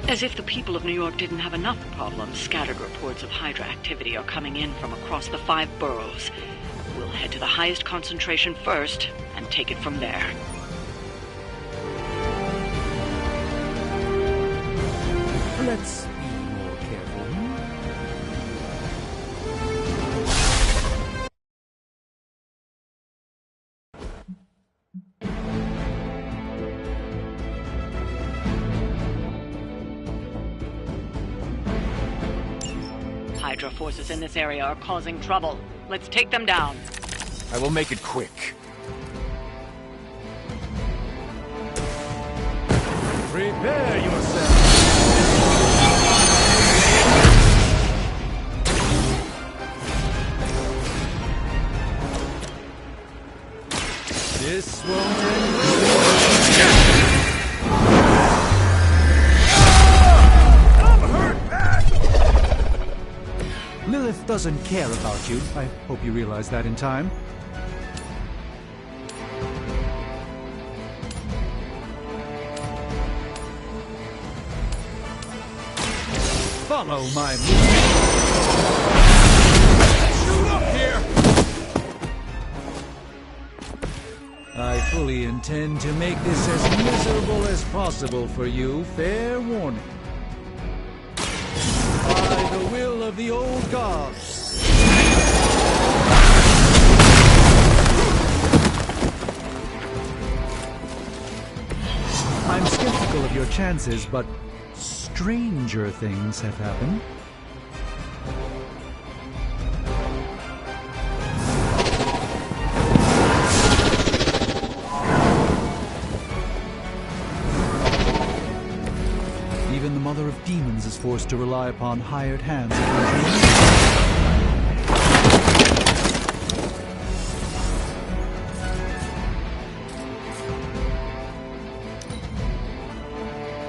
As if the people of New York didn't have enough problems, scattered reports of Hydra activity are coming in from across the 5 boroughs. We'll head to the highest concentration first, and take it from there. Let's be more careful. Hydra forces in this area are causing trouble. Let's take them down. I will make it quick. Prepare yourself. This won't end well. I'm hurt bad! Lilith doesn't care about you. I hope you realize that in time. Follow my movement. Shoot up here! I fully intend to make this as miserable as possible for you. Fair warning. By the will of the old gods. I'm skeptical of your chances, but stranger things have happened. Even the Mother of Demons is forced to rely upon hired hands occasionally.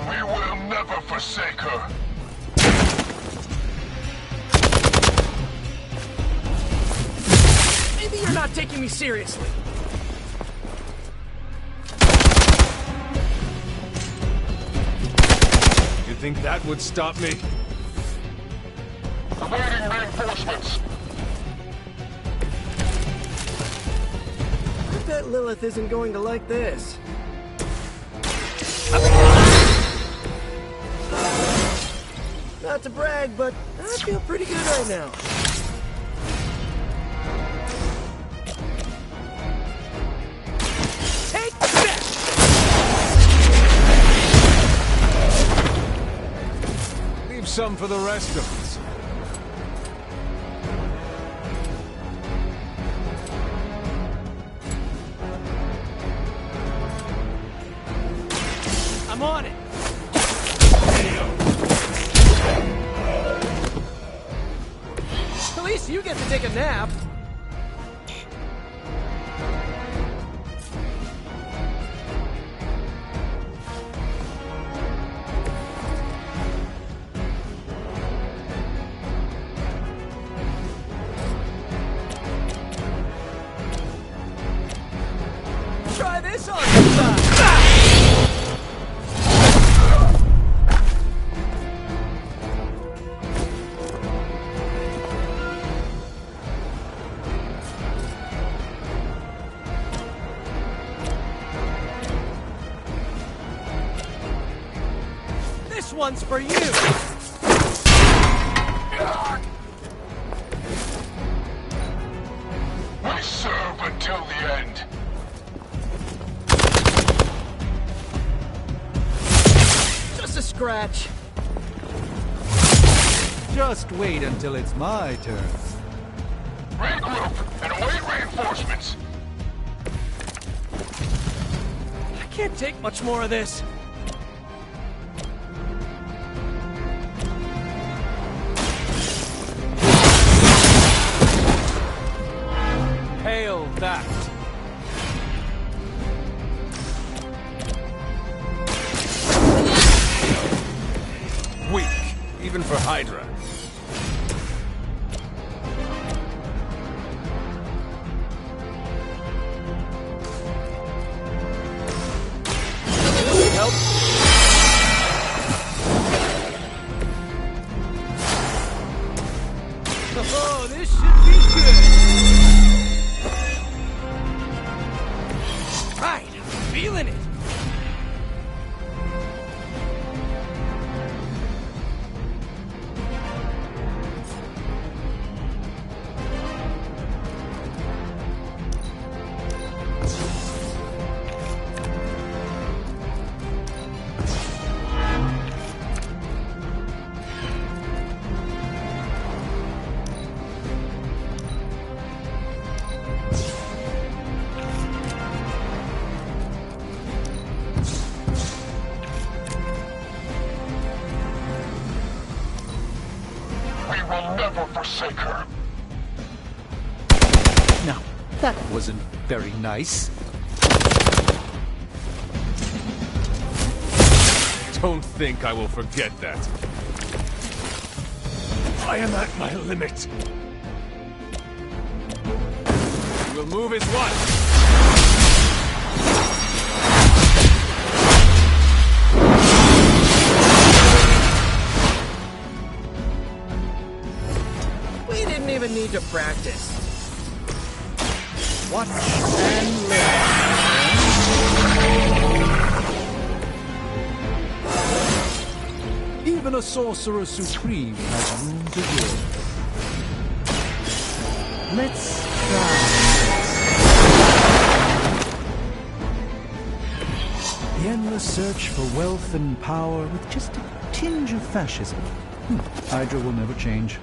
We will never forsake her. Maybe you're not taking me seriously. You think that would stop me? Awaiting reinforcements. I bet Lilith isn't going to like this. Not to brag, but I feel pretty good right now. Take this! Leave some for the rest of us. I'm on it! At least you get to take a nap. Try this on your side. This one's for you! We serve until the end. Just a scratch. Just wait until it's my turn. Regroup and await reinforcements. I can't take much more of this. Hail that. Weak, even for Hydra. Help Oh, this should be good! Right, I'm feeling it! We will never forsake her. Now, that wasn't very nice. Don't think I will forget that. I am at my limit. We will move as one. We didn't even need to practice. Watch and learn. Even a sorcerer supreme has room to grow. Let's try. The endless search for wealth and power with just a tinge of fascism. Hydra will never change.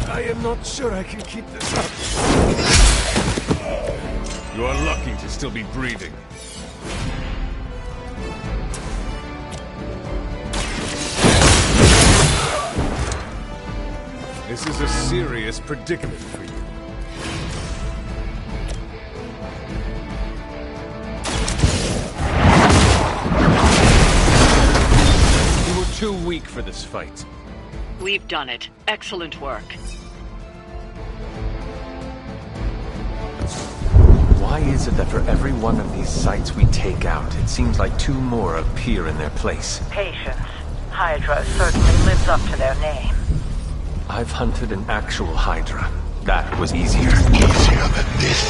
I am not sure I can keep this up. You are lucky to still be breathing. This is a serious predicament for you. You were too weak for this fight. We've done it. Excellent work. Why is it that for every one of these sites we take out, it seems like two more appear in their place? Patience. Hydra certainly lives up to their name. I've hunted an actual Hydra. That was easier. Easier than this.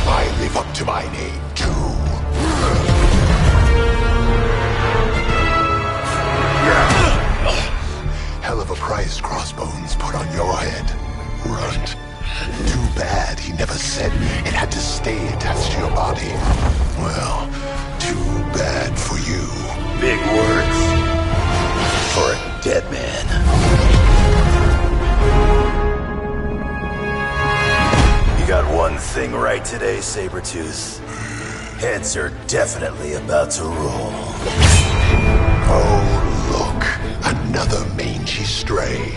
I live up to my name, too. Hell of a price Crossbones put on your head. Runt. Too bad he never said it had to stay attached to your body. Well, too bad for you. Big words for a dead man. You got one thing right today, Sabretooth. Heads are definitely about to roll. Oh, look. Another mangy stray.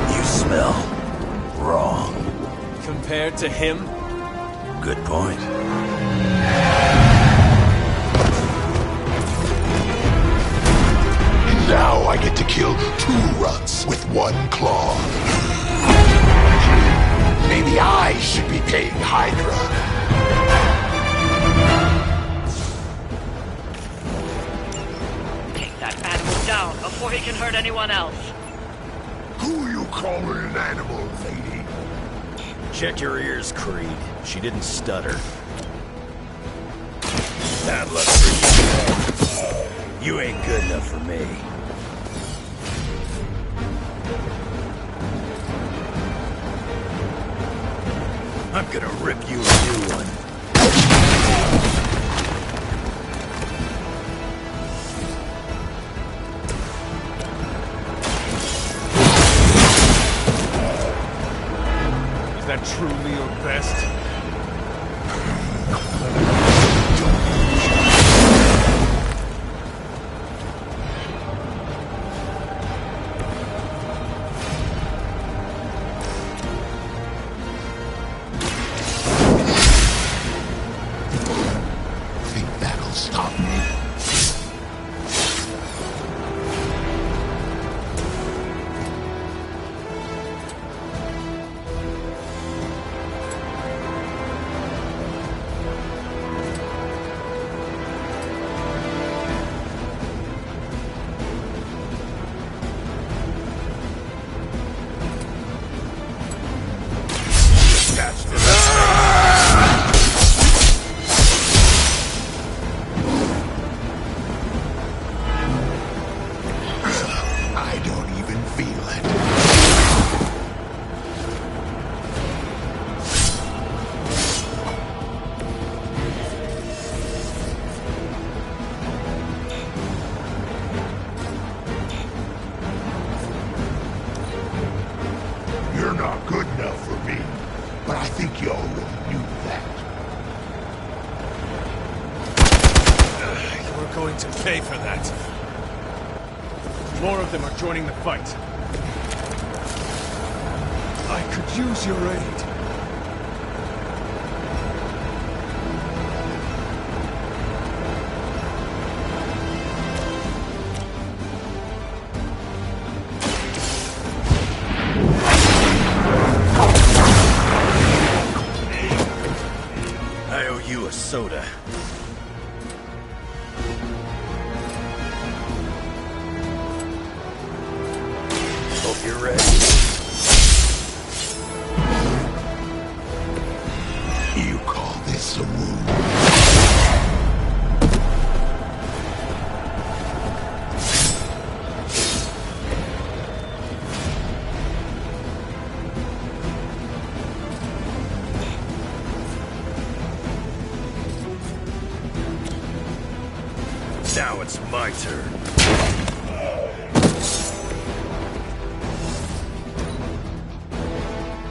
You smell wrong. Compared to him? Good point. Now I get to kill two runts with one claw. Maybe I should be paying Hydra. Take that animal down before he can hurt anyone else. Who you calling an animal, lady? Check your ears, Creed. She didn't stutter. Bad luck for you. You ain't good enough for me. I'm gonna rip you a new one. Is that truly your best? Think that'll stop me? for that. More of them are joining the fight. I could use your aid. I owe you a soda. Hope you're ready. You call this a wound? Now it's my turn.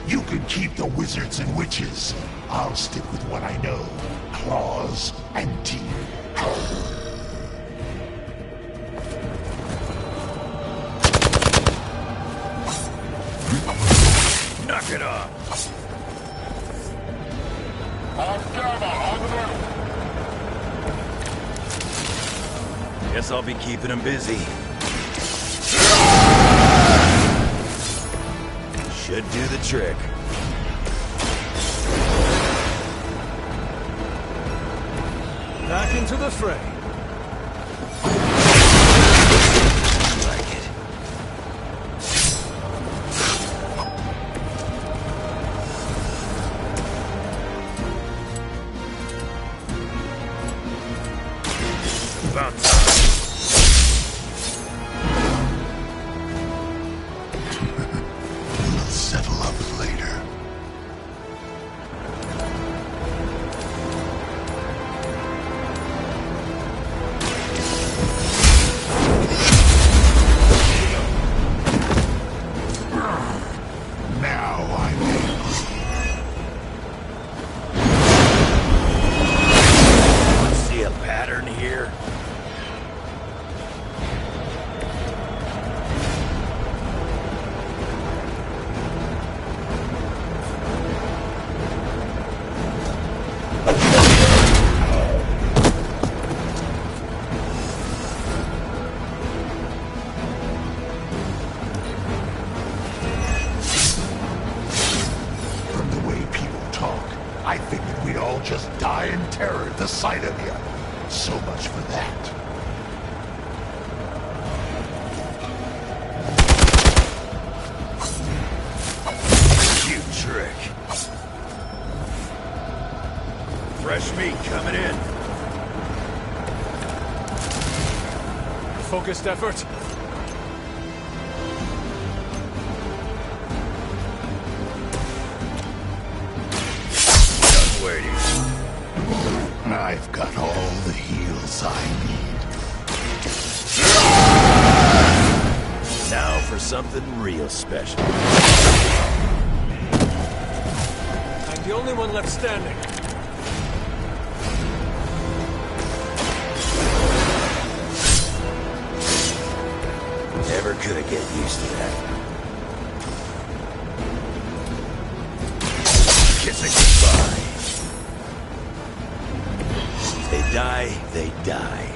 You can keep the wizards and witches. I'll stick with what I know. Claws and teeth. Knock it off. Guess I'll be keeping him busy. Should do the trick. Back into the fray. Like it. About time. We'll settle up later. Now I'm angry. See a pattern here? From the way people talk, I figured we'd all just die in terror at the sight of you. So much for that. Cute trick. Fresh meat coming in. Focused effort. Done waiting. I've got all the heals I need. Now for something real special. I'm the only one left standing. Never could get used to that. Kiss it goodbye. They die, they die.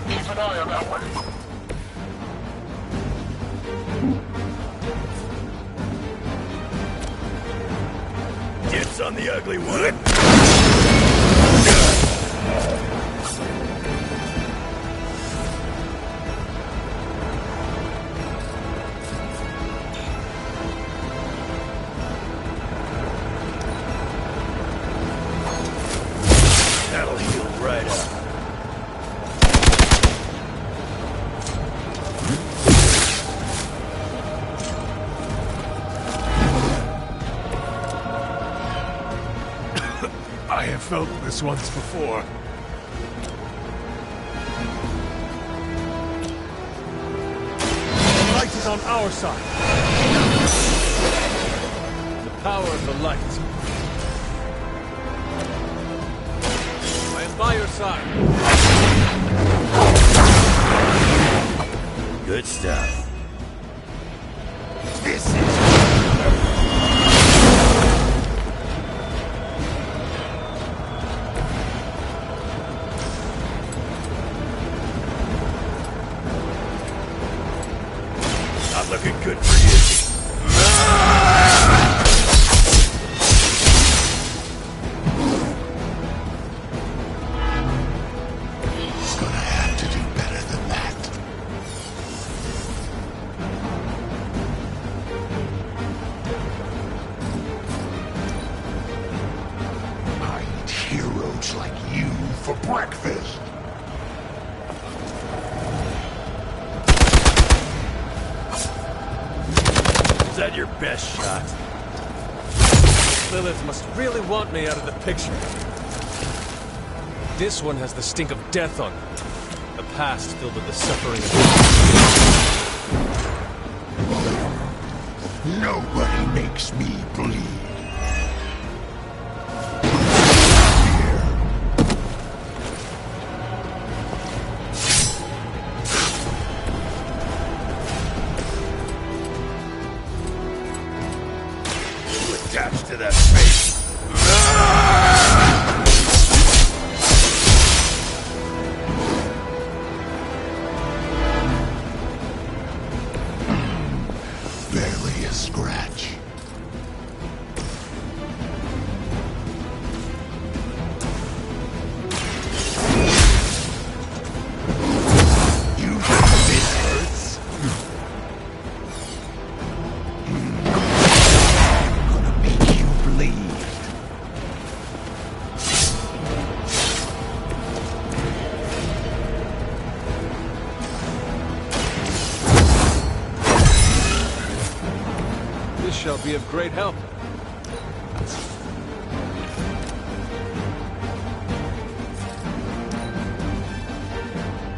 Keep an eye on that one. Dibs on the ugly one. That'll heal right up. I have felt this once before. The light is on our side. The power of the light. I am by your side. Good stuff. This is... Not looking good for you. Gonna have to do better than that. I eat heroes like you for breakfast. Is that your best shot? Lilith must really want me out of the picture. This one has the stink of death on it. A past filled with the suffering of... Nobody makes me bleed. Attached to that face. Barely a scratch. You think this hurts? Gonna make you bleed. This shall be of great help.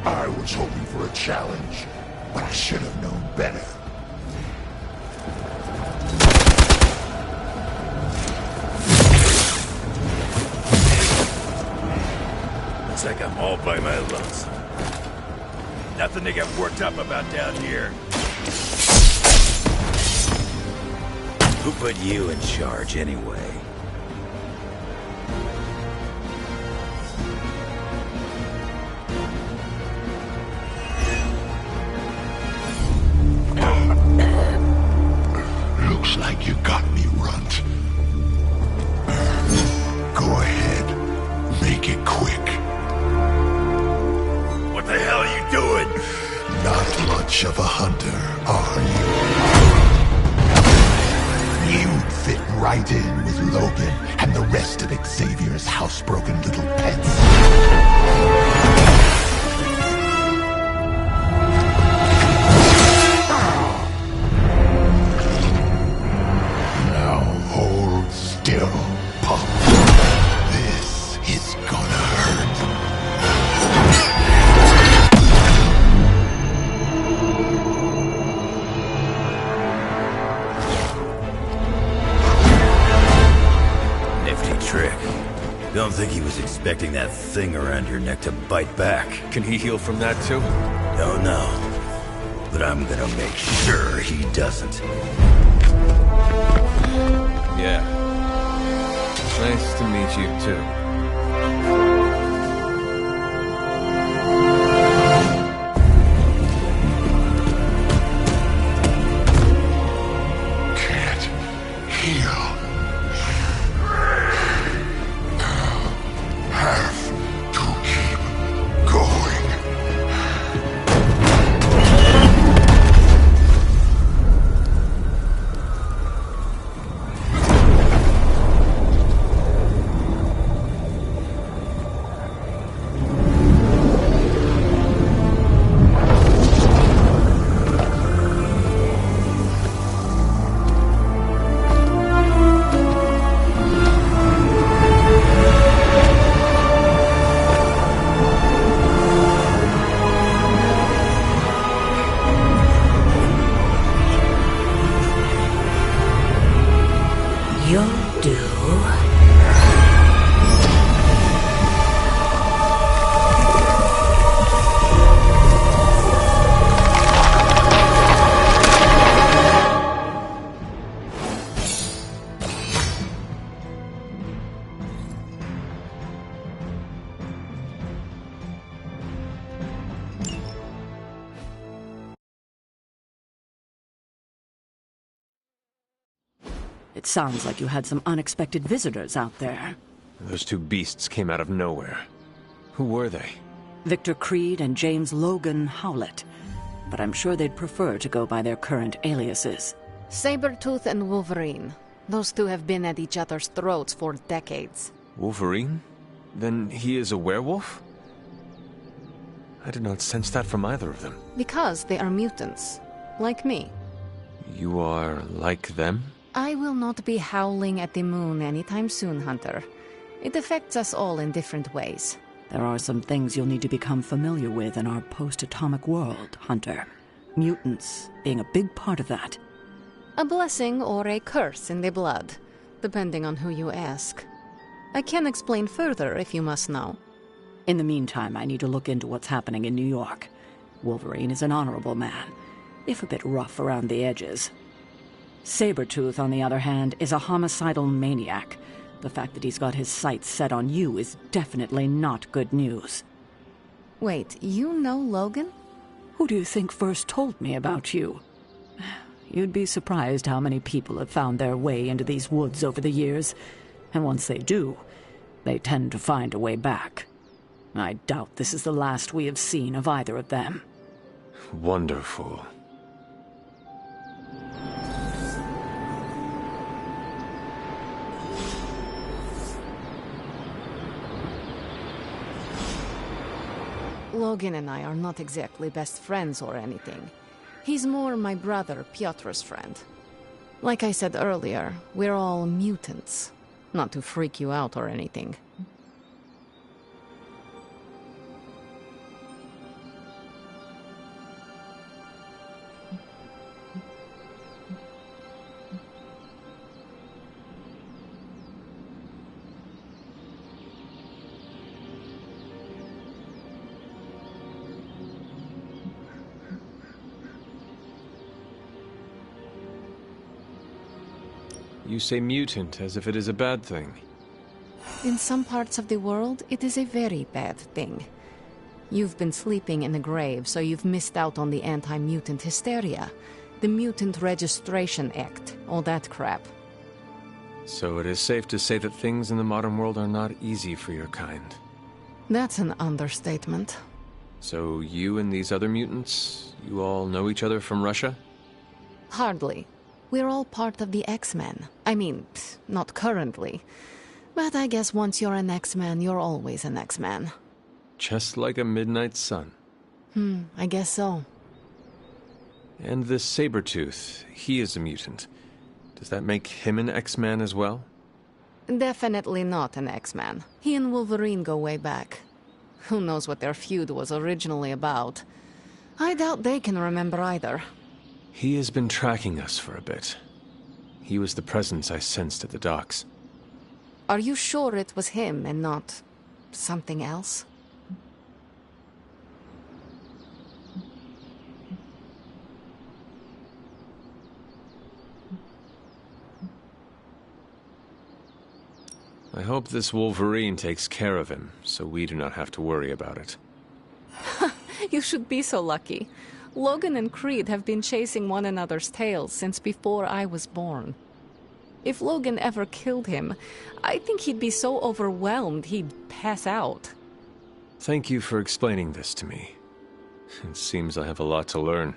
I was hoping for a challenge, but I should have known better. Looks like I'm all by my lonesome. Nothing to get worked up about down here. Who put you in charge anyway? Looks like you got me, Runt. Go ahead. Make it quick. What the hell are you doing? Not much of a hunter, are you? You'd fit right in with Logan and the rest of Xavier's housebroken little pets. Now hold still, pup. This is gonna hurt. Nifty trick. Don't think he was expecting that thing around your neck to bite back. Can he heal from that too? Don't know. But I'm gonna make sure he doesn't. Yeah. Nice to meet you too. Can't heal. Have to keep going. It sounds like you had some unexpected visitors out there. Those two beasts came out of nowhere. Who were they? Victor Creed and James Logan Howlett. But I'm sure they'd prefer to go by their current aliases. Sabretooth and Wolverine. Those two have been at each other's throats for decades. Wolverine? Then he is a werewolf? I did not sense that from either of them. Because they are mutants. Like me. You are like them? I will not be howling at the moon anytime soon, Hunter. It affects us all in different ways. There are some things you'll need to become familiar with in our post-atomic world, Hunter. Mutants being a big part of that. A blessing or a curse in the blood, depending on who you ask. I can explain further if you must know. In the meantime, I need to look into what's happening in New York. Wolverine is an honorable man, if a bit rough around the edges. Sabretooth, on the other hand, is a homicidal maniac. The fact that he's got his sights set on you is definitely not good news. Wait, you know Logan? Who do you think first told me about you? You'd be surprised how many people have found their way into these woods over the years. And once they do, they tend to find a way back. I doubt this is the last we have seen of either of them. Wonderful. Logan and I are not exactly best friends or anything. He's more my brother Piotr's friend. Like I said earlier, we're all mutants. Not to freak you out or anything. You say mutant as if it is a bad thing. In some parts of the world, it is a very bad thing. You've been sleeping in the grave, so you've missed out on the anti-mutant hysteria. The Mutant Registration Act, all that crap. So it is safe to say that things in the modern world are not easy for your kind. That's an understatement. So you and these other mutants, you all know each other from Russia? Hardly. We're all part of the X-Men. I mean, not currently. But I guess once you're an X-Man, you're always an X-Man. Just like a midnight sun. I guess so. And this Sabretooth, he is a mutant. Does that make him an X-Man as well? Definitely not an X-Man. He and Wolverine go way back. Who knows what their feud was originally about. I doubt they can remember either. He has been tracking us for a bit. He was the presence I sensed at the docks. Are you sure it was him and not something else? I hope this Wolverine takes care of him, so we do not have to worry about it. You should be so lucky. Logan and Creed have been chasing one another's tails since before I was born. If Logan ever killed him, I think he'd be so overwhelmed he'd pass out. Thank you for explaining this to me. It seems I have a lot to learn.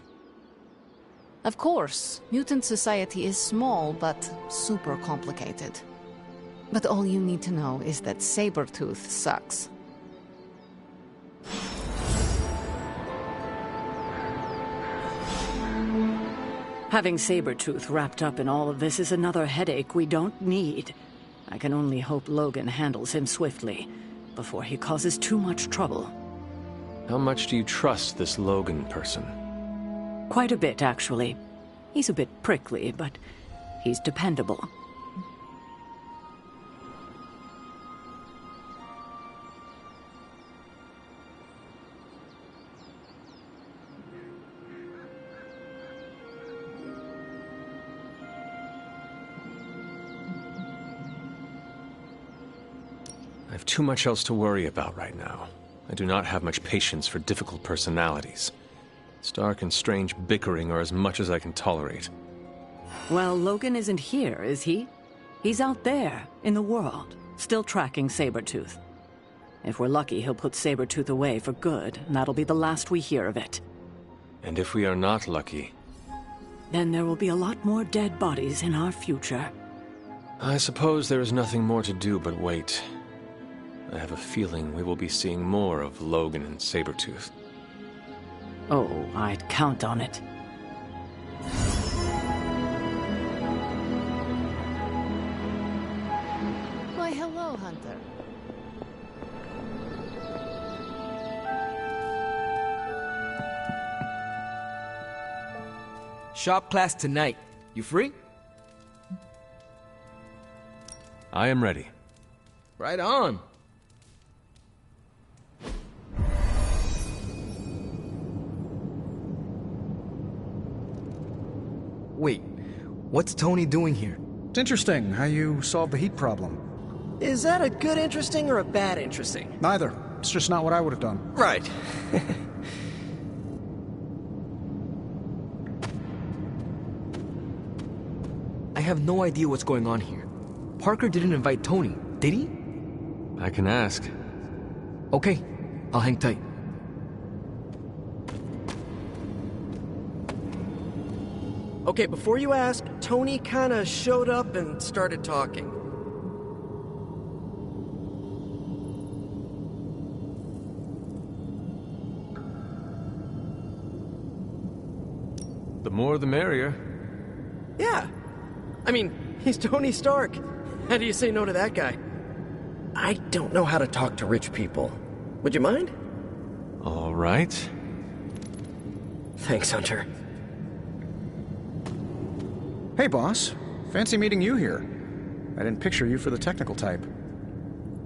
Of course, mutant society is small, but super complicated. But all you need to know is that Sabretooth sucks. Having Sabretooth wrapped up in all of this is another headache we don't need. I can only hope Logan handles him swiftly, before he causes too much trouble. How much do you trust this Logan person? Quite a bit, actually. He's a bit prickly, but he's dependable. I have too much else to worry about right now. I do not have much patience for difficult personalities. Stark and strange bickering are as much as I can tolerate. Well, Logan isn't here, is he? He's out there, in the world, still tracking Sabretooth. If we're lucky, he'll put Sabretooth away for good, and that'll be the last we hear of it. And if we are not lucky, then there will be a lot more dead bodies in our future. I suppose there is nothing more to do but wait. I have a feeling we will be seeing more of Logan and Sabretooth. Oh, I'd count on it. Why, hello, Hunter. Shop class tonight. You free? I am ready. Right on. Wait, what's Tony doing here? It's interesting how you solved the heat problem. Is that a good interesting or a bad interesting? Neither. It's just not what I would have done. Right. I have no idea what's going on here. Parker didn't invite Tony, did he? I can ask. Okay, I'll hang tight. Okay, before you ask, Tony kinda showed up and started talking. The more the merrier. Yeah. I mean, he's Tony Stark. How do you say no to that guy? I don't know how to talk to rich people. Would you mind? All right. Thanks, Hunter. Hey, boss. Fancy meeting you here. I didn't picture you for the technical type.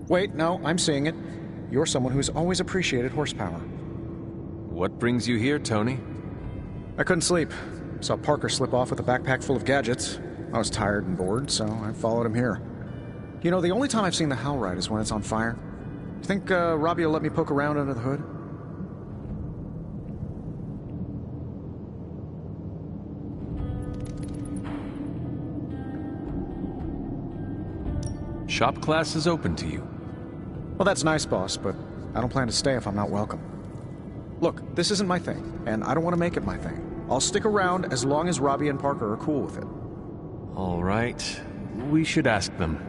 Wait, no, I'm seeing it. You're someone who's always appreciated horsepower. What brings you here, Tony? I couldn't sleep. Saw Parker slip off with a backpack full of gadgets. I was tired and bored, so I followed him here. You know, the only time I've seen the Howlride is when it's on fire. Think Robbie will let me poke around under the hood? Shop class is open to you. Well, that's nice, boss, but I don't plan to stay if I'm not welcome. Look, this isn't my thing, and I don't want to make it my thing. I'll stick around as long as Robbie and Parker are cool with it. All right. We should ask them.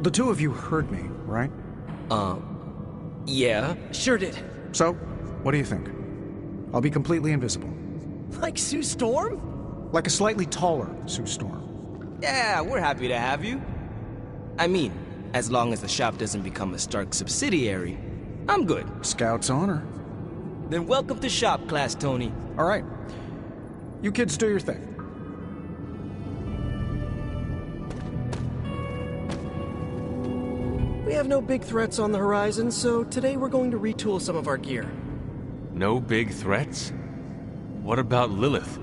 The two of you heard me, right? Yeah, sure did. So, what do you think? I'll be completely invisible. Like Sue Storm? Like a slightly taller Sue Storm. Yeah, we're happy to have you. I mean, as long as the shop doesn't become a Stark subsidiary, I'm good. Scout's honor. Then welcome to shop class, Tony. All right. You kids do your thing. We have no big threats on the horizon, so today we're going to retool some of our gear. No big threats? What about Lilith?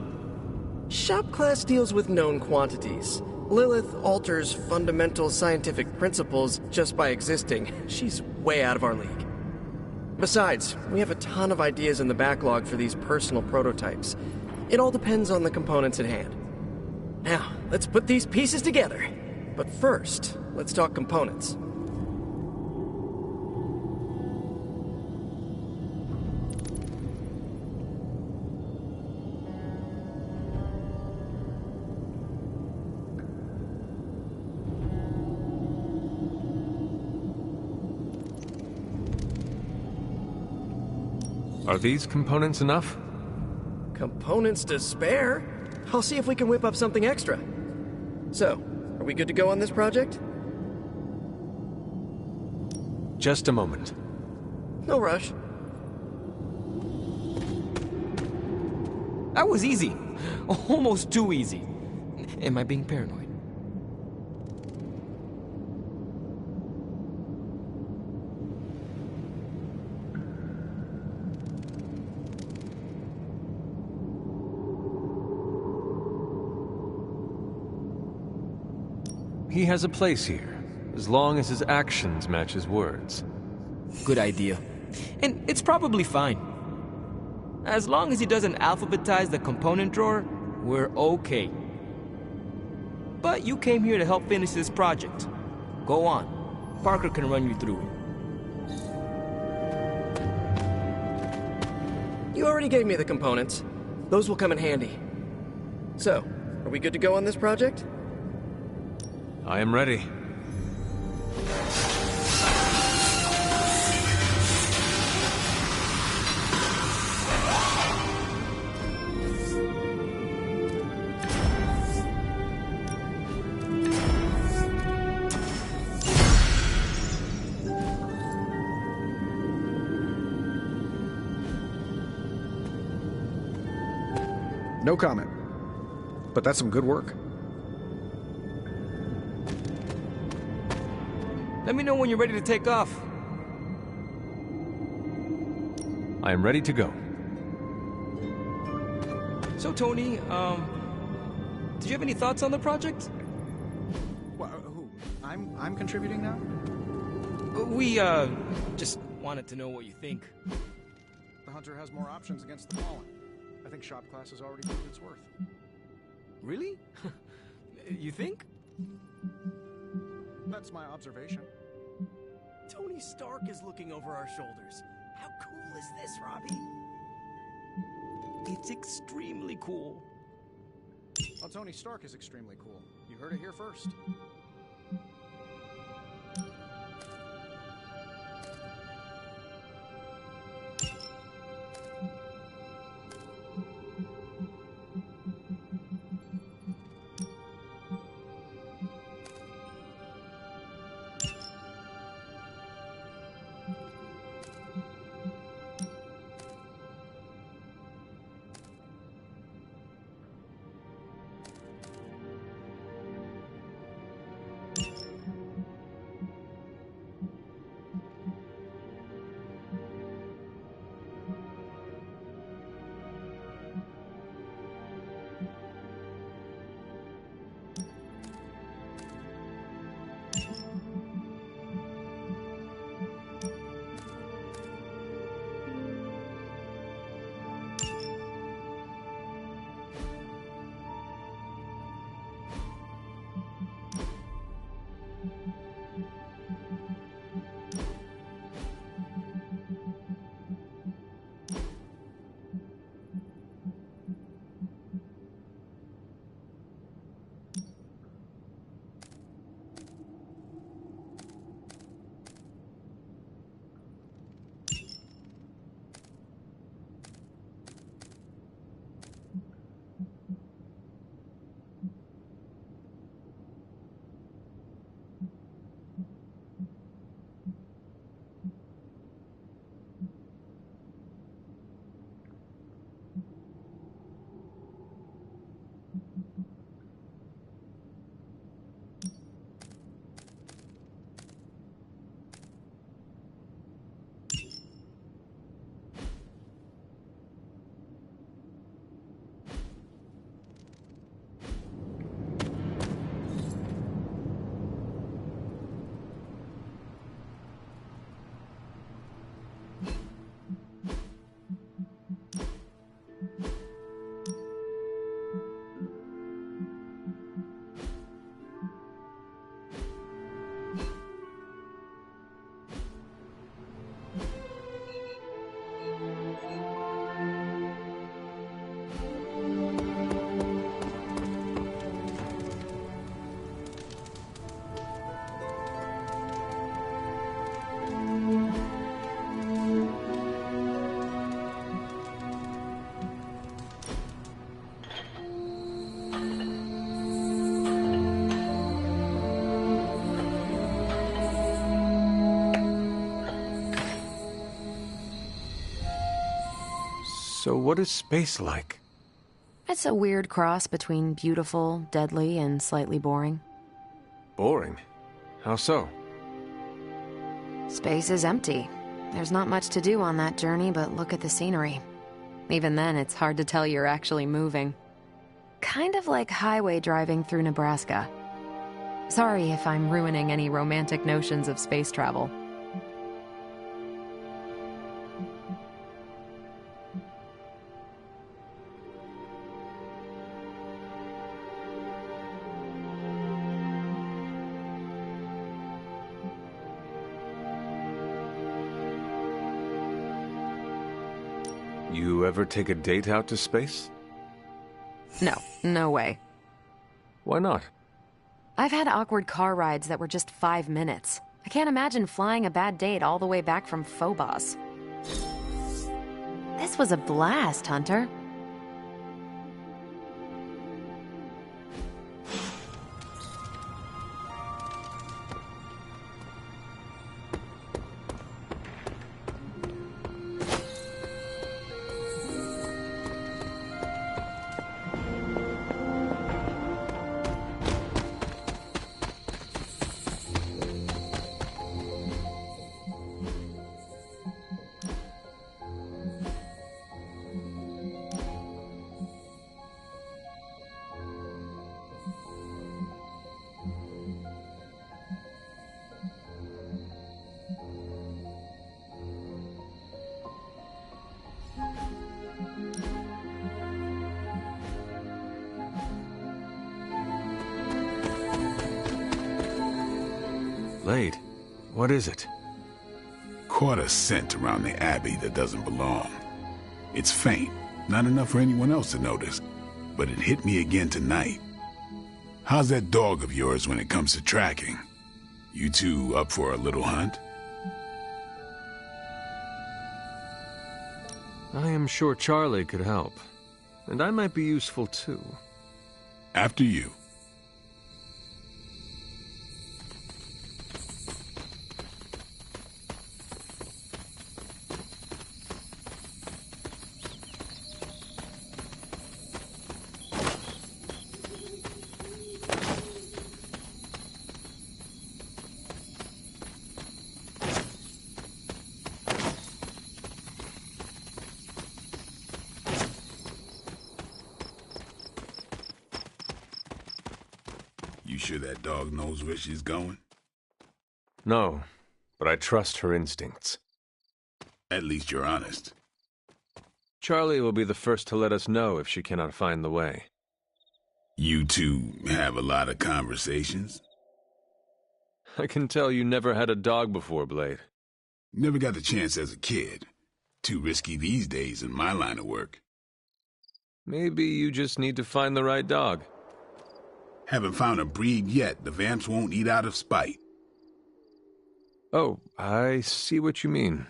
Shop class deals with known quantities. Lilith alters fundamental scientific principles just by existing. She's way out of our league. Besides, we have a ton of ideas in the backlog for these personal prototypes. It all depends on the components at hand. Now, let's put these pieces together. But first, let's talk components. Are these components enough? Components to spare? I'll see if we can whip up something extra. So, are we good to go on this project? Just a moment. No rush. That was easy. Almost too easy. Am I being paranoid? He has a place here, as long as his actions match his words. Good idea. And it's probably fine. As long as he doesn't alphabetize the component drawer, we're okay. But you came here to help finish this project. Go on. Parker can run you through it. You already gave me the components. Those will come in handy. So, are we good to go on this project? I am ready. No comment. But that's some good work. Let me know when you're ready to take off. I am ready to go. So, Tony, did you have any thoughts on the project? Who? I'm contributing now? We, just wanted to know what you think. The Hunter has more options against the Fallen. I think shop class has already proved its worth. Really? You think? That's my observation. Tony Stark is looking over our shoulders. How cool is this, Robbie? It's extremely cool. Well, Tony Stark is extremely cool. You heard it here first. So what is space like? It's a weird cross between beautiful, deadly, and slightly boring. Boring? How so? Space is empty. There's not much to do on that journey but look at the scenery. Even then, it's hard to tell you're actually moving. Kind of like highway driving through Nebraska. Sorry if I'm ruining any romantic notions of space travel. You ever take a date out to space? No, no way. Why not? I've had awkward car rides that were just 5 minutes. I can't imagine flying a bad date all the way back from Phobos. This was a blast, Hunter. Blade, what is it? Caught a scent around the Abbey that doesn't belong. It's faint, not enough for anyone else to notice, but it hit me again tonight. How's that dog of yours when it comes to tracking? You two up for a little hunt? I am sure Charlie could help, and I might be useful too. After you. You sure that dog knows where she's going? No, but I trust her instincts. At least you're honest. Charlie will be the first to let us know if she cannot find the way. You two have a lot of conversations? I can tell you never had a dog before, Blade. Never got the chance as a kid. Too risky these days in my line of work. Maybe you just need to find the right dog. Haven't found a breed yet the Vamps won't eat out of spite. Oh, I see what you mean.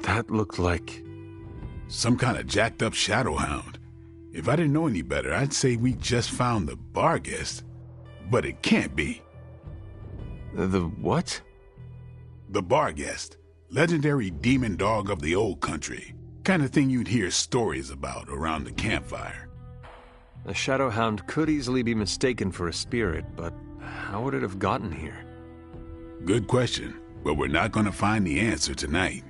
That looked like... some kind of jacked up shadowhound. If I didn't know any better, I'd say we just found the Barghest. But it can't be. The what? The Barghest. Legendary demon dog of the old country. Kind of thing you'd hear stories about around the campfire. A shadowhound could easily be mistaken for a spirit, but how would it have gotten here? Good question, but we're not gonna find the answer tonight.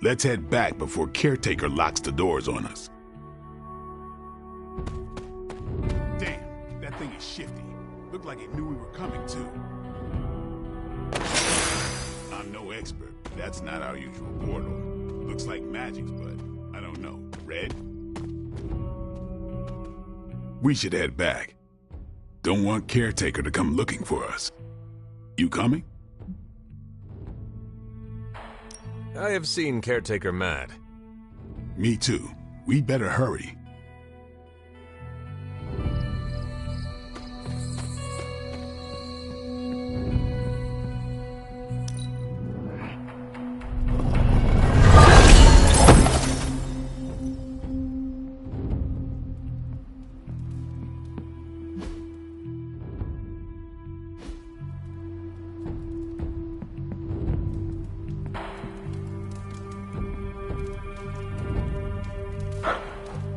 Let's head back before Caretaker locks the doors on us. Damn, that thing is shifty. Looked like it knew we were coming, too. I'm no expert. That's not our usual portal. Looks like magic's, but I don't know. Red? We should head back. Don't want Caretaker to come looking for us. You coming? I have seen Caretaker mad. Me too. We'd better hurry.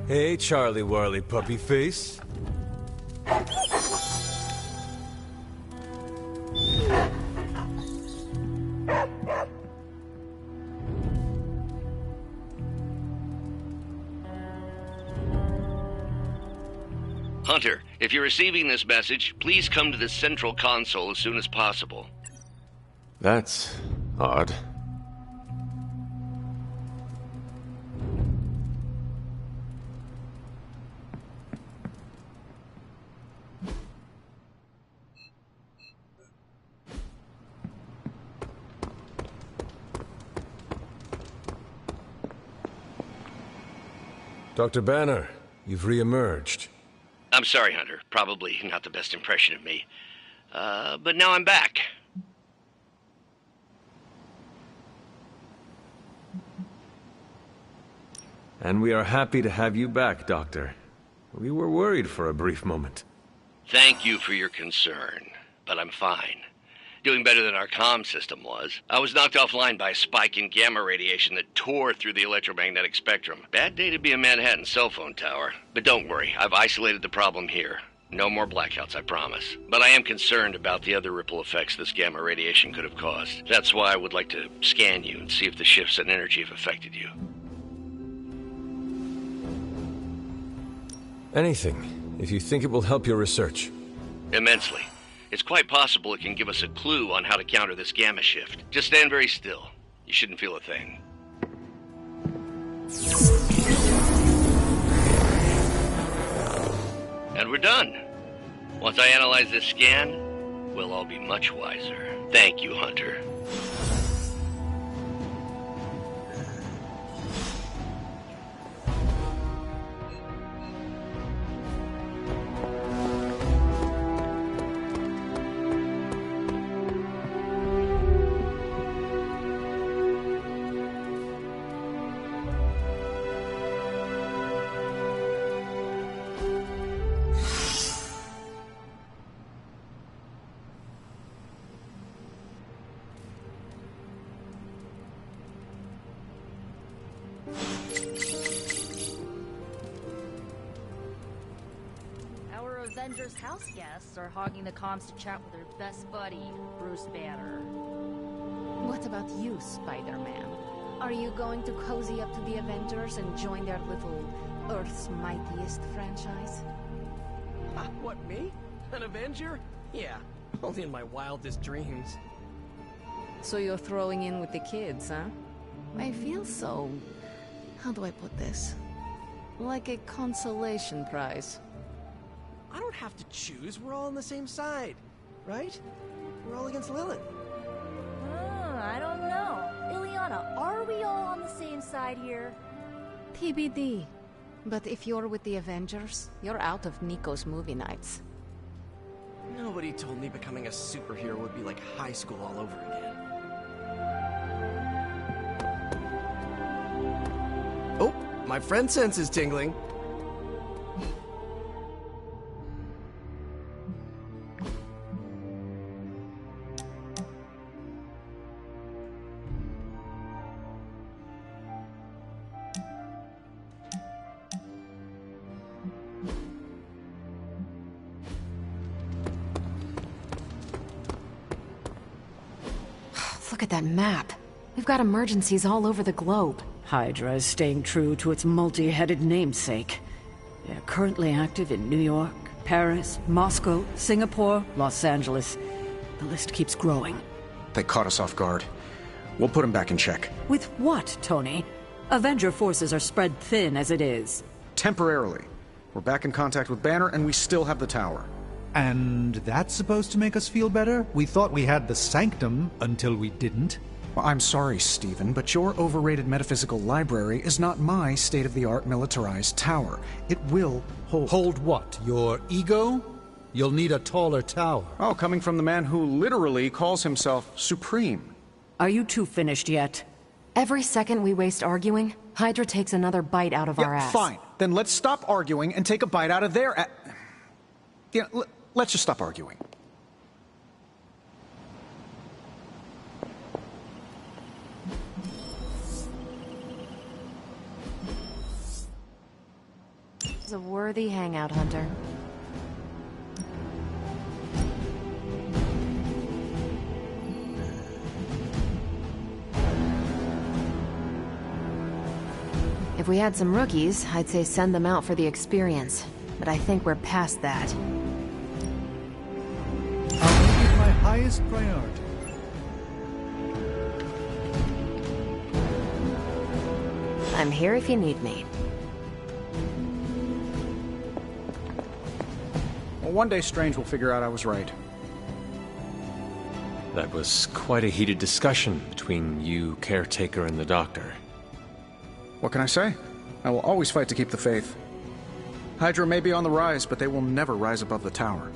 Hey, Charlie Warley puppy face. Hunter, if you're receiving this message, please come to the central console as soon as possible. That's odd. Dr. Banner, you've re-emerged. I'm sorry, Hunter. Probably not the best impression of me. But now I'm back. And we are happy to have you back, Doctor. We were worried for a brief moment. Thank you for your concern, but I'm fine. Doing better than our comm system was. I was knocked offline by a spike in gamma radiation that tore through the electromagnetic spectrum. Bad day to be a Manhattan cell phone tower. But don't worry, I've isolated the problem here. No more blackouts, I promise. But I am concerned about the other ripple effects this gamma radiation could have caused. That's why I would like to scan you and see if the shifts in energy have affected you. Anything, if you think it will help your research. Immensely. It's quite possible it can give us a clue on how to counter this gamma shift. Just stand very still. You shouldn't feel a thing. And we're done. Once I analyze this scan, we'll all be much wiser. Thank you, Hunter. Avengers house guests are hogging the comms to chat with their best buddy, Bruce Banner. What about you, Spider-Man? Are you going to cozy up to the Avengers and join their little Earth's Mightiest franchise? What, me? An Avenger? Yeah, only in my wildest dreams. So you're throwing in with the kids, huh? I feel so... how do I put this? Like a consolation prize. I don't have to choose. We're all on the same side, right? We're all against Lilith. I don't know. Illyana, are we all on the same side here? TBD. But if you're with the Avengers, you're out of Nico's movie nights. Nobody told me becoming a superhero would be like high school all over again. Oh, my friend sense is tingling. Look at that map. We've got emergencies all over the globe. Hydra is staying true to its multi-headed namesake. They're currently active in New York, Paris, Moscow, Singapore, Los Angeles. The list keeps growing. They caught us off guard. We'll put them back in check. With what, Tony? Avenger forces are spread thin as it is. Temporarily. We're back in contact with Banner, and we still have the tower. And that's supposed to make us feel better? We thought we had the Sanctum until we didn't. Well, I'm sorry, Stephen, but your overrated metaphysical library is not my state-of-the-art militarized tower. It will hold... Hold what? Your ego? You'll need a taller tower. Oh, coming from the man who literally calls himself Supreme. Are you two finished yet? Every second we waste arguing, Hydra takes another bite out of our ass. Fine. Then let's stop arguing and take a bite out of their ass. Yeah, let's just stop arguing. It's a worthy hangout, Hunter. If we had some rookies, I'd say send them out for the experience. But I think we're past that. I'll make it my highest priority. I'm here if you need me. Well, one day Strange will figure out I was right. That was quite a heated discussion between you, Caretaker, and the Doctor. What can I say? I will always fight to keep the faith. Hydra may be on the rise, but they will never rise above the tower.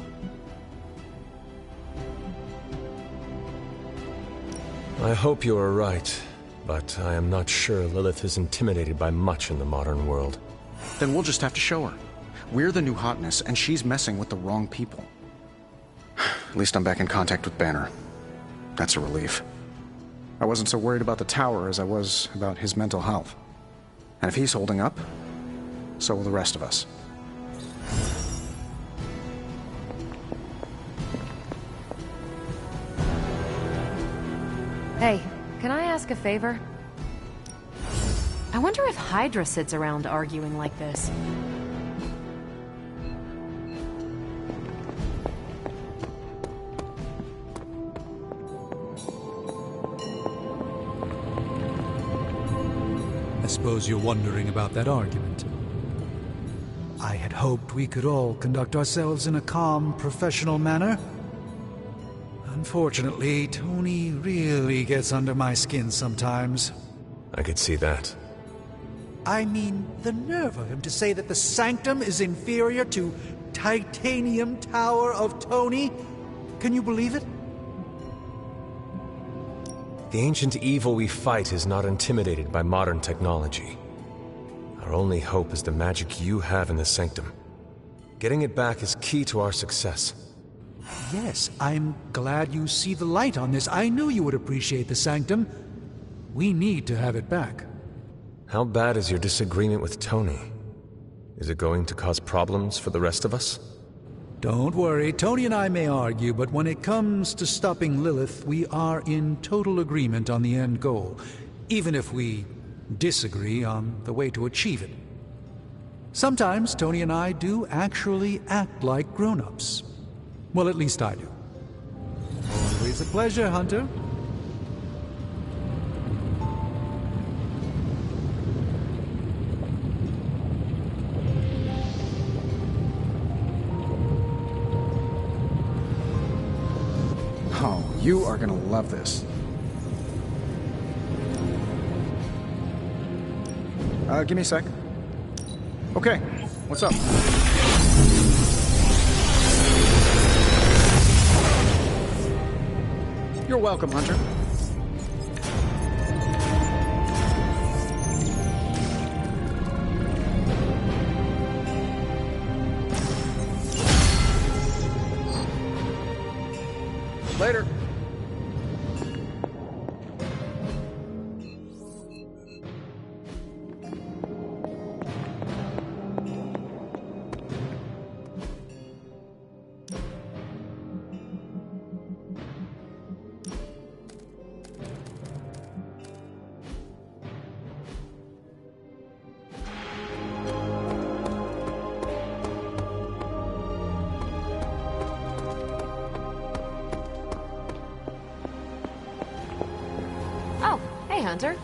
I hope you are right, but I am not sure Lilith is intimidated by much in the modern world. Then we'll just have to show her. We're the new hotness, and she's messing with the wrong people. At least I'm back in contact with Banner. That's a relief. I wasn't so worried about the tower as I was about his mental health. And if he's holding up, so will the rest of us. Hey, can I ask a favor? I wonder if Hydra sits around arguing like this. I suppose you're wondering about that argument. I had hoped we could all conduct ourselves in a calm, professional manner. Unfortunately, Tony really gets under my skin sometimes. I could see that. I mean, the nerve of him to say that the Sanctum is inferior to Titanium Tower of Tony. Can you believe it? The ancient evil we fight is not intimidated by modern technology. Our only hope is the magic you have in the Sanctum. Getting it back is key to our success. Yes, I'm glad you see the light on this. I knew you would appreciate the Sanctum. We need to have it back. How bad is your disagreement with Tony? Is it going to cause problems for the rest of us? Don't worry, Tony and I may argue, but when it comes to stopping Lilith, we are in total agreement on the end goal, even if we disagree on the way to achieve it. Sometimes Tony and I do actually act like grown-ups. Well, at least I do. Always a pleasure, Hunter. Oh, you are gonna love this. Give me a sec. Okay, what's up? You're welcome, Hunter. Later. Oh, hey, Hunter.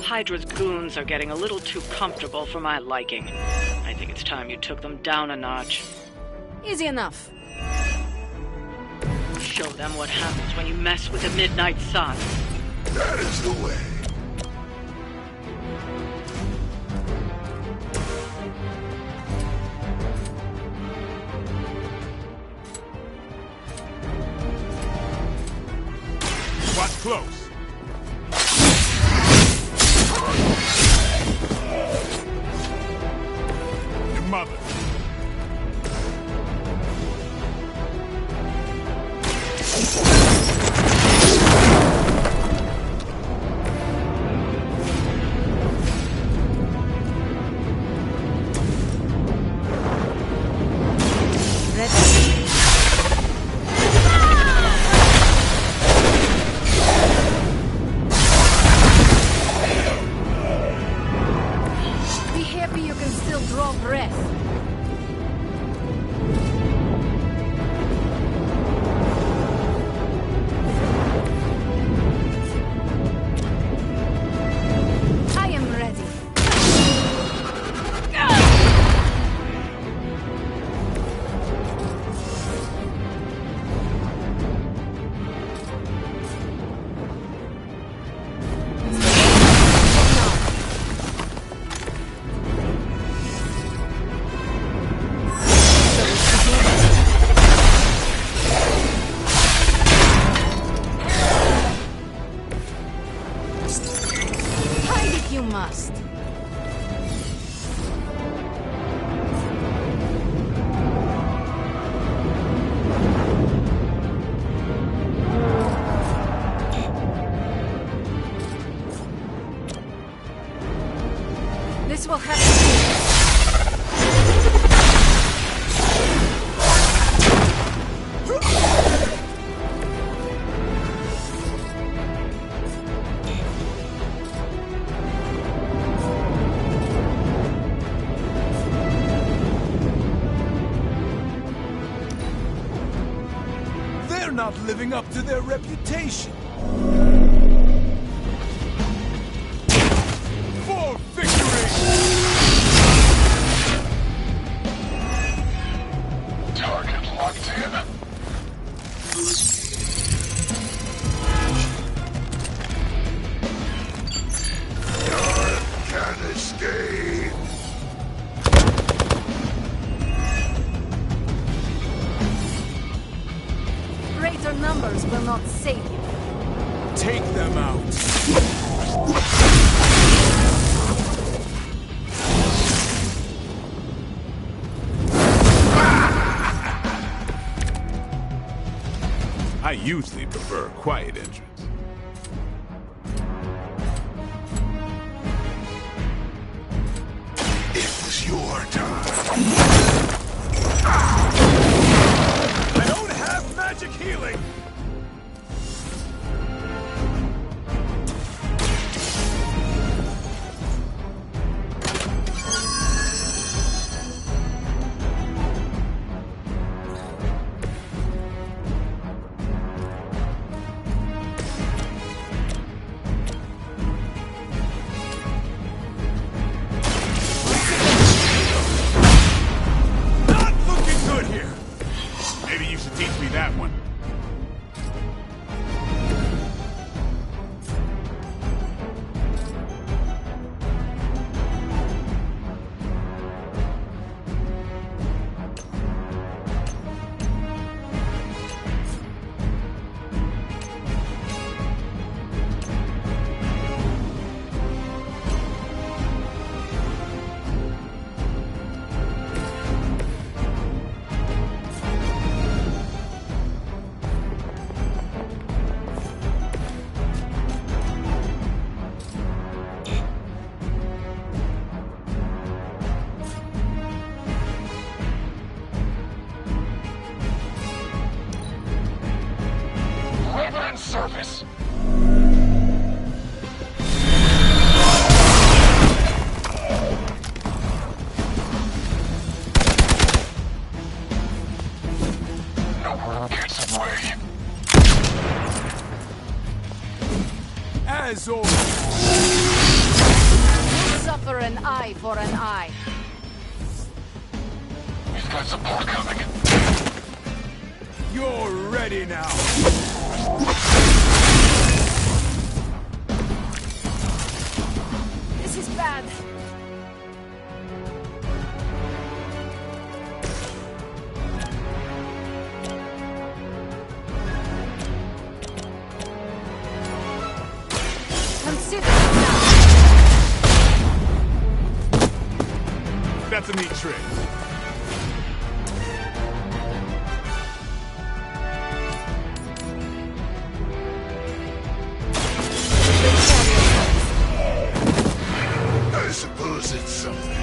Hydra's goons are getting a little too comfortable for my liking. I think it's time you took them down a notch. Easy enough. Show them what happens when you mess with the Midnight Sun. That is the way. Watch close. Your mother. Be happy you can still draw breath. I am ready. Hide if you must. This will happen. They're not living up to their reputation. For victory! Target locked in. None can escape. Greater numbers will not save you. Take them out. I usually prefer a quiet entrance. It was your time. I don't have magic healing! Not looking good here! Maybe you should teach me that one. Reverend service. No one gets away. As always. suffer an eye for an eye. He's got support coming. You're ready now. This is bad. Consider it now. That's a neat trick. I suppose it's something.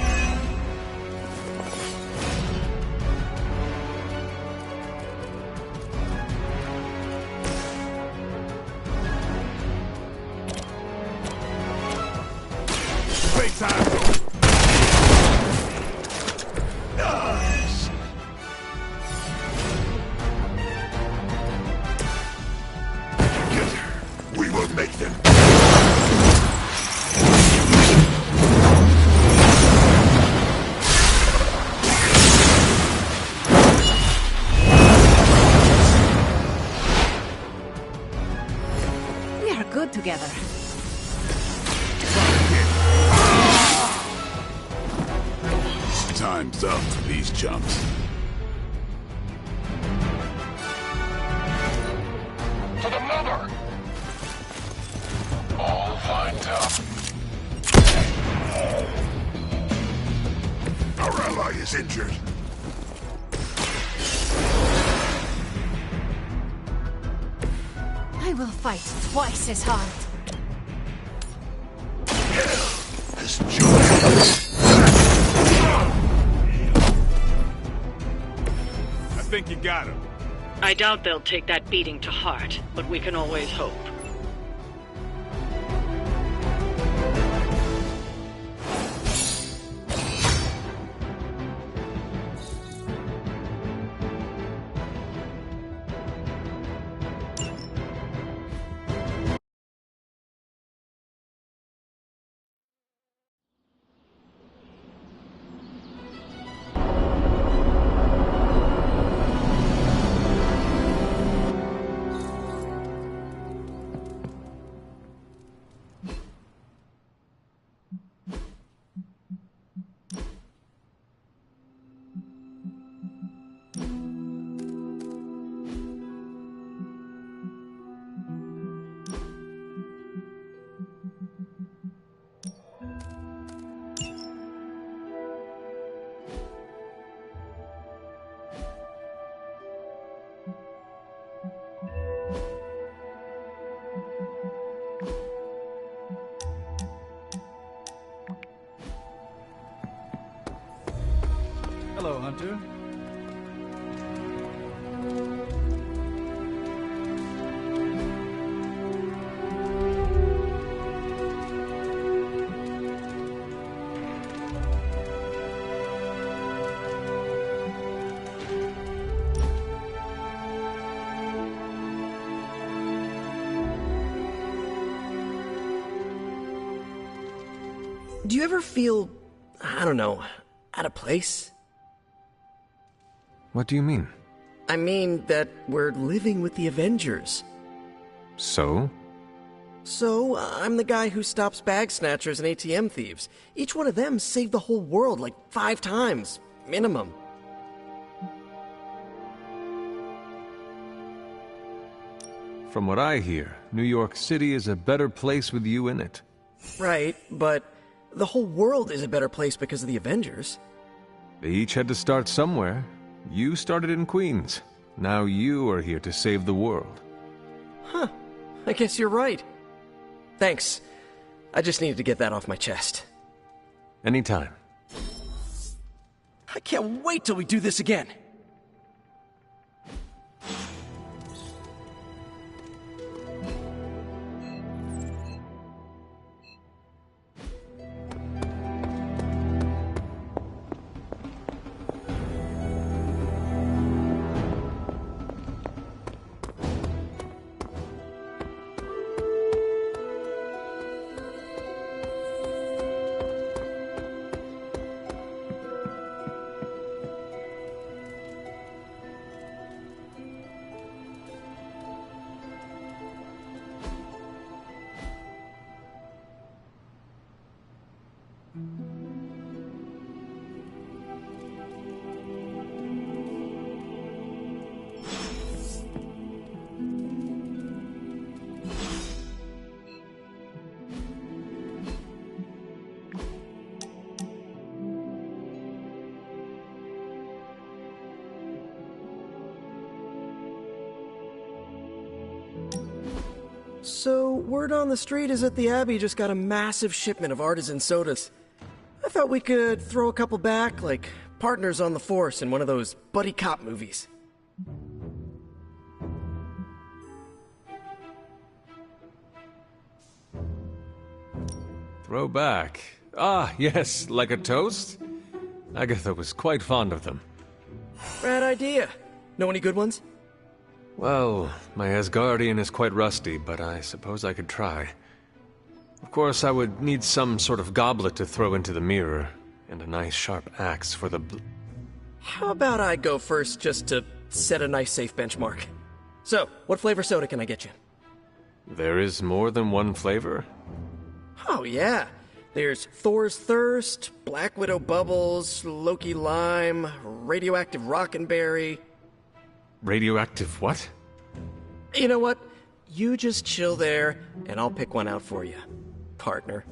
Playtime. Nice. Together, we will make them. We are good together. Time's up for these chumps. To the mother! All lined up. Our ally is injured. I will fight twice as hard. Hell has joined us. I think you got him. I doubt they'll take that beating to heart, but we can always hope. Hello, Hunter. Do you ever feel, I don't know, out of place? What do you mean? I mean that we're living with the Avengers. So? So, I'm the guy who stops bag snatchers and ATM thieves. Each one of them saved the whole world like 5 times, minimum. From what I hear, New York City is a better place with you in it. Right, but the whole world is a better place because of the Avengers. They each had to start somewhere. You started in Queens. Now you are here to save the world. Huh. I guess you're right. Thanks. I just needed to get that off my chest. Anytime. I can't wait till we do this again. So, word on the street is that the Abbey just got a massive shipment of artisan sodas. I thought we could throw a couple back, like partners on the force in one of those buddy cop movies. Throw back. Ah, yes, like a toast? Agatha was quite fond of them. Rad idea. Know any good ones? Well, my Asgardian is quite rusty, but I suppose I could try. Of course, I would need some sort of goblet to throw into the mirror, and a nice sharp axe for the How about I go first just to set a nice safe benchmark? So, what flavor soda can I get you? There is more than one flavor? Oh yeah. There's Thor's Thirst, Black Widow Bubbles, Loki Lime, Radioactive Rockenberry. Radioactive what? You know what? You just chill there, and I'll pick one out for you, partner.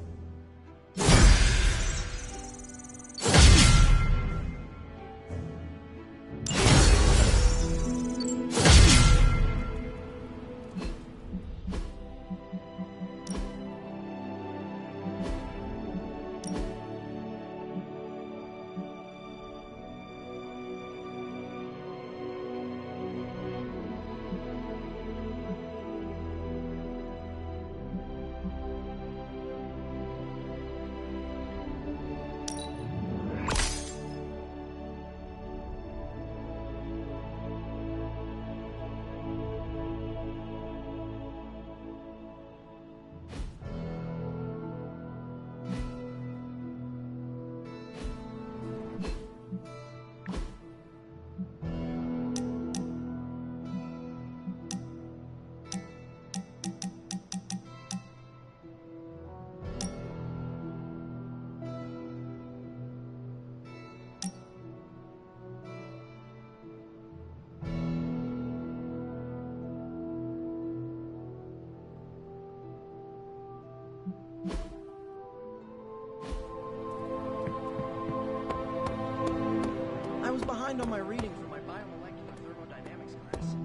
On my reading for my biomolecular thermodynamics class.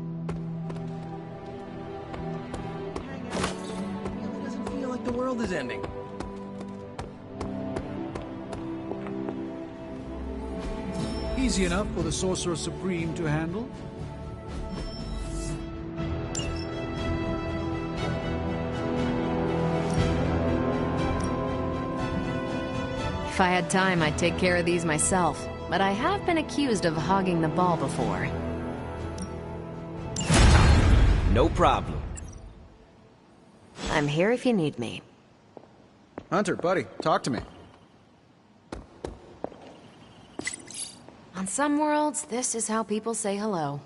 Hang out. It really doesn't feel like the world is ending. Easy enough for the Sorcerer Supreme to handle. If I had time, I'd take care of these myself. But I have been accused of hogging the ball before. No problem. I'm here if you need me. Hunter, buddy, talk to me. On some worlds, this is how people say hello.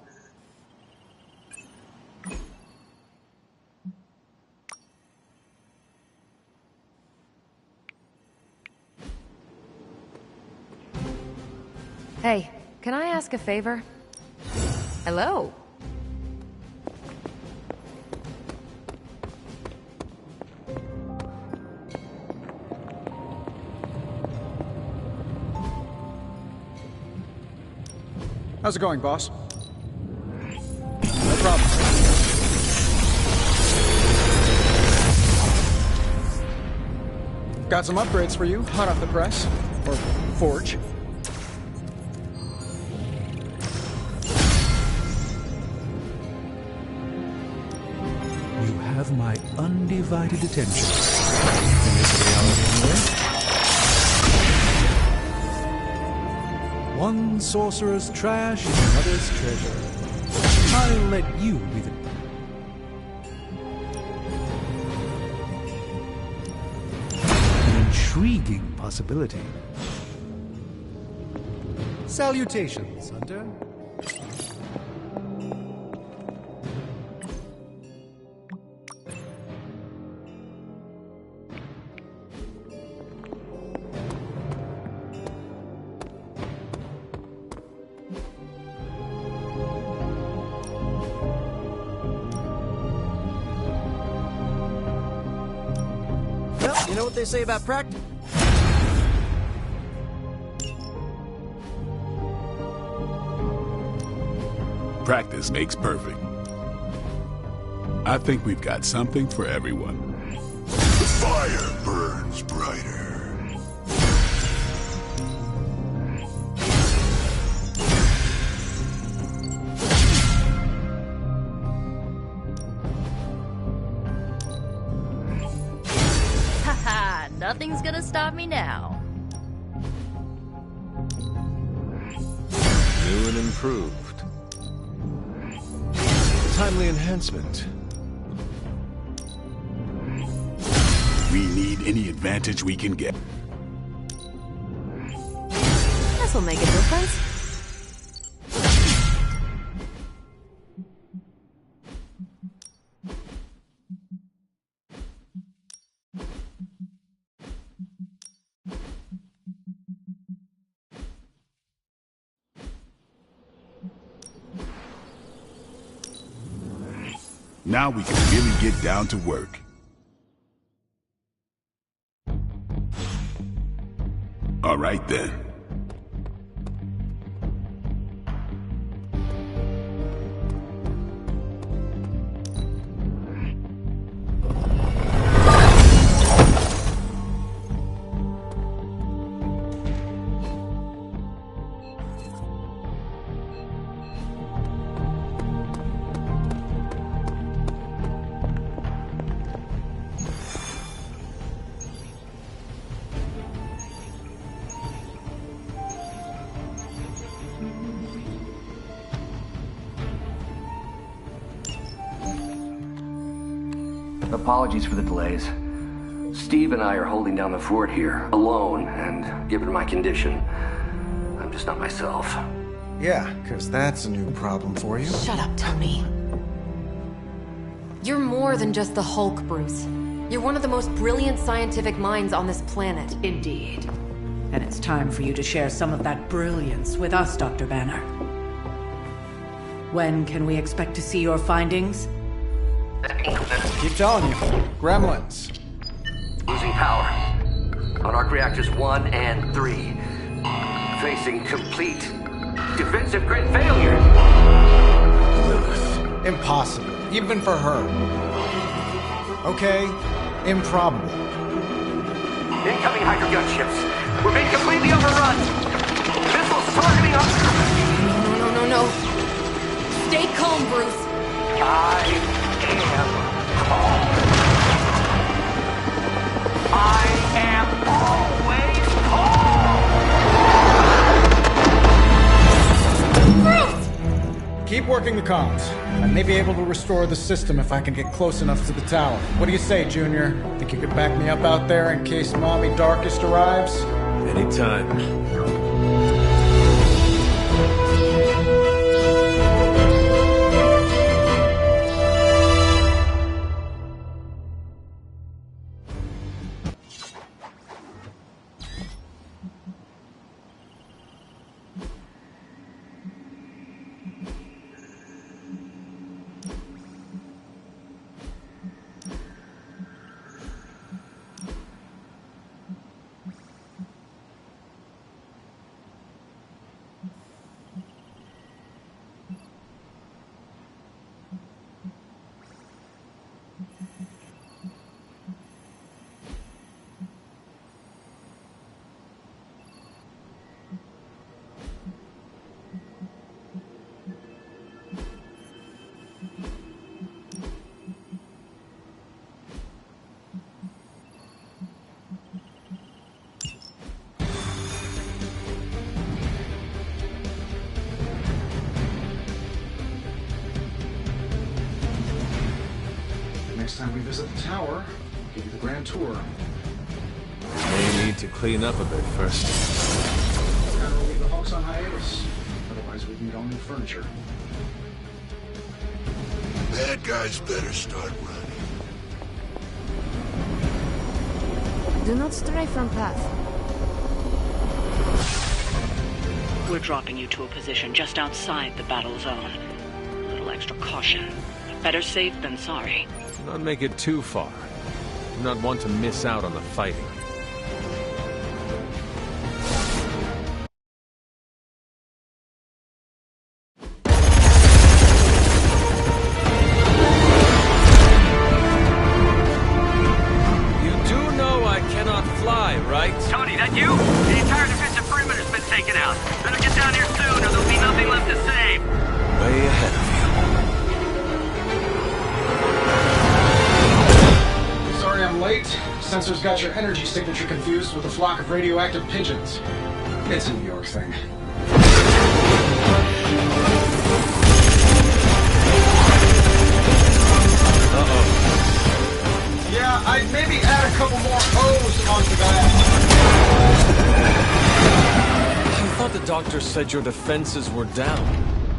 Hey, can I ask a favor? Hello? How's it going, boss? No problem. Got some upgrades for you, hot off the press. Or forge. Have my undivided attention. In this reality, anyway. One sorcerer's trash is another's treasure. I'll let you be the... An intriguing possibility. Salutations, Hunter. You know what they say about practice? Practice makes perfect. I think we've got something for everyone. The fire burns brighter. Haha, nothing's gonna stop me now. New and improved. Timely enhancement. We need any advantage we can get. This'll make a difference. Now we can really get down to work. All right then. Apologies for the delays. Steve and I are holding down the fort here, alone, and given my condition, I'm just not myself. Yeah, because that's a new problem for you. Shut up, Tony. You're more than just the Hulk, Bruce. You're one of the most brilliant scientific minds on this planet. Indeed. And it's time for you to share some of that brilliance with us, Dr. Banner. When can we expect to see your findings? Keep telling you. Gremlins. Losing power. On arc reactors 1 and 3. Facing complete defensive grid failure. Impossible. Even for her. Okay, improbable. Incoming Hydra gunships. We're being completely overrun. Missiles targeting us. No. Stay calm, Bruce. I am calm. I am always calm. Keep working the comms. I may be able to restore the system if I can get close enough to the tower. What do you say, Junior? Think you could back me up out there in case Mommy Darkest arrives? Anytime. Next time we visit the tower, I'll give you the grand tour. May need to clean up a bit first. Gotta leave the Hulks on hiatus. Otherwise, we can go new furniture. Bad guys better start running. Do not stray from path. We're dropping you to a position just outside the battle zone. A little extra caution. Better safe than sorry. Do not make it too far. Do not want to miss out on the fighting. That you? The entire defensive perimeter's been taken out. Better get down here soon or there'll be nothing left to save. Way ahead of you. Sorry I'm late. Sensors got your energy signature confused with a flock of radioactive pigeons. It's a New York thing. Yeah, I'd maybe add a couple more O's onto that. I thought the doctor said your defenses were down.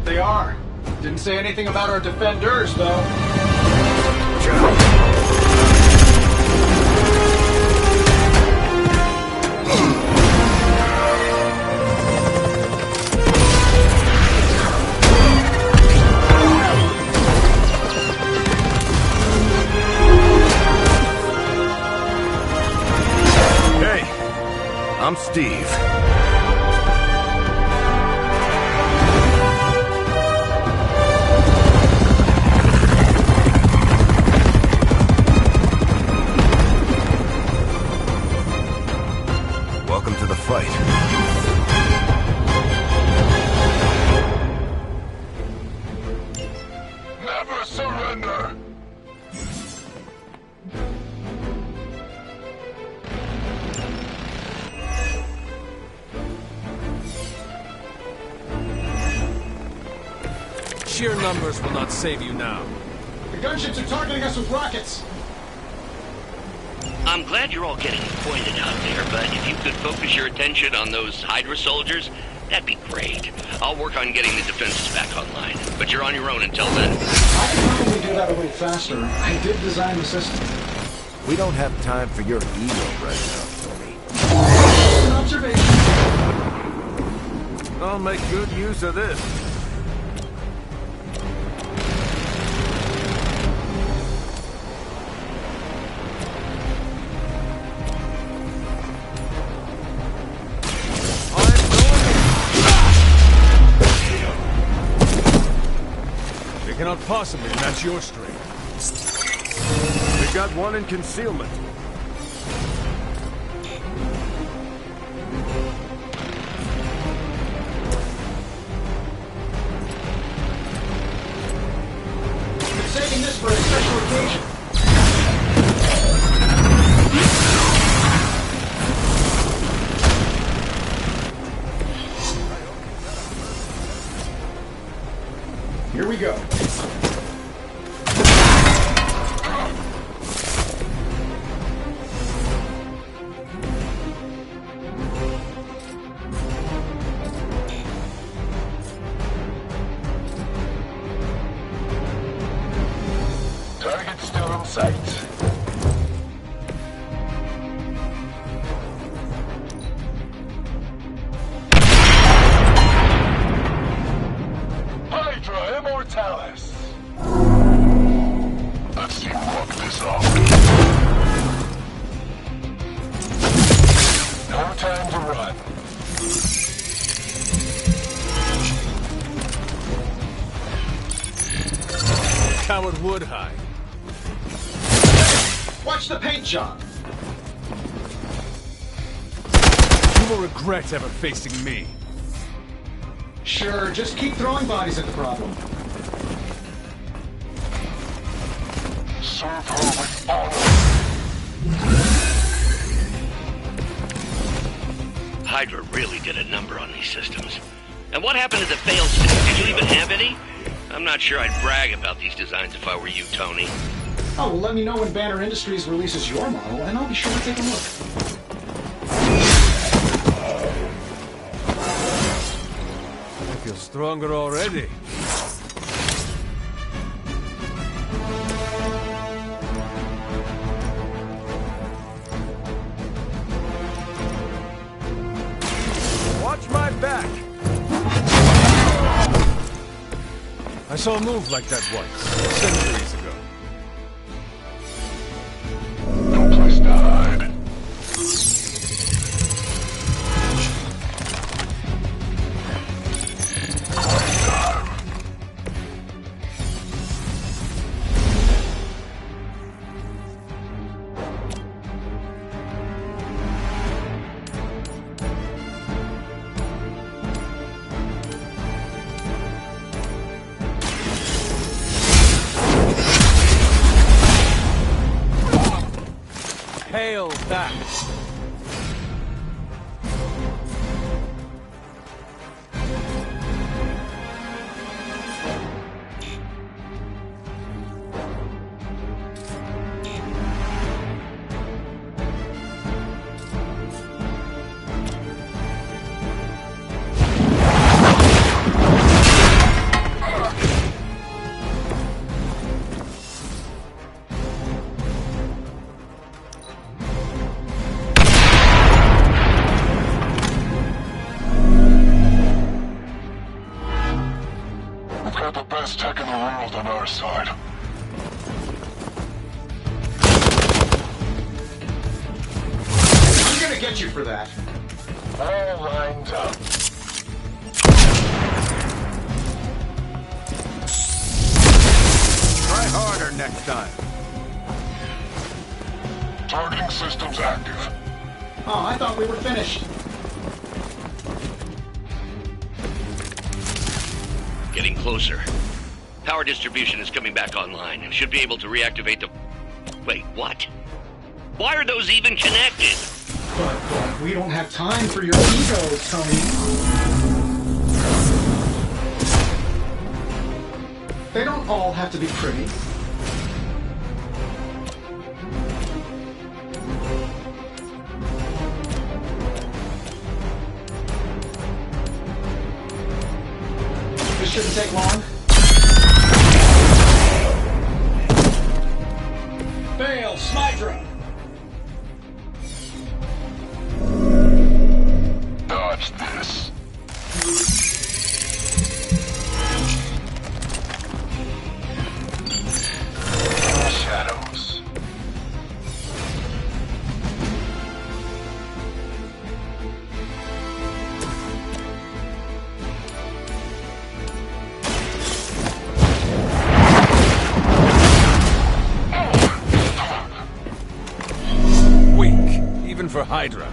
They are. Didn't say anything about our defenders, though. I'm Steve. Welcome to the fight. Never surrender! Sheer numbers will not save you now. The gunships are targeting us with rockets. I'm glad you're all getting pointed out there, but if you could focus your attention on those Hydra soldiers, that'd be great. I'll work on getting the defenses back online, but you're on your own until then. I can probably do that a little faster. I did design the system. We don't have time for your ego right now, Tony. An observation. I'll make good use of this. Cannot possibly match your strength. We got one in concealment. Been saving this for a special occasion. Here we go. Target still in sight. Hydra Immortalis. Let's see who walk this off. No time to run. Coward would hide. Watch the paint job. You will regret ever facing me. Sure, just keep throwing bodies at the problem. Serve her with honor. Hydra really did a number on these systems. And what happened to the fail-safes? Did you even have any? I'm not sure I'd brag about these designs if I were you, Tony. Oh, well, let me know when Banner Industries releases your model, and I'll be sure to take a look. I feel stronger already. Watch my back! I saw a move like that once, centuries ago. No place to hide. Hail that! Tech in the world on our side. I'm gonna get you for that. All lined up. Try harder next time. Targeting systems active. Oh, I thought we were finished. Getting closer. Power distribution is coming back online. Should be able to reactivate the... Wait, what? Why are those even connected? But we don't have time for your ego, Tony. They don't all have to be pretty. This shouldn't take long. Fail, Smydra! Dodge this. Shadows. Even for Hydra.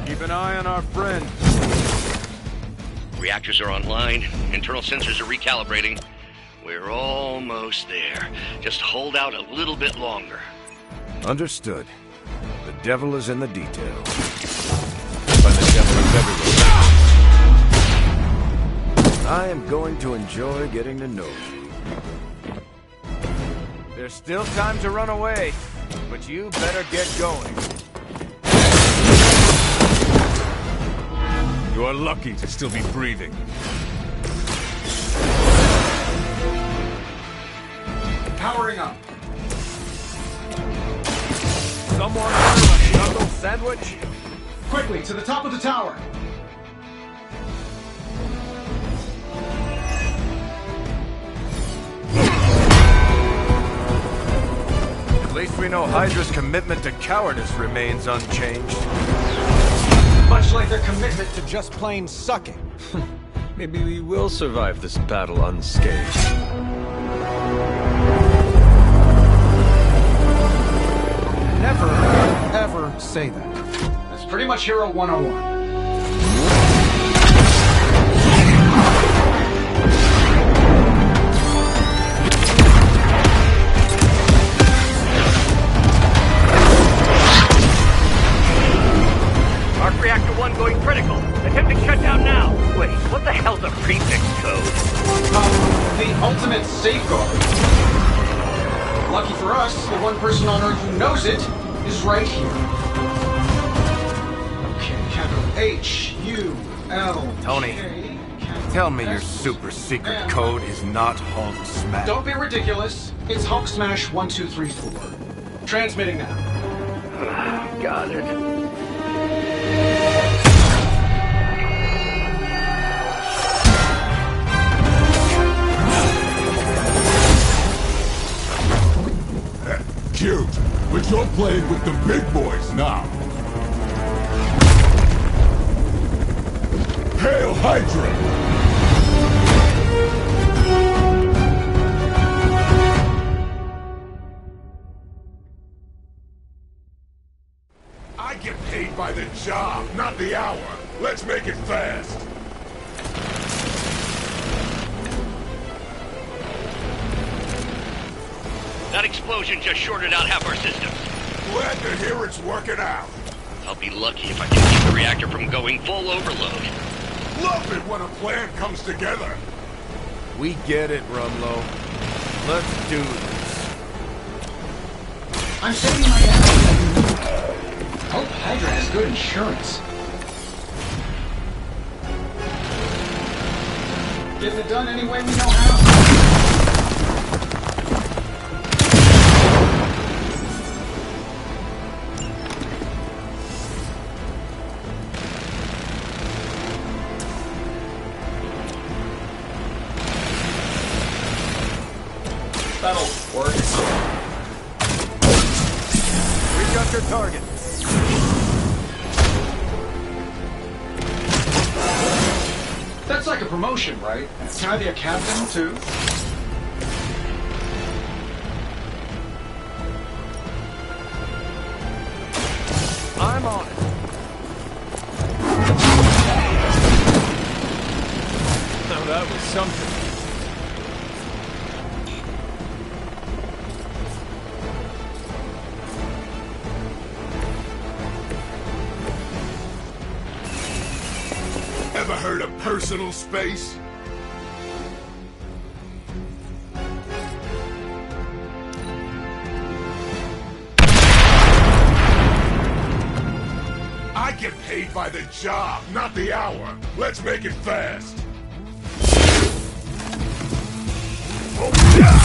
Keep an eye on our friend. Reactors are online. Internal sensors are recalibrating. We're almost there. Just hold out a little bit longer. Understood. The devil is in the details. But the devil is everywhere. I am going to enjoy getting to know you. There's still time to run away, but you better get going. You are lucky to still be breathing. Powering up. Someone order a knuckle sandwich? Quickly, to the top of the tower. At least we know Hydra's commitment to cowardice remains unchanged. Much like their commitment to just plain sucking. Maybe we will survive this battle unscathed. Never, ever say that. That's pretty much Hero 101. Arc Reactor 1 going critical. Attempting shutdown now. Wait, what the hell's a prefix code? The ultimate safeguard. Lucky for us, the one person on Earth who knows it is right here. Okay, capital H-U-L. Tony, tell me your super secret code is not Hulk Smash. Don't be ridiculous. It's Hulk Smash 1234. Transmitting now. Got it. playing with the big boys now. Hail Hydra! I get paid by the job, not the hour. Let's make it fast. That explosion just shorted out half our systems. Glad to hear it's working out. I'll be lucky if I can keep the reactor from going full overload. Love it when a plan comes together. We get it, Rumlow. Let's do this. I'm saving my ass. Hope Hydra has good insurance. Getting it done any way we know how. That'll work. We got your target. That's like a promotion, right? Can I be a captain, too? I'm on it. Now that was something. Ever heard of personal space? I get paid by the job, not the hour. Let's make it fast. Oh, yeah!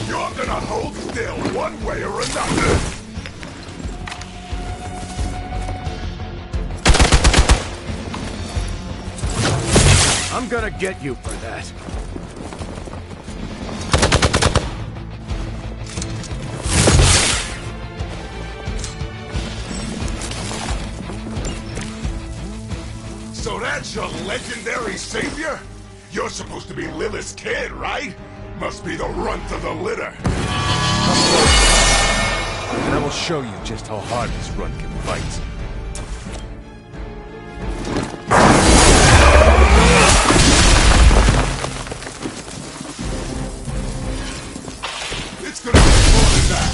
You're gonna hold still one way or another. I'm gonna get you for that. So that's your legendary savior? You're supposed to be Lilith's kid, right? Must be the runt of the litter. And I will show you just how hard this run can fight. It's gonna be more than that.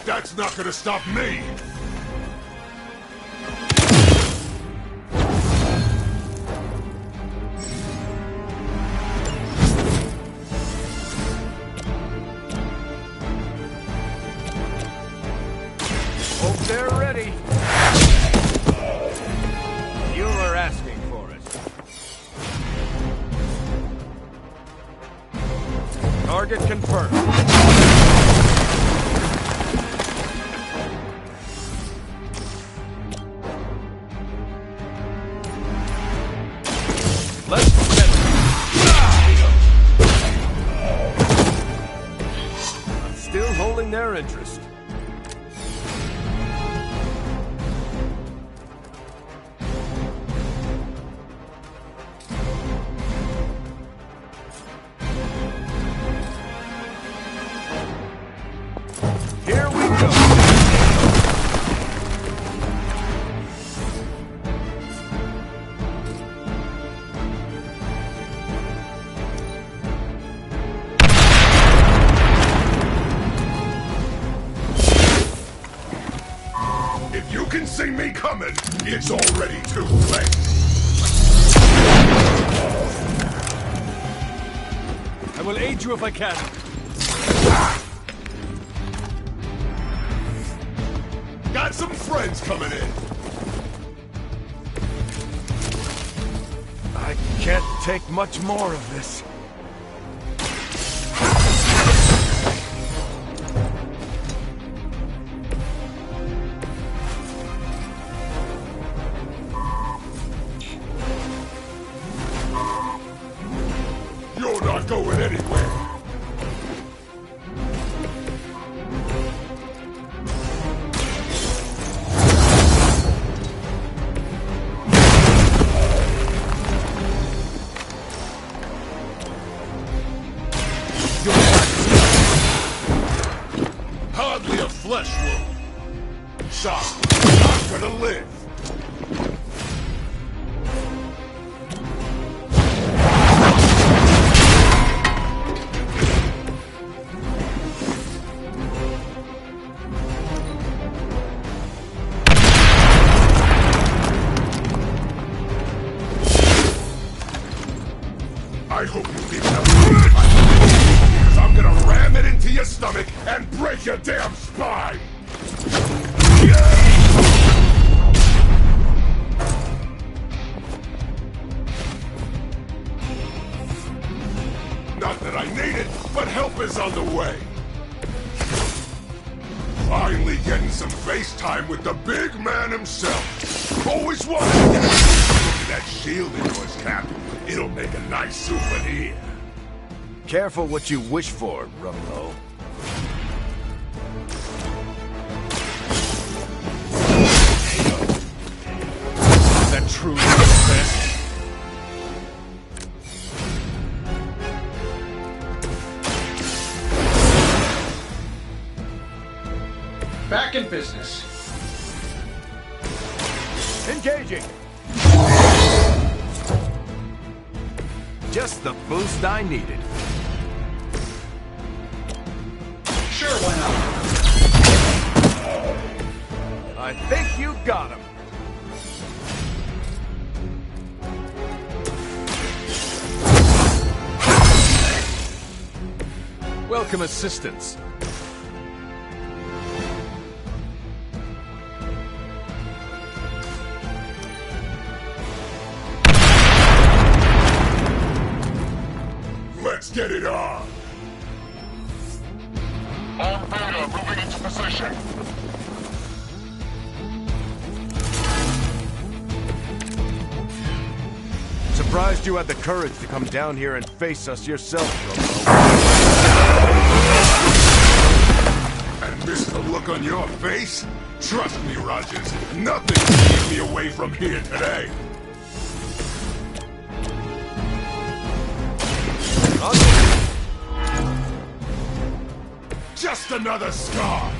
That's not gonna stop me. Hope they're ready. You were asking for it. Target confirmed. Let's get I'm still holding their interest. Here we go. If you can see me coming, it's already too late. I will aid you if I can. Got some friends coming in. I can't take much more of this. You're not not going anywhere. Hardly a flesh wound. Shock. Not gonna live. I hope you leave that because I'm gonna ram it into your stomach and break your damn spine! Not that I need it, but help is on the way. Finally getting some face time with the big man himself. Always wanted to get a look at that shield into his cap. It'll make a nice souvenir. Careful what you wish for, Rumlow. That truly the best. Back in business. Engaging! Just the boost I needed. Sure, why not? I think you got him. Welcome assistance. Let's get it on! On Vader, moving into position. Surprised you had the courage to come down here and face us yourself, Rumlow. And miss the look on your face? Trust me, Rogers, nothing can keep me away from here today. Just another scar!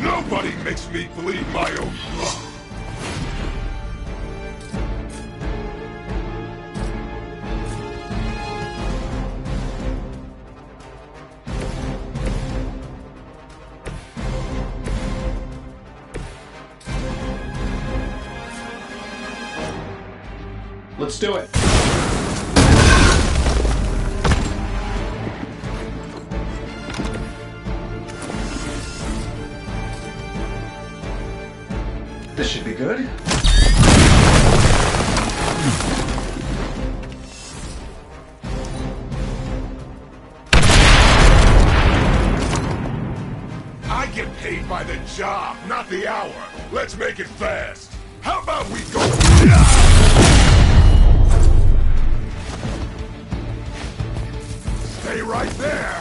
Nobody makes me bleed my own blood. Let's do it. This should be good. I get paid by the job, not the hour. Let's make it fast. How about we go? Stay right there.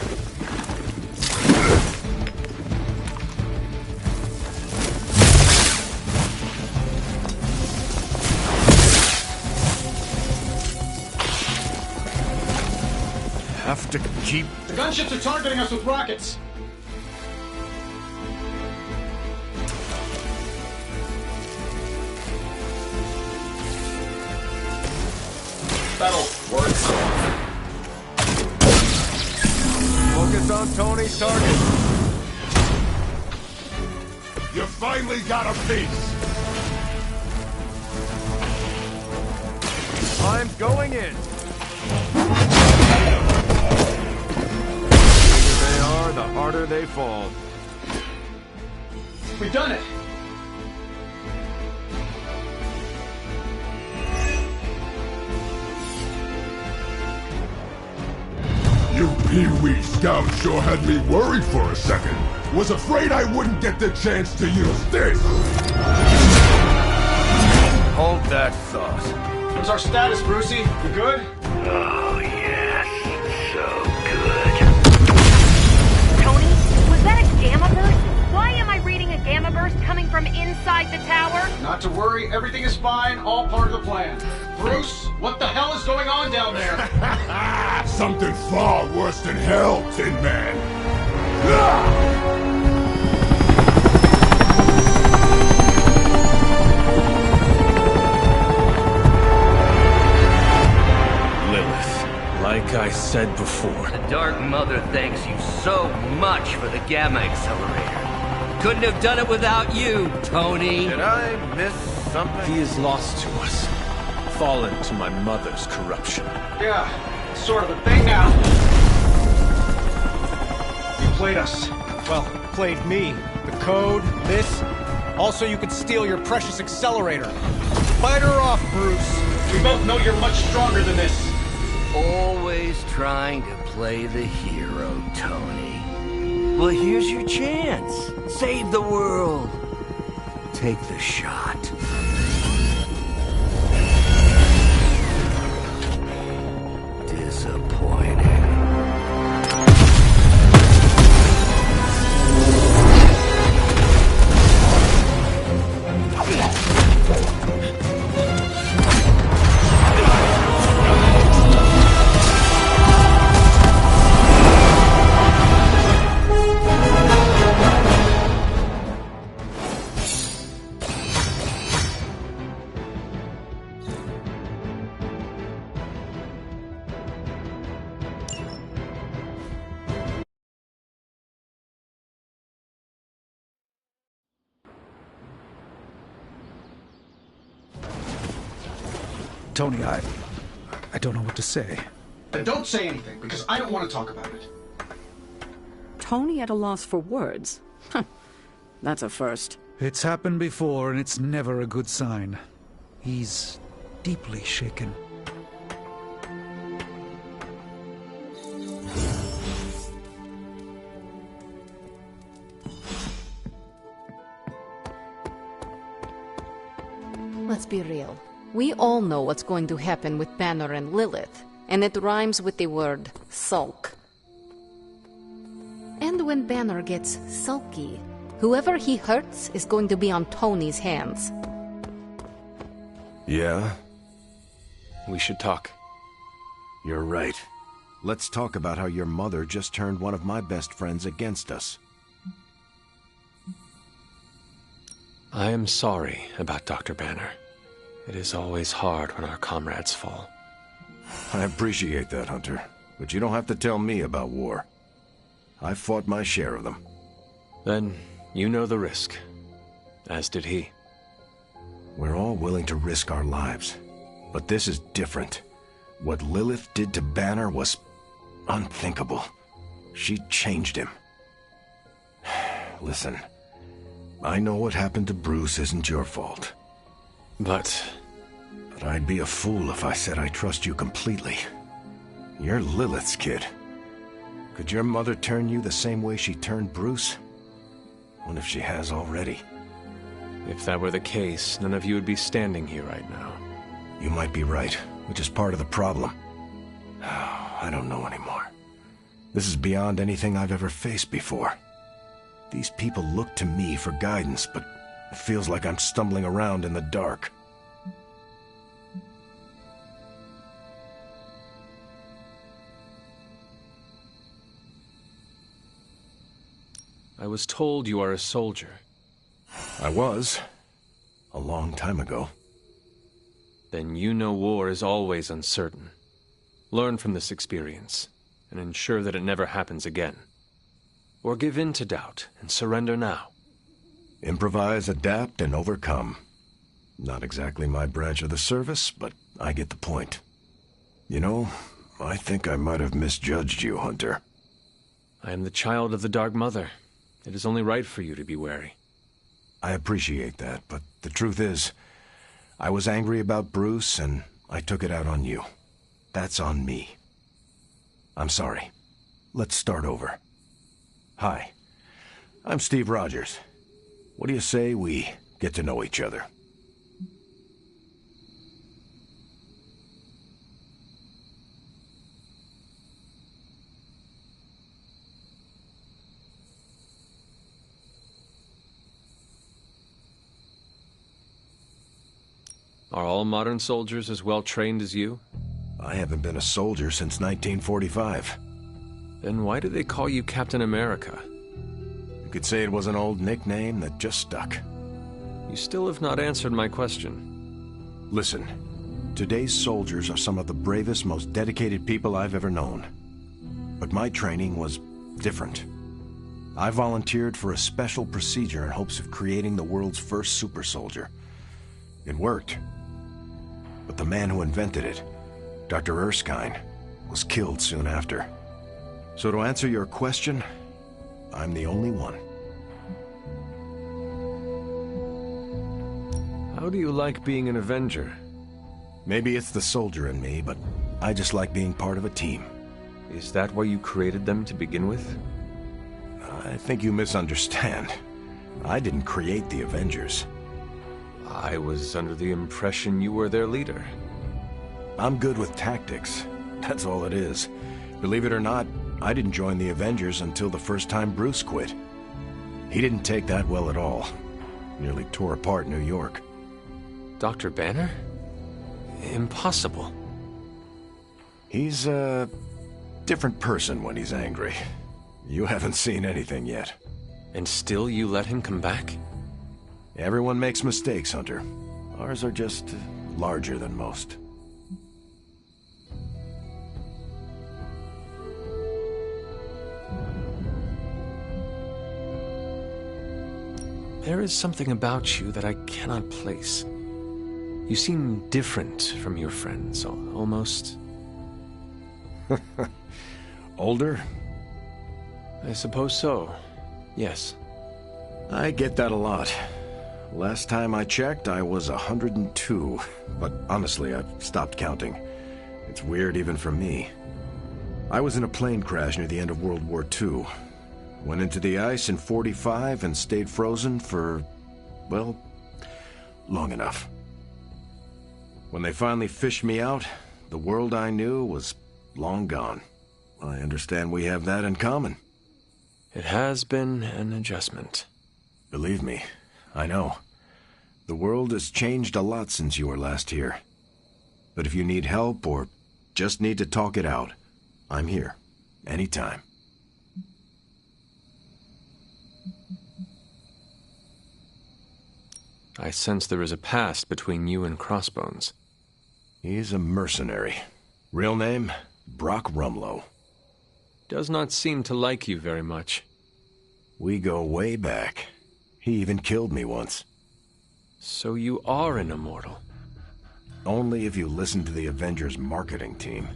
Have to keep... The gunships are targeting us with rockets. That'll work. Focus on Tony's target. You finally got a piece. I'm going in. The bigger they are, the harder they fall. We've done it. You Pee-wee Scout sure had me worried for a second. Was afraid I wouldn't get the chance to use this. Hold that thought. What's our status, Brucey? You good? Oh, yes. So good. Tony, was that a gamma burst? Why am I reading a gamma burst coming from inside the tower? Not to worry, everything is fine, all part of the plan. Bruce, what the hell is going on down there? Something far worse than hell, Tin Man. Ah! Like I said before. The Dark Mother thanks you so much for the Gamma Accelerator. Couldn't have done it without you, Tony. Did I miss something? He is lost to us. Fallen to my mother's corruption. Yeah, it's sort of a thing now. You played us. Well, played me. The code, this. Also, you could steal your precious accelerator. Fight her off, Bruce. We both know you're much stronger than this. Always trying to play the hero, Tony. Well, here's your chance. Save the world. Take the shot. Disappointing. Tony, I don't know what to say. Then don't say anything, because I don't want to talk about it. Tony at a loss for words? That's a first. It's happened before, and it's never a good sign. He's deeply shaken. Let's be real. We all know what's going to happen with Banner and Lilith, and it rhymes with the word sulk. And when Banner gets sulky, whoever he hurts is going to be on Tony's hands. Yeah? We should talk. You're right. Let's talk about how your mother just turned one of my best friends against us. I am sorry about Dr. Banner. It is always hard when our comrades fall. I appreciate that, Hunter. But you don't have to tell me about war. I fought my share of them. Then you know the risk. As did he. We're all willing to risk our lives. But this is different. What Lilith did to Banner was unthinkable. She changed him. Listen, I know what happened to Bruce isn't your fault. But I'd be a fool if I said I trust you completely. You're Lilith's kid. Could your mother turn you the same way she turned Bruce? What if she has already? If that were the case, none of you would be standing here right now. You might be right, which is part of the problem. I don't know anymore. This is beyond anything I've ever faced before. These people look to me for guidance, but it feels like I'm stumbling around in the dark. I was told you are a soldier. I was. A long time ago. Then you know war is always uncertain. Learn from this experience, and ensure that it never happens again. Or give in to doubt and surrender now. Improvise, adapt, and overcome. Not exactly my branch of the service, but I get the point. You know, I think I might have misjudged you, Hunter. I am the child of the Dark Mother. It is only right for you to be wary. I appreciate that, but the truth is, I was angry about Bruce, and I took it out on you. That's on me. I'm sorry. let's start over. Hi, I'm Steve Rogers. What do you say we get to know each other? Are all modern soldiers as well trained as you? I haven't been a soldier since 1945. Then why do they call you Captain America? You could say it was an old nickname that just stuck. You still have not answered my question. Listen, today's soldiers are some of the bravest, most dedicated people I've ever known. But my training was different. I volunteered for a special procedure in hopes of creating the world's first super soldier. It worked. But the man who invented it, Dr. Erskine, was killed soon after. So to answer your question, I'm the only one. How do you like being an Avenger? Maybe it's the soldier in me, but I just like being part of a team. Is that why you created them to begin with? I think you misunderstand. I didn't create the Avengers. I was under the impression you were their leader. I'm good with tactics. That's all it is. Believe it or not, I didn't join the Avengers until the first time Bruce quit. He didn't take that well at all. Nearly tore apart New York. Dr. Banner? Impossible. He's a different person when he's angry. You haven't seen anything yet. And still you let him come back? Everyone makes mistakes, Hunter. Ours are just larger than most. There is something about you that I cannot place. You seem different from your friends, almost. Older? I suppose so, yes. I get that a lot. Last time I checked, I was 102. But honestly, I've stopped counting. It's weird even for me. I was in a plane crash near the end of World War II. Went into the ice in '45 and stayed frozen for, well, long enough. When they finally fished me out, the world I knew was long gone. I understand we have that in common. It has been an adjustment. Believe me, I know. The world has changed a lot since you were last here. But if you need help or just need to talk it out, I'm here. Anytime. I sense there is a past between you and Crossbones. He's a mercenary. Real name, Brock Rumlow. Does not seem to like you very much. We go way back. He even killed me once. So you are an immortal? Only if you listen to the Avengers marketing team.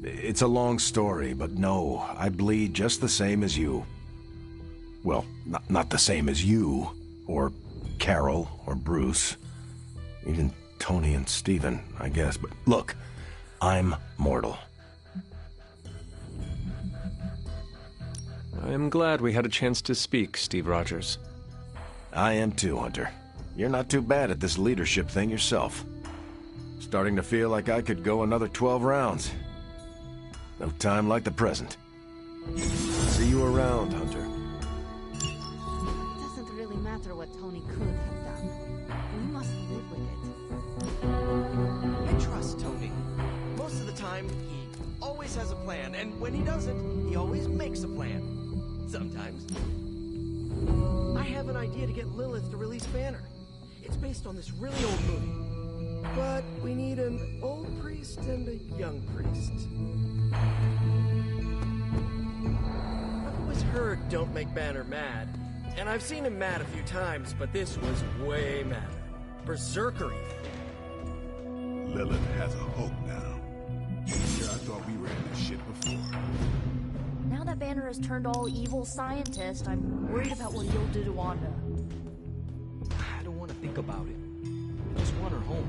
It's a long story, but no, I bleed just the same as you. Well, not the same as you, or Carol, or Bruce. Even Tony and Steven, I guess. But look, I'm mortal. I am glad we had a chance to speak, Steve Rogers. I am too, Hunter. You're not too bad at this leadership thing yourself. Starting to feel like I could go another 12 rounds. No time like the present. See you around, Hunter. It doesn't really matter what Tony could have done. We must live with it. I trust Tony. Most of the time, he always has a plan, and when he doesn't, he always makes a plan. Sometimes. I have an idea to get Lilith to release Banner. It's based on this really old movie. But we need an old priest and a young priest. I've always heard don't make Banner mad. And I've seen him mad a few times, but this was way madder. Berserker even. Lilith has a hope now. Yeah, I thought we were in this shit before. Now that Banner has turned all evil scientist, I'm worried about what he'll do to Wanda. I don't want to think about it. I just want her home.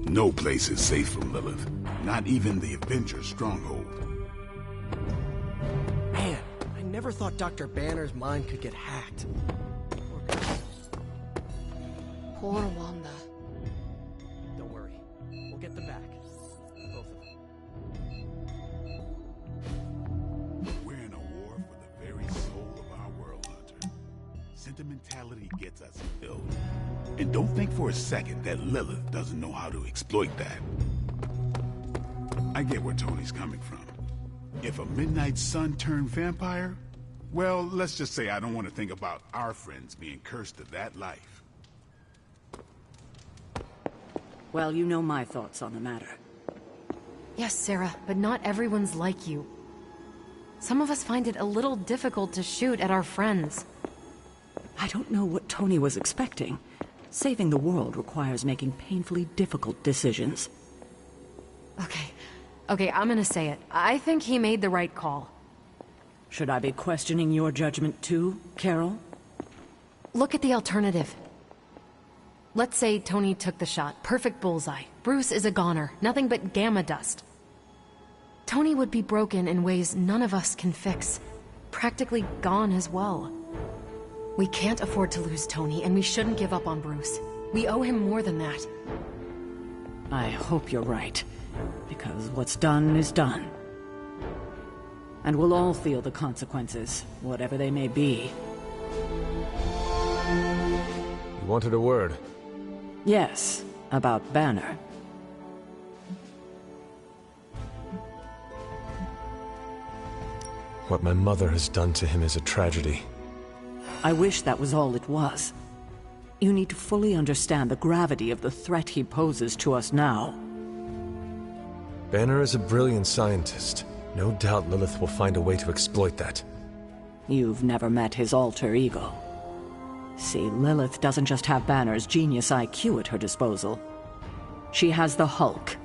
No place is safe from Lilith. Not even the Avengers' stronghold. never thought Dr. Banner's mind could get hacked. Poor Wanda. Don't worry. We'll get them back. Both of them. We're in a war for the very soul of our world, Hunter. Sentimentality gets us killed. And don't think for a second that Lilith doesn't know how to exploit that. I get where Tony's coming from. If a Midnight Sun turned vampire, well, let's just say I don't want to think about our friends being cursed to that life. Well, you know my thoughts on the matter. Yes, Sarah, but not everyone's like you. Some of us find it a little difficult to shoot at our friends. I don't know what Tony was expecting. Saving the world requires making painfully difficult decisions. Okay, I'm gonna say it. I think he made the right call. Should I be questioning your judgment too, Carol? Look at the alternative. Let's say Tony took the shot. Perfect bullseye. Bruce is a goner. Nothing but gamma dust. Tony would be broken in ways none of us can fix. Practically gone as well. We can't afford to lose Tony, and we shouldn't give up on Bruce. We owe him more than that. I hope you're right, because what's done is done. And we'll all feel the consequences, whatever they may be. You wanted a word? Yes, about Banner. What my mother has done to him is a tragedy. I wish that was all it was. You need to fully understand the gravity of the threat he poses to us now. Banner is a brilliant scientist. No doubt Lilith will find a way to exploit that. You've never met his alter ego. See, Lilith doesn't just have Banner's genius IQ at her disposal. She has the Hulk,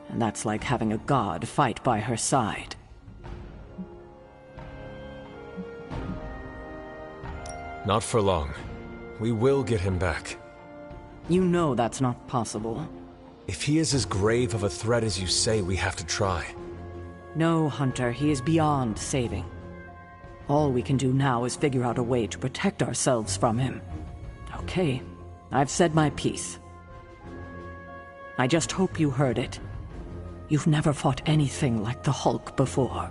and that's like having a god fight by her side. Not for long. We will get him back. You know that's not possible. If he is as grave of a threat as you say, we have to try. No, Hunter, he is beyond saving. All we can do now is figure out a way to protect ourselves from him. Okay, I've said my piece. I just hope you heard it. You've never fought anything like the Hulk before.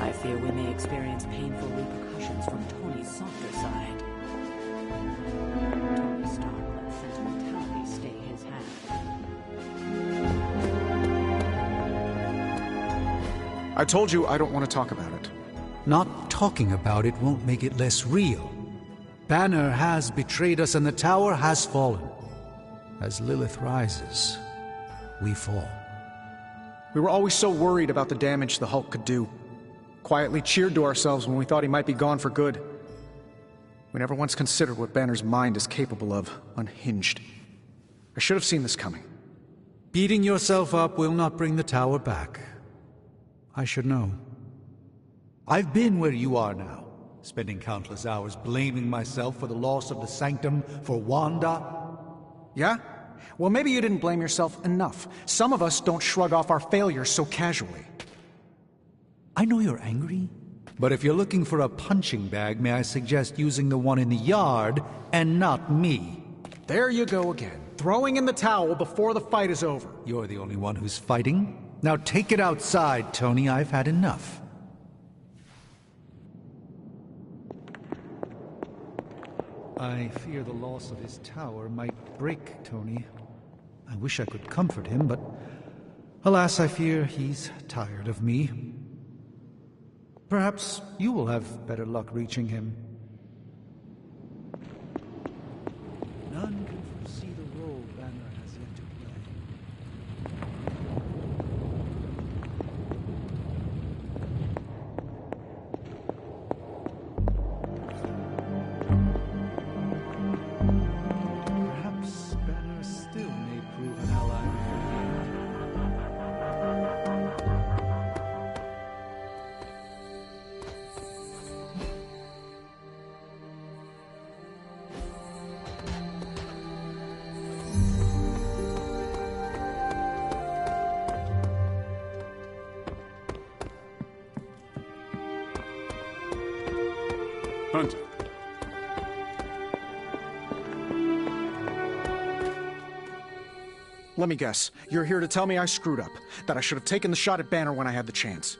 I fear we may experience painful repercussions from Tony's softer side. Tony Stark let sentimentality stay his hand. I told you I don't want to talk about it. Not talking about it won't make it less real. Banner has betrayed us and the tower has fallen. As Lilith rises, we fall. We were always so worried about the damage the Hulk could do. Quietly cheered to ourselves when we thought he might be gone for good. We never once considered what Banner's mind is capable of, unhinged. I should have seen this coming. Beating yourself up will not bring the tower back. I should know. I've been where you are now, spending countless hours blaming myself for the loss of the Sanctum, for Wanda. Yeah? Well, maybe you didn't blame yourself enough. Some of us don't shrug off our failures so casually. I know you're angry, but if you're looking for a punching bag, may I suggest using the one in the yard and not me? There you go again, throwing in the towel before the fight is over. You're the only one who's fighting. Now take it outside, Tony. I've had enough. I fear the loss of his tower might break Tony. I wish I could comfort him, but alas, I fear he's tired of me. Perhaps you will have better luck reaching him. None can foresee the role Banner has yet to play. Perhaps Banner still may prove an ally before the end. Let me guess. You're here to tell me I screwed up. That I should have taken the shot at Banner when I had the chance.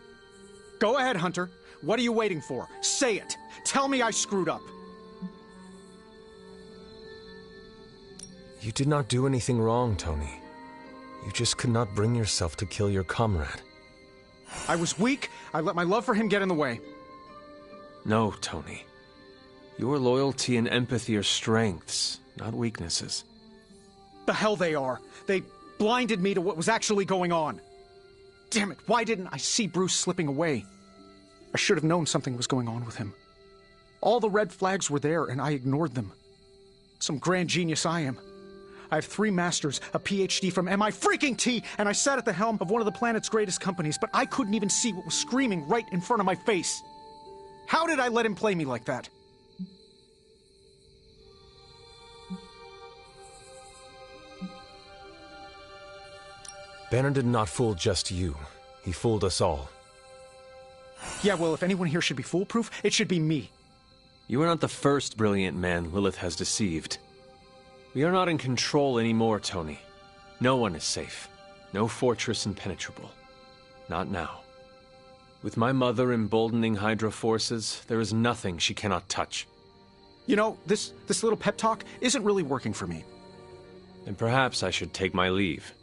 Go ahead, Hunter. What are you waiting for? Say it. Tell me I screwed up. You did not do anything wrong, Tony. You just could not bring yourself to kill your comrade. I was weak. I let my love for him get in the way. No, Tony. Your loyalty and empathy are strengths, not weaknesses. The hell they are. They blinded me to what was actually going on. Damn it, why didn't I see Bruce slipping away? I should have known something was going on with him. All the red flags were there, and I ignored them. Some grand genius I am. I have 3 masters, a PhD from MI-T, and I sat at the helm of one of the planet's greatest companies, but I couldn't even see what was screaming right in front of my face. How did I let him play me like that? Banner did not fool just you. He fooled us all. Yeah, well, if anyone here should be foolproof, it should be me. You are not the first brilliant man Lilith has deceived. We are not in control anymore, Tony. No one is safe. No fortress impenetrable. Not now. With my mother emboldening Hydra forces, there is nothing she cannot touch. You know, this little pep talk isn't really working for me. And perhaps I should take my leave.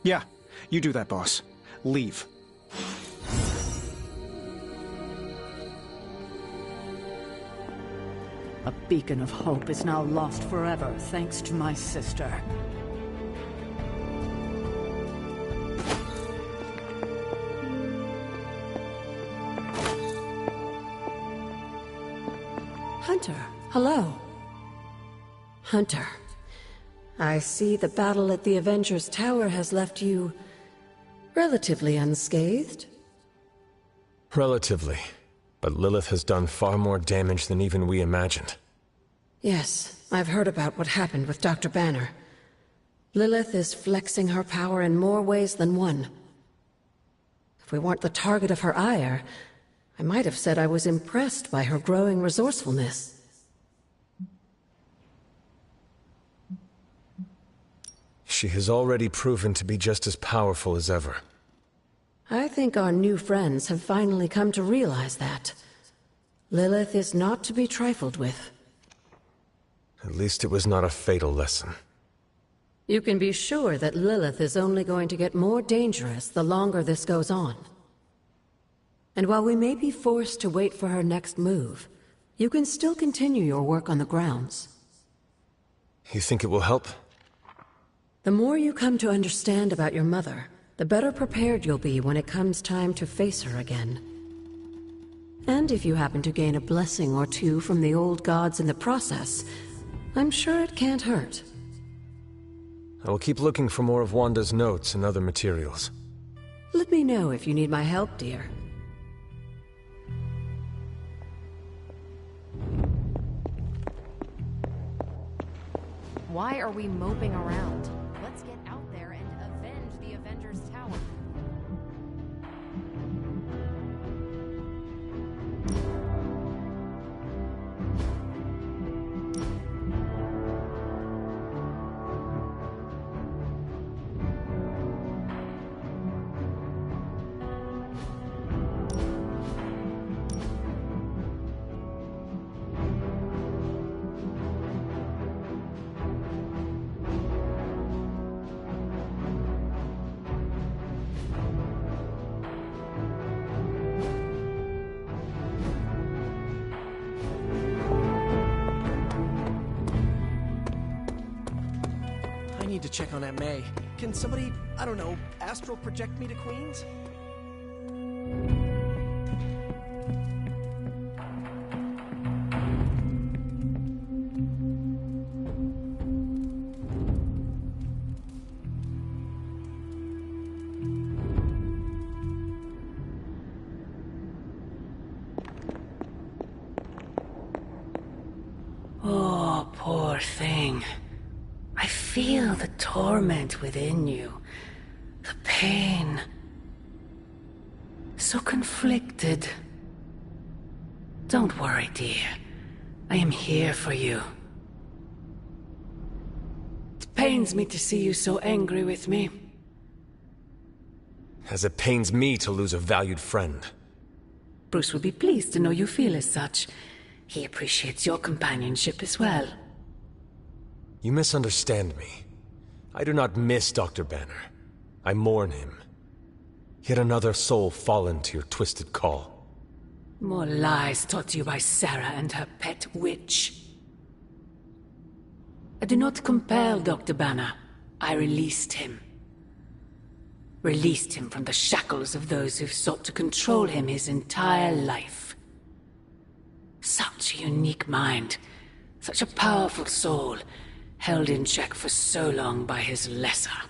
Yeah, you do that, boss. Leave. A beacon of hope is now lost forever, thanks to my sister. Hunter, hello. Hunter, I see the battle at the Avengers Tower has left you relatively unscathed. Relatively. But Lilith has done far more damage than even we imagined. Yes, I've heard about what happened with Dr. Banner. Lilith is flexing her power in more ways than one. If we weren't the target of her ire, I might have said I was impressed by her growing resourcefulness. She has already proven to be just as powerful as ever. I think our new friends have finally come to realize that. Lilith is not to be trifled with. At least it was not a fatal lesson. You can be sure that Lilith is only going to get more dangerous the longer this goes on. And while we may be forced to wait for her next move, you can still continue your work on the grounds. You think it will help? The more you come to understand about your mother, the better prepared you'll be when it comes time to face her again. And if you happen to gain a blessing or two from the old gods in the process, I'm sure it can't hurt. I will keep looking for more of Wanda's notes and other materials. Let me know if you need my help, dear. Why are we moping around? Let's get out there and avenge the Avengers Tower. I need to check on Aunt May. Can somebody, I don't know, astral project me to Queens? Oh, poor thing. I feel the torment within you. The pain. So conflicted. Don't worry, dear. I am here for you. pains me to see you so angry with me. As it pains me to lose a valued friend. Bruce will be pleased to know you feel as such. He appreciates your companionship as well. You misunderstand me. I do not miss Dr. Banner. I mourn him. Yet another soul fallen to your twisted call. More lies taught to you by Sarah and her pet witch. I do not compel Dr. Banner. I released him. Released him from the shackles of those who've sought to control him his entire life. Such a unique mind, such a powerful soul, held in check for so long by his lesser.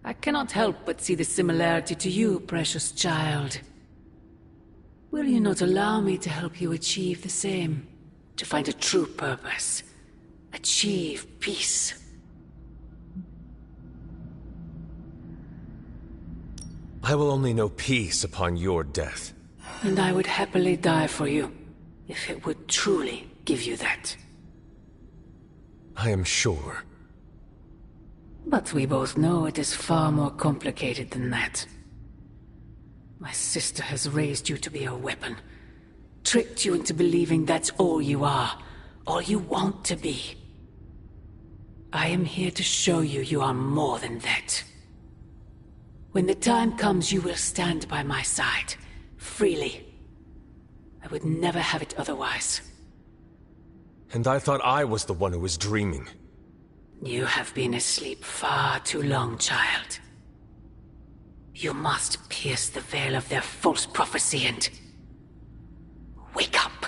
I cannot help but see the similarity to you, precious child. Will you not allow me to help you achieve the same? To find a true purpose? Achieve peace? I will only know peace upon your death. And I would happily die for you, if it would truly give you that. I am sure. But we both know it is far more complicated than that. My sister has raised you to be a weapon. Tricked you into believing that's all you are, all you want to be. I am here to show you you are more than that. When the time comes, you will stand by my side, freely. I would never have it otherwise. And I thought I was the one who was dreaming. You have been asleep far too long, child. You must pierce the veil of their false prophecy and... wake up!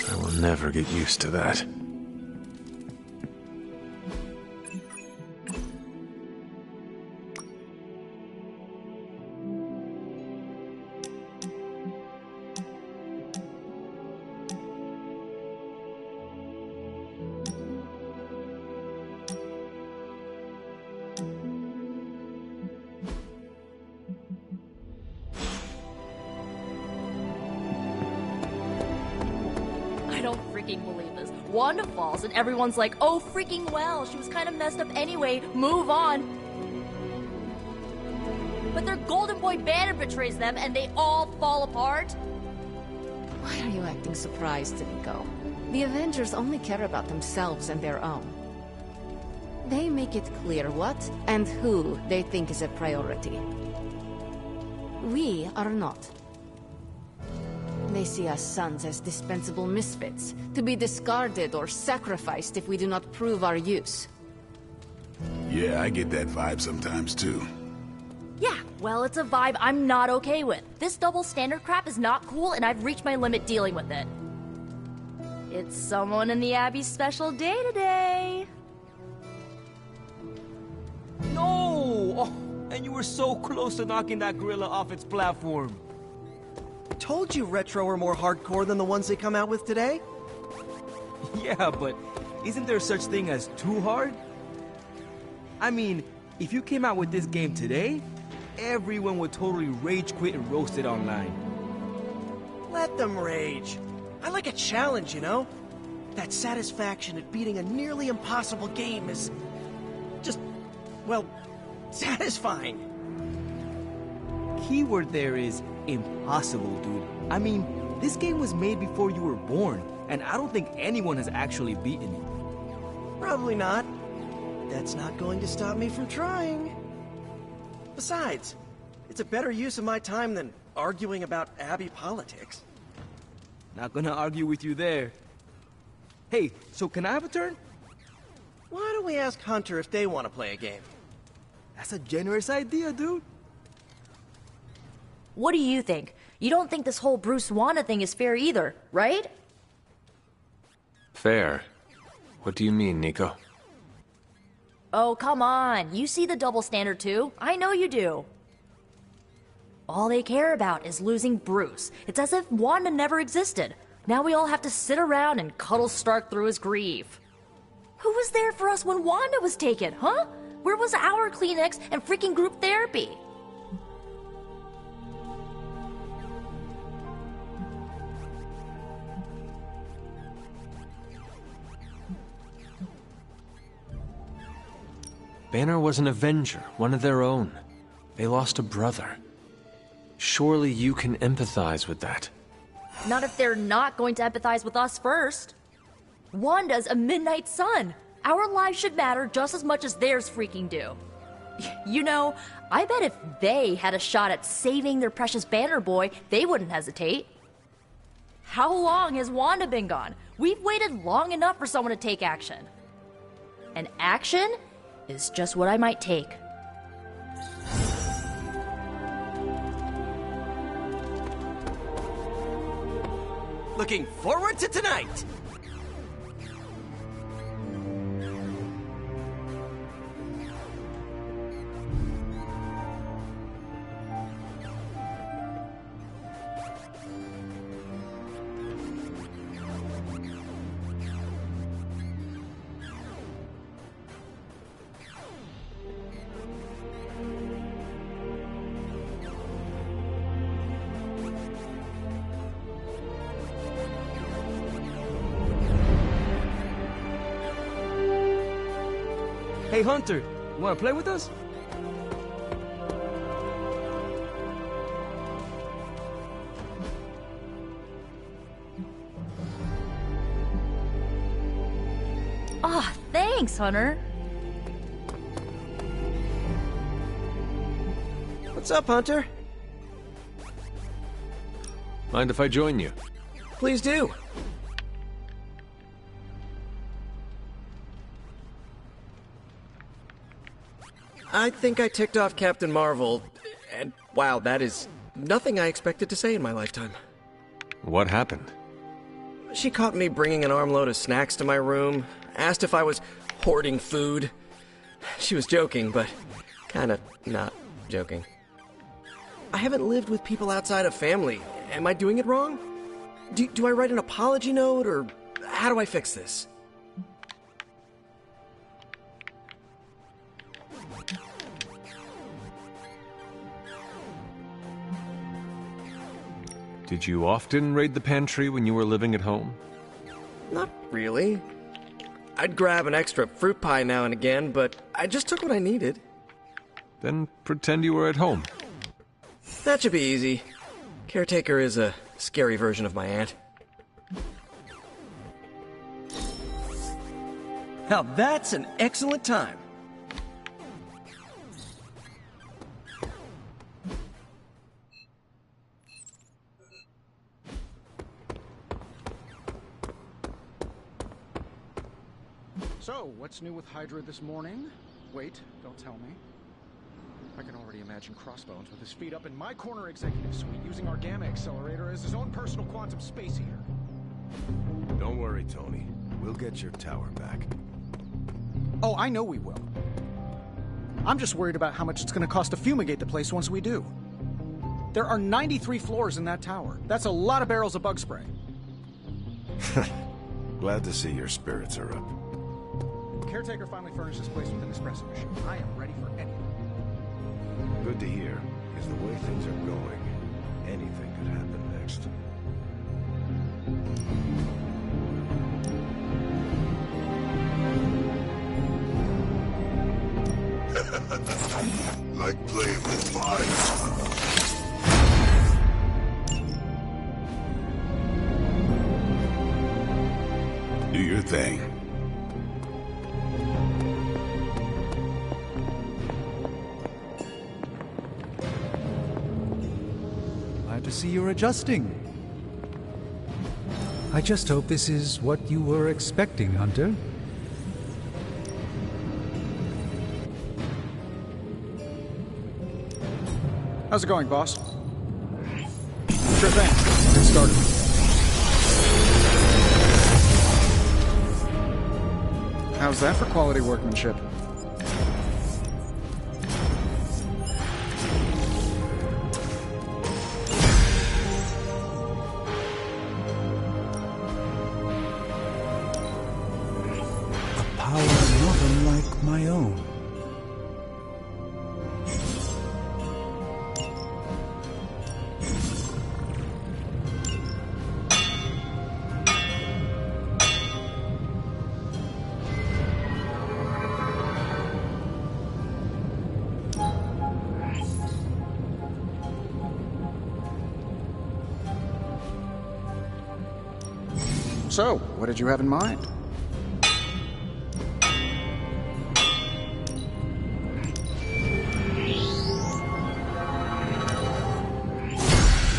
I will never get used to that. Wanda falls and everyone's like, oh freaking well, she was kind of messed up anyway, move on. But their golden boy Banner betrays them and they all fall apart. Why are you acting surprised, Nico? The Avengers only care about themselves and their own. They make it clear what and who they think is a priority. We are not. They see us sons as dispensable misfits, to be discarded or sacrificed if we do not prove our use. Yeah, I get that vibe sometimes too. Yeah, well, it's a vibe I'm not okay with. This double standard crap is not cool, and I've reached my limit dealing with it. It's someone in the Abbey's special day today. No! Oh, and you were so close to knocking that gorilla off its platform. Told you Retro are more hardcore than the ones they come out with today. Yeah, but isn't there such thing as too hard? I mean, if you came out with this game today, everyone would totally rage quit and roast it online. Let them rage. I like a challenge, you know? That satisfaction at beating a nearly impossible game is... just... well, satisfying. Keyword there is impossible, dude. I mean, this game was made before you were born, and I don't think anyone has actually beaten it. Probably not. That's not going to stop me from trying. Besides, it's a better use of my time than arguing about Abbey politics. Not gonna argue with you there. Hey, so can I have a turn? Why don't we ask Hunter if they want to play a game? That's a generous idea, dude. What do you think? You don't think this whole Bruce Wanda thing is fair either, right? Fair? What do you mean, Nico? Oh, come on. You see the double standard too? I know you do. All they care about is losing Bruce. It's as if Wanda never existed. Now we all have to sit around and cuddle Stark through his grief. Who was there for us when Wanda was taken, huh? Where was our Kleenex and freaking group therapy? Banner was an Avenger, one of their own. They lost a brother. Surely you can empathize with that. Not if they're not going to empathize with us first. Wanda's a Midnight Sun. Our lives should matter just as much as theirs freaking do. You know, I bet if they had a shot at saving their precious Banner Boy, they wouldn't hesitate. How long has Wanda been gone? We've waited long enough for someone to take action. And action is just what I might take. Looking forward to tonight! Hey, Hunter, you wanna play with us? Ah, thanks, Hunter. What's up, Hunter? Mind if I join you? Please do. I think I ticked off Captain Marvel, and wow, that is nothing I expected to say in my lifetime. What happened? She caught me bringing an armload of snacks to my room, asked if I was hoarding food. She was joking, but kinda not joking. I haven't lived with people outside of family. Am I doing it wrong? Do I write an apology note, or how do I fix this? Did you often raid the pantry when you were living at home? Not really. I'd grab an extra fruit pie now and again, but I just took what I needed. Then pretend you were at home. That should be easy. Caretaker is a scary version of my aunt. Now that's an excellent time. So, what's new with Hydra this morning? Wait, don't tell me. I can already imagine Crossbones with his feet up in my corner executive suite using our Gamma Accelerator as his own personal quantum space heater. Don't worry, Tony. We'll get your tower back. Oh, I know we will. I'm just worried about how much it's going to cost to fumigate the place once we do. There are 93 floors in that tower. That's a lot of barrels of bug spray. Glad to see your spirits are up. Caretaker finally furnished this place with an espresso machine. I am ready for anything. Good to hear, because the way things are going, anything could happen next. Like playing with fire. Do your thing. Glad to see you're adjusting. I just hope this is what you were expecting, Hunter. How's it going, boss? Sure thing. Get started. How's that for quality workmanship? The power So, what did you have in mind?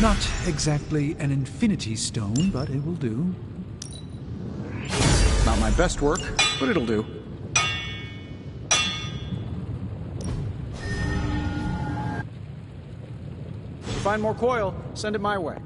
Not exactly an infinity stone, but it will do. Not my best work, but it'll do. If you find more coil, send it my way.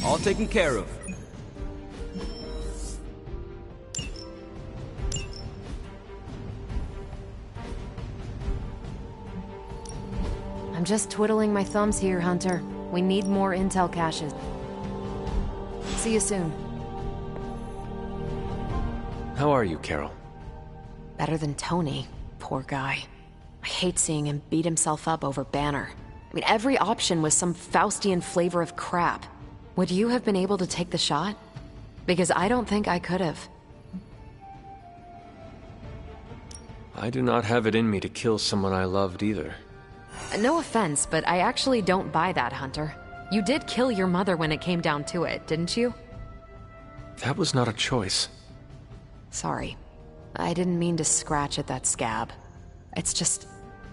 All taken care of. I'm just twiddling my thumbs here, Hunter. We need more intel caches. See you soon. How are you, Carol? Better than Tony. Poor guy. I hate seeing him beat himself up over Banner. I mean, every option was some Faustian flavor of crap. Would you have been able to take the shot? Because I don't think I could have. I do not have it in me to kill someone I loved either. No offense, but I actually don't buy that, Hunter. You did kill your mother when it came down to it, didn't you? That was not a choice. Sorry. I didn't mean to scratch at that scab. It's just...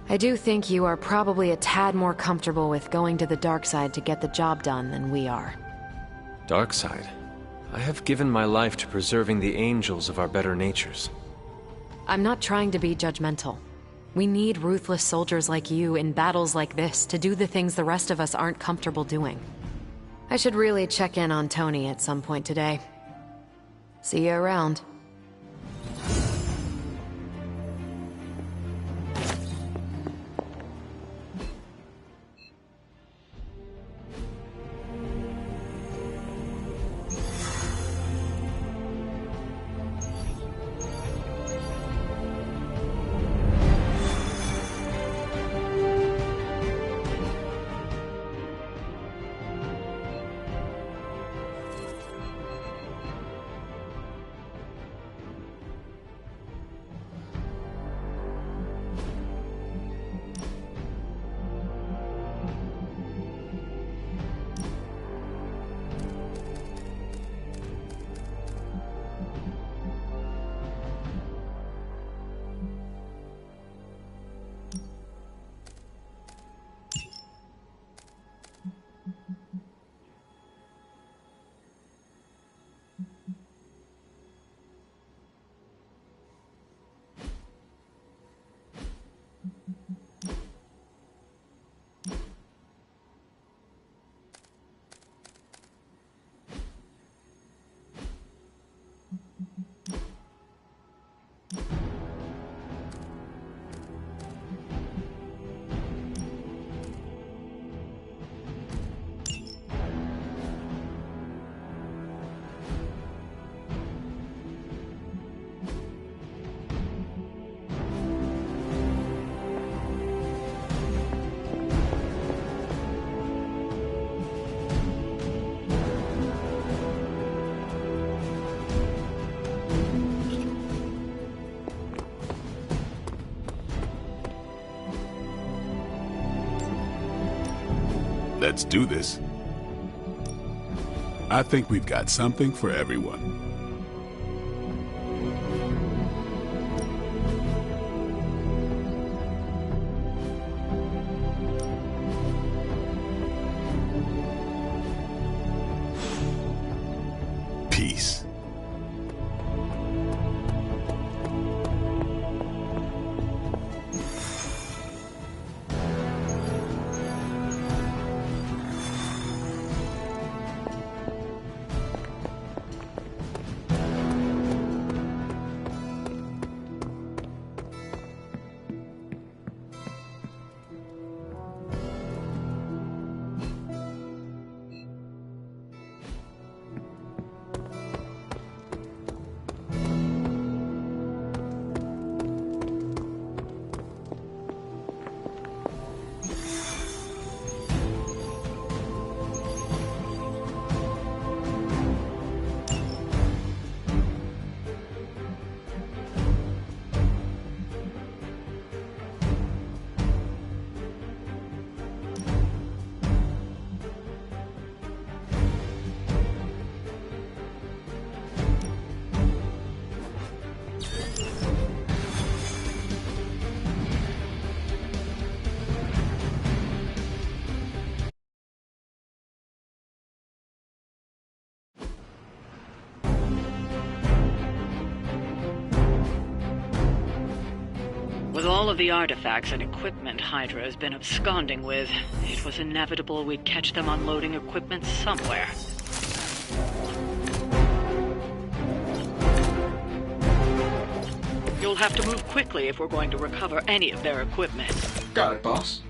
I do think you are probably a tad more comfortable with going to the dark side to get the job done than we are. Dark side? I have given my life to preserving the angels of our better natures. I'm not trying to be judgmental. We need ruthless soldiers like you in battles like this to do the things the rest of us aren't comfortable doing. I should really check in on Tony at some point today. See you around. Let's do this. I think we've got something for everyone. Peace. With all of the artifacts and equipment Hydra has been absconding with, it was inevitable we'd catch them unloading equipment somewhere. You'll have to move quickly if we're going to recover any of their equipment. Got it, boss.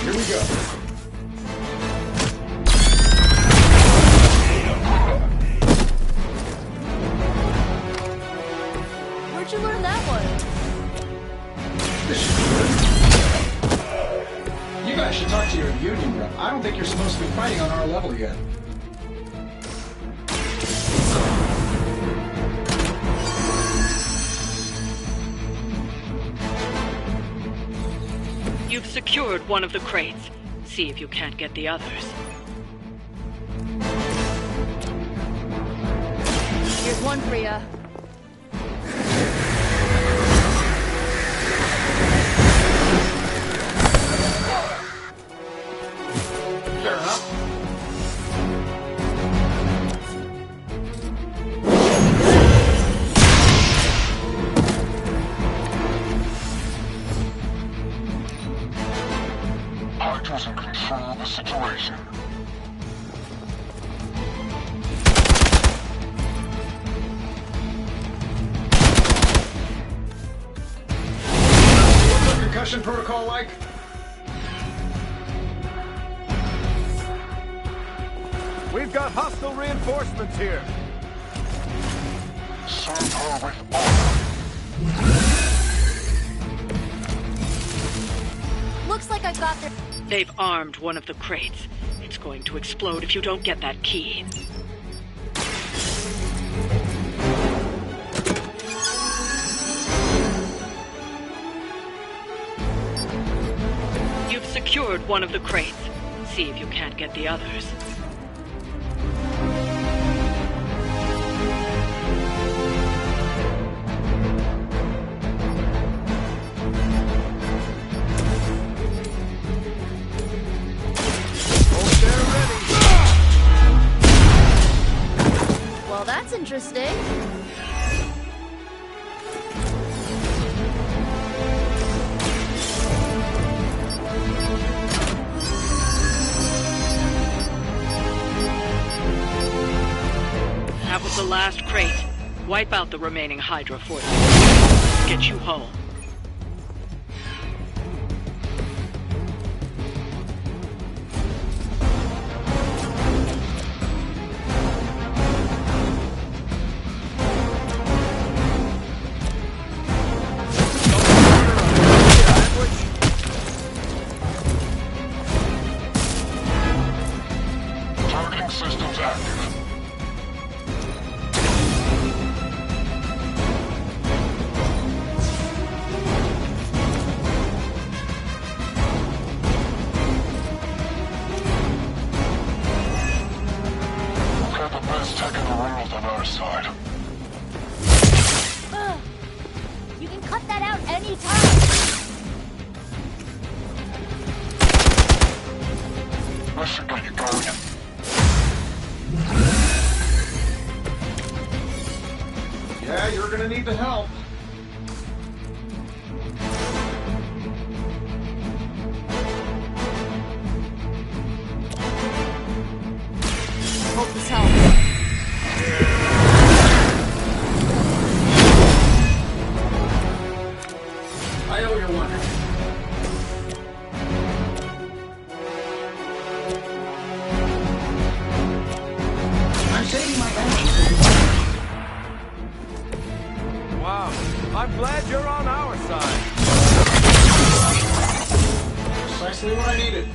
Here we go. Where'd you learn that one? You guys should talk to your union rep. I don't think you're supposed to be fighting on our level yet. You've secured one of the crates. See if you can't get the others. Here's one for ya. Fair enough. Hydra's in control of the situation. What's the concussion protocol like? We've got hostile reinforcements here. Serve her with honor. Looks like I got the... They've armed one of the crates. It's going to explode if you don't get that key. You've secured one of the crates. See if you can't get the others. Well, that's interesting. That was the last crate. Wipe out the remaining Hydra forces. Get you home. Targeting systems active. We've got the best tech in the world on our side. Ugh. You can cut that out anytime. This should get you going. Yeah, you're gonna need the help. Hope this helps. I owe you one. I'm saving my energy. Wow, I'm glad you're on our side. Precisely what I needed.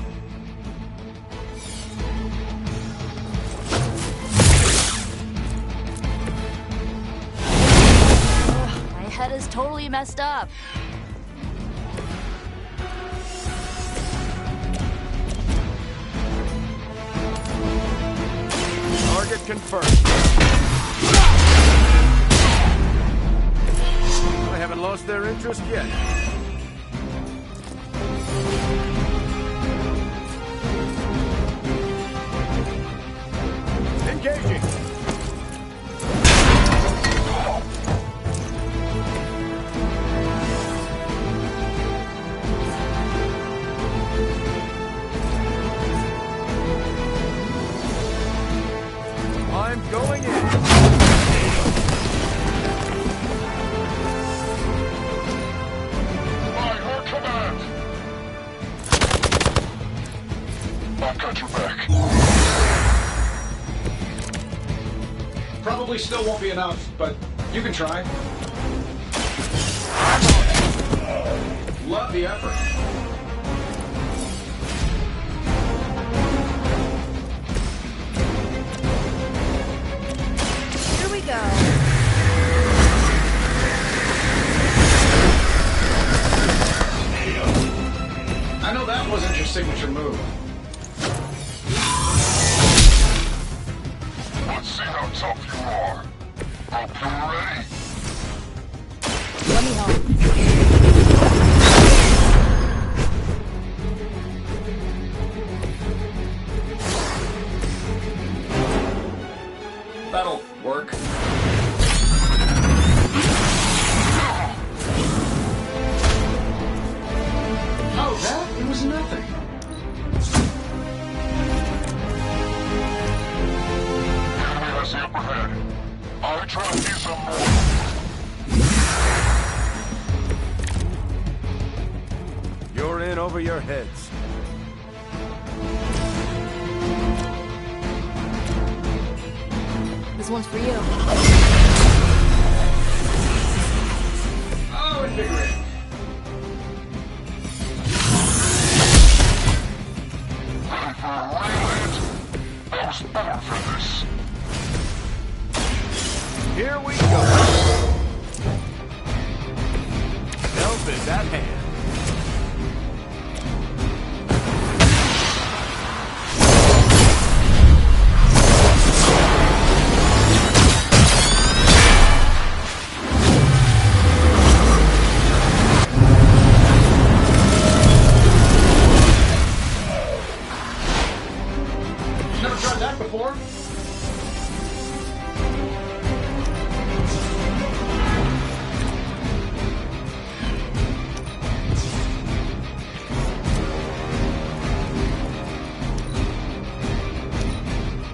Ugh, my head is totally messed up. Target confirmed. I haven't lost their interest yet. Engaging. I'm going in. By her command. I've got your back. Probably still won't be enough, but you can try. Love the effort. Here we go. I know that wasn't your signature move. Let's see how tough you are. Hope you're ready. Let me help. That'll work. Oh, that? It was nothing. Enemy has the upper hand. I'll try to use some more. You're in over your heads. This one's for you. Oh, invigorating. Ready for a real hit? I was born for this. Here we go. Help is at hand. Never tried that before.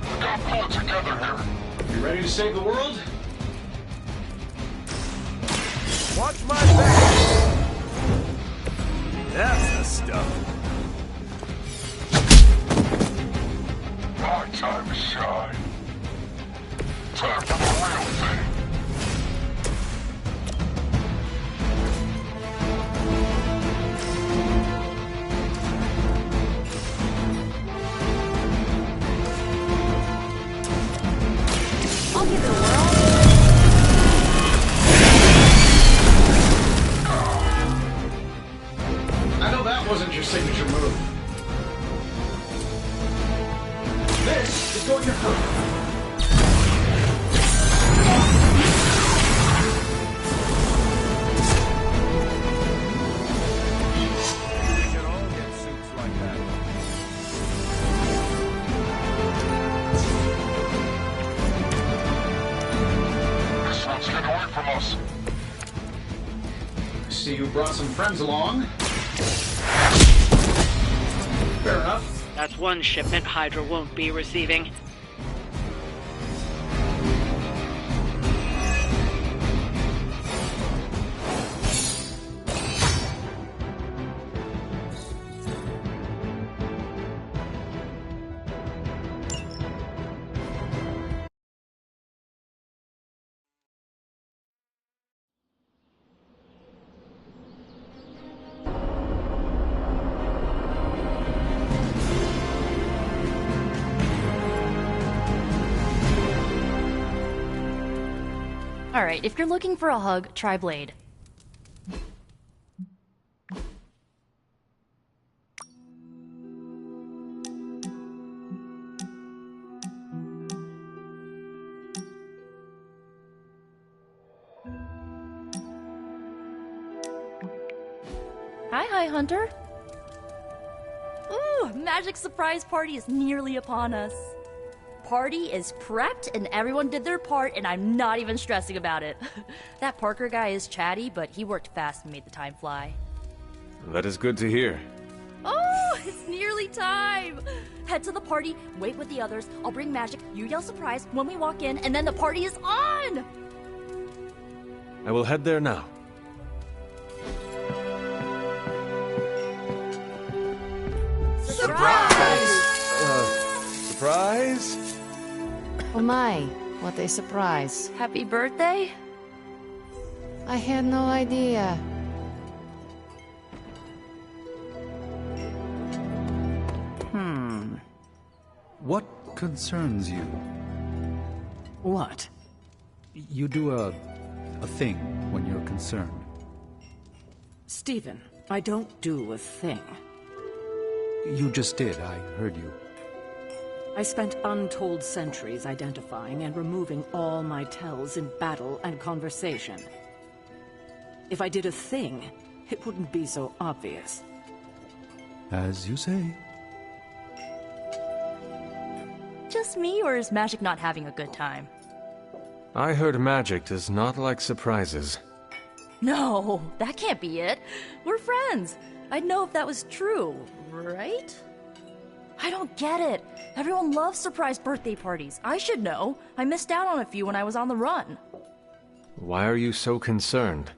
We gotta pull it together here. You ready to save the world? Watch my back. That's the stuff. My time to shine. Time for the real thing. I'll give it a whirl. I know that wasn't your signature move. This is going to hurt. We should all get suits like that. This one's getting away from us. I see you brought some friends along. Fair enough. That's one shipment Hydra won't be receiving. Alright, if you're looking for a hug, try Blade. Hi, Hunter. Ooh, magic surprise party is nearly upon us. Party is prepped and everyone did their part and I'm not even stressing about it. That Parker guy is chatty, but he worked fast and made the time fly. That is good to hear. Oh, It's nearly time! Head to the party, wait with the others, I'll bring magic, you yell surprise when we walk in, and then the party is on! I will head there now. Surprise! Surprise? Oh my, what a surprise. Happy birthday? I had no idea. What concerns you? What? You do a thing when you're concerned. Stephen, I don't do a thing. You just did, I heard you. I spent untold centuries identifying and removing all my tells in battle and conversation. If I did a thing, it wouldn't be so obvious. As you say. Just me, or is Magic not having a good time? I heard magic does not like surprises. No, that can't be it. We're friends. I'd know if that was true, right? I don't get it. Everyone loves surprise birthday parties. I should know. I missed out on a few when I was on the run. Why are you so concerned?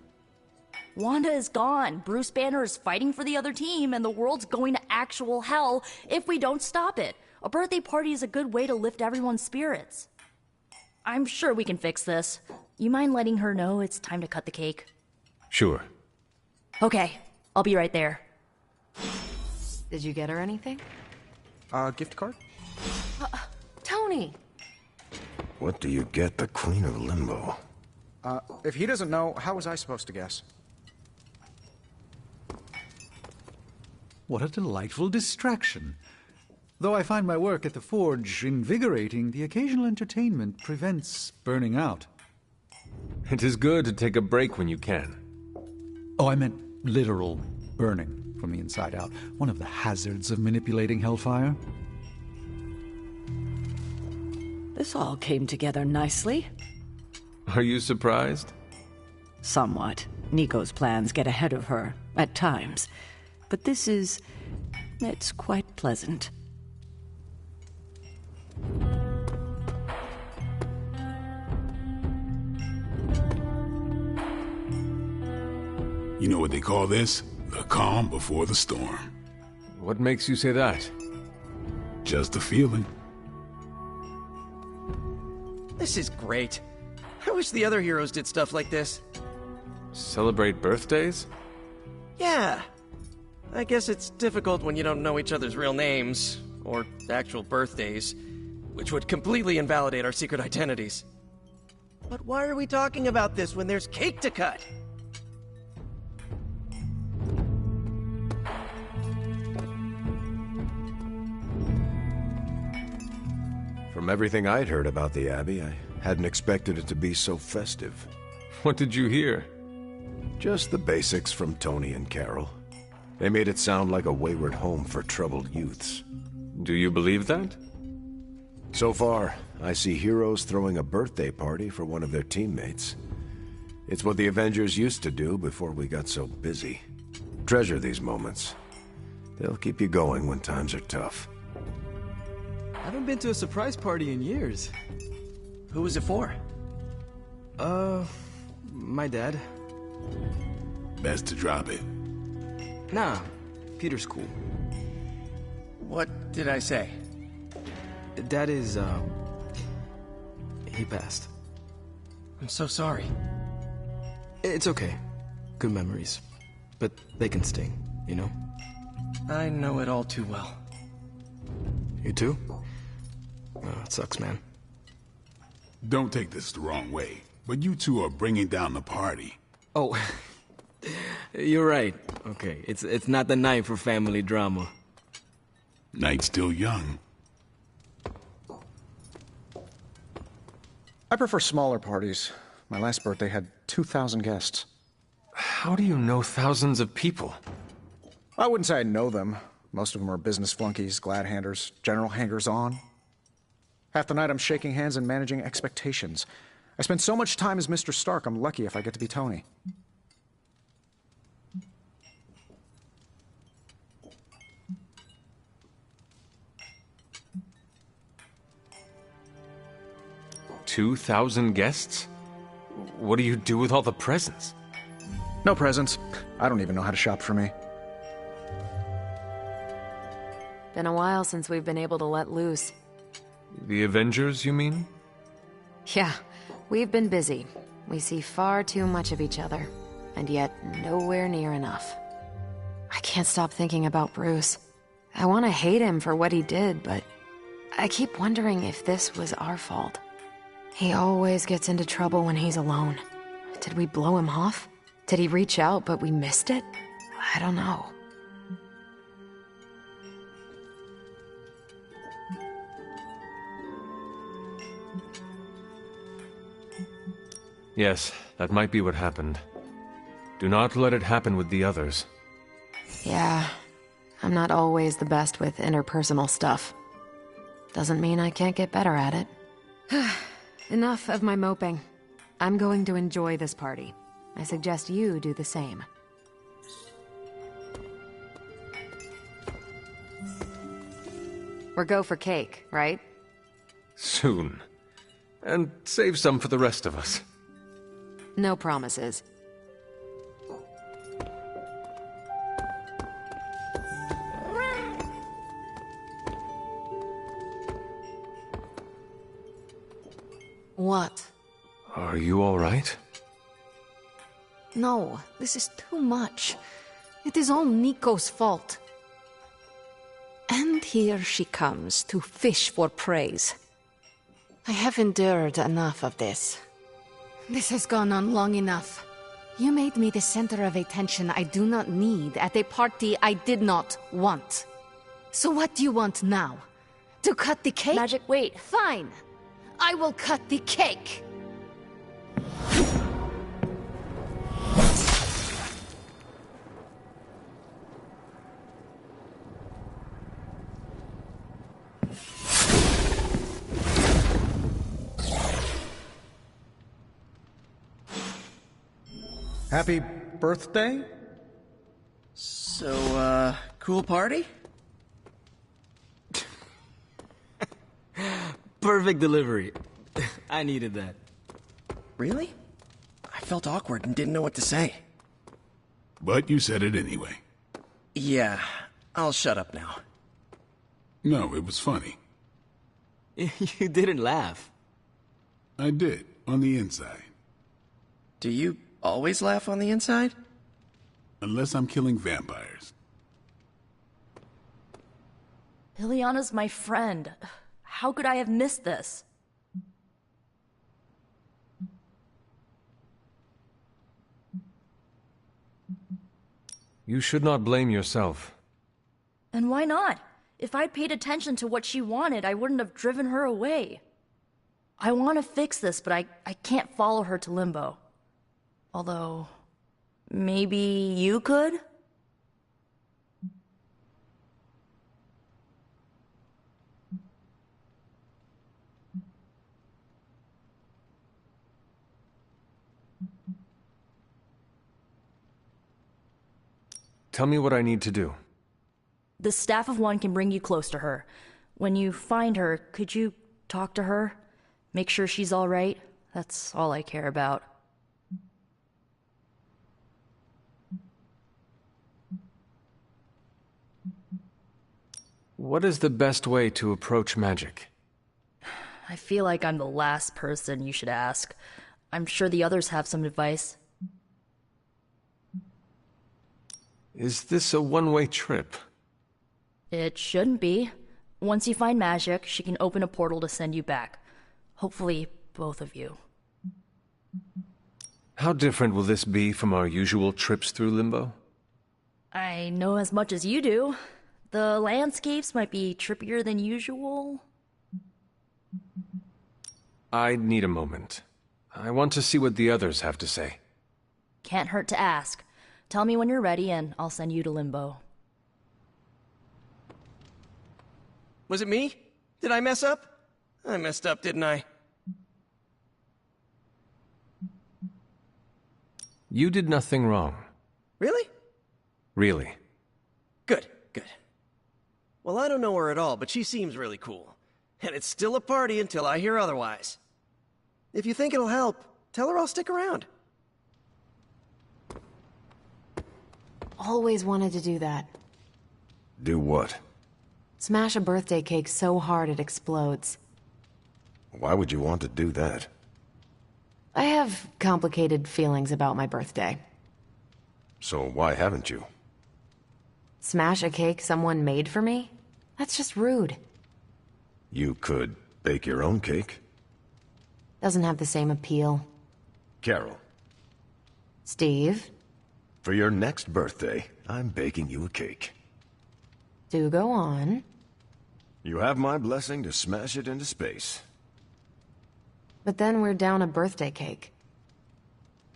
Wanda is gone. Bruce Banner is fighting for the other team, and the world's going to actual hell if we don't stop it. A birthday party is a good way to lift everyone's spirits. I'm sure we can fix this. You mind letting her know it's time to cut the cake? Sure. Okay, I'll be right there. Did you get her anything? Gift card? Tony! What do you get the Queen of Limbo? If he doesn't know, how was I supposed to guess? What a delightful distraction. Though I find my work at the Forge invigorating, the occasional entertainment prevents burning out. It is good to take a break when you can. Oh, I meant literal burning from the inside out. One of the hazards of manipulating Hellfire. This all came together nicely. Are you surprised? Somewhat. Nico's plans get ahead of her, at times. But it's quite pleasant. You know what they call this? The calm before the storm. What makes you say that? Just a feeling. This is great. I wish the other heroes did stuff like this. Celebrate birthdays? Yeah. I guess it's difficult when you don't know each other's real names, or actual birthdays, which would completely invalidate our secret identities. But why are we talking about this when there's cake to cut? From everything I'd heard about the Abbey, I hadn't expected it to be so festive. What did you hear? Just the basics from Tony and Carol. They made it sound like a wayward home for troubled youths. Do you believe that? So far, I see heroes throwing a birthday party for one of their teammates. It's what the Avengers used to do before we got so busy. Treasure these moments. They'll keep you going when times are tough. I haven't been to a surprise party in years. Who was it for? My dad. Best to drop it. Nah, Peter's cool. What did I say? Dad is, he passed. I'm so sorry. It's okay. Good memories. But they can sting, you know? I know it all too well. You too? It sucks, man. Don't take this the wrong way, but you two are bringing down the party. Oh, you're right. Okay, it's not the night for family drama. Night's still young. I prefer smaller parties. My last birthday had 2,000 guests. How do you know thousands of people? I wouldn't say I know them. Most of them are business flunkies, glad-handers, general hangers-on. Half the night I'm shaking hands and managing expectations. I spend so much time as Mr. Stark, I'm lucky if I get to be Tony. 2,000 guests? What do you do with all the presents? No presents. I don't even know how to shop for me. Been a while since we've been able to let loose. The Avengers, you mean? Yeah, we've been busy. We see far too much of each other, and yet nowhere near enough. I can't stop thinking about Bruce. I want to hate him for what he did, but I keep wondering if this was our fault. He always gets into trouble when he's alone. Did we blow him off? Did he reach out but we missed it? I don't know. Yes, that might be what happened. Do not let it happen with the others. Yeah, I'm not always the best with interpersonal stuff. Doesn't mean I can't get better at it. Enough of my moping. I'm going to enjoy this party. I suggest you do the same. We're go for cake, right? Soon. And save some for the rest of us. No promises. What? Are you all right? No, this is too much. It is all Nico's fault. And here she comes to fish for praise. I have endured enough of this. This has gone on long enough. You made me the center of attention I do not need at a party I did not want. So what do you want now? To cut the cake? Magic, wait. Fine. I will cut the cake. Happy birthday? So, cool party? Perfect delivery. I needed that. Really? I felt awkward and didn't know what to say. But you said it anyway. Yeah, I'll shut up now. No, it was funny. You didn't laugh. I did, on the inside. Do you always laugh on the inside? Unless I'm killing vampires. Liliana's my friend. How could I have missed this? You should not blame yourself. And why not? If I'd paid attention to what she wanted, I wouldn't have driven her away. I want to fix this, but I can't follow her to Limbo. Although, maybe you could? Tell me what I need to do. The Staff of One can bring you close to her. When you find her, could you talk to her? Make sure she's all right? That's all I care about. What is the best way to approach magic? I feel like I'm the last person you should ask. I'm sure the others have some advice. Is this a one-way trip? It shouldn't be. Once you find magic, she can open a portal to send you back. Hopefully, both of you. How different will this be from our usual trips through Limbo? I know as much as you do. The landscapes might be trippier than usual. I need a moment. I want to see what the others have to say. Can't hurt to ask. Tell me when you're ready and I'll send you to Limbo. Was it me? Did I mess up? I messed up, didn't I? You did nothing wrong. Really? Really. Good, good. Well, I don't know her at all, but she seems really cool. And it's still a party until I hear otherwise. If you think it'll help, tell her I'll stick around. Always wanted to do that. Do what? Smash a birthday cake so hard it explodes. Why would you want to do that? I have complicated feelings about my birthday. So why haven't you? Smash a cake someone made for me? That's just rude. You could bake your own cake. Doesn't have the same appeal. Carol. Steve? For your next birthday, I'm baking you a cake. Do go on. You have my blessing to smash it into space. But then we're down a birthday cake.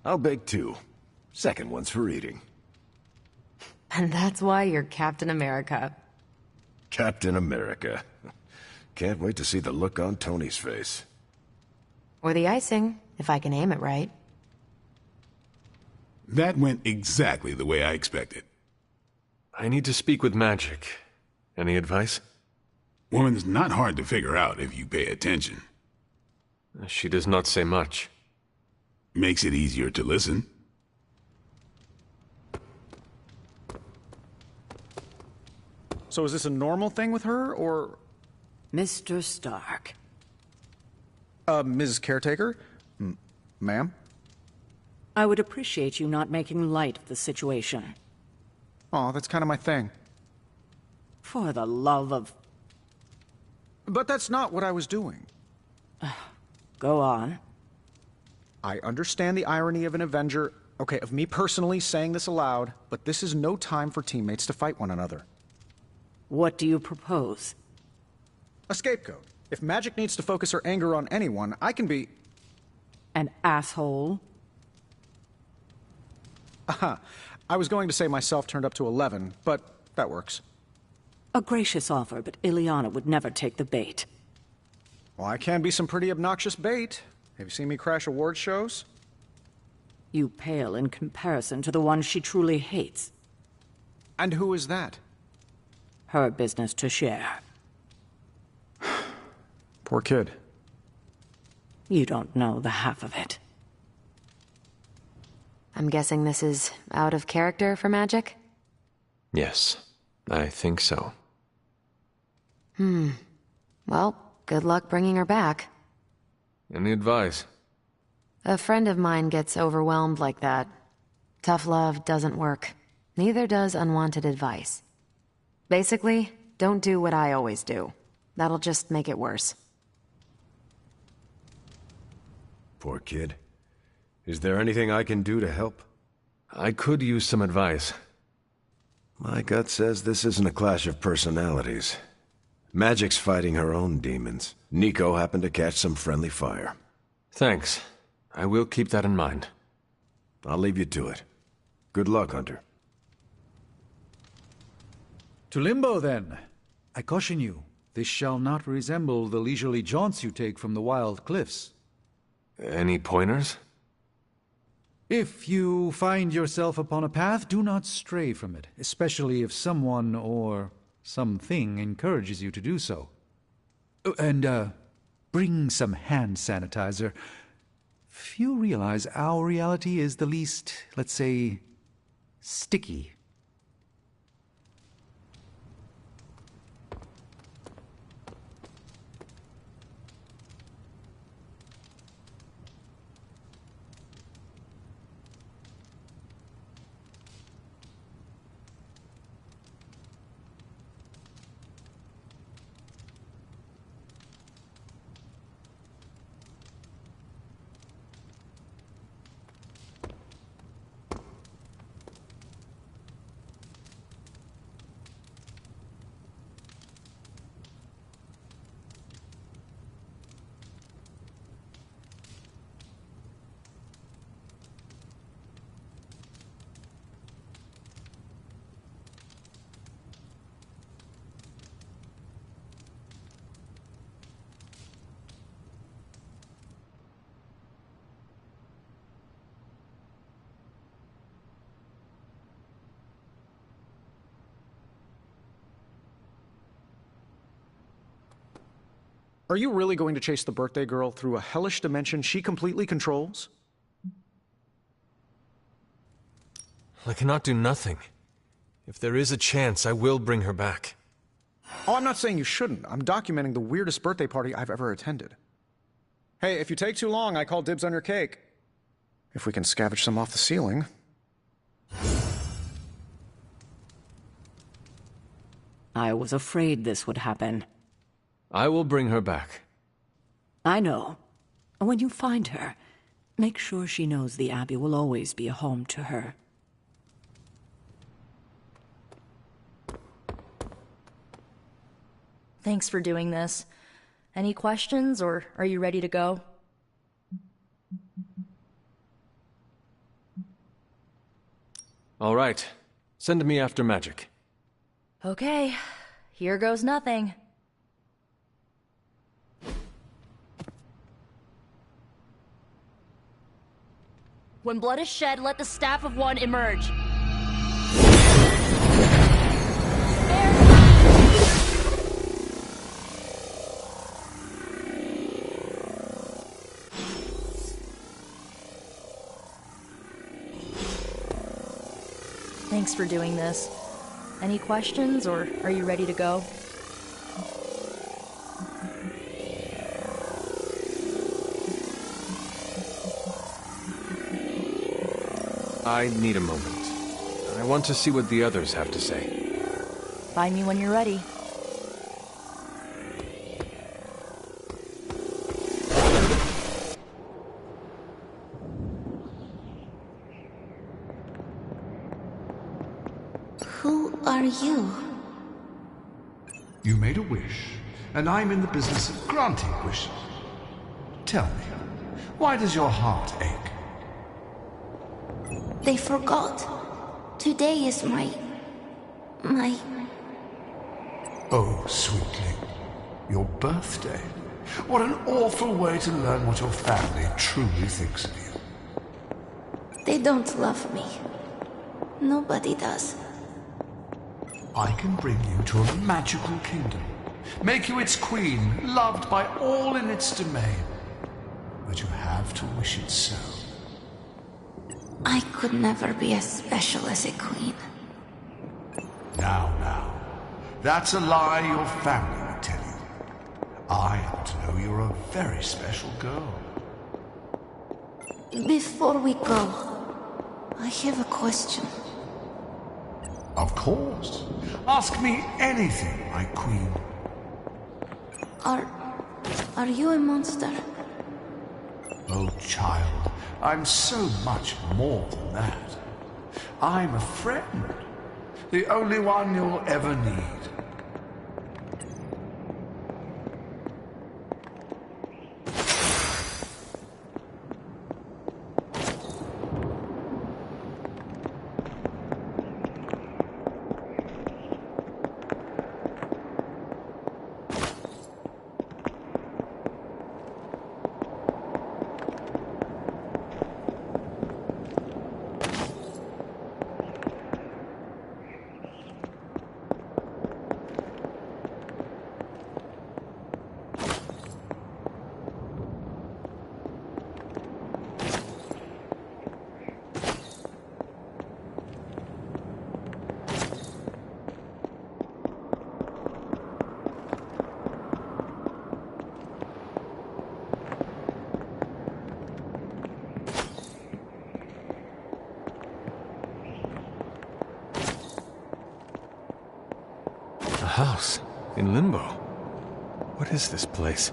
I'll bake 2. Second one's for eating. And that's why you're Captain America. Captain America. Can't wait to see the look on Tony's face. Or the icing, if I can aim it right. That went exactly the way I expected. I need to speak with Magic. Any advice? Woman's not hard to figure out if you pay attention. She does not say much. Makes it easier to listen. So is this a normal thing with her, or... Mr. Stark. Ms. Caretaker? Ma'am? I would appreciate you not making light of the situation. Aw, that's kind of my thing. For the love of... But that's not what I was doing. Go on. I understand the irony of an Avenger, okay, of me personally saying this aloud, but this is no time for teammates to fight one another. What do you propose? A scapegoat. If Magic needs to focus her anger on anyone, I can be... An asshole? Aha. I was going to say myself turned up to 11, but that works. A gracious offer, but Ileana would never take the bait. Well, I can be some pretty obnoxious bait. Have you seen me crash award shows? You pale in comparison to the one she truly hates. And who is that? Her business to share. Poor kid. You don't know the half of it. I'm guessing this is out of character for Magic? Yes, I think so. Well, good luck bringing her back. Any advice? A friend of mine gets overwhelmed like that. Tough love doesn't work. Neither does unwanted advice. Basically, don't do what I always do. That'll just make it worse. Poor kid. Is there anything I can do to help? I could use some advice. My gut says this isn't a clash of personalities. Magic's fighting her own demons. Nico happened to catch some friendly fire. Thanks. I will keep that in mind. I'll leave you to it. Good luck, Hunter. To Limbo, then. I caution you, this shall not resemble the leisurely jaunts you take from the wild cliffs. Any pointers? If you find yourself upon a path, do not stray from it, especially if someone or something encourages you to do so. And, bring some hand sanitizer. Few realize our reality is the least, let's say, sticky. Are you really going to chase the birthday girl through a hellish dimension she completely controls? I cannot do nothing. If there is a chance, I will bring her back. Oh, I'm not saying you shouldn't. I'm documenting the weirdest birthday party I've ever attended. Hey, if you take too long, I call dibs on your cake. If we can scavenge some off the ceiling. I was afraid this would happen. I will bring her back. I know. When you find her, make sure she knows the Abbey will always be a home to her. Thanks for doing this. Any questions, or are you ready to go? All right. Send me after magic. Okay, here goes nothing. When blood is shed, let the Staff of One emerge. Thanks for doing this. Any questions, or are you ready to go? I need a moment. I want to see what the others have to say. Find me when you're ready. Who are you? You made a wish, and I'm in the business of granting wishes. Tell me, why does your heart ache? They forgot. Today is my... Oh, sweetling, your birthday. What an awful way to learn what your family truly thinks of you. They don't love me. Nobody does. I can bring you to a magical kingdom, make you its queen, loved by all in its domain. But you have to wish it so. I could never be as special as a queen. Now. That's a lie your family would tell you. I happen to know you're a very special girl. Before we go, I have a question. Of course. Ask me anything, my queen. Are you a monster? Oh, child, I'm so much more than that. I'm a friend. The only one you'll ever need. A house in Limbo. What is this place?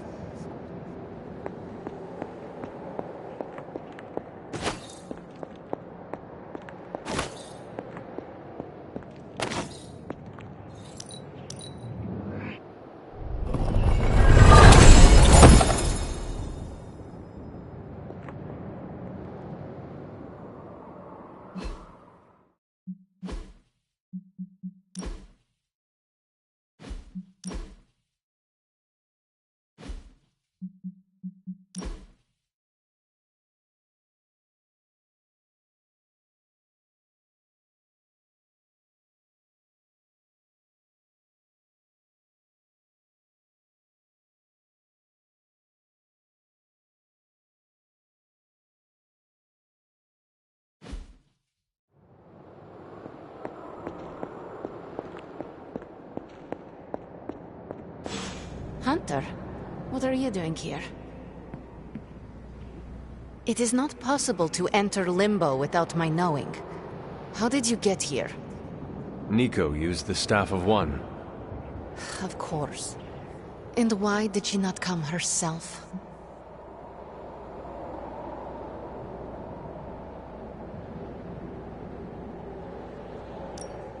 Hunter, what are you doing here? It is not possible to enter Limbo without my knowing. How did you get here? Nico used the Staff of One. Of course. And why did she not come herself?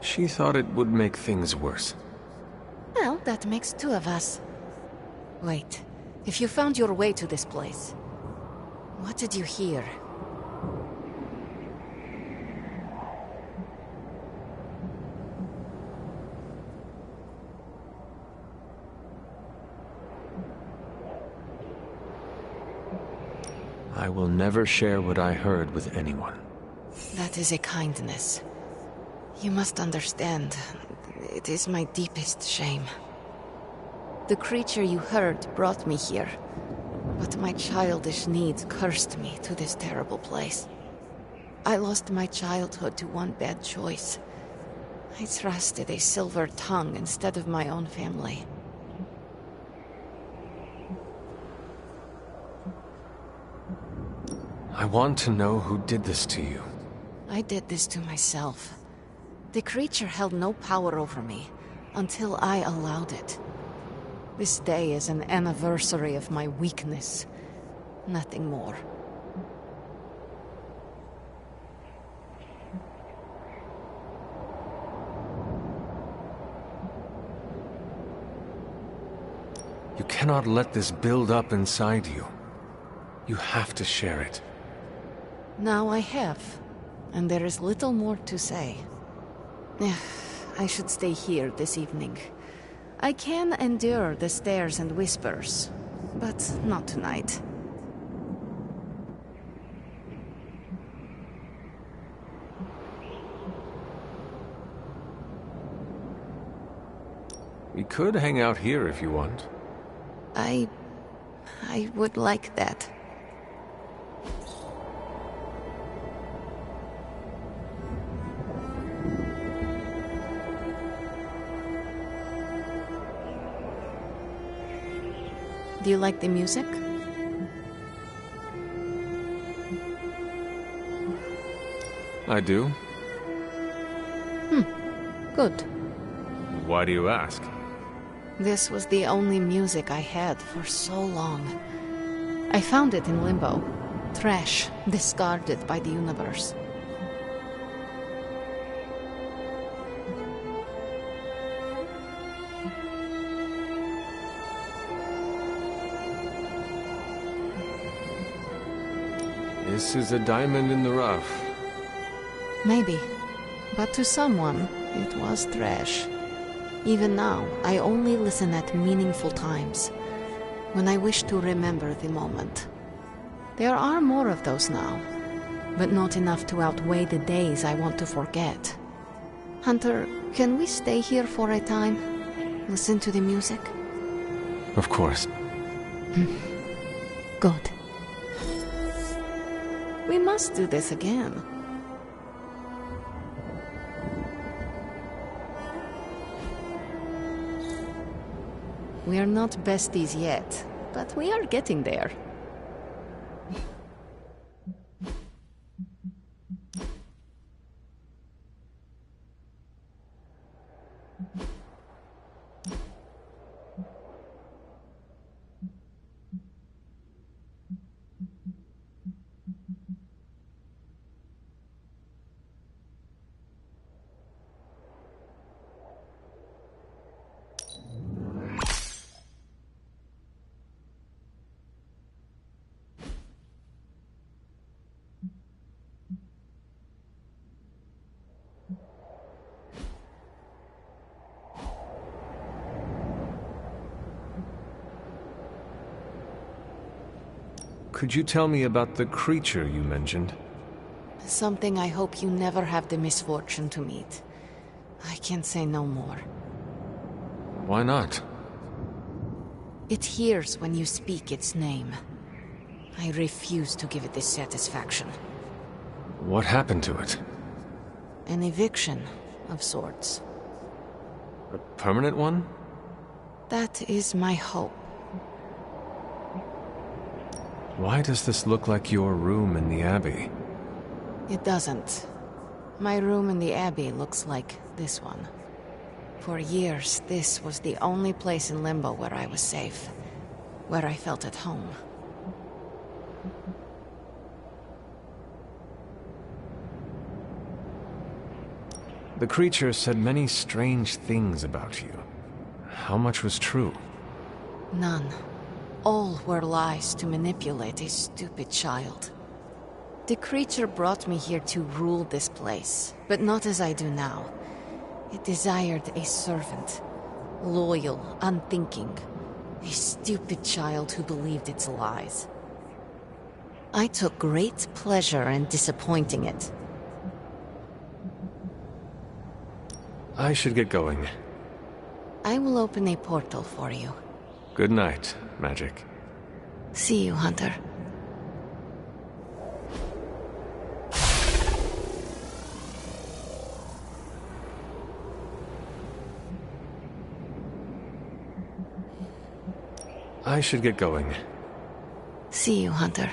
She thought it would make things worse. Well, that makes two of us. Wait, if you found your way to this place, what did you hear? I will never share what I heard with anyone. That is a kindness. You must understand, it is my deepest shame. The creature you heard brought me here, but my childish needs cursed me to this terrible place. I lost my childhood to one bad choice. I trusted a silver tongue instead of my own family. I want to know who did this to you. I did this to myself. The creature held no power over me until I allowed it. This day is an anniversary of my weakness. Nothing more. You cannot let this build up inside you. You have to share it. Now I have, and there is little more to say. I should stay here this evening. I can endure the stares and whispers, but not tonight. We could hang out here if you want. I would like that. Do you like the music? I do. Good. Why do you ask? This was the only music I had for so long. I found it in Limbo. Trash, discarded by the universe. This is a diamond in the rough. Maybe. But to someone, it was trash. Even now, I only listen at meaningful times, when I wish to remember the moment. There are more of those now, but not enough to outweigh the days I want to forget. Hunter, can we stay here for a time? Listen to the music? Of course. Good. We must do this again. We are not besties yet, but we are getting there. Could you tell me about the creature you mentioned? Something I hope you never have the misfortune to meet. I can say no more. Why not? It hears when you speak its name. I refuse to give it this satisfaction. What happened to it? An eviction of sorts. A permanent one? That is my hope. Why does this look like your room in the Abbey? It doesn't. My room in the Abbey looks like this one. For years, this was the only place in Limbo where I was safe. Where I felt at home. The creature said many strange things about you. How much was true? None. All were lies to manipulate a stupid child. The creature brought me here to rule this place, but not as I do now. It desired a servant. Loyal, unthinking. A stupid child who believed its lies. I took great pleasure in disappointing it. I should get going. I will open a portal for you. Good night, Magic. See you, Hunter. I should get going. See you, Hunter.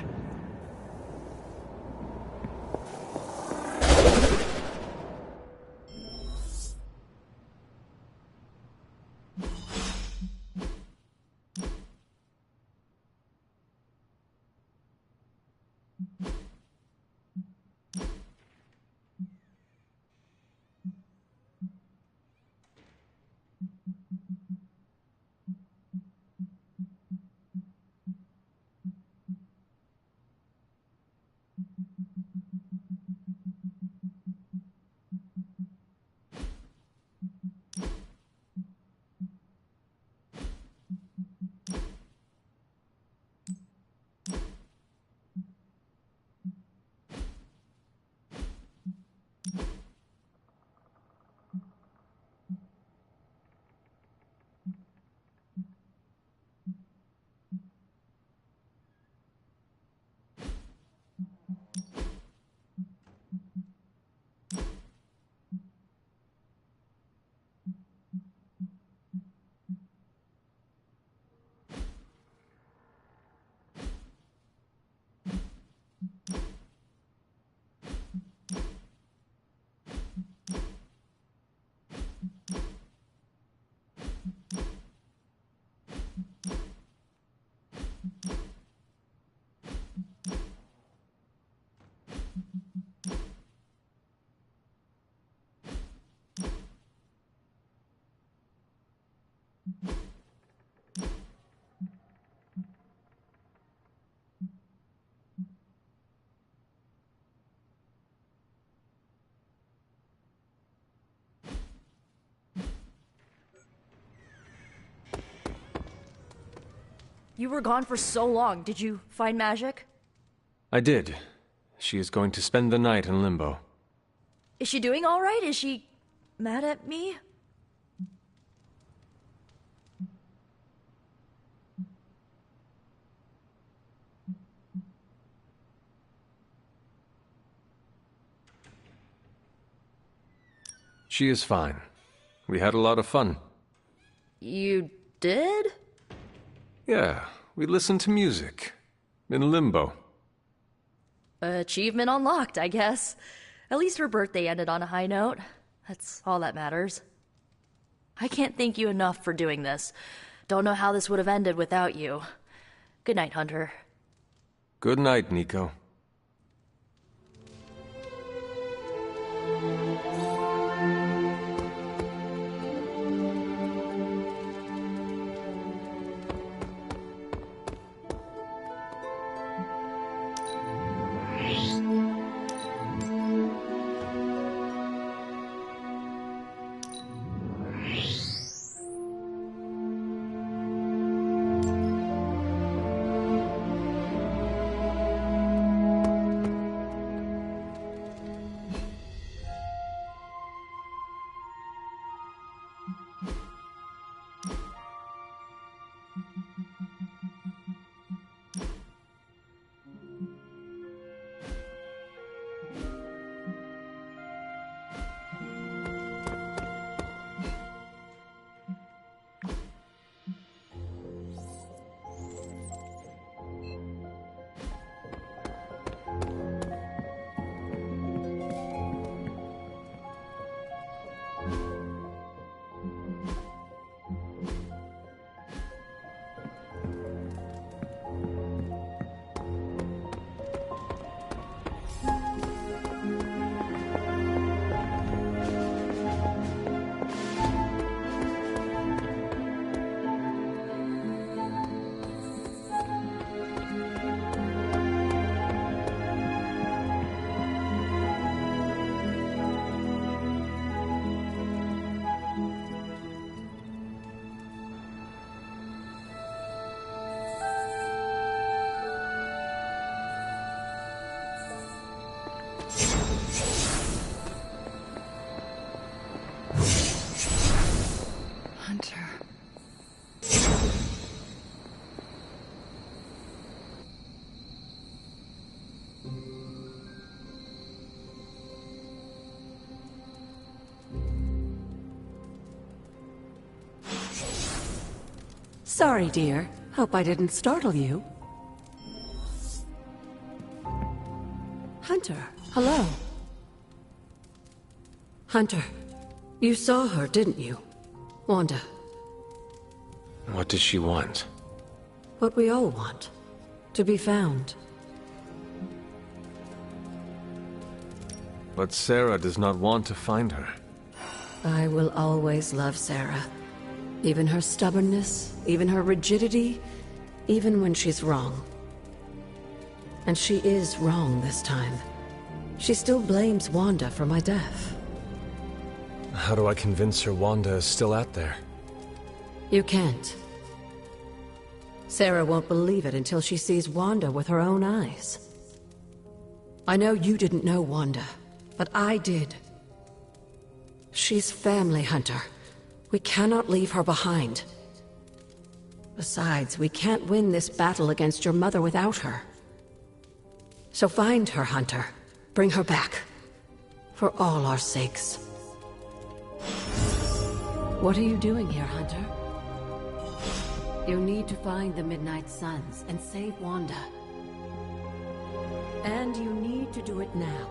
You were gone for so long. Did you find Magic? I did. She is going to spend the night in Limbo. Is she doing all right? Is she mad at me? She is fine. We had a lot of fun. You did? Yeah, we listened to music. In Limbo. Achievement unlocked, I guess. At least her birthday ended on a high note. That's all that matters. I can't thank you enough for doing this. Don't know how this would have ended without you. Good night, Hunter. Good night, Nico. Hunter. Sorry, dear. Hope I didn't startle you. Hunter, hello. Hunter, you saw her, didn't you? Wanda. What does she want? What we all want. To be found. But Sarah does not want to find her. I will always love Sarah. Even her stubbornness, even her rigidity, even when she's wrong. And she is wrong this time. She still blames Wanda for my death. How do I convince her Wanda is still out there? You can't. Sarah won't believe it until she sees Wanda with her own eyes. I know you didn't know Wanda, but I did. She's family, Hunter. We cannot leave her behind. Besides, we can't win this battle against your mother without her. So find her, Hunter. Bring her back. For all our sakes. What are you doing here, Hunter? You need to find the Midnight Suns and save Wanda. And you need to do it now.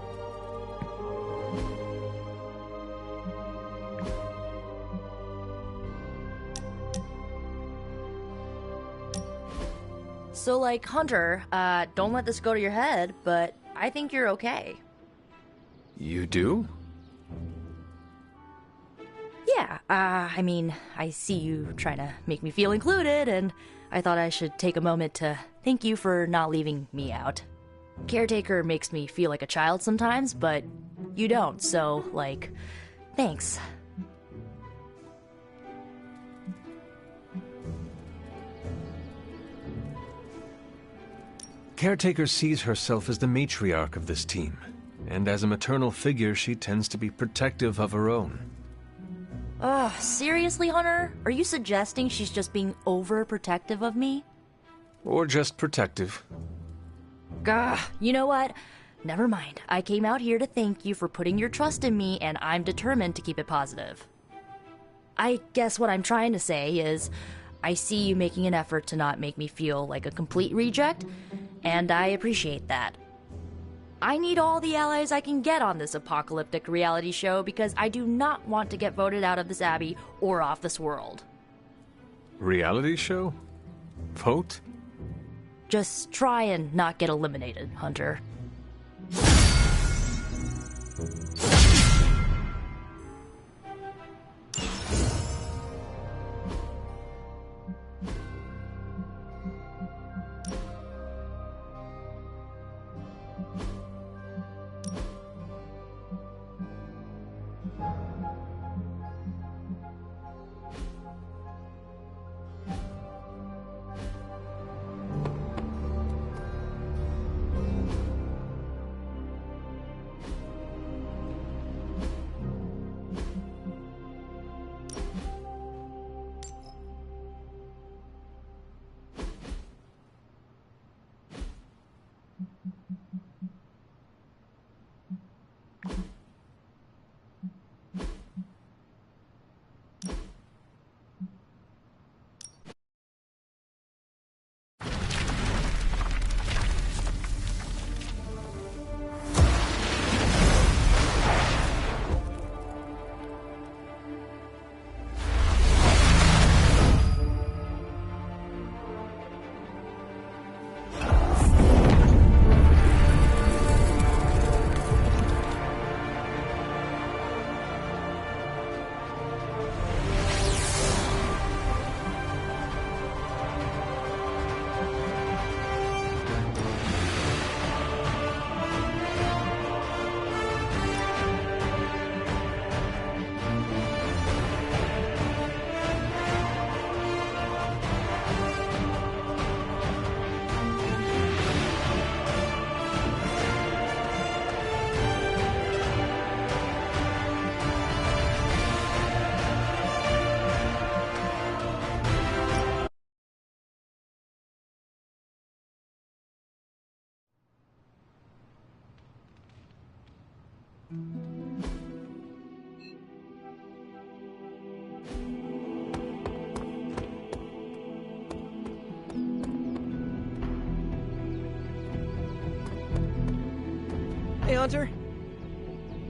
So, like, Hunter, don't let this go to your head, but I think you're okay. You do? Yeah, I mean, I see you trying to make me feel included, and I thought I should take a moment to thank you for not leaving me out. Caretaker makes me feel like a child sometimes, but you don't, so, like, thanks. Caretaker sees herself as the matriarch of this team, and as a maternal figure, she tends to be protective of her own. Ugh, seriously, Hunter? Are you suggesting she's just being overprotective of me? Or just protective. Gah, you know what? Never mind. I came out here to thank you for putting your trust in me, and I'm determined to keep it positive. I guess what I'm trying to say is, I see you making an effort to not make me feel like a complete reject, and I appreciate that. I need all the allies I can get on this apocalyptic reality show because I do not want to get voted out of this abbey or off this world. Reality show? Vote? Just try and not get eliminated, Hunter. Hey, Hunter.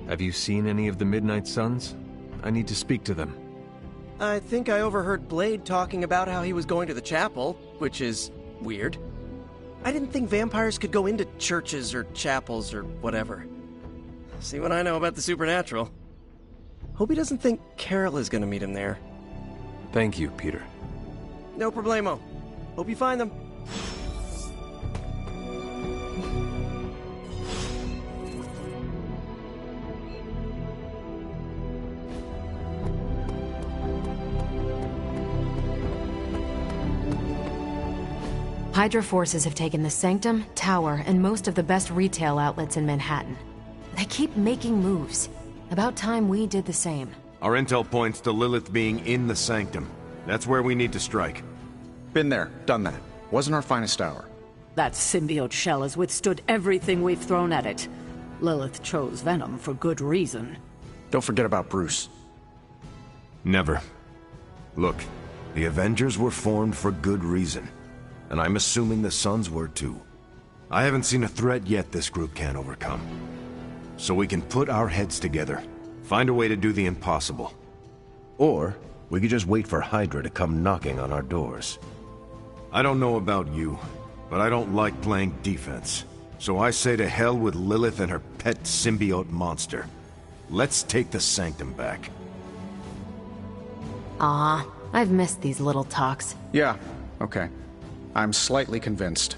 Have you seen any of the Midnight Suns? I need to speak to them. I think I overheard Blade talking about how he was going to the chapel, which is weird. I didn't think vampires could go into churches or chapels or whatever. See what I know about the supernatural. Hope he doesn't think Carol is gonna meet him there. Thank you, Peter. No problemo. Hope you find them. Hydra forces have taken the Sanctum, Tower, and most of the best retail outlets in Manhattan. They keep making moves. About time we did the same. Our intel points to Lilith being in the Sanctum. That's where we need to strike. Been there, done that. Wasn't our finest hour. That symbiote shell has withstood everything we've thrown at it. Lilith chose Venom for good reason. Don't forget about Bruce. Never. Look, the Avengers were formed for good reason. And I'm assuming the Suns were too. I haven't seen a threat yet this group can't overcome. So we can put our heads together, find a way to do the impossible. Or we could just wait for Hydra to come knocking on our doors. I don't know about you, but I don't like playing defense. So I say to hell with Lilith and her pet symbiote monster. Let's take the Sanctum back. Ah, I've missed these little talks. Yeah, okay. I'm slightly convinced.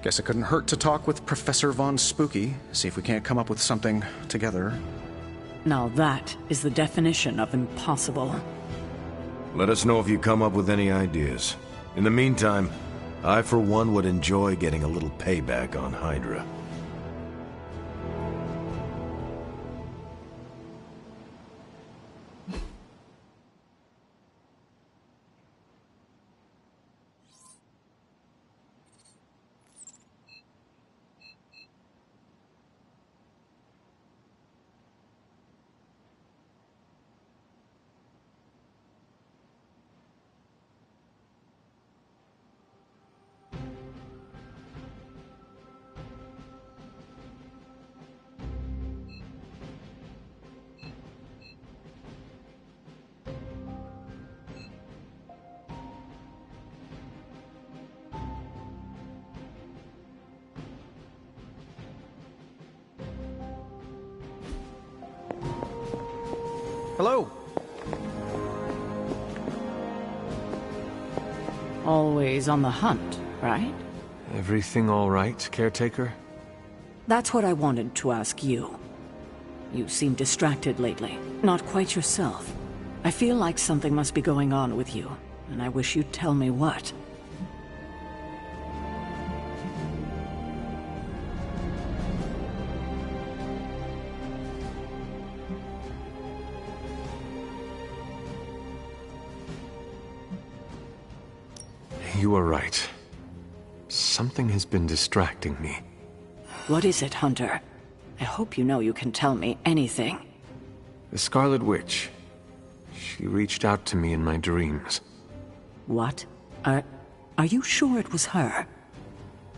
Guess it couldn't hurt to talk with Professor Von Spooky, see if we can't come up with something together. Now that is the definition of impossible. Let us know if you come up with any ideas. In the meantime, I for one would enjoy getting a little payback on Hydra. Hello. Always on the hunt, right? Everything all right, caretaker? That's what I wanted to ask you. You seem distracted lately, not quite yourself. I feel like something must be going on with you, and I wish you'd tell me what. You are right. Something has been distracting me. What is it, Hunter? I hope you know you can tell me anything. The Scarlet Witch. She reached out to me in my dreams. What? Are you sure it was her?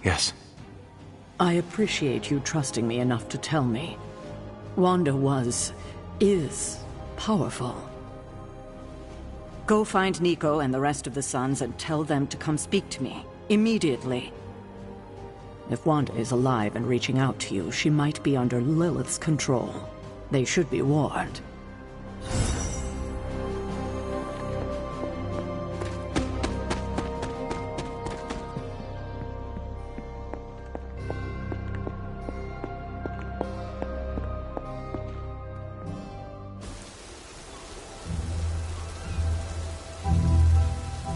Yes. I appreciate you trusting me enough to tell me. Wanda is powerful. Go find Nico and the rest of the Suns and tell them to come speak to me. Immediately. If Wanda is alive and reaching out to you, she might be under Lilith's control. They should be warned.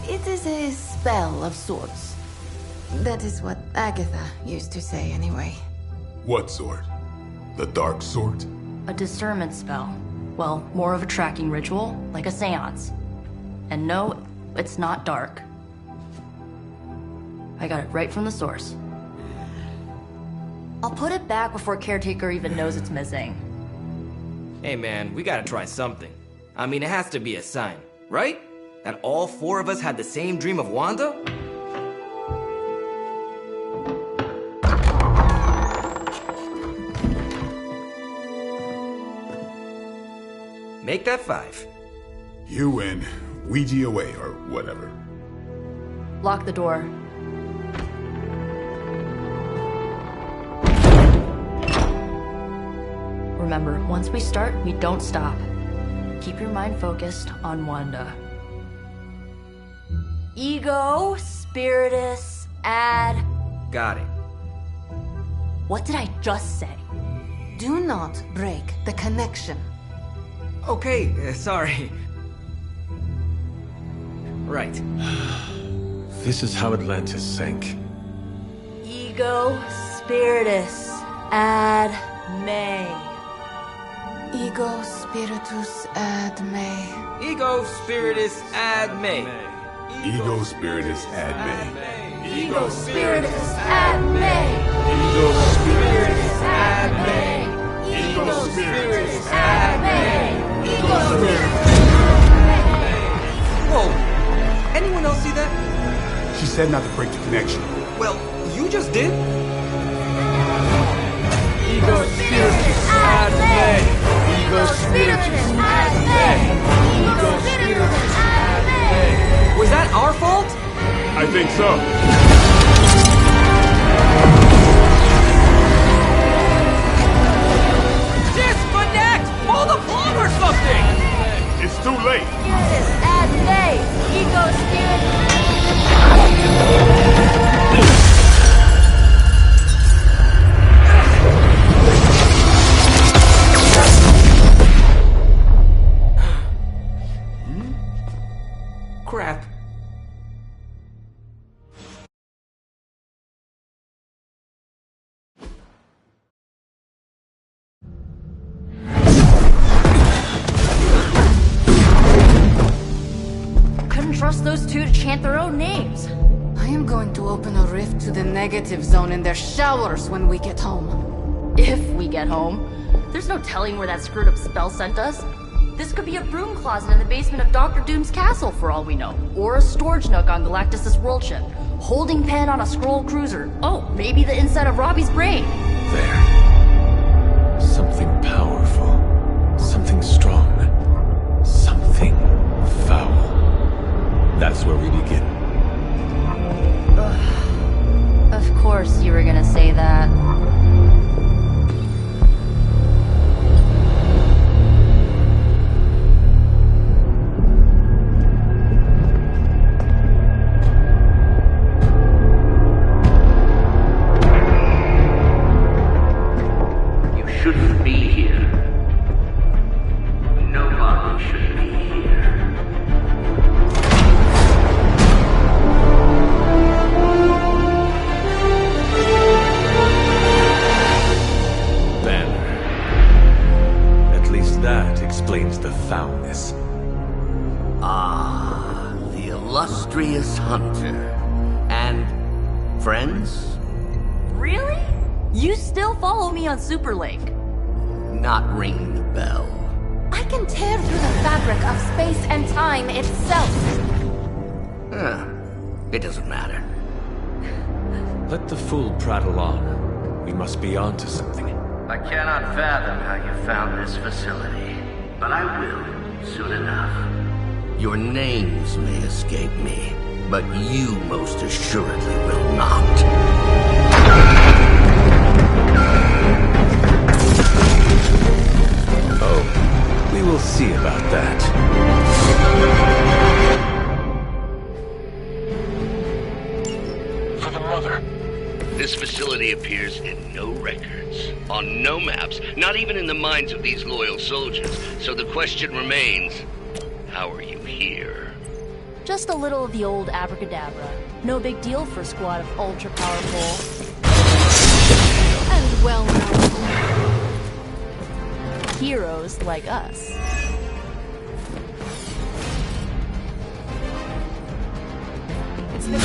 It is a spell of sorts. That is what Agatha used to say, anyway. What sort? The dark sort? A discernment spell. Well, more of a tracking ritual, like a seance. And no, it's not dark. I got it right from the source. I'll put it back before Caretaker even knows it's missing. Hey man, we gotta try something. I mean, it has to be a sign, right? That all four of us had the same dream of Wanda? Make that 5. You win. Ouija away, or whatever. Lock the door. Remember, once we start, we don't stop. Keep your mind focused on Wanda. Ego, Spiritus, add... Got it. What did I just say? Do not break the connection. Okay, sorry. Right. This is how Atlantis sank. Ego, Spiritus, add May. Ego Spiritus ad me. Ego Spiritus ad me. Ego Spiritus ad me. Ego Spiritus ad me. Ego Spiritus ad me. Ego Spiritus ad me. Ego Spiritus. Whoa! Anyone else see that? She said not to break the connection. Well, you just did. Ego Spiritus ad me. Ego Spiritus ad me. Ego Spiritus ad me. Was that our fault? I think so. Disconnect! Pull the plug or something! It's too late. Spiritus ad me. Ego Spiritus. Crap. Couldn't trust those two to chant their own names. I am going to open a rift to the negative zone in their showers when we get home. If we get home. There's no telling where that screwed up spell sent us. This could be a broom closet in the basement of Dr. Doom's castle for all we know. Or a storage nook on Galactus' world ship. Holding pen on a scroll cruiser. Oh, maybe the inside of Robbie's brain. There. Something powerful. Something strong. Something foul. That's where we begin. Of course you were gonna say that. Shouldn't be here. Nobody should be here. Banner. At least that explains the foulness. Ah, the illustrious hunter. And friends? Really? You still follow me on Superlink? Not ringing the bell. I can tear through the fabric of space and time itself. It doesn't matter. Let the fool prattle on. We must be on to something. I cannot fathom how you found this facility, but I will soon enough. Your names may escape me, but you most assuredly will not. Oh, we will see about that. For the mother. This facility appears in no records, on no maps, not even in the minds of these loyal soldiers. So the question remains, how are you here? Just a little of the old abracadabra. No big deal for a squad of ultra-powerful... and well-known... heroes like us. It's the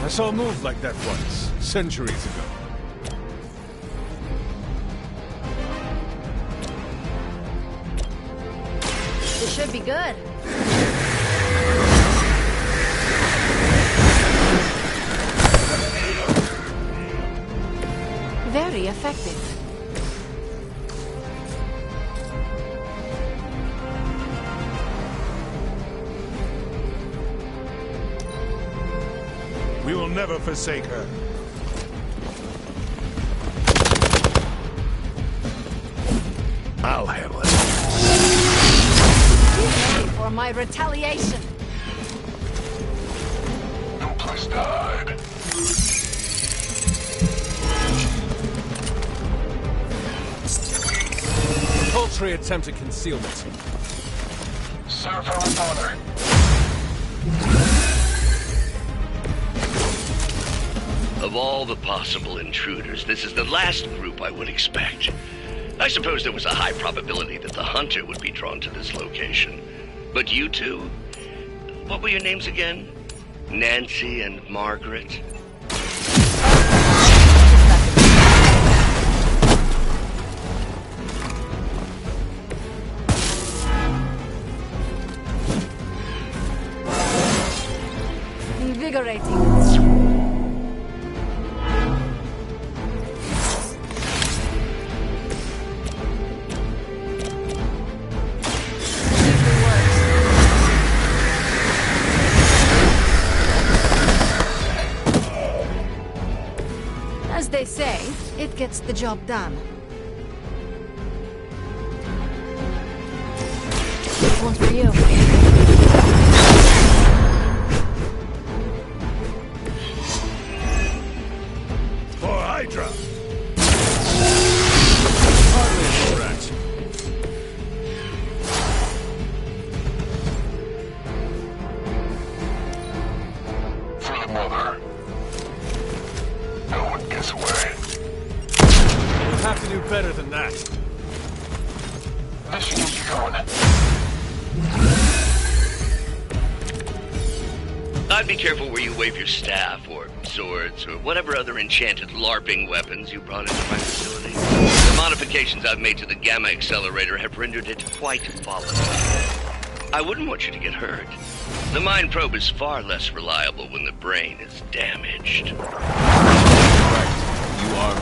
I saw a move like that once. centuries ago. This should be good. Very effective. We will never forsake her. I'll handle it. Be ready for my retaliation. No place to hide. Paltry attempt at concealment. Serve her with honor. Of all the possible intruders, this is the last group I would expect. I suppose there was a high probability that the hunter would be drawn to this location. But you two? What were your names again? Nancy and Margaret? Invigorating. As they say, it gets the job done. This one's for you. For Hydra! Hardly a threat. For the mother. No one gets away. You'll have to do better than that. This should get you going. I'd be careful where you wave your staff, or swords, or whatever other enchanted LARPing weapons you brought into my facility. The modifications I've made to the Gamma Accelerator have rendered it quite volatile. I wouldn't want you to get hurt. The Mind Probe is far less reliable when the brain is damaged. Right. You are.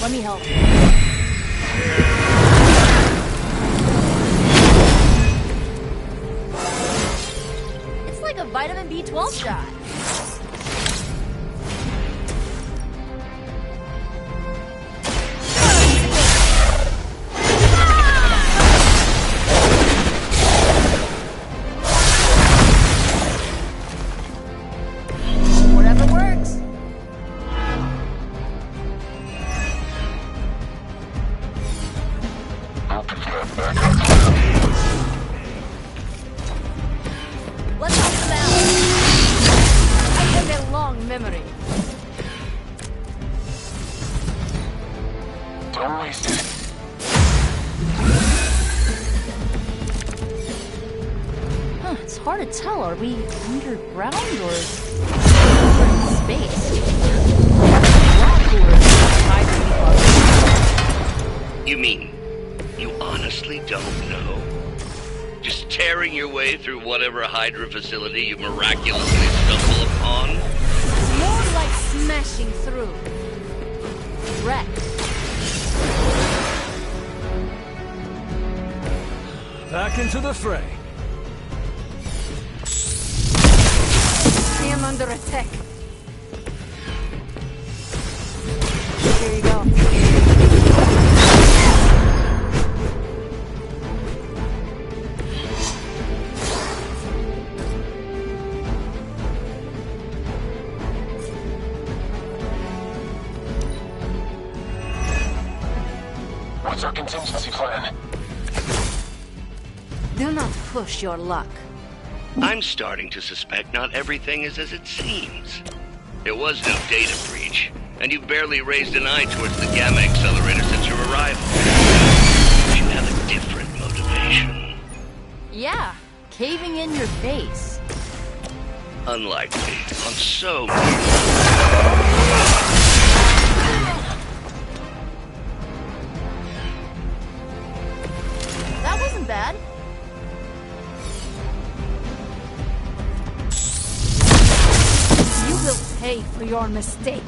Let me help. It's like a vitamin B12 shot. Whatever works. Let's help them out. I have a long memory. Don't waste it. Huh, it's hard to tell. Are we underground or in space? You mean, you honestly don't know? Just tearing your way through whatever Hydra facility you miraculously stumble upon? More like smashing through. Wreck. Back into the fray. I am under attack. Here you go. What's our contingency plan? Do not push your luck. I'm starting to suspect not everything is as it seems. It was no data breach, and you've barely raised an eye towards the Gamma Accelerator since your arrival. You have a different motivation. Yeah, caving in your face. Unlikely, on so That wasn't bad. You will pay for your mistake.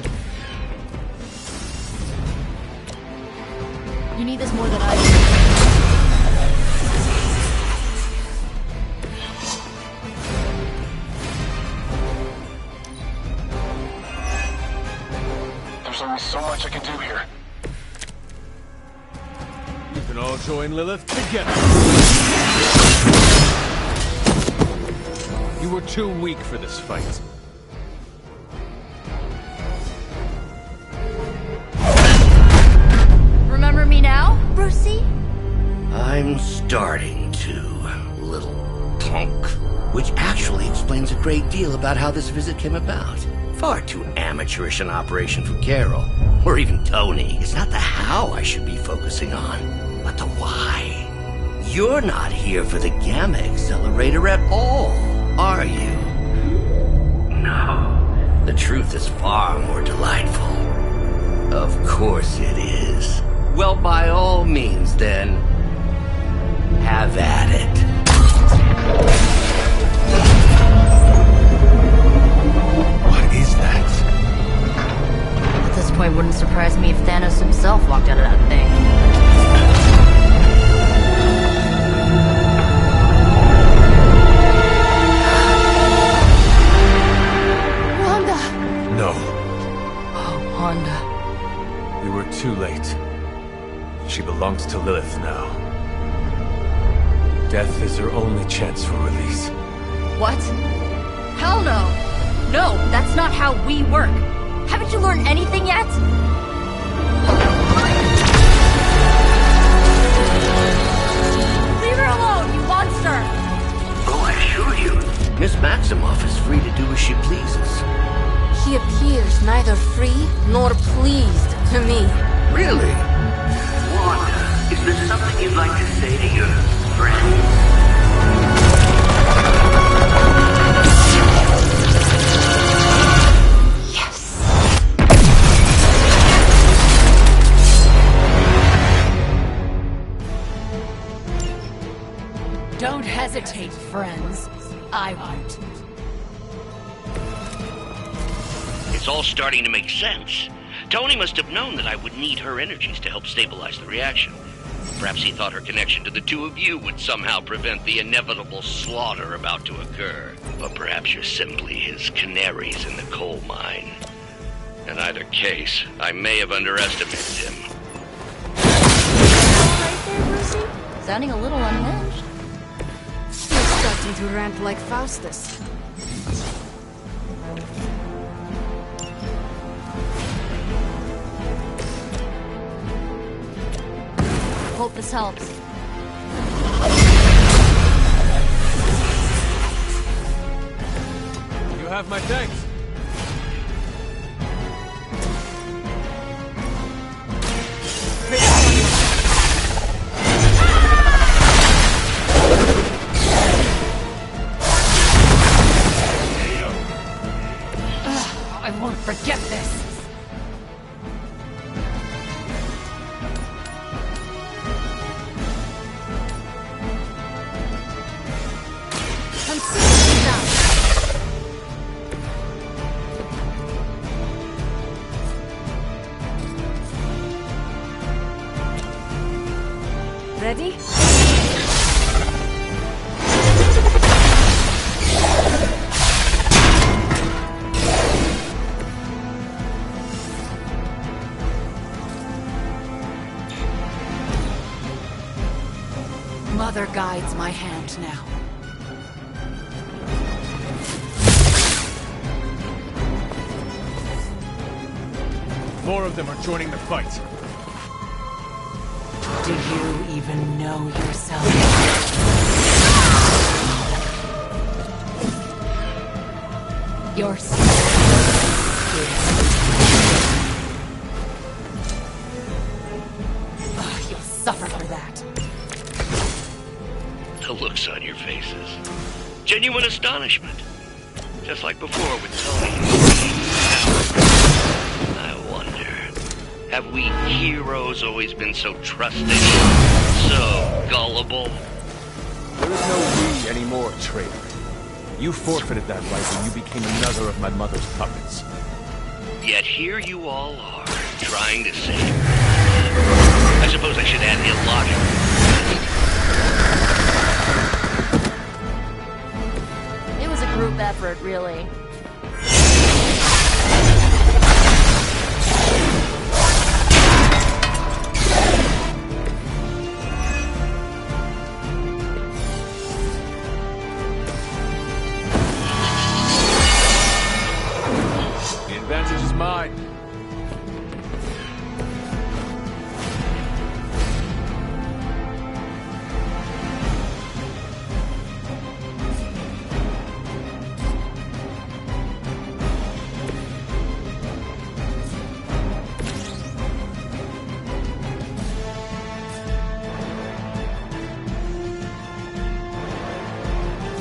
You need this more than I do. There's only so much I can do here. You can all join Lilith together. You were too weak for this fight. Remember me now, Brucey? I'm starting to, little punk. Which actually explains a great deal about how this visit came about. Far too amateurish an operation for Carol, or even Tony. It's not the how I should be focusing on, but the why. You're not here for the Gamma Accelerator at all, are you? No. The truth is far more delightful. Of course it is. Well, by all means, then, have at it. What is that? At this point, wouldn't surprise me if Thanos himself walked out of that thing. Wanda! No. Oh, Wanda. We were too late. She belongs to Lilith now. Death is her only chance for release. What? Hell no! No, that's not how we work. Haven't you learned anything yet? Leave her alone, you monster! Oh, I assure you, Miss Maximoff is free to do as she pleases. He appears neither free nor pleased to me. Really? Wanda, is there something you'd like to say to your friends? Don't hesitate, friends. I won't. It's all starting to make sense. Tony must have known that I would need her energies to help stabilize the reaction. Perhaps he thought her connection to the two of you would somehow prevent the inevitable slaughter about to occur. But perhaps you're simply his canaries in the coal mine. In either case, I may have underestimated him. Right there, Brucey? Sounding a little unhinged. You're starting to rant like Faustus. Hope this helps. You have my thanks. I won't forget this. I'm serious now. Ready? Mother guides my hand now. More of them are joining the fight. Do you even know yourself? Your Ugh, you'll suffer for that. The looks on your faces. Genuine astonishment. Just like before with Tony. I wonder, have we heroes always been so trusting? So gullible? There is no we anymore, traitor. You forfeited that right when you became another of my mother's puppets. Yet here you all are, trying to save her. I suppose I should add illogical. It was a group effort, really. The advantage is mine.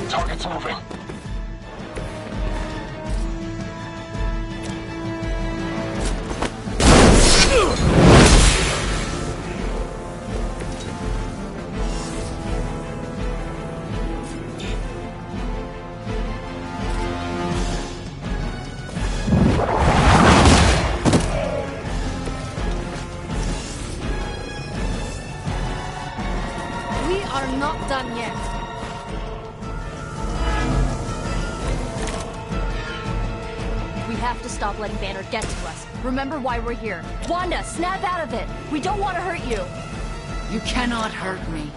Target's moving. We are not done yet. We have to stop letting Banner get to us. Remember why we're here. Wanda, snap out of it. We don't want to hurt you. You cannot hurt me.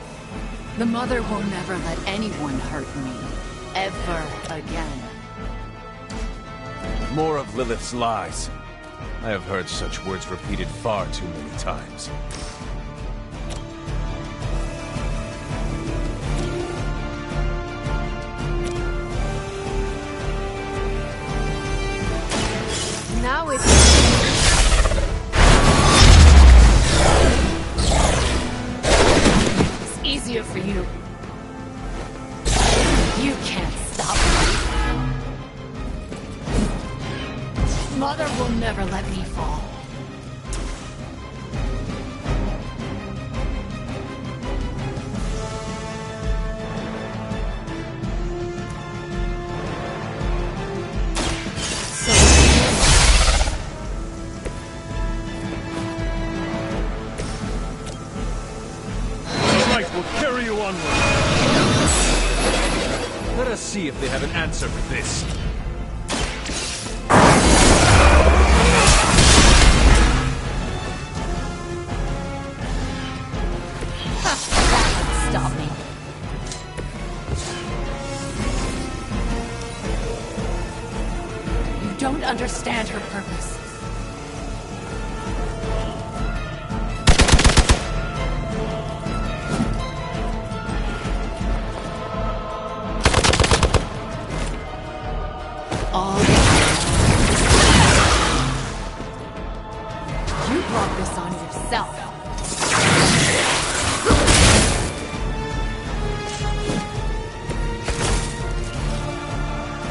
The Mother will never let anyone hurt me. Ever again. More of Lilith's lies. I have heard such words repeated far too many times. Now it's easier for you. You can't stop me. Mother will never let me fall. Will carry you onward. Let us see if they have an answer for this. Stop me. You don't understand her purpose. You brought this on yourself.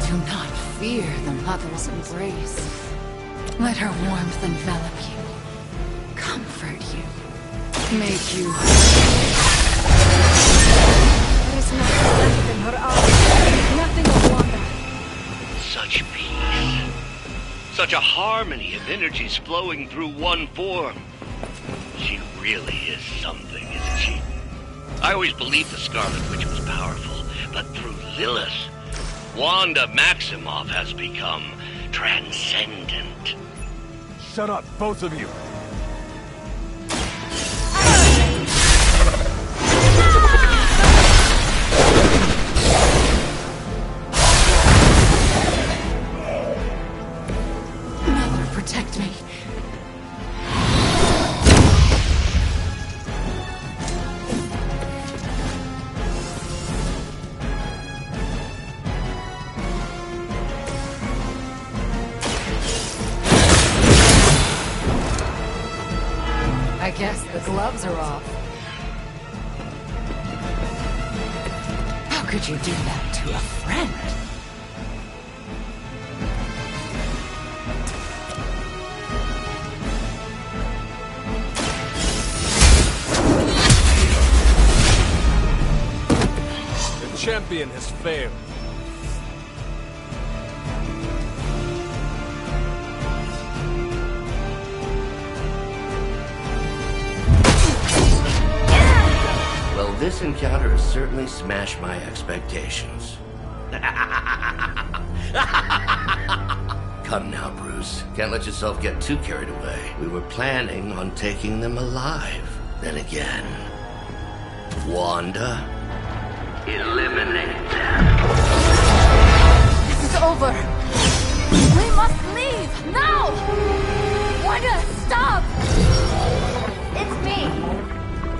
Do not fear the Mother's embrace. Let her warmth envelop you, comfort you, make you... There is nothing left in her eyes. Nothing of Wanda. Such peace. Such a harmony of energies flowing through one form. She really is something, isn't she? I always believed the Scarlet Witch was powerful, but through Lilith, Wanda Maximoff has become transcendent. Shut up, both of you! Mother, protect me. I guess the gloves are off. How could you do that to a friend? The champion has failed. Well, this encounter has certainly smashed my expectations. Come now, Bruce. Can't let yourself get too carried away. We were planning on taking them alive. Then again, Wanda, eliminate them. This is over. We must leave now. Wanda, stop! It's me.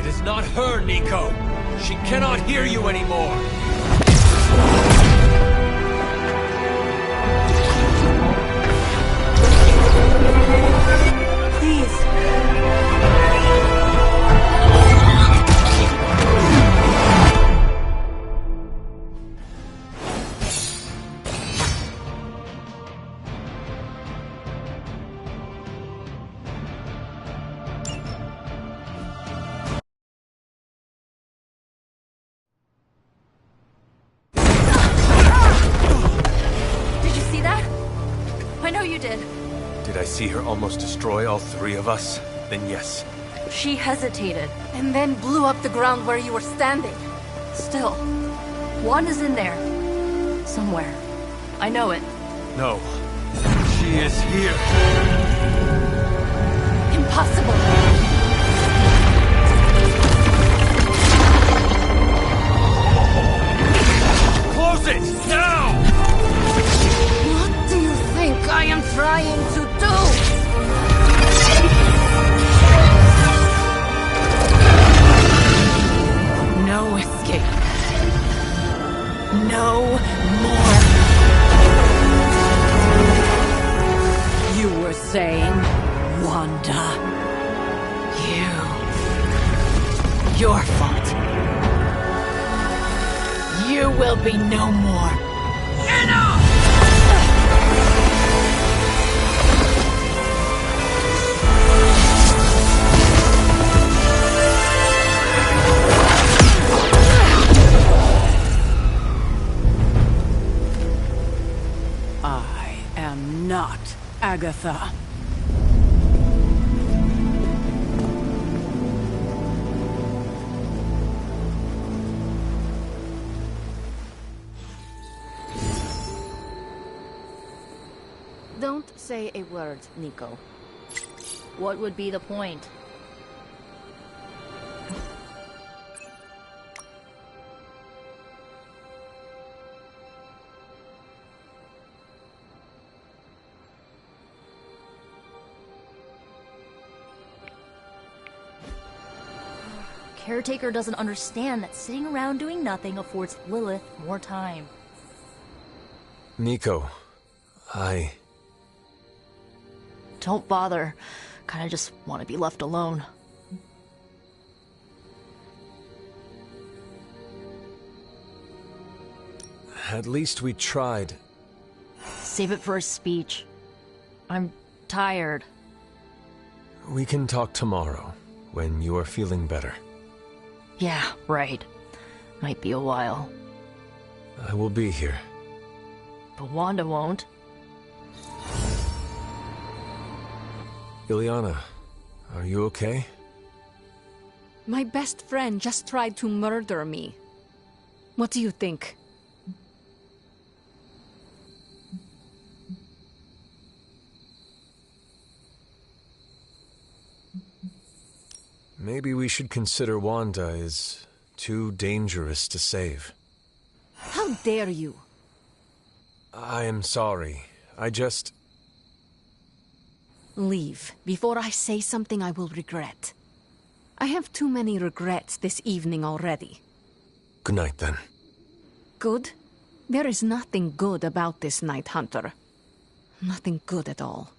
It is not her, Nico. She cannot hear you anymore. Please. Did you see that? I know you did. Did I see her almost destroy all three of us? Then yes. She hesitated, and then blew up the ground where you were standing. Still, Wanda's in there. Somewhere. I know it. No. She is here. Impossible! Close it! Now! What do you think I am trying to do? No escape. No more. You were saying, Wanda. Your fault. You will be no more. Enough! I am not Agatha. Don't say a word, Nico. What would be the point? Caretaker doesn't understand that sitting around doing nothing affords Lilith more time. Nico, Don't bother. Kinda just want to be left alone. At least we tried. Save it for a speech. I'm tired. We can talk tomorrow, when you are feeling better. Yeah, right. Might be a while. I will be here. But Wanda won't. Illyana, are you okay? My best friend just tried to murder me. What do you think? Maybe we should consider Wanda is too dangerous to save. How dare you? I am sorry. I just... Leave, before I say something I will regret. I have too many regrets this evening already. Good night, then. Good? There is nothing good about this Night Hunter. Nothing good at all.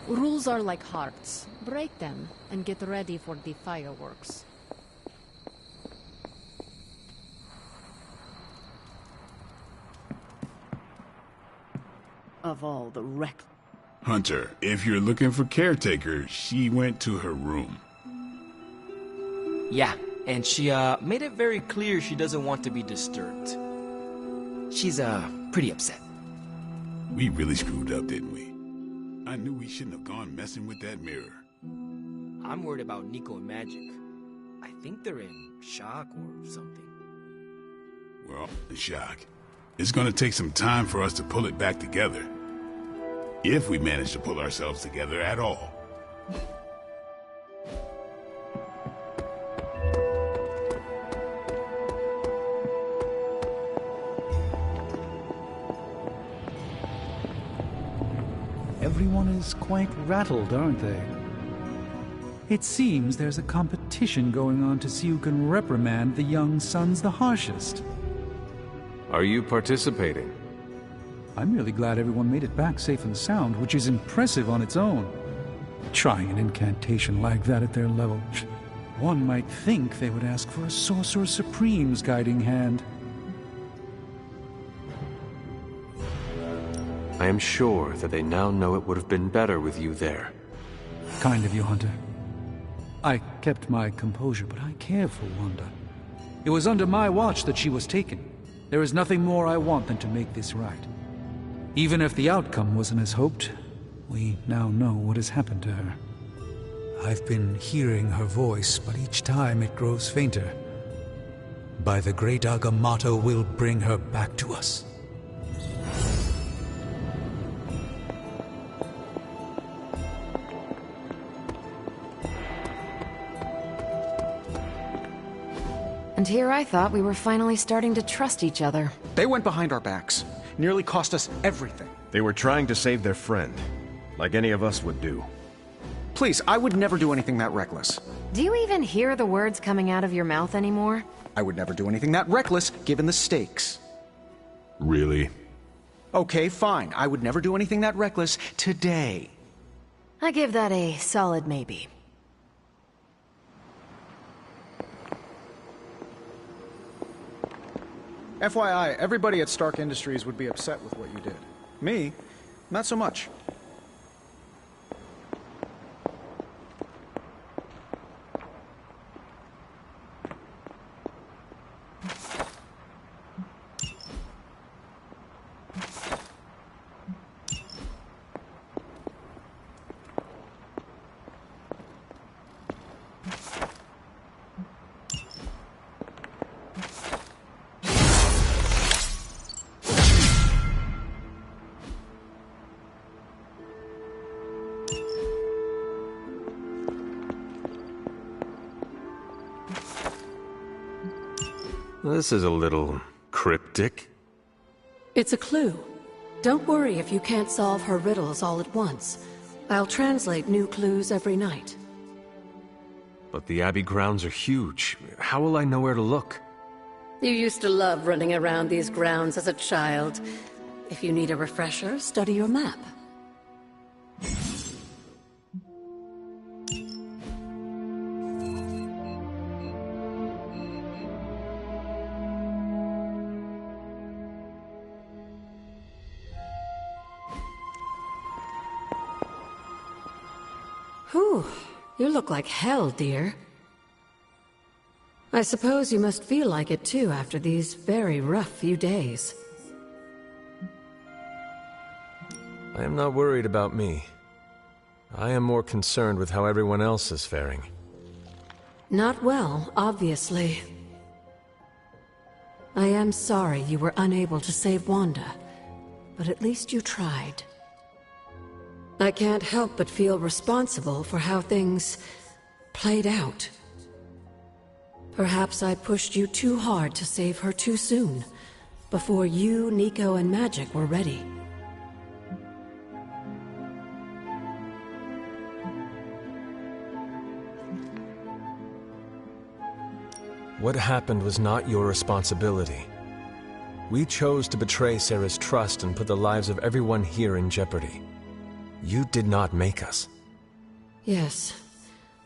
Rules are like hearts. Break them and get ready for the fireworks. Of all the wreck... Hunter, if you're looking for caretaker, she went to her room. Yeah, and she made it very clear she doesn't want to be disturbed. She's pretty upset. We really screwed up, didn't we? I knew we shouldn't have gone messing with that mirror. I'm worried about Nico and Magic. I think they're in shock or something. We're all in shock. It's gonna take some time for us to pull it back together. If we manage to pull ourselves together at all. Everyone is quite rattled, aren't they? It seems there's a competition going on to see who can reprimand the young sons the harshest. Are you participating? I'm really glad everyone made it back safe and sound, which is impressive on its own. Trying an incantation like that at their level, one might think they would ask for a Sorcerer Supreme's guiding hand. I am sure that they now know it would have been better with you there. Kind of you, Hunter. I kept my composure, but I care for Wanda. It was under my watch that she was taken. There is nothing more I want than to make this right. Even if the outcome wasn't as hoped, we now know what has happened to her. I've been hearing her voice, but each time it grows fainter. By the great Agamotto will bring her back to us. And here I thought we were finally starting to trust each other. They went behind our backs. Nearly cost us everything. They were trying to save their friend, like any of us would do. Please, I would never do anything that reckless. Do you even hear the words coming out of your mouth anymore? I would never do anything that reckless, given the stakes. Really? Okay, fine. I would never do anything that reckless today. I give that a solid maybe. FYI, everybody at Stark Industries would be upset with what you did. Me, not so much. This is a little cryptic. It's a clue. Don't worry if you can't solve her riddles all at once. I'll translate new clues every night. But the Abbey grounds are huge. How will I know where to look? You used to love running around these grounds as a child. If you need a refresher, study your map. Whew, you look like hell, dear. I suppose you must feel like it too after these very rough few days. I am not worried about me. I am more concerned with how everyone else is faring. Not well, obviously. I am sorry you were unable to save Wanda, but at least you tried. I can't help but feel responsible for how things played out. Perhaps I pushed you too hard to save her too soon, before you, Nico, and Magic were ready. What happened was not your responsibility. We chose to betray Sarah's trust and put the lives of everyone here in jeopardy. You did not make us. Yes.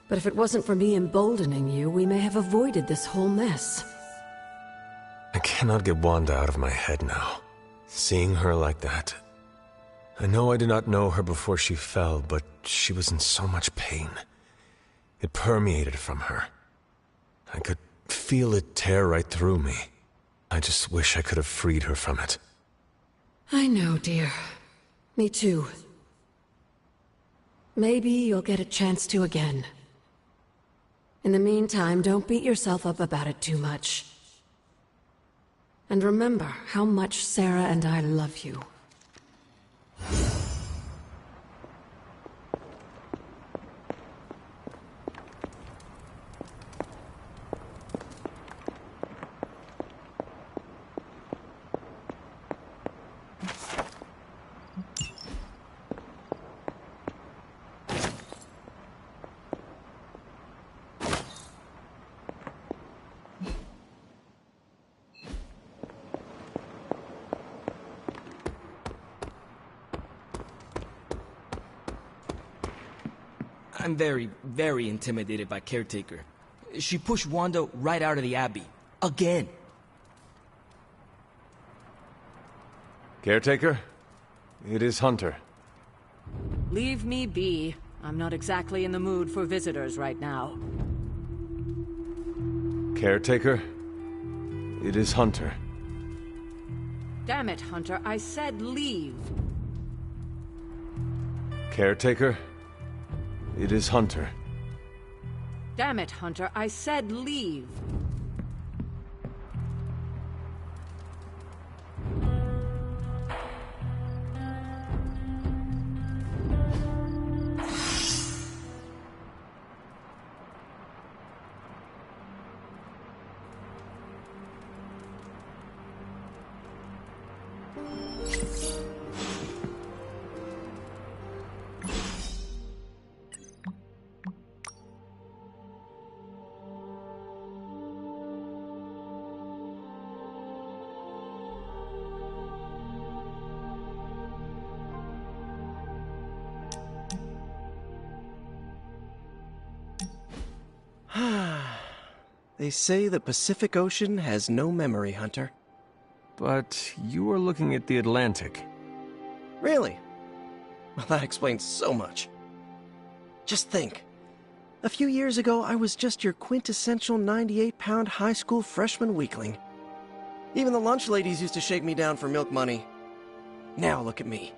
But if it wasn't for me emboldening you, we may have avoided this whole mess. I cannot get Wanda out of my head now. Seeing her like that. I know I did not know her before she fell, but she was in so much pain. It permeated from her. I could feel it tear right through me. I just wish I could have freed her from it. I know, dear. Me too. Maybe you'll get a chance to again. In the meantime, don't beat yourself up about it too much. And remember how much Sarah and I love you. I'm very, very intimidated by Caretaker. She pushed Wanda right out of the Abbey. Again. Caretaker, it is Hunter. Leave me be. I'm not exactly in the mood for visitors right now. Caretaker, it is Hunter. Damn it, Hunter. I said leave. Caretaker, it is Hunter. Damn it, Hunter. I said leave. They say the Pacific Ocean has no memory, Hunter. But you were looking at the Atlantic. Really? Well, that explains so much. Just think. A few years ago, I was just your quintessential 98-pound high school freshman weakling. Even the lunch ladies used to shake me down for milk money. Now look at me.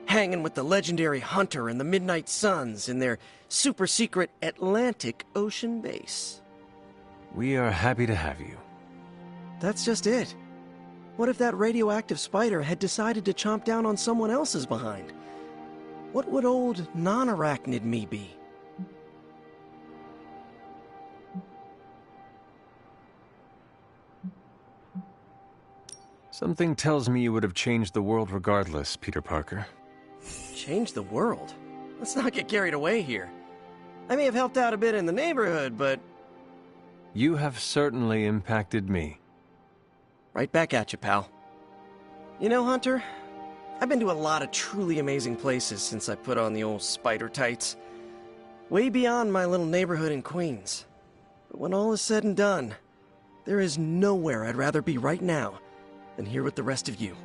Hanging with the legendary Hunter and the Midnight Suns in their super-secret Atlantic Ocean base. We are happy to have you. That's just it. What if that radioactive spider had decided to chomp down on someone else's behind? What would old non-arachnid me be? Something tells me you would have changed the world regardless, Peter Parker. Change the world? Let's not get carried away here. I may have helped out a bit in the neighborhood, but... You have certainly impacted me. Right back at you, pal. You know, Hunter, I've been to a lot of truly amazing places since I put on the old spider tights. Way beyond my little neighborhood in Queens. But when all is said and done, there is nowhere I'd rather be right now than here with the rest of you.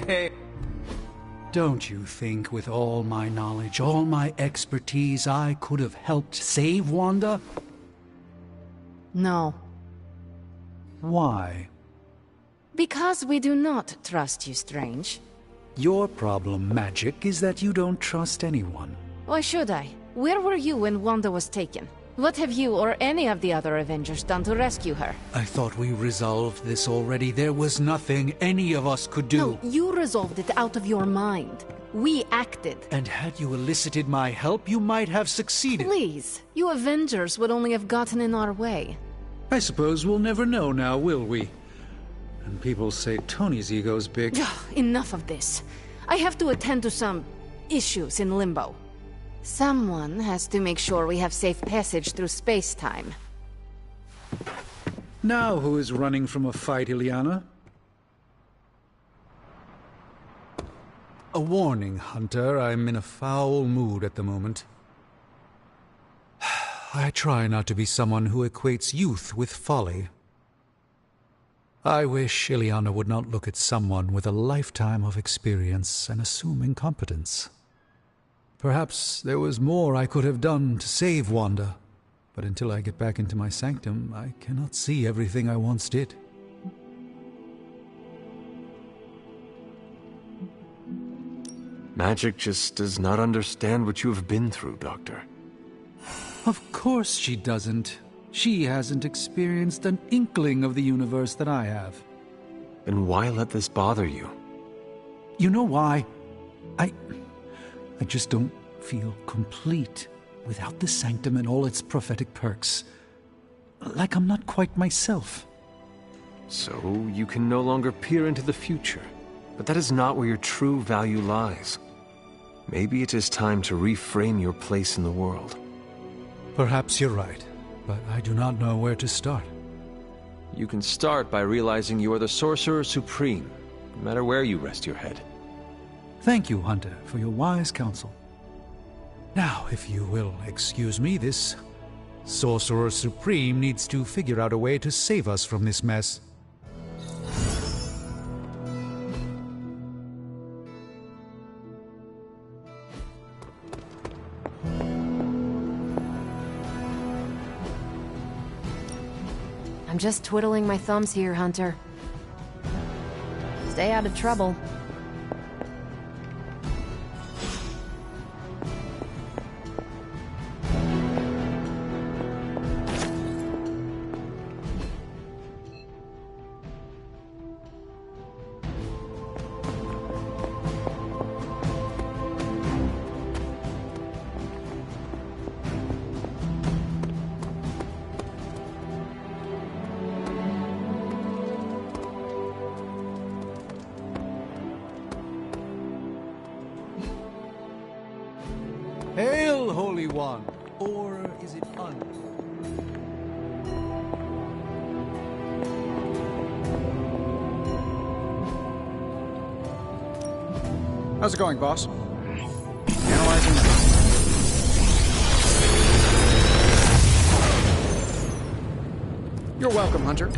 Hey. Don't you think with all my knowledge, all my expertise, I could have helped save Wanda? No. Why? Because we do not trust you, Strange. Your problem, Magic, is that you don't trust anyone. Why should I? Where were you when Wanda was taken? What have you or any of the other Avengers done to rescue her? I thought we resolved this already. There was nothing any of us could do. No, you resolved it out of your mind. We acted. And had you elicited my help, you might have succeeded. Please, you Avengers would only have gotten in our way. I suppose we'll never know now, will we? And people say Tony's ego's big. Enough of this. I have to attend to some issues in Limbo. Someone has to make sure we have safe passage through space-time. Now who is running from a fight, Illyana? A warning, Hunter. I'm in a foul mood at the moment. I try not to be someone who equates youth with folly. I wish Illyana would not look at someone with a lifetime of experience and assume incompetence. Perhaps there was more I could have done to save Wanda, but until I get back into my sanctum, I cannot see everything I once did. Magic just does not understand what you have been through, Doctor. Of course she doesn't. She hasn't experienced an inkling of the universe that I have. Then why let this bother you? You know why? I just don't feel complete without the sanctum and all its prophetic perks. Like I'm not quite myself. So you can no longer peer into the future. But that is not where your true value lies. Maybe it is time to reframe your place in the world. Perhaps you're right, but I do not know where to start. You can start by realizing you are the Sorcerer Supreme, no matter where you rest your head. Thank you, Hunter, for your wise counsel. Now, if you will excuse me, this Sorcerer Supreme needs to figure out a way to save us from this mess. I'm just twiddling my thumbs here, Hunter. Stay out of trouble. Hail, Holy One! Or is it un? How's it going, boss? Analyzing. You're welcome, Hunter.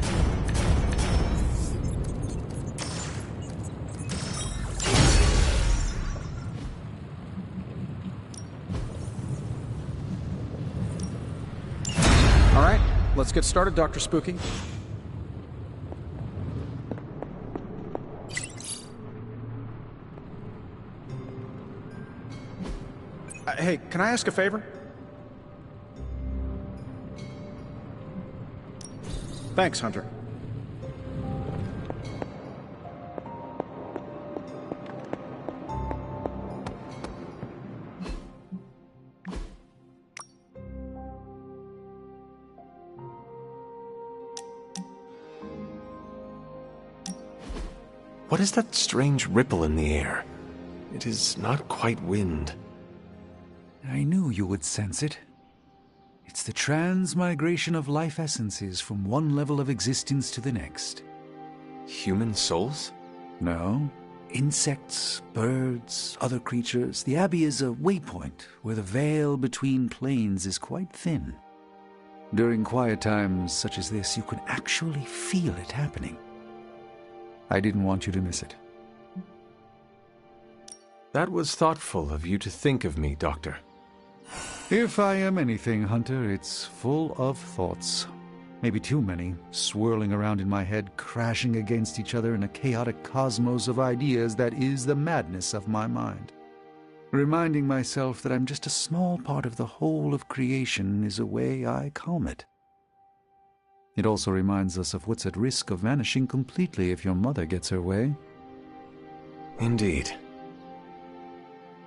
All right, let's get started, Dr. Spooky. Hey, can I ask a favor? Thanks, Hunter. What is that strange ripple in the air? It is not quite wind. I knew you would sense it. It's the transmigration of life essences from one level of existence to the next. Human souls? No. Insects, birds, other creatures. The Abbey is a waypoint where the veil between planes is quite thin. During quiet times such as this, you can actually feel it happening. I didn't want you to miss it. That was thoughtful of you to think of me, Doctor. If I am anything, Hunter, it's full of thoughts. Maybe too many, swirling around in my head, crashing against each other in a chaotic cosmos of ideas that is the madness of my mind. Reminding myself that I'm just a small part of the whole of creation is a way I calm it. It also reminds us of what's at risk of vanishing completely if your mother gets her way. Indeed.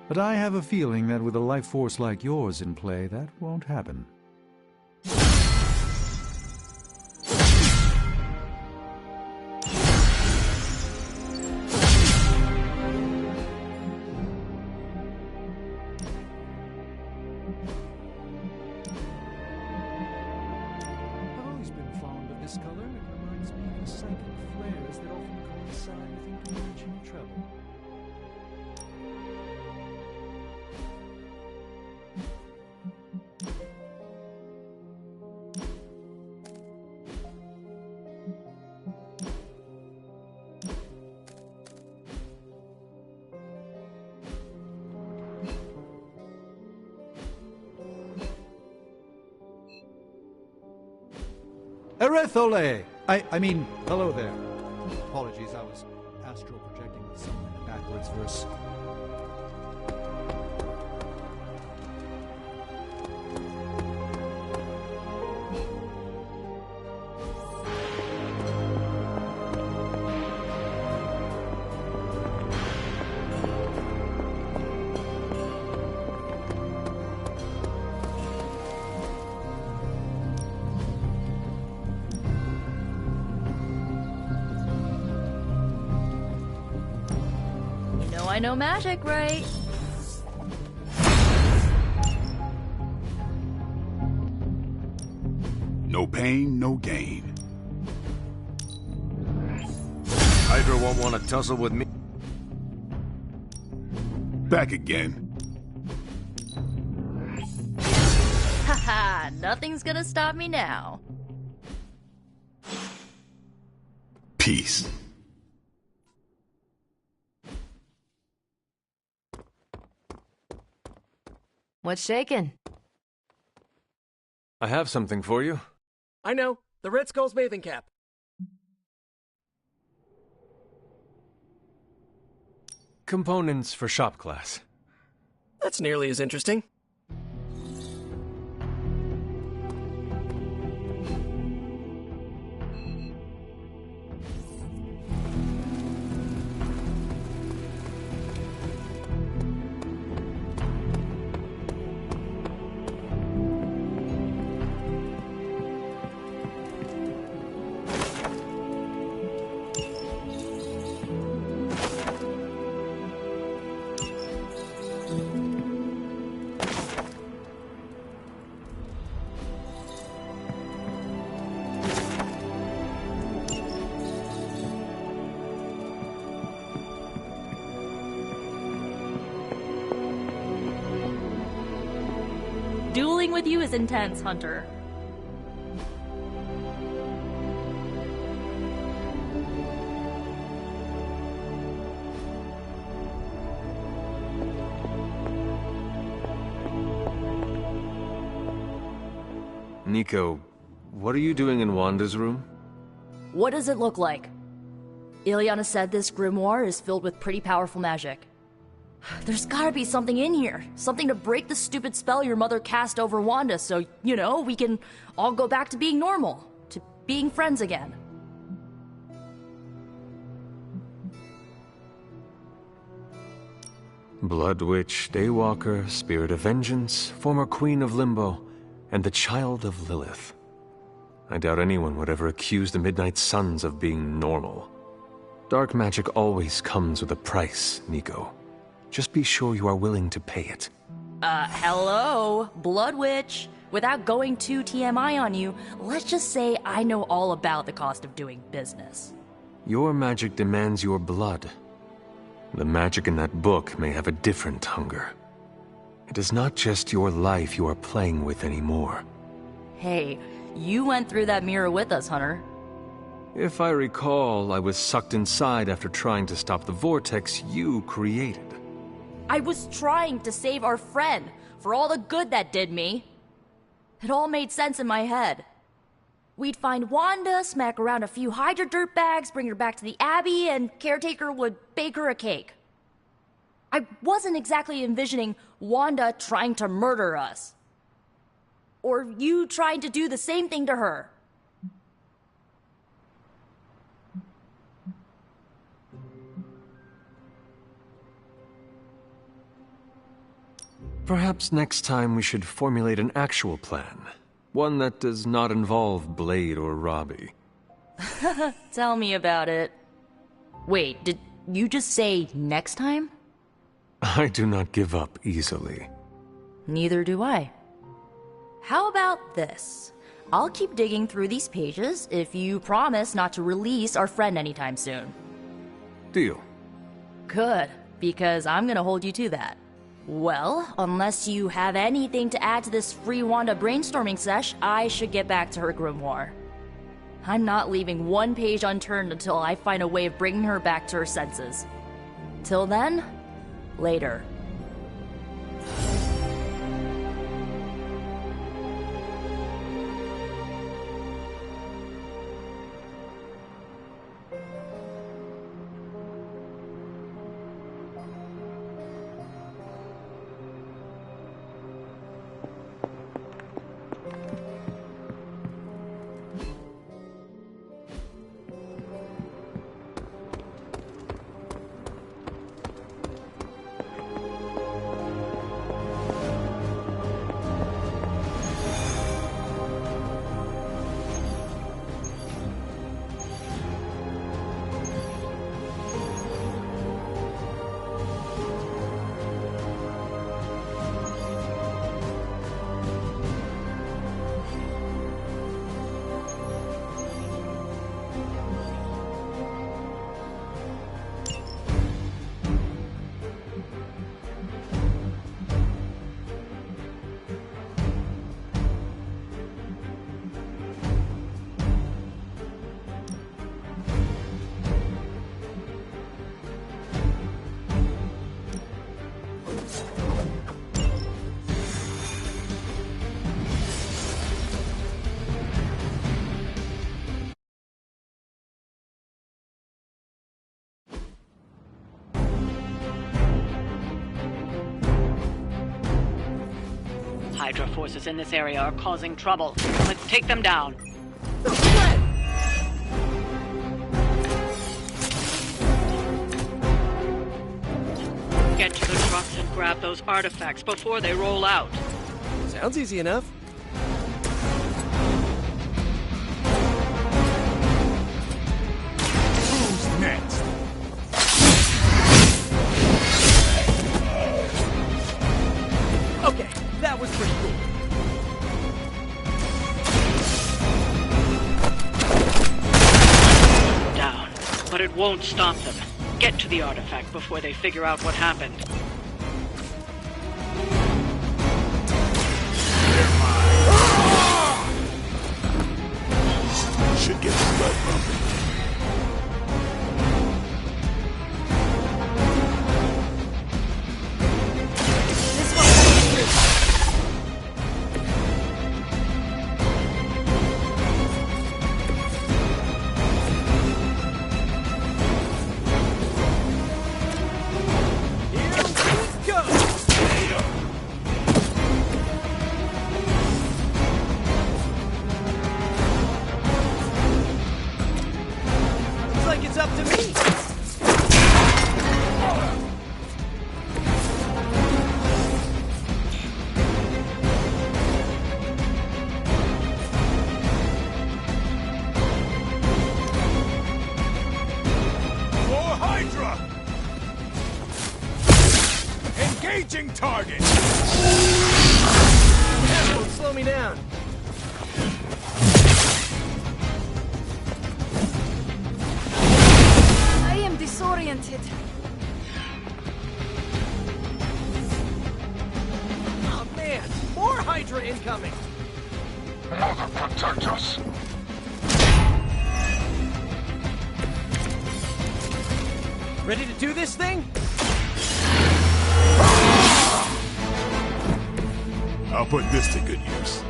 But I have a feeling that with a life force like yours in play, that won't happen. Erethole! I mean, hello there. Apologies, I was astral projecting with someone in a backwards verse. I know magic, right? No pain, no gain. Hydra won't want to tussle with me. Back again. Haha, nothing's gonna stop me now. Peace. What's shaking? I have something for you. I know. The Red Skull's bathing cap. Components for shop class. That's nearly as interesting. Dueling with you is intense, Hunter. Nico, what are you doing in Wanda's room? What does it look like? Ilyana said this grimoire is filled with pretty powerful magic. There's gotta be something in here. Something to break the stupid spell your mother cast over Wanda so, you know, we can all go back to being normal. To being friends again. Blood Witch, Daywalker, Spirit of Vengeance, former Queen of Limbo, and the Child of Lilith. I doubt anyone would ever accuse the Midnight Suns of being normal. Dark magic always comes with a price, Nico. Just be sure you are willing to pay it. Hello? Blood Witch. Without going too TMI on you, let's just say I know all about the cost of doing business. Your magic demands your blood. The magic in that book may have a different hunger. It is not just your life you are playing with anymore. Hey, you went through that mirror with us, Hunter. If I recall, I was sucked inside after trying to stop the vortex you created. I was trying to save our friend, for all the good that did me. It all made sense in my head. We'd find Wanda, smack around a few Hydra dirtbags, bring her back to the Abbey, and Caretaker would bake her a cake. I wasn't exactly envisioning Wanda trying to murder us. Or you trying to do the same thing to her. Perhaps next time we should formulate an actual plan. One that does not involve Blade or Robbie. Tell me about it. Wait, did you just say next time? I do not give up easily. Neither do I. How about this? I'll keep digging through these pages if you promise not to release our friend anytime soon. Deal. Good, because I'm gonna hold you to that. Well, unless you have anything to add to this free Wanda brainstorming sesh, I should get back to her grimoire. I'm not leaving one page unturned until I find a way of bringing her back to her senses. Till then, later. Hydra forces in this area are causing trouble. Let's take them down. Get to the trucks and grab those artifacts before they roll out. Sounds easy enough. Who's next? Okay, that was pretty cool. Down. But it won't stop them. Get to the artifact before they figure out what happened. Should get the blood pumping. Engaging target! That won't slow me down. I am disoriented. Oh man, more Hydra incoming! Mother protect us. Ready to do this thing? I'll put this to good use.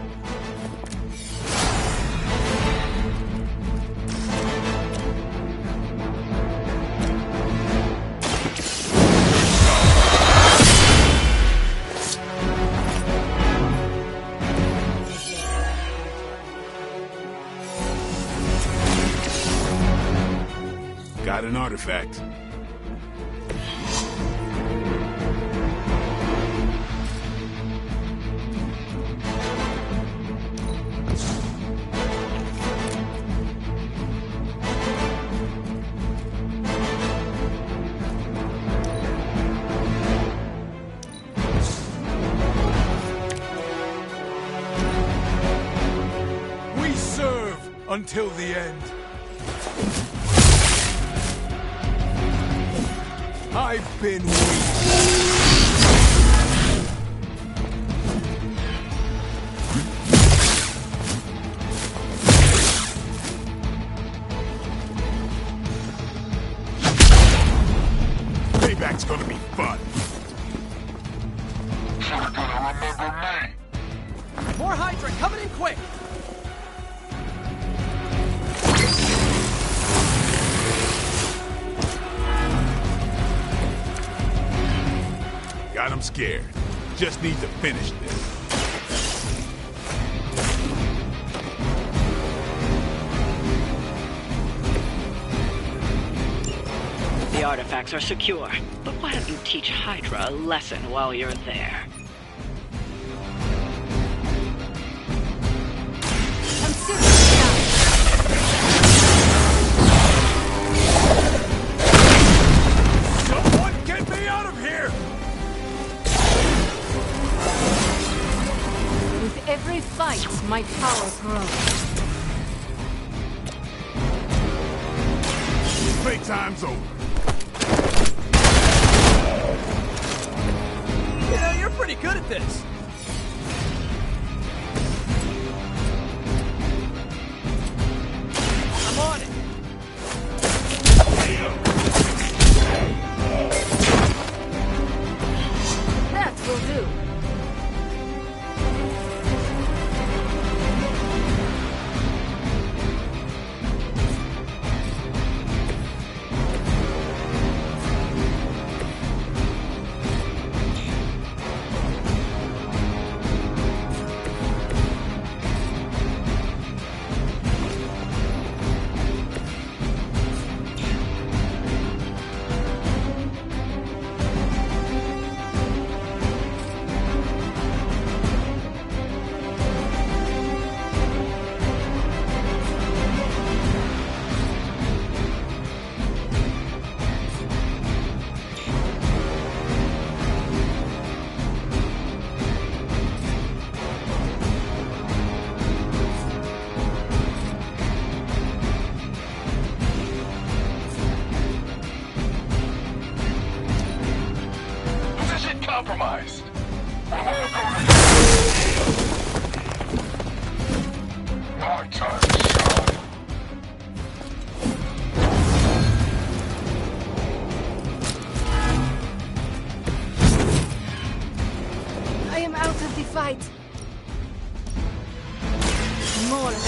Got an artifact. We serve until the end. I've been weak. Payback's gonna be fun. You're gonna remember me. More Hydra coming in quick! Got him scared. Just need to finish this. The artifacts are secure, but why don't you teach Hydra a lesson while you're there? I'm serious now. Someone get me out of here! With every fight, my power grows. Playtime's over. You know, you're pretty good at this. I'm on it. That will do. Position compromised. My time to shine. I am out of the fight. More than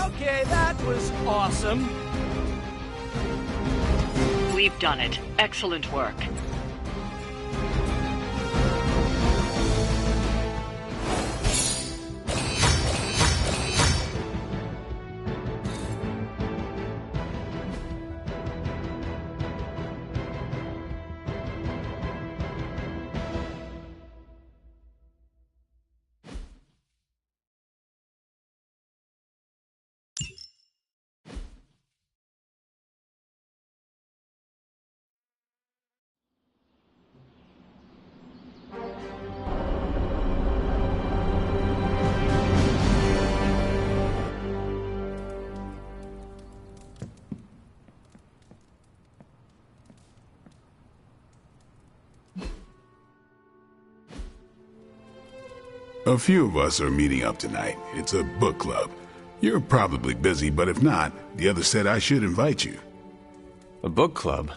Okay, that was awesome. We've done it. Excellent work. A few of us are meeting up tonight. It's a book club. You're probably busy, but if not, the others said I should invite you. A book club?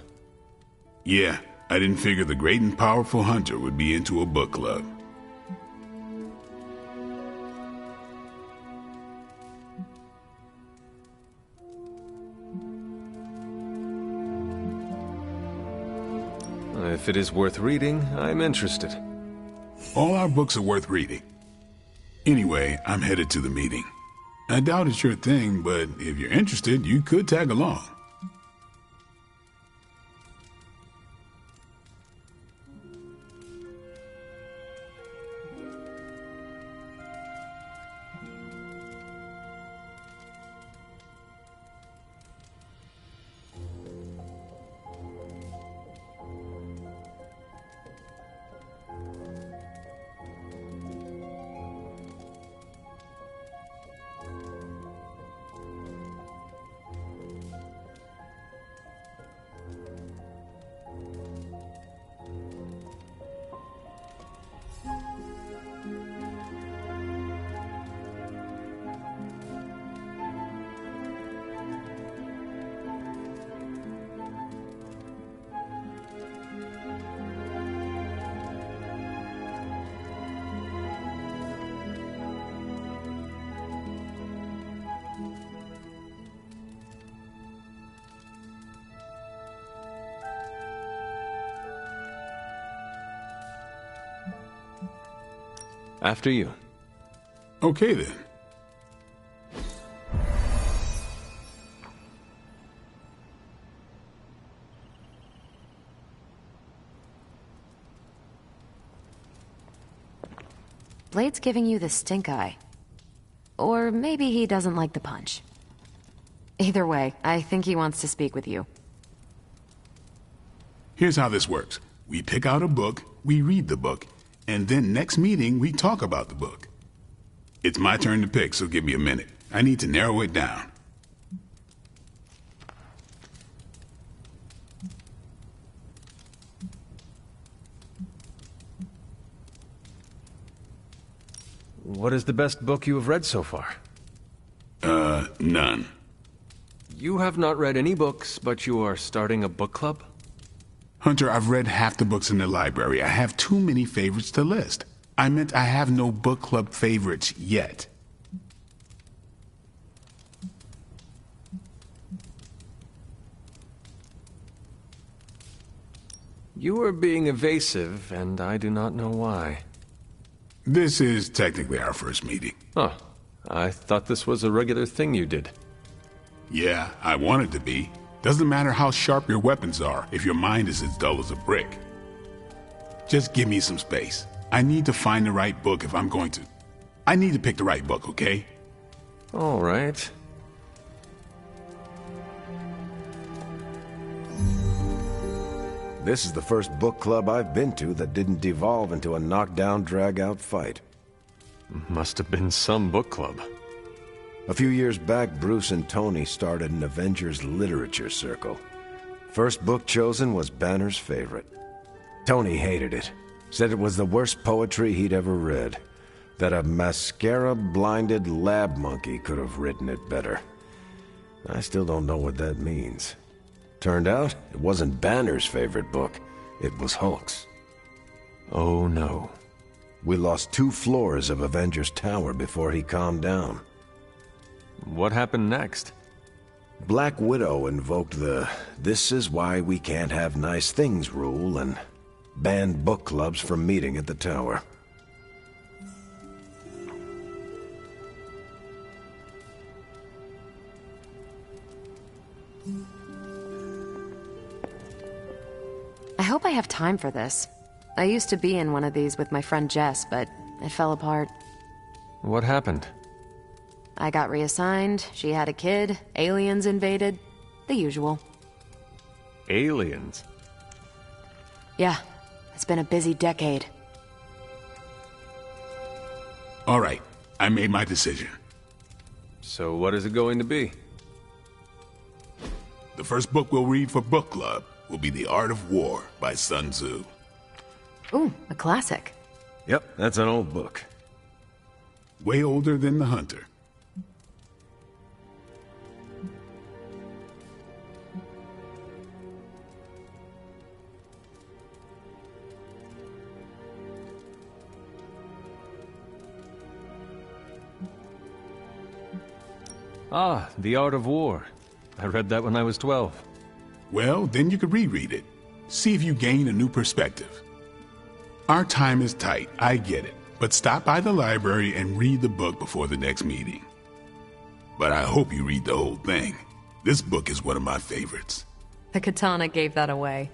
Yeah, I didn't figure the great and powerful Hunter would be into a book club. If it is worth reading, I'm interested. All our books are worth reading. Anyway, I'm headed to the meeting. I doubt it's your thing, but if you're interested, you could tag along. After you. Okay, then. Blade's giving you the stink eye. Or maybe he doesn't like the punch. Either way, I think he wants to speak with you. Here's how this works. We pick out a book, we read the book, and then next meeting, we talk about the book. It's my turn to pick, so give me a minute. I need to narrow it down. What is the best book you have read so far? None. You have not read any books, but you are starting a book club? Hunter, I've read half the books in the library. I have too many favorites to list. I meant I have no book club favorites yet. You are being evasive, and I do not know why. This is technically our first meeting. Oh, I thought this was a regular thing you did. Yeah, I want it to be. Doesn't matter how sharp your weapons are if your mind is as dull as a brick. Just give me some space. I need to find the right book if I'm going to. I need to pick the right book, okay? All right. This is the first book club I've been to that didn't devolve into a knockdown, drag-out fight. Must have been some book club. A few years back, Bruce and Tony started an Avengers literature circle. First book chosen was Banner's favorite. Tony hated it. Said it was the worst poetry he'd ever read. That a mascara-blinded lab monkey could have written it better. I still don't know what that means. Turned out, it wasn't Banner's favorite book. It was Hulk's. Oh no. We lost 2 floors of Avengers Tower before he calmed down. What happened next? Black Widow invoked the "this is why we can't have nice things" rule and banned book clubs from meeting at the tower. I hope I have time for this. I used to be in one of these with my friend Jess, but it fell apart. What happened? I got reassigned, she had a kid, aliens invaded. The usual. Aliens? Yeah, it's been a busy decade. All right, I made my decision. So what is it going to be? The first book we'll read for book club will be The Art of War by Sun Tzu. Ooh, a classic. Yep, that's an old book. Way older than The Hunter. Ah, The Art of War. I read that when I was 12. Well, then you could reread it. See if you gain a new perspective. Our time is tight, I get it. But stop by the library and read the book before the next meeting. But I hope you read the whole thing. This book is one of my favorites. The katana gave that away.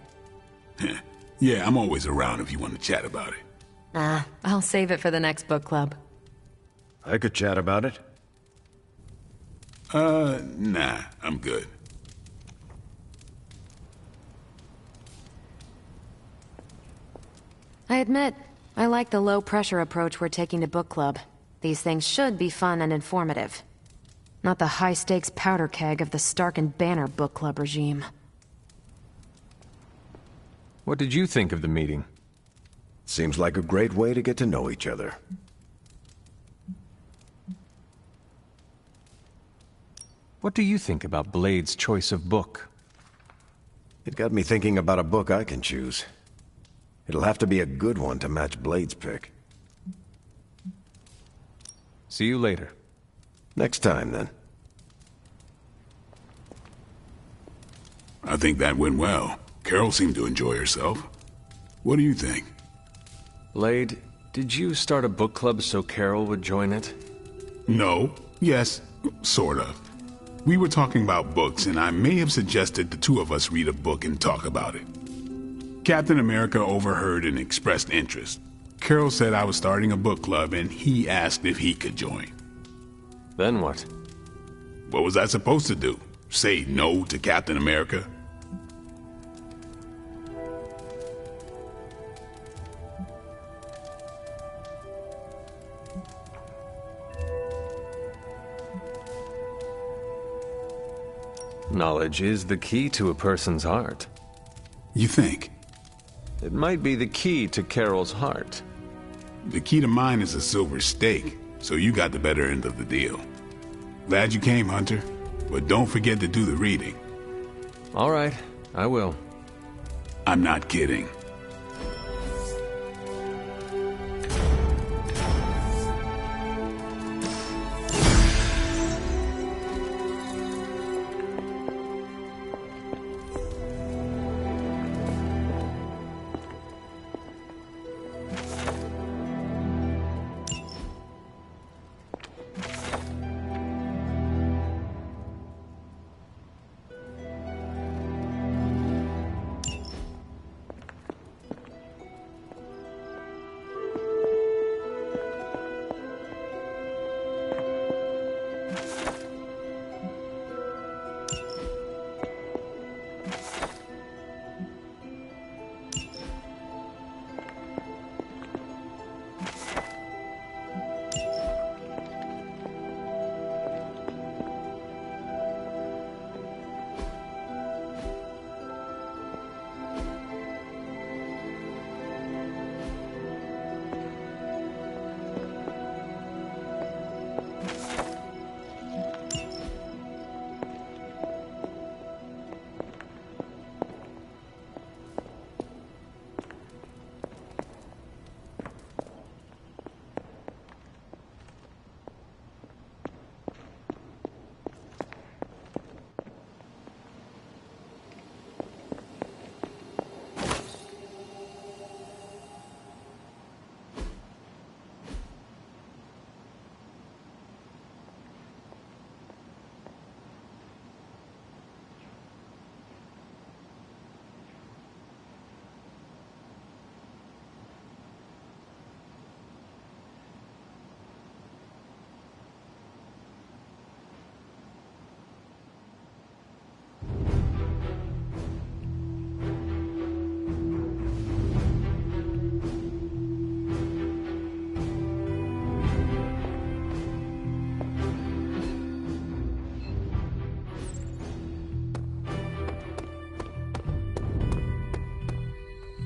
Yeah, I'm always around if you want to chat about it. Nah, I'll save it for the next book club. I could chat about it. Nah, I'm good. I admit, I like the low-pressure approach we're taking to book club. These things should be fun and informative. Not the high-stakes powder keg of the Stark and Banner book club regime. What did you think of the meeting? Seems like a great way to get to know each other. What do you think about Blade's choice of book? It got me thinking about a book I can choose. It'll have to be a good one to match Blade's pick. See you later. Next time, then. I think that went well. Carol seemed to enjoy herself. What do you think? Blade, did you start a book club so Carol would join it? No. Yes. Sort of. We were talking about books, and I may have suggested the two of us read a book and talk about it. Captain America overheard and expressed interest. Carol said I was starting a book club, and he asked if he could join. Then what? What was I supposed to do? Say no to Captain America? Knowledge is the key to a person's heart. You think? It might be the key to Carol's heart. The key to mine is a silver stake, so you got the better end of the deal. Glad you came, Hunter, but don't forget to do the reading. All right, I will. I'm not kidding.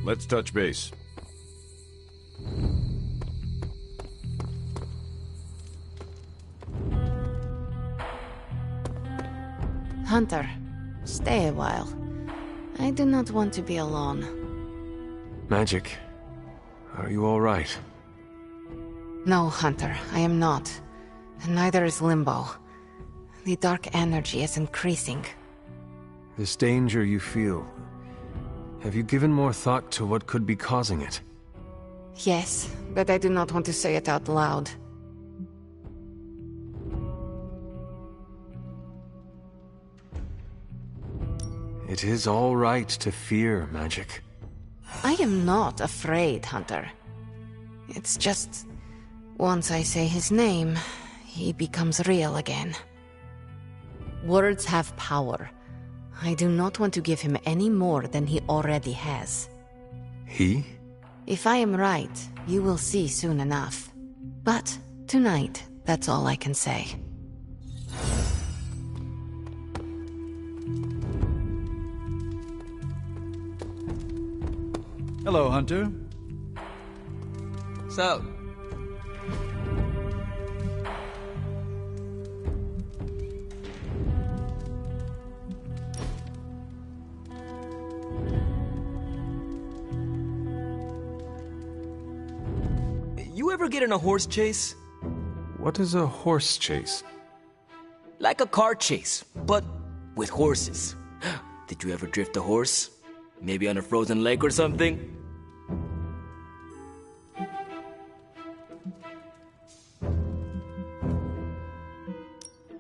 Let's touch base. Hunter, stay a while. I do not want to be alone. Magic, are you all right? No, Hunter, I am not. And neither is Limbo. The dark energy is increasing. This danger you feel, have you given more thought to what could be causing it? Yes, but I do not want to say it out loud. It is all right to fear magic. I am not afraid, Hunter. It's just... once I say his name, he becomes real again. Words have power. I do not want to give him any more than he already has. He? If I am right, you will see soon enough. But tonight, that's all I can say. Hello, Hunter. So, you ever get in a horse chase? What is a horse chase? Like a car chase, but with horses. Did you ever drift a horse? Maybe on a frozen lake or something?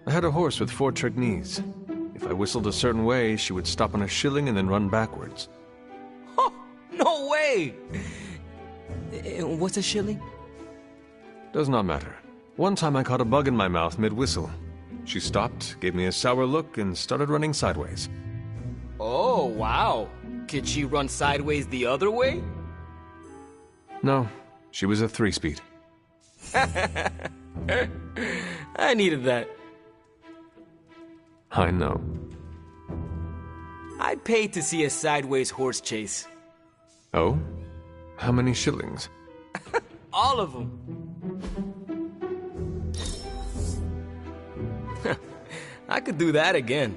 I had a horse with 4 trick knees. If I whistled a certain way, she would stop on a shilling and then run backwards. Oh, no way! What's a shilling? Does not matter. One time I caught a bug in my mouth mid-whistle. She stopped, gave me a sour look, and started running sideways. Oh, wow. Could she run sideways the other way? No, she was a 3-speed. I needed that. I know. I'd pay to see a sideways horse chase. Oh? How many shillings? All of them. I could do that again.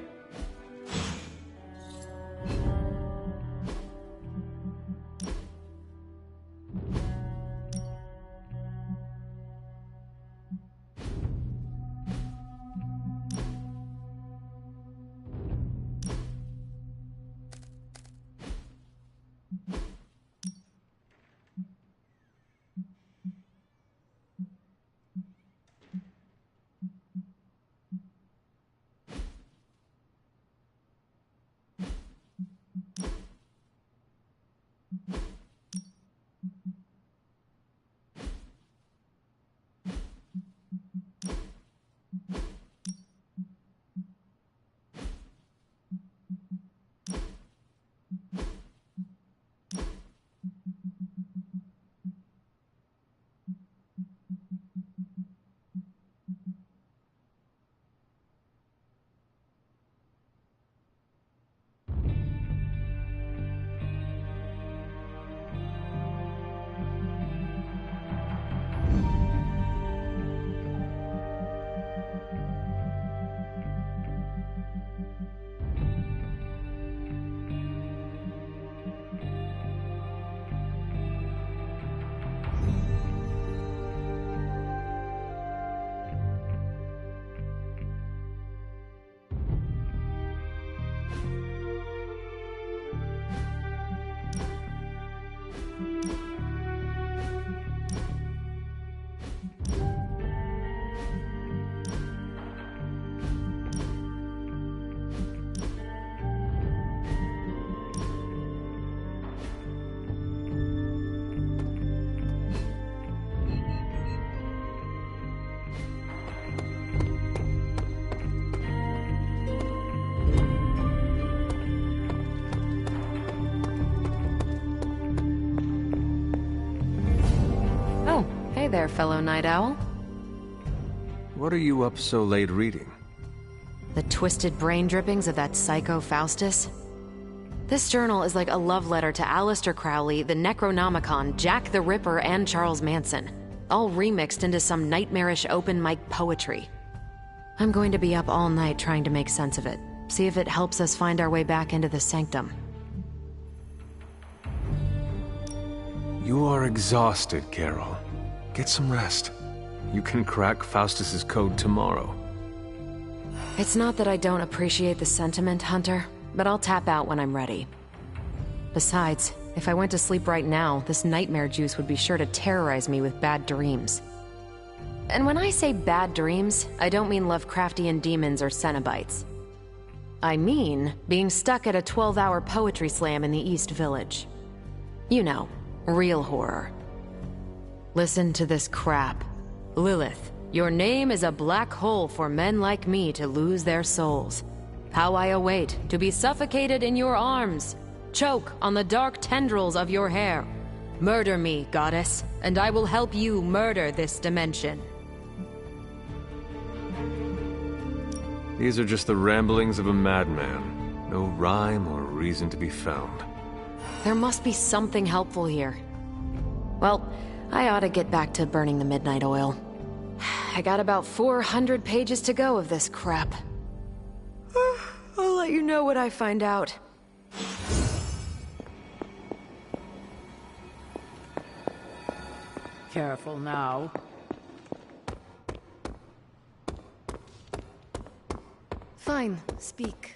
Hey there, fellow night owl. What are you up so late reading? The twisted brain drippings of that psycho Faustus? This journal is like a love letter to Aleister Crowley, the Necronomicon, Jack the Ripper, and Charles Manson, all remixed into some nightmarish open mic poetry. I'm going to be up all night trying to make sense of it, see if it helps us find our way back into the sanctum. You are exhausted, Carol. Get some rest. You can crack Faustus's code tomorrow. It's not that I don't appreciate the sentiment, Hunter, but I'll tap out when I'm ready. Besides, If I went to sleep right now, this nightmare juice would be sure to terrorize me with bad dreams. And when I say bad dreams, I don't mean Lovecraftian demons or Cenobites. I mean being stuck at a 12-hour poetry slam in the East Village. You know, real horror. Listen to this crap. Lilith, your name is a black hole for men like me to lose their souls. How I await to be suffocated in your arms. Choke on the dark tendrils of your hair. Murder me, goddess, and I will help you murder this dimension. These are just the ramblings of a madman. No rhyme or reason to be found. There must be something helpful here. Well, I ought to get back to burning the midnight oil. I got about 400 pages to go of this crap. I'll let you know what I find out. Careful now. Fine, speak.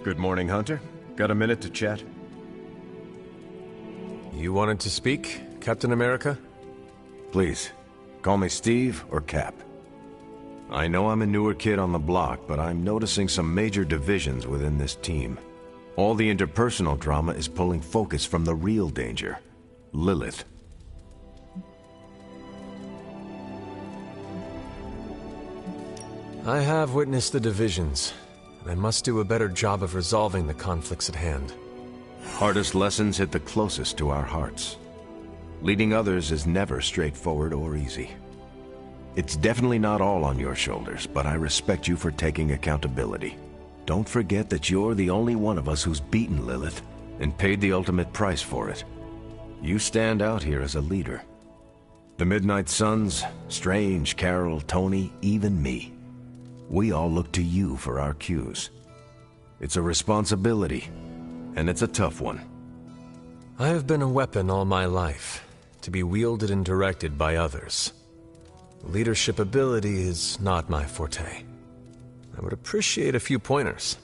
Good morning, Hunter. Got a minute to chat? You wanted to speak, Captain America? Please, call me Steve or Cap. I know I'm a newer kid on the block, but I'm noticing some major divisions within this team. All the interpersonal drama is pulling focus from the real danger, Lilith. I have witnessed the divisions. I must do a better job of resolving the conflicts at hand. Hardest lessons hit the closest to our hearts. Leading others is never straightforward or easy. It's definitely not all on your shoulders, but I respect you for taking accountability. Don't forget that you're the only one of us who's beaten Lilith and paid the ultimate price for it. You stand out here as a leader. The Midnight Suns, Strange, Carol, Tony, even me. We all look to you for our cues. It's a responsibility, and it's a tough one. I have been a weapon all my life, to be wielded and directed by others. Leadership ability is not my forte. I would appreciate a few pointers.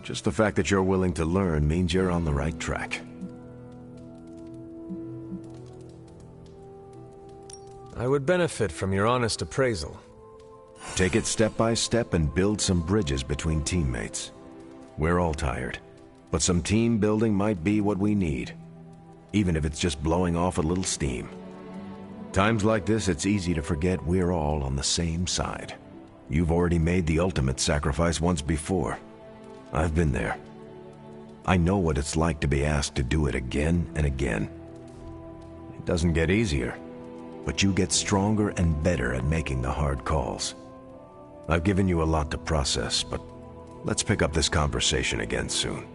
Just the fact that you're willing to learn means you're on the right track. I would benefit from your honest appraisal. Take it step by step and build some bridges between teammates. We're all tired, but some team building might be what we need, even if it's just blowing off a little steam. Times like this, it's easy to forget we're all on the same side. You've already made the ultimate sacrifice once before. I've been there. I know what it's like to be asked to do it again and again. It doesn't get easier, but you get stronger and better at making the hard calls. I've given you a lot to process, but let's pick up this conversation again soon.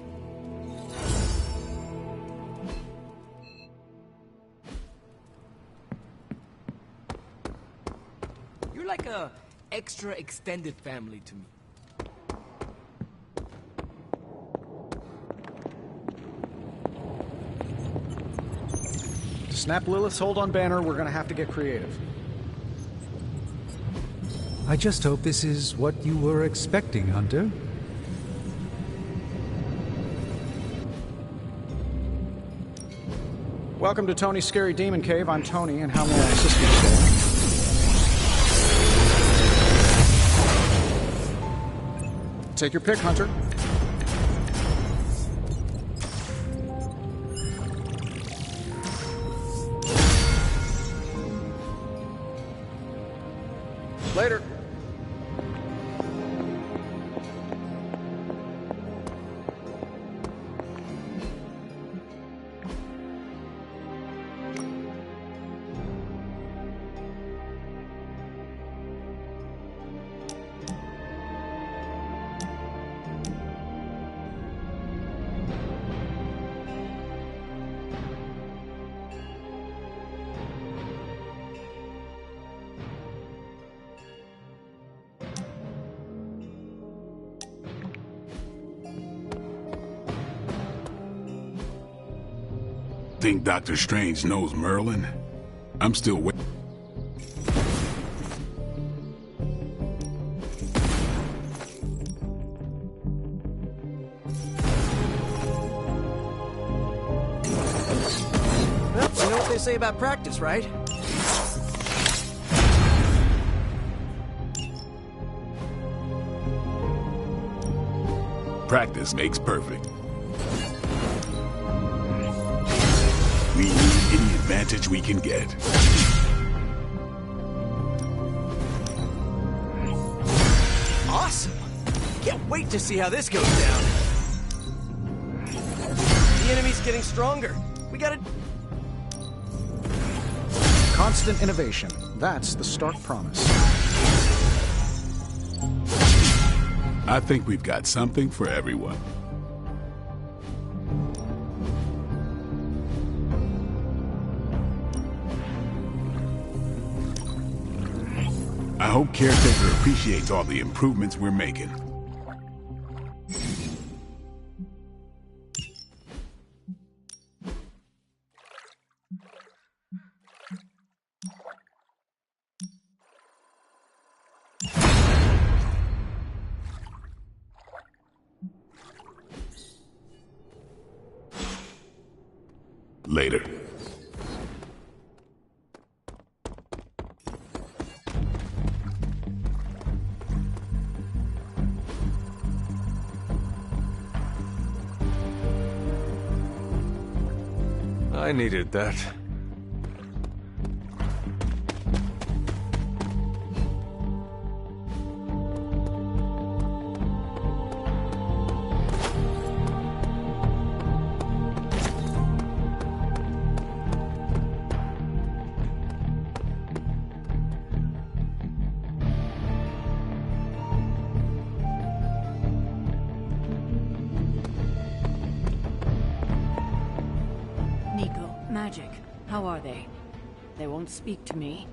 You're like a extra extended family to me. To snap Lilith's hold on Banner, we're gonna have to get creative. I just hope this is what you were expecting, Hunter. Welcome to Tony's Scary Demon Cave. I'm Tony, and how may I assist you today? Take your pick, Hunter. Later. Think Dr. Strange knows Merlin? I'm still waiting. Well, you know what they say about practice, right? Practice makes perfect. We need any advantage we can get. Awesome! Can't wait to see how this goes down. The enemy's getting stronger. We gotta... Constant innovation. That's the Stark promise. I think we've got something for everyone. I hope Caretaker appreciates all the improvements we're making. Later. I needed that. Magic. How are they? They won't speak to me.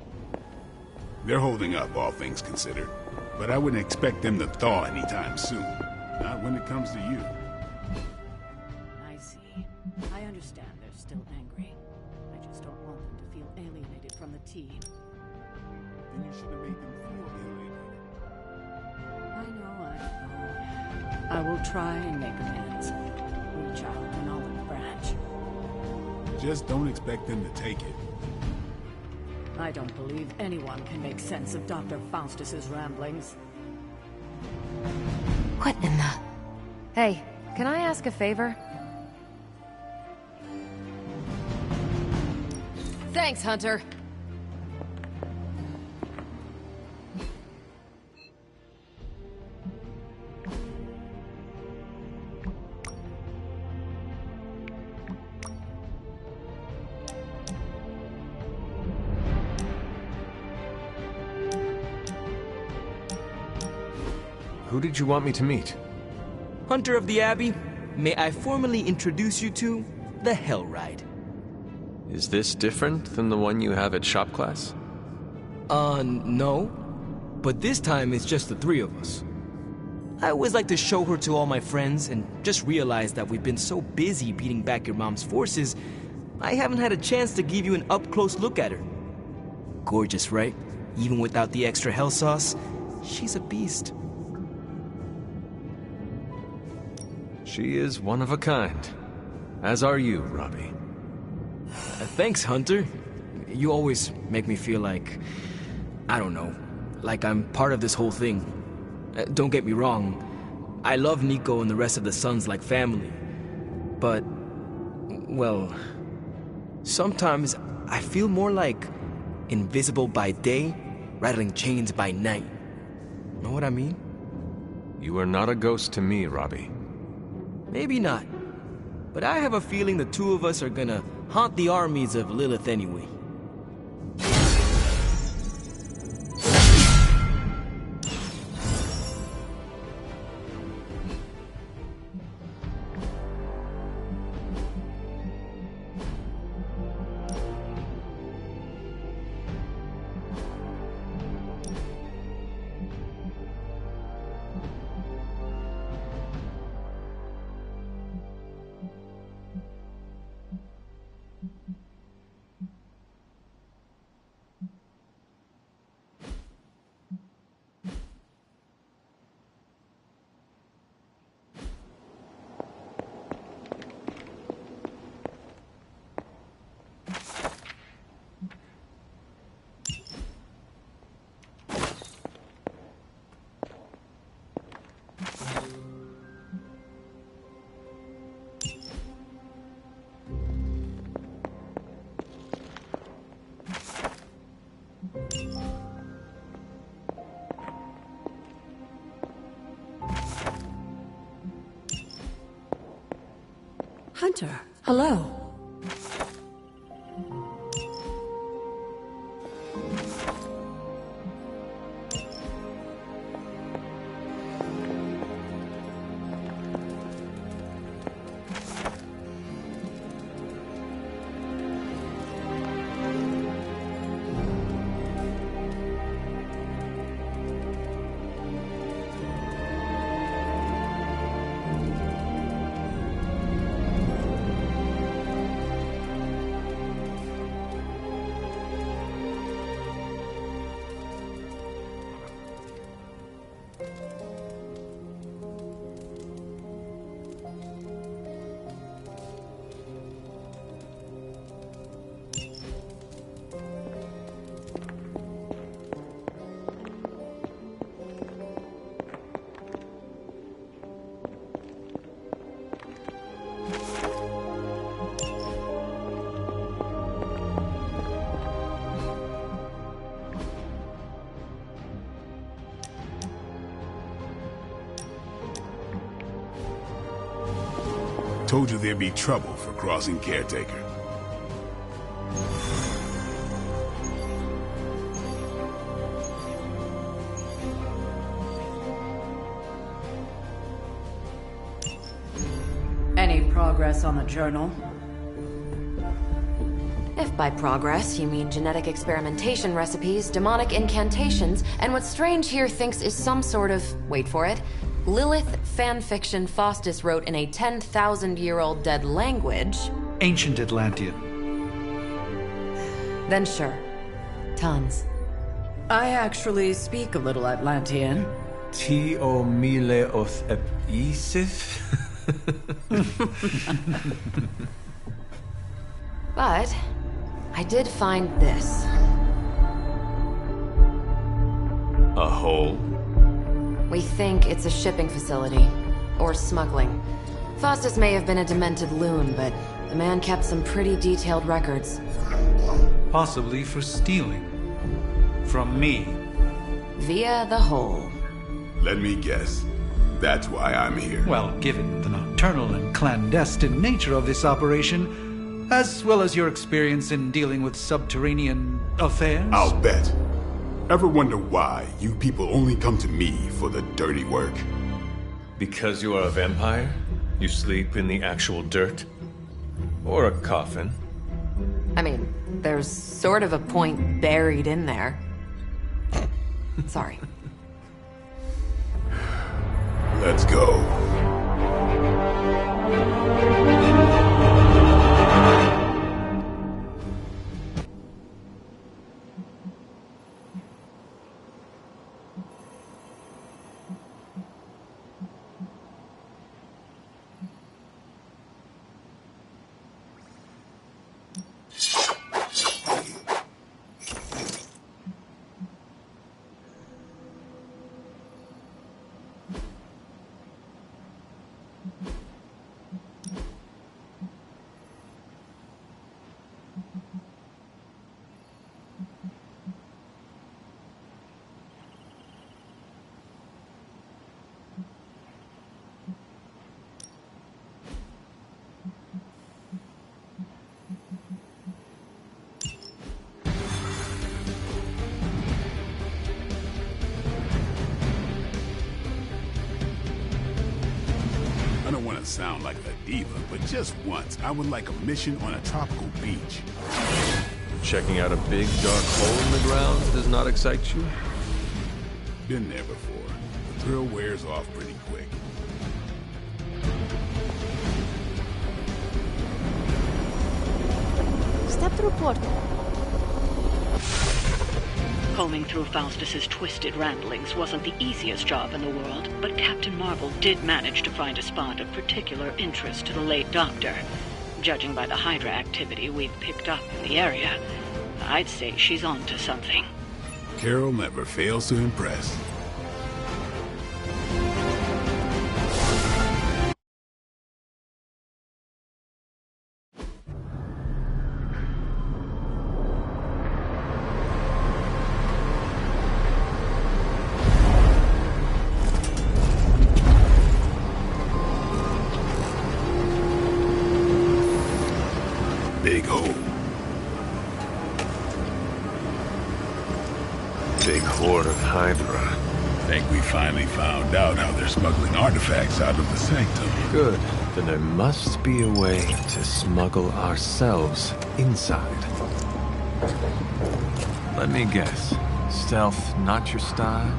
They're holding up, all things considered. But I wouldn't expect them to thaw anytime soon. Not when it comes to you. I see. I understand they're still angry. I just don't want them to feel alienated from the team. Then you should have made them feel alienated. I know. I will try and make amends. Reach out an olive branch. Just don't expect them to take it. I don't believe anyone can make sense of Dr. Faustus's ramblings. What in the... Hey, can I ask a favor? Thanks, Hunter. Who did you want me to meet? Hunter of the Abbey, may I formally introduce you to the Hell Ride. Is this different than the one you have at shop class? No. But this time it's just the three of us. I always like to show her to all my friends and just realized that we've been so busy beating back your mom's forces, I haven't had a chance to give you an up-close look at her. Gorgeous, right? Even without the extra hell sauce, she's a beast. She is one of a kind. As are you, Robbie. Thanks, Hunter. You always make me feel like... I don't know. Like I'm part of this whole thing. Don't get me wrong. I love Nico and the rest of the Sons like family. But... well... sometimes I feel more like... invisible by day, rattling chains by night. Know what I mean? You are not a ghost to me, Robbie. Maybe not. But I have a feeling the two of us are gonna haunt the armies of Lilith anyway. Hunter, hello. Told you there'd be trouble for crossing Caretaker. Any progress on the journal? If by progress you mean genetic experimentation recipes, demonic incantations, and what Strange here thinks is some sort of, wait for it, Lilith fanfiction Faustus wrote in a 10,000-year-old dead language... Ancient Atlantean. Then sure. Tons. I actually speak a little Atlantean. Tio mile oth episif? But I did find this. A hole? We think it's a shipping facility. Or smuggling. Faustus may have been a demented loon, but the man kept some pretty detailed records. Possibly for stealing. From me. Via the hole. Let me guess. That's why I'm here. Well, given the nocturnal and clandestine nature of this operation, as well as your experience in dealing with subterranean affairs... I'll bet. Ever wonder why you people only come to me for the dirty work? Because you are a vampire? You sleep in the actual dirt? Or a coffin? I mean, there's sort of a point buried in there. Sorry. Let's go. Sound like a diva, but just once, I would like a mission on a tropical beach. Checking out a big dark hole in the ground does not excite you? Been there before. The thrill wears off pretty quick. Step through portal. Combing through Faustus's twisted ramblings wasn't the easiest job in the world, but Captain Marvel did manage to find a spot of particular interest to the late Doctor. Judging by the Hydra activity we've picked up in the area, I'd say she's on to something. Carol never fails to impress. big hole. Big horde of Hydra. Think we finally found out how they're smuggling artifacts out of the sanctum. Good. Then there must be a way to smuggle ourselves inside. Let me guess. Stealth not your style?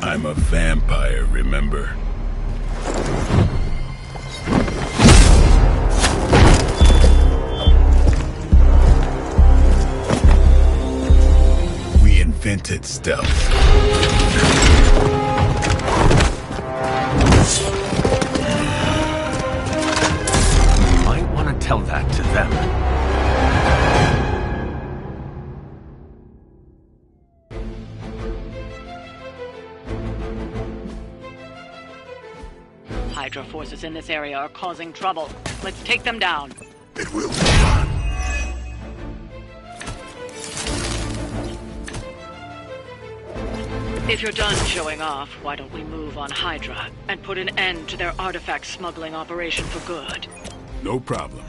I'm a vampire, remember? We invented stealth. You might want to tell that to them. Hydra forces in this area are causing trouble. Let's take them down. It will be done. If you're done showing off, why don't we move on Hydra and put an end to their artifact smuggling operation for good? No problem.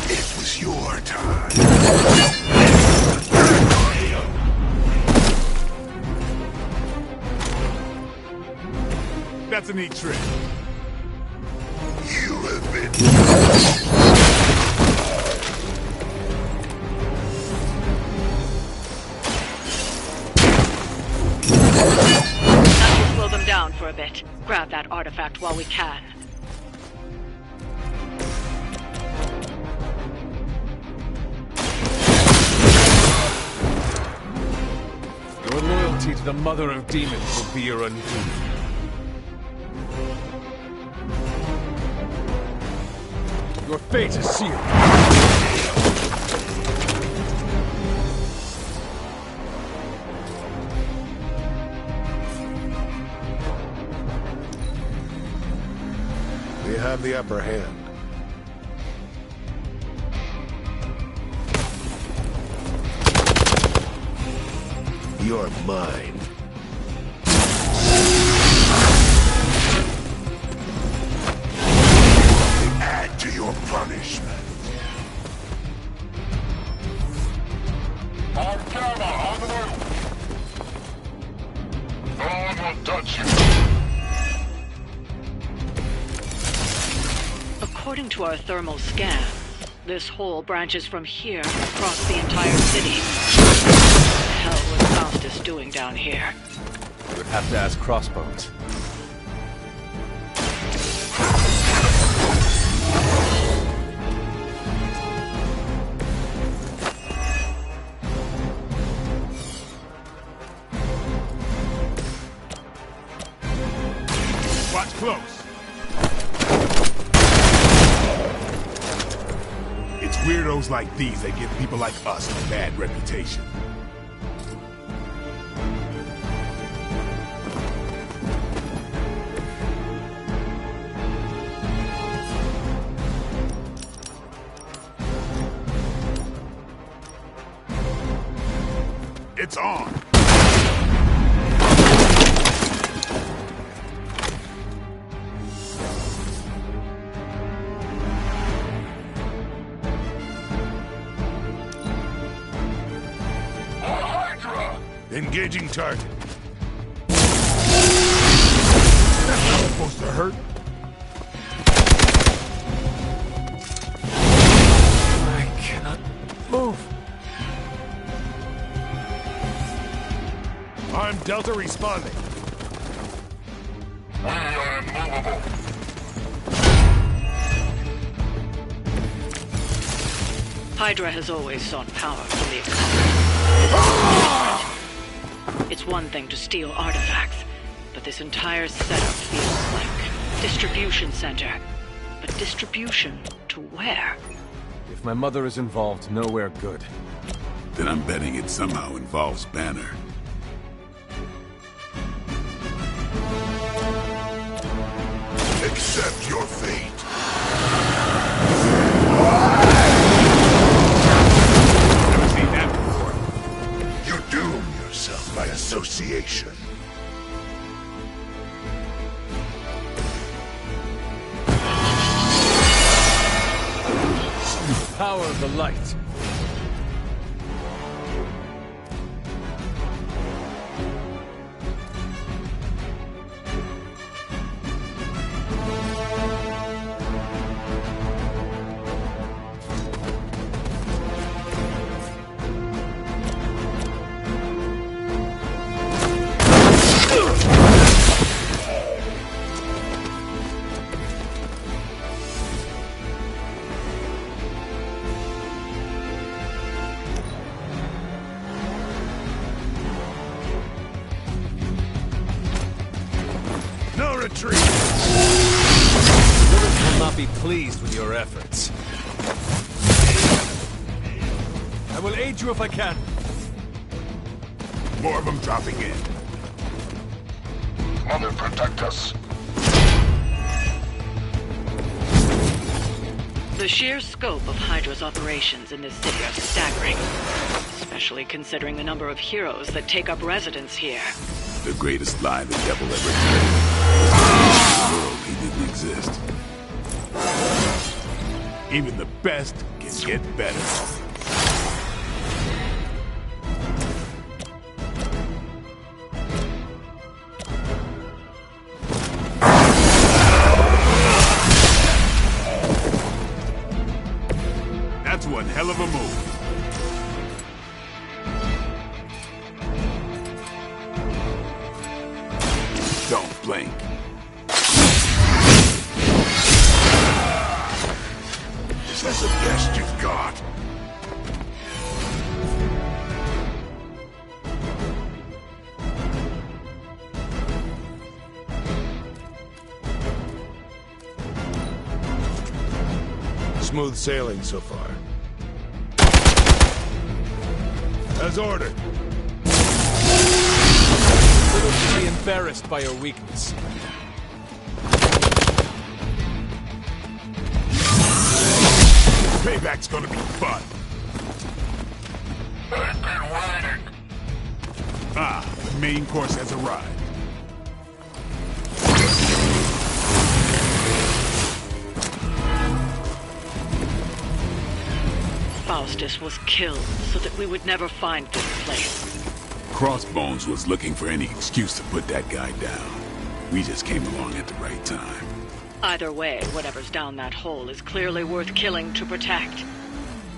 It was your time. That's a neat trick. You have been... That will slow them down for a bit. Grab that artifact while we can. Your loyalty to the Mother of Demons will be your undoing. Your fate is sealed. We have the upper hand. You're mine. Add to your punishment. Arcana on the move! No one will touch you! According to our thermal scan, this hole branches from here across the entire city. What the hell was Faustus doing down here? You would have to ask Crossbones. Watch close. It's weirdos like these that give people like us a bad reputation. It's on. Engaging target. That's not supposed to hurt. I cannot move. I'm Delta responding. We are immovable. Hydra has always sought power from the economy. It's one thing to steal artifacts, but this entire setup feels like distribution center. But distribution to where? If my mother is involved, nowhere good. Then I'm betting it somehow involves Banner. Accept your fate. Never seen that before. You doom yourself by association. power of the light. No retreat! Lilith will not be pleased with your efforts. I will aid you if I can. More of them dropping in. Mother, protect us. The sheer scope of Hydra's operations in this city are staggering, especially considering the number of heroes that take up residence here. The greatest lie the devil ever told. The world he didn't exist. Even the best can get better. That's one hell of a move. Don't blink. Is that the best you've got? Smooth sailing so far. As ordered. Lilith will be embarrassed by your weakness. Payback's gonna be fun. I've been waiting. Ah, the main course has arrived. Faustus was killed so that we would never find this place. Crossbones was looking for any excuse to put that guy down. We just came along at the right time. Either way, whatever's down that hole is clearly worth killing to protect.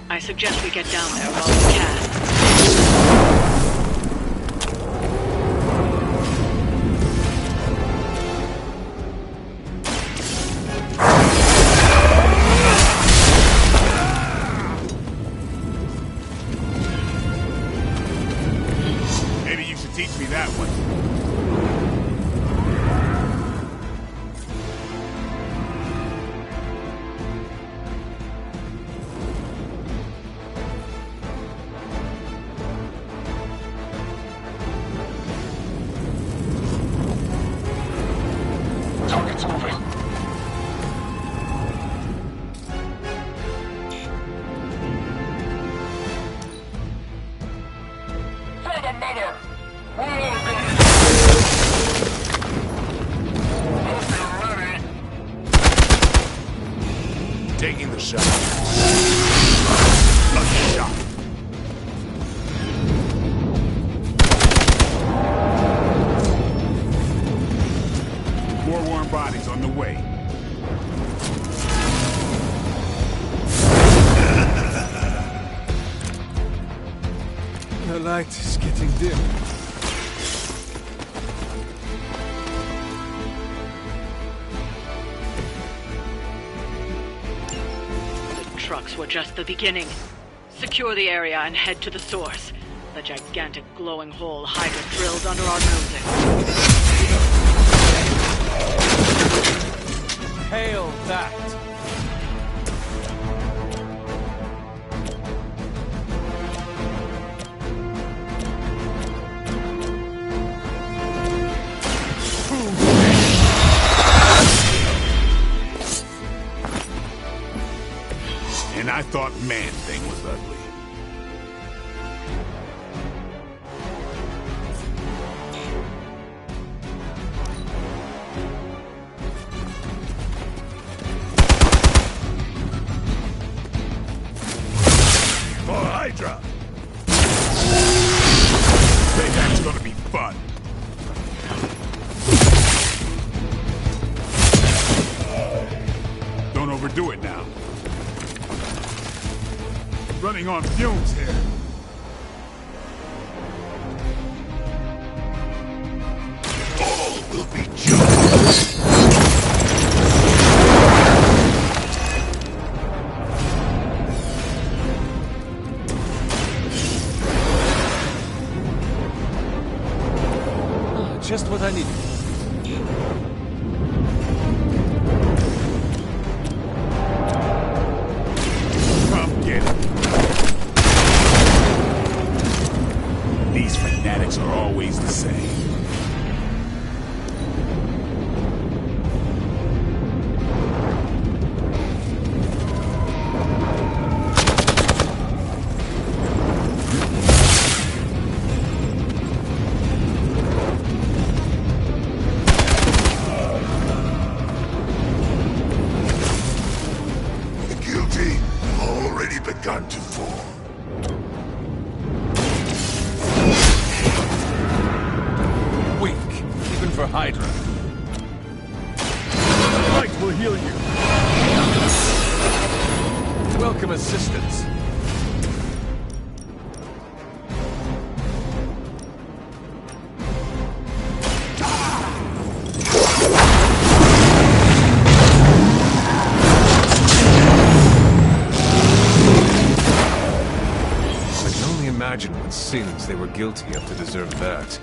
I suggest we get down there while we can. Maybe you should teach me that one. Target's moving. For the mother! We're all going. Hope you're ready. Taking the shot. Lucky shot. More warm bodies on the way. The light is getting dim. The trucks were just the beginning. Secure the area and head to the source. The gigantic glowing hole Hydra drilled under our noses. Hail that! And I thought Man-Thing was ugly. overdo it now. Running on fumes here. All will be judged. Just what I needed. Come get it. These fanatics are always the same. Begun to fall. Weak, even for Hydra. Light will heal you. Welcome assistance. Imagine what sins they were guilty of to deserve that.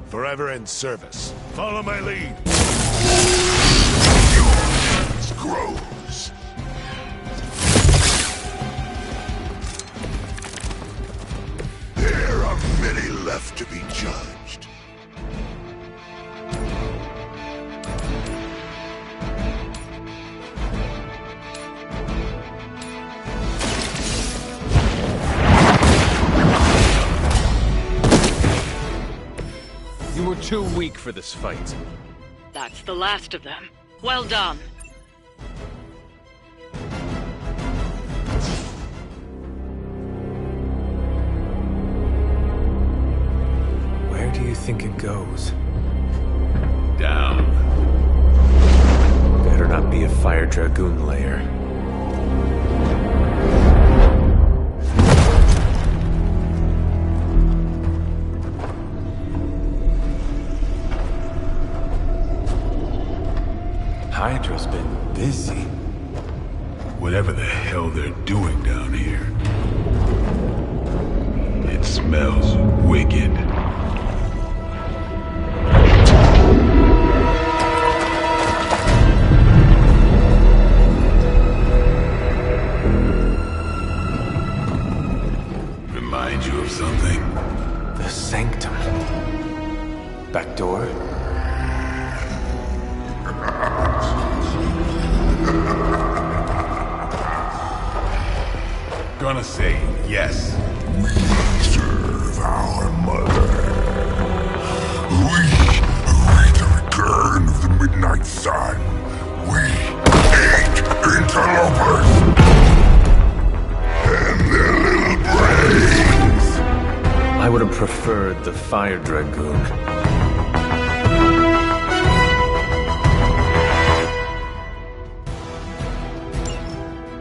Forever in service. Follow my lead. Your hands grows. There are many left to be judged. You were too weak for this fight. That's the last of them. Well done. Where do you think it goes? Down. Better not be a Fire Dragoon lair. Hydra's been busy. Whatever the hell they're doing down here. It smells wicked. Remind you of something? The Sanctum. Back door? Gonna say yes. We serve our mother. We await the return of the midnight sun. We hate interlopers and their little brains. I would have preferred the Fire Dragoon.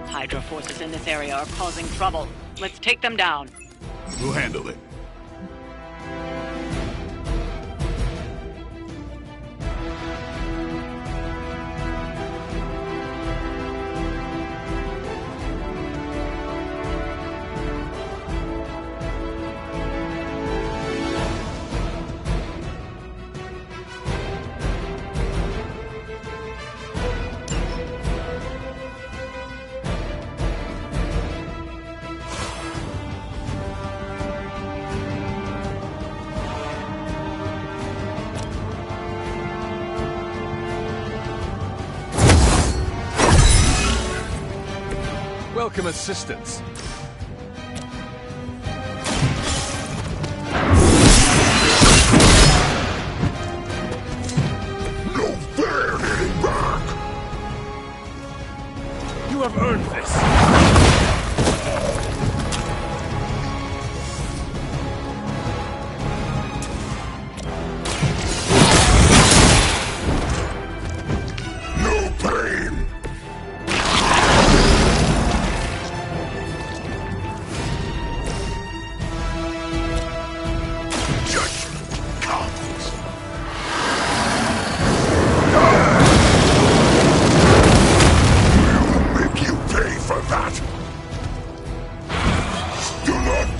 Hydra forces in this area are causing trouble. Let's take them down. We'll handle it. Welcome assistance. No fair getting back. You have earned this.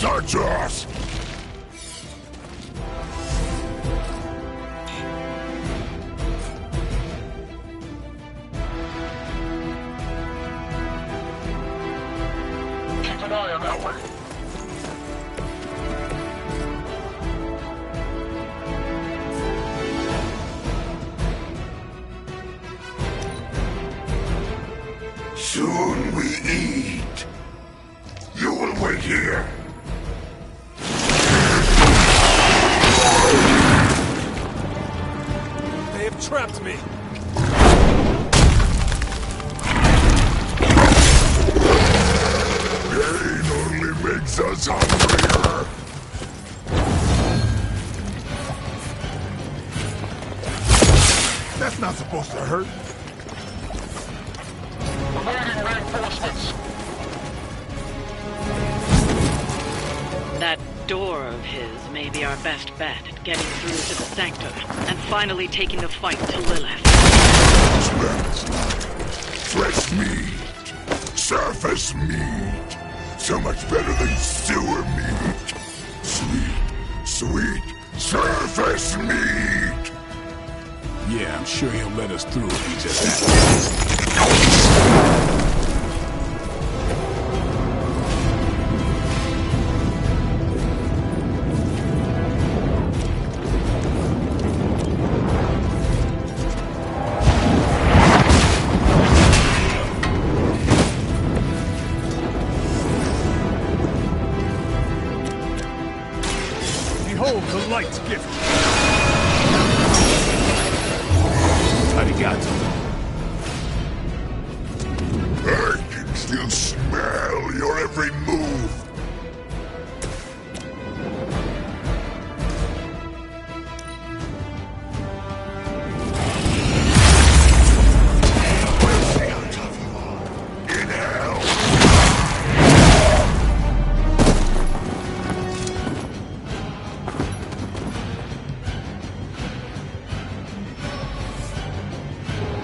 touch us! Keep an eye on that way. Soon we eat. You will wait here. They have trapped me. Pain only makes us hungrier. That's not supposed to hurt. Awaiting reinforcements. That door of his may be our best bet at getting through to the Sanctum and finally taking the fight to Lilith. Smells like fresh meat, surface meat, so much better than sewer meat. Sweet, sweet surface meat. Yeah, I'm sure he'll let us through if he just asks. Behold the light's gift. Arigato. I can still smell your every move. In hell.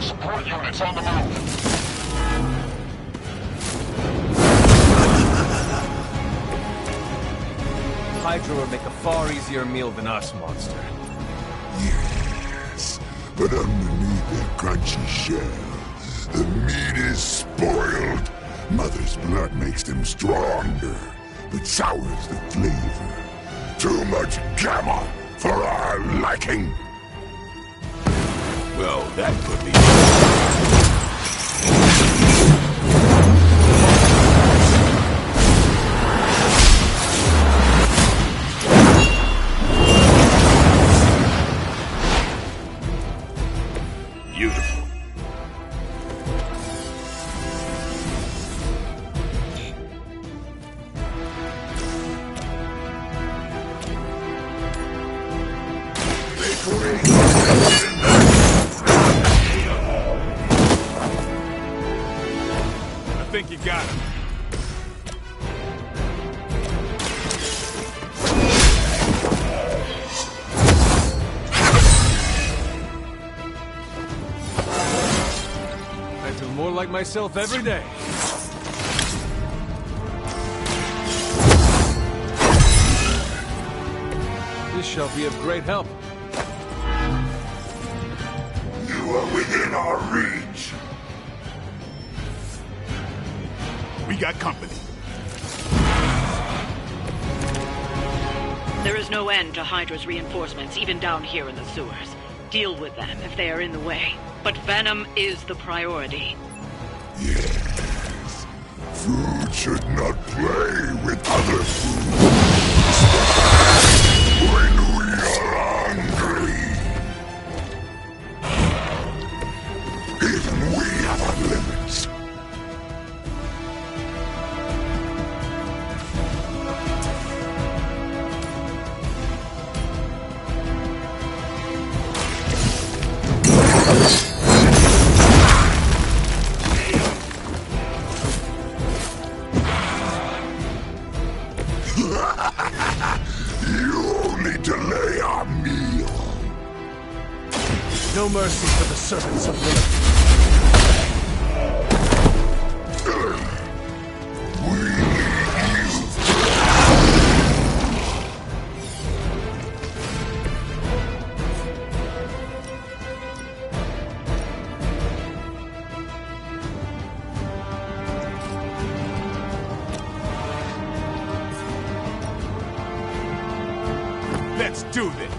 Support units on the move. Hydra would make a far easier meal than us, monster. Yes, but underneath that crunchy shell, the meat is spoiled. Mother's blood makes them stronger, but sours the flavor. Too much gamma for our liking. Well, that could be. Beautiful. I think you got him. I feel more like myself every day. This shall be of great help. You are within our reach. We got company. There is no end to Hydra's reinforcements, even down here in the sewers. Deal with them if they are in the way. But Venom is the priority. Yes. Food should not play with other food. When we are hungry. Even we have our limits. You only delay our meal. No mercy for the servants of Lilith. We need you. Let's do this!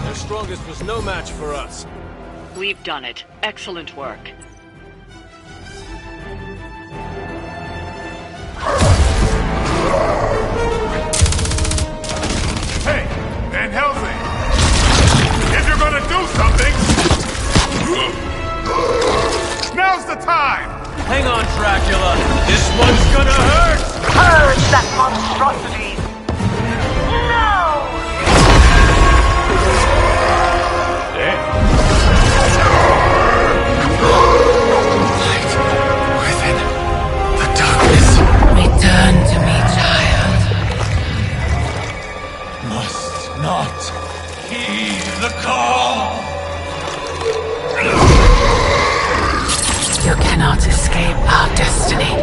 Their strongest was no match for us. We've done it. Excellent work. Hey, Van Helsing! If you're gonna do something, now's the time! Hang on, Dracula. This one's gonna hurt! Purge that monstrosity! No! Within the darkness. Return to me, child. Must not heed the call. You cannot escape our destiny.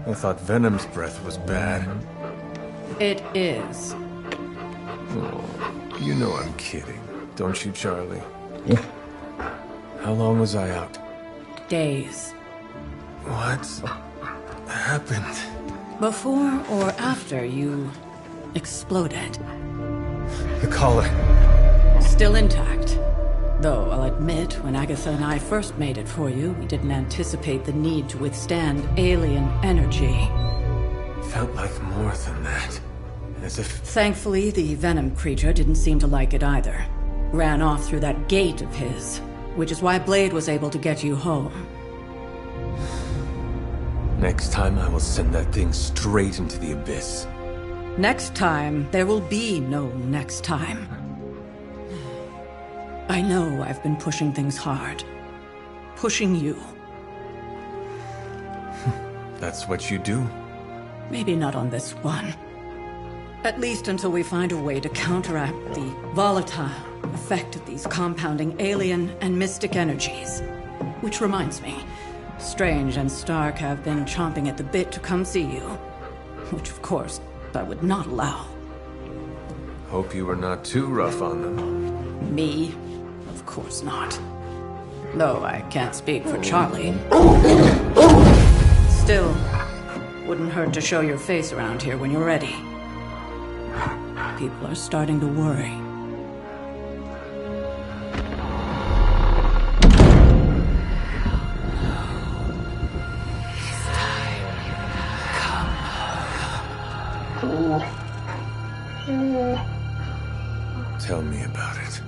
I thought Venom's breath was bad. It is. Oh, you know I'm kidding, don't you, Charlie? How long was I out? Days. What happened? Before or after you exploded. The collar. Still intact. Though, I'll admit, when Agatha and I first made it for you, we didn't anticipate the need to withstand alien energy. Felt like more than that. As if... Thankfully, the Venom creature didn't seem to like it either. Ran off through that gate of his, which is why Blade was able to get you home. Next time I will send that thing straight into the abyss. Next time, there will be no next time. I know I've been pushing things hard. Pushing you. That's what you do? Maybe not on this one. At least until we find a way to counteract the volatile effect of these compounding alien and mystic energies. Which reminds me, Strange and Stark have been chomping at the bit to come see you. Which, of course, I would not allow. Hope you were not too rough on them. Me? Of course not. Though I can't speak for Charlie. Still, wouldn't hurt to show your face around here when you're ready. People are starting to worry. Tell me about it.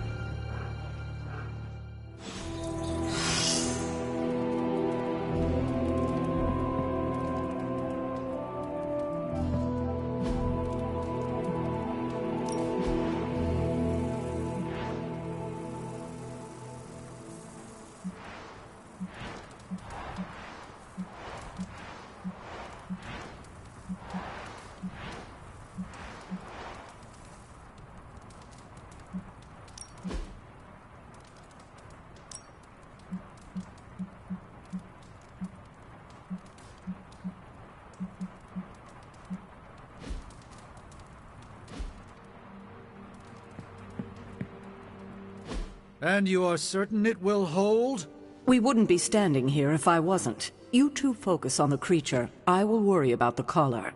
And you are certain it will hold? We wouldn't be standing here if I wasn't. You two focus on the creature. I will worry about the collar.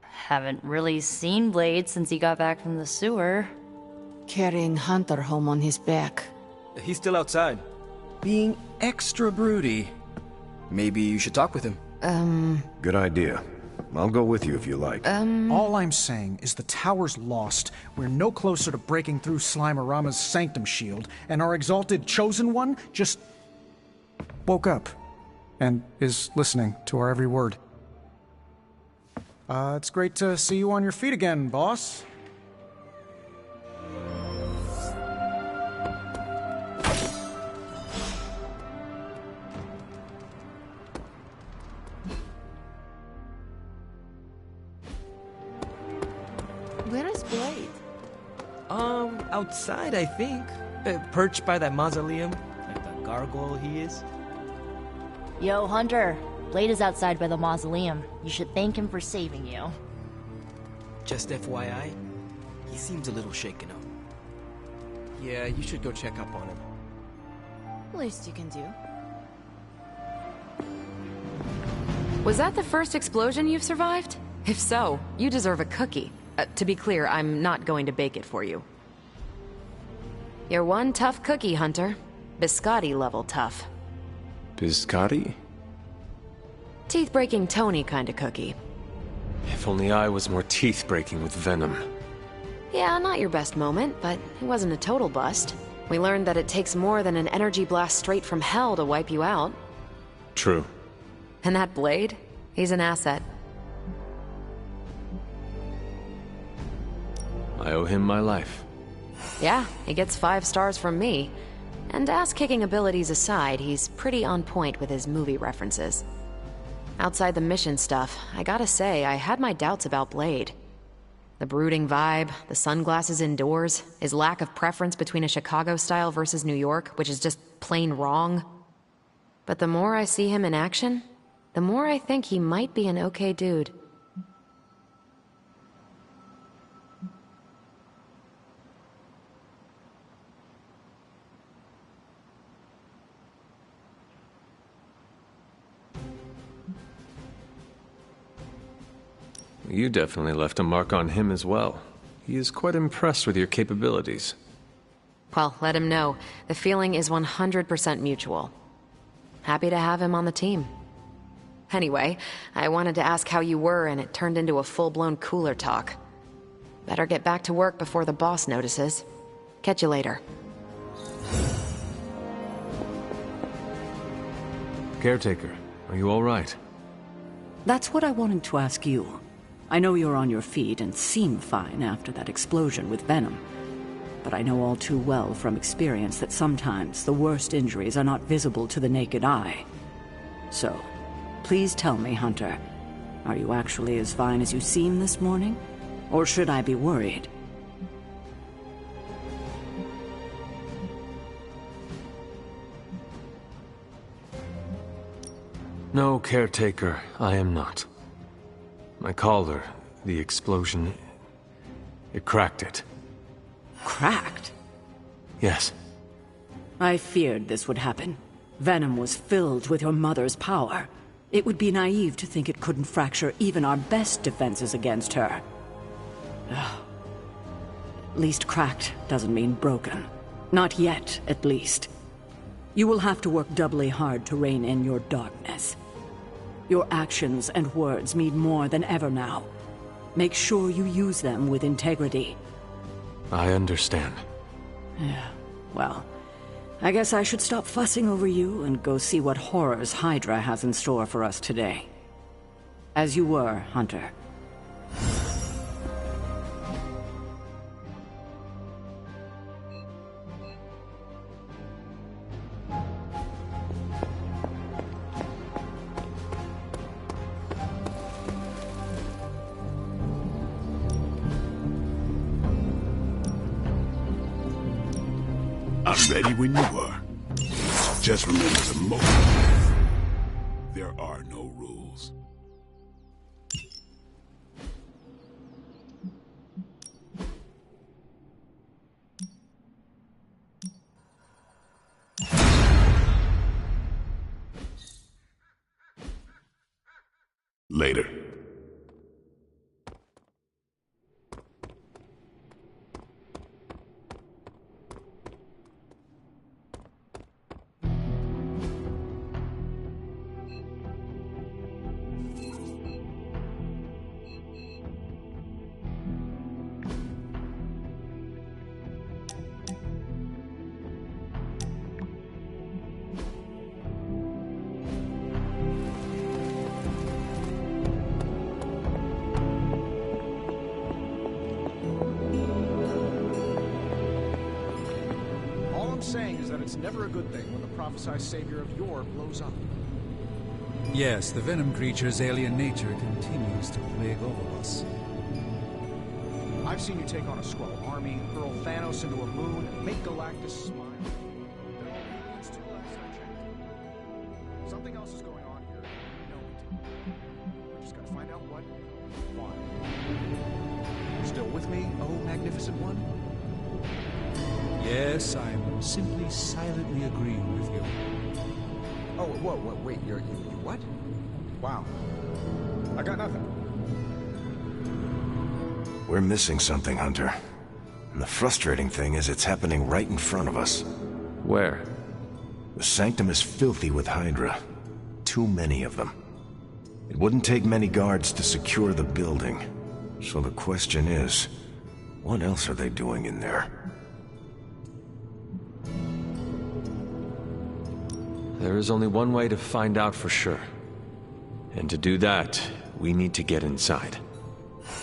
Haven't really seen Blade since he got back from the sewer. Carrying Hunter home on his back. He's still outside. Being extra broody. Maybe you should talk with him. Good idea. I'll go with you if you like. All I'm saying is the tower's lost. We're no closer to breaking through Slimerama's Sanctum Shield, and our exalted Chosen One just woke up and is listening to our every word. It's great to see you on your feet again, boss. Where is Blade? Outside, I think. Perched by that mausoleum, like the gargoyle he is. Yo, Hunter. Blade is outside by the mausoleum. You should thank him for saving you. Just FYI, he seems a little shaken up. Yeah, you should go check up on him. Least you can do. Was that the first explosion you've survived? If so, you deserve a cookie. To be clear, I'm not going to bake it for you. You're one tough cookie, Hunter. Biscotti level tough. Biscotti? Teeth-breaking Tony kind of cookie. If only I was more teeth-breaking with venom. Yeah, not your best moment, but it wasn't a total bust. We learned that it takes more than an energy blast straight from hell to wipe you out. True. And that Blade? He's an asset. I owe him my life. Yeah, he gets 5 stars from me. And ass-kicking abilities aside, he's pretty on point with his movie references. Outside the mission stuff, I gotta say, I had my doubts about Blade. The brooding vibe, the sunglasses indoors, his lack of preference between a Chicago style versus New York, which is just plain wrong. But the more I see him in action, the more I think he might be an okay dude. You definitely left a mark on him as well. He is quite impressed with your capabilities. Well, let him know. The feeling is 100% mutual. Happy to have him on the team. Anyway, I wanted to ask how you were, and it turned into a full-blown cooler talk. Better get back to work before the boss notices. Catch you later. Caretaker, are you all right? That's what I wanted to ask you. I know you're on your feet and seem fine after that explosion with Venom. But I know all too well from experience that sometimes the worst injuries are not visible to the naked eye. So, please tell me, Hunter, are you actually as fine as you seem this morning? Or should I be worried? No, Caretaker, I am not. My collar, the explosion, it cracked it. Cracked? Yes. I feared this would happen. Venom was filled with your mother's power. It would be naive to think it couldn't fracture even our best defenses against her. At least cracked doesn't mean broken. Not yet, at least. You will have to work doubly hard to rein in your darkness. Your actions and words mean more than ever now. Make sure you use them with integrity. I understand. Yeah, well, I guess I should stop fussing over you and go see what horrors Hydra has in store for us today. As you were, Hunter. I'm ready when you are. Just remember the most. There are no rules. Later. it's never a good thing when the prophesied savior of yore blows up. Yes, the Venom creature's alien nature continues to plague all of us. I've seen you take on a Skrull army, hurl Thanos into a moon, and make Galactus smile. They're all aliens too, last I checked. Something else is going on here. We know it. We just gotta find out what. Why? Still with me, oh magnificent one? Yes, I'm simply silently agreeing with you. Oh, whoa, wait, you what? Wow. I got nothing. We're missing something, Hunter. And the frustrating thing is it's happening right in front of us. Where? The Sanctum is filthy with Hydra. Too many of them. It wouldn't take many guards to secure the building. So the question is, what else are they doing in there? There is only one way to find out for sure. And to do that, we need to get inside.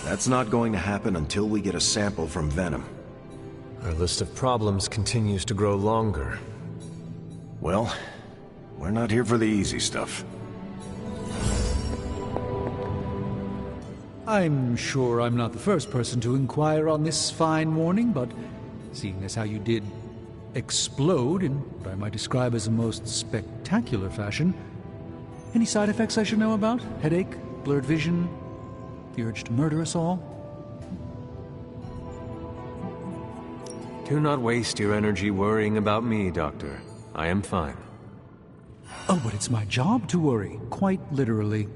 That's not going to happen until we get a sample from Venom. Our list of problems continues to grow longer. Well, we're not here for the easy stuff. I'm sure I'm not the first person to inquire on this fine morning, but seeing as how you did explode in what I might describe as a most spectacular fashion, any side effects I should know about? Headache? Blurred vision? The urge to murder us all? Do not waste your energy worrying about me, Doctor. I am fine. Oh, but it's my job to worry, quite literally.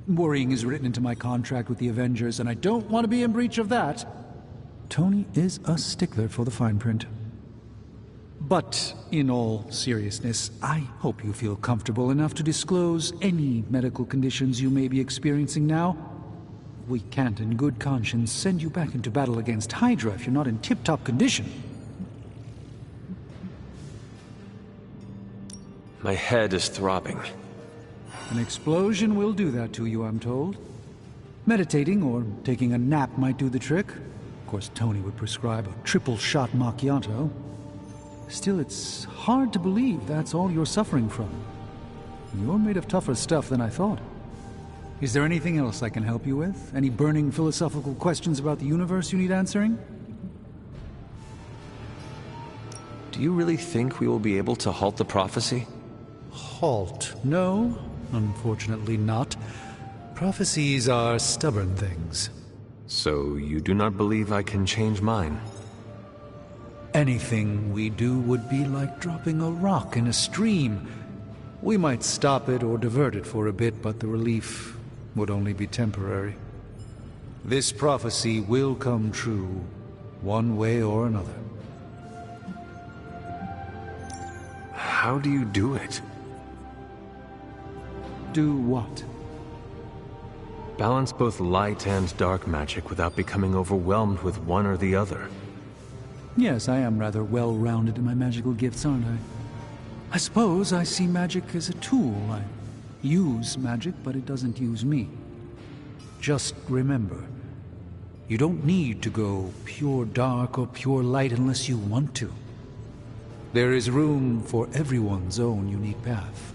Worrying is written into my contract with the Avengers, and I don't want to be in breach of that. Tony is a stickler for the fine print. But, in all seriousness, I hope you feel comfortable enough to disclose any medical conditions you may be experiencing now. We can't in good conscience send you back into battle against Hydra if you're not in tip-top condition. My head is throbbing. An explosion will do that to you, I'm told. Meditating or taking a nap might do the trick. Of course, Tony would prescribe a triple-shot macchiato. Still, it's hard to believe that's all you're suffering from. You're made of tougher stuff than I thought. Is there anything else I can help you with? Any burning philosophical questions about the universe you need answering? Do you really think we will be able to halt the prophecy? Halt? No, unfortunately not. Prophecies are stubborn things. So you do not believe I can change mine? Anything we do would be like dropping a rock in a stream. We might stop it or divert it for a bit, but the relief would only be temporary. This prophecy will come true, one way or another. How do you do it? Do what? Balance both light and dark magic without becoming overwhelmed with one or the other. Yes, I am rather well-rounded in my magical gifts, aren't I? I suppose I see magic as a tool. I use magic, but it doesn't use me. Just remember, you don't need to go pure dark or pure light unless you want to. There is room for everyone's own unique path.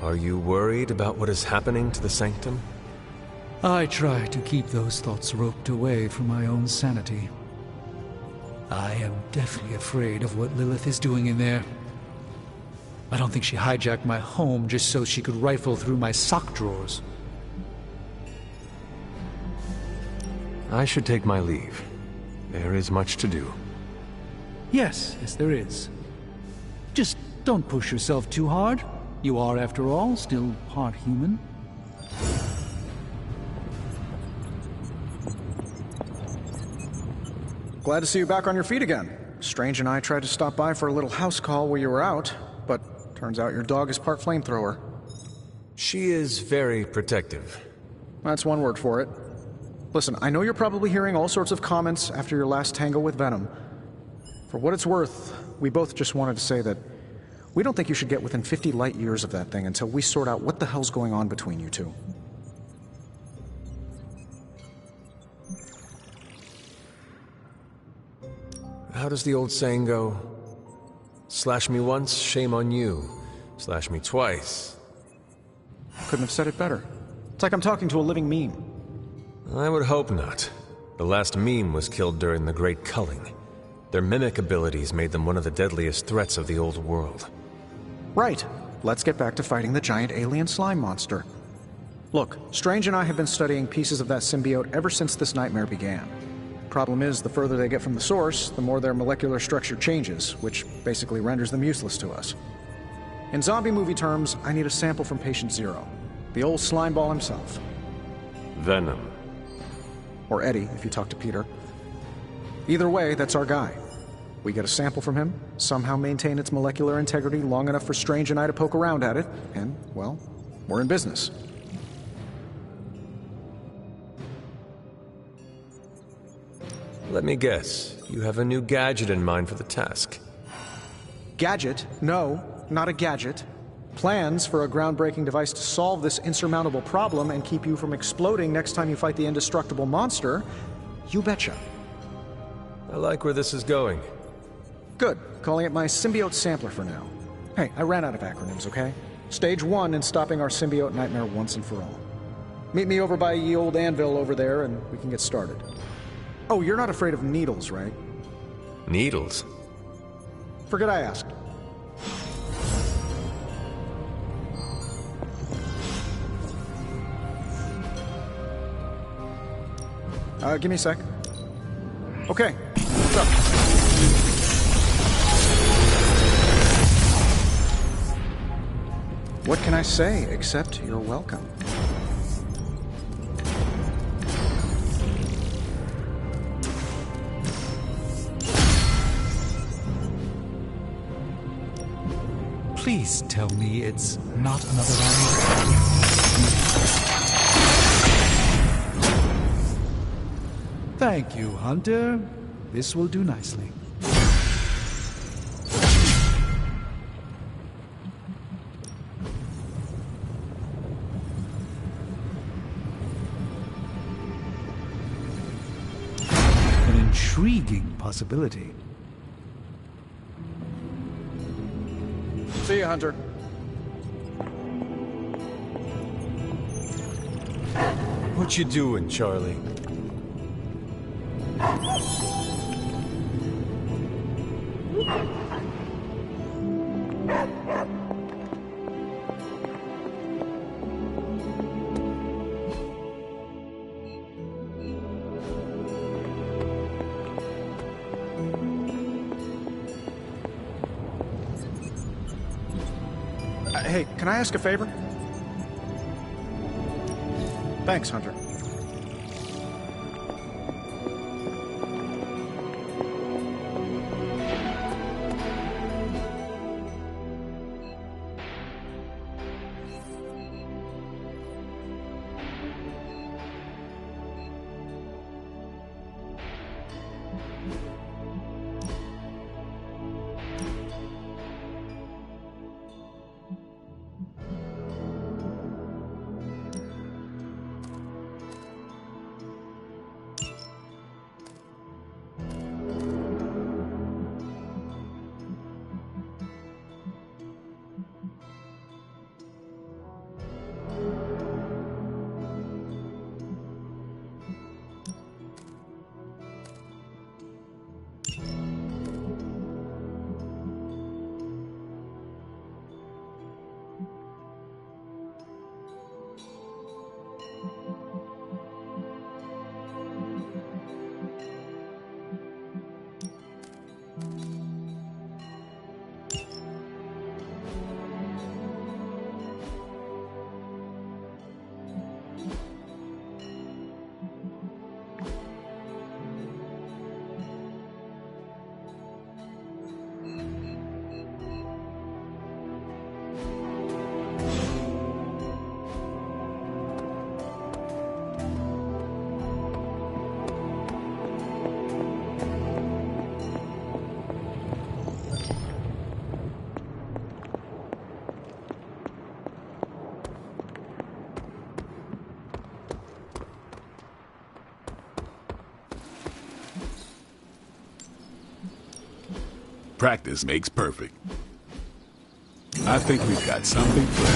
Are you worried about what is happening to the Sanctum? I try to keep those thoughts roped away from my own sanity. I am deathly afraid of what Lilith is doing in there. I don't think she hijacked my home just so she could rifle through my sock drawers. I should take my leave. There is much to do. Yes, there is. Just don't push yourself too hard. You are, after all, still part human. Glad to see you back on your feet again. Strange and I tried to stop by for a little house call while you were out, but turns out your dog is part flamethrower. She is very protective. That's one word for it. Listen, I know you're probably hearing all sorts of comments after your last tangle with Venom. For what it's worth, we both just wanted to say that we don't think you should get within 50 light years of that thing until we sort out what the hell's going on between you two. how does the old saying go? Slash me once, shame on you. Slash me twice. Couldn't have said it better. It's like I'm talking to a living meme. I would hope not. The last meme was killed during the Great Culling. Their mimic abilities made them one of the deadliest threats of the old world. Right. Let's get back to fighting the giant alien slime monster. Look, Strange and I have been studying pieces of that symbiote ever since this nightmare began. Problem is, the further they get from the source, the more their molecular structure changes, which basically renders them useless to us. In zombie movie terms, I need a sample from Patient Zero. The old slime ball himself. Venom. Or Eddie, if you talk to Peter. Either way, that's our guy. We get a sample from him, somehow maintain its molecular integrity long enough for Strange and I to poke around at it, and, well, we're in business. Let me guess. You have a new gadget in mind for the task. Gadget? No, not a gadget. Plans for a groundbreaking device to solve this insurmountable problem and keep you from exploding next time you fight the indestructible monster? You betcha. I like where this is going. Good. Calling it my symbiote sampler for now. Hey, I ran out of acronyms, okay? Stage 1 in stopping our symbiote nightmare once and for all. Meet me over by ye old anvil over there and we can get started. Oh, you're not afraid of needles, right? Needles? Forget I asked. Give me a sec. Okay, what's up? What can I say except you're welcome? Please tell me it's not another animal. Thank you, Hunter. This will do nicely. An intriguing possibility. See you, Hunter. What you doing, Charlie? Hey, can I ask a favor? Thanks, Hunter. Practice makes perfect. I think we've got something for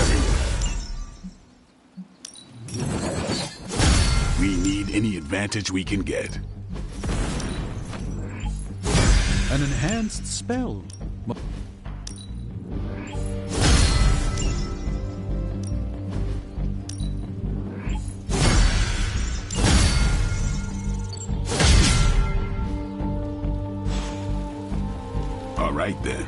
everyone. We need any advantage we can get. An enhanced spell. All right then.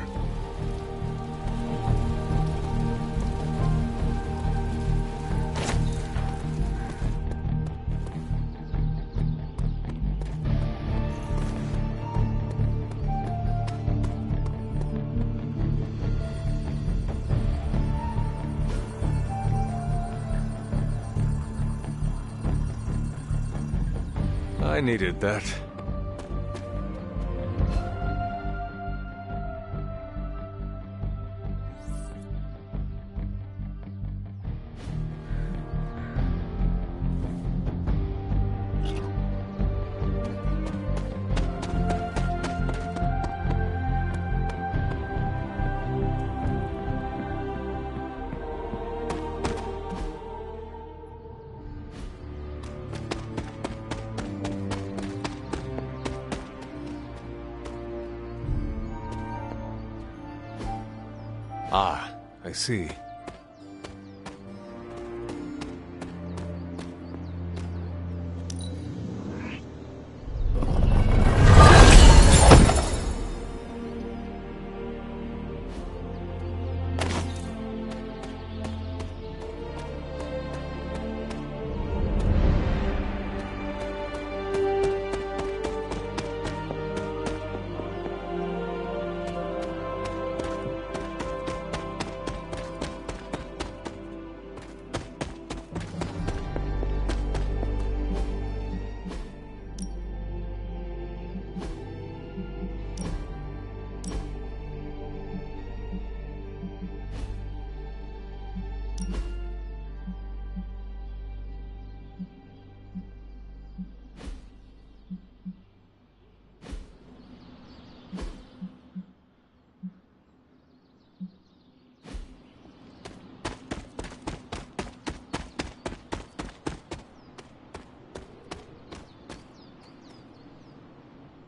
I needed that. Ah, I see.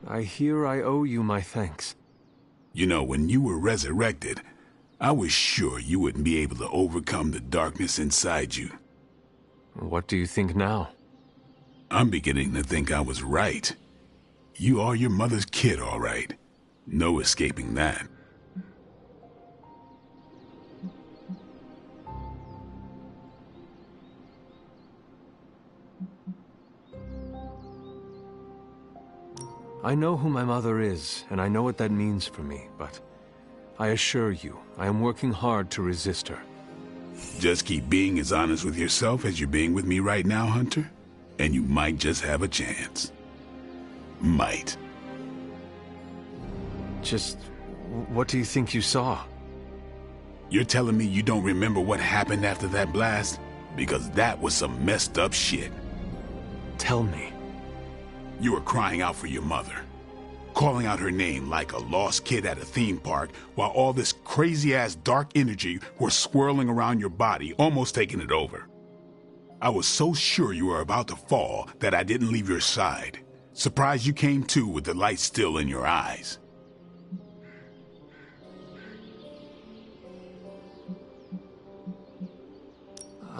I hear I owe you my thanks. You know, when you were resurrected, I was sure you wouldn't be able to overcome the darkness inside you. What do you think now? I'm beginning to think I was right. You are your mother's kid, all right. No escaping that. I know who my mother is, and I know what that means for me, but I assure you, I am working hard to resist her. Just keep being as honest with yourself as you're being with me right now, Hunter, and you might just have a chance. Might. Just, what do you think you saw? You're telling me you don't remember what happened after that blast? Because that was some messed up shit. Tell me. You were crying out for your mother, calling out her name like a lost kid at a theme park, while all this crazy-ass dark energy was swirling around your body, almost taking it over. I was so sure you were about to fall that I didn't leave your side. Surprised you came to with the light still in your eyes.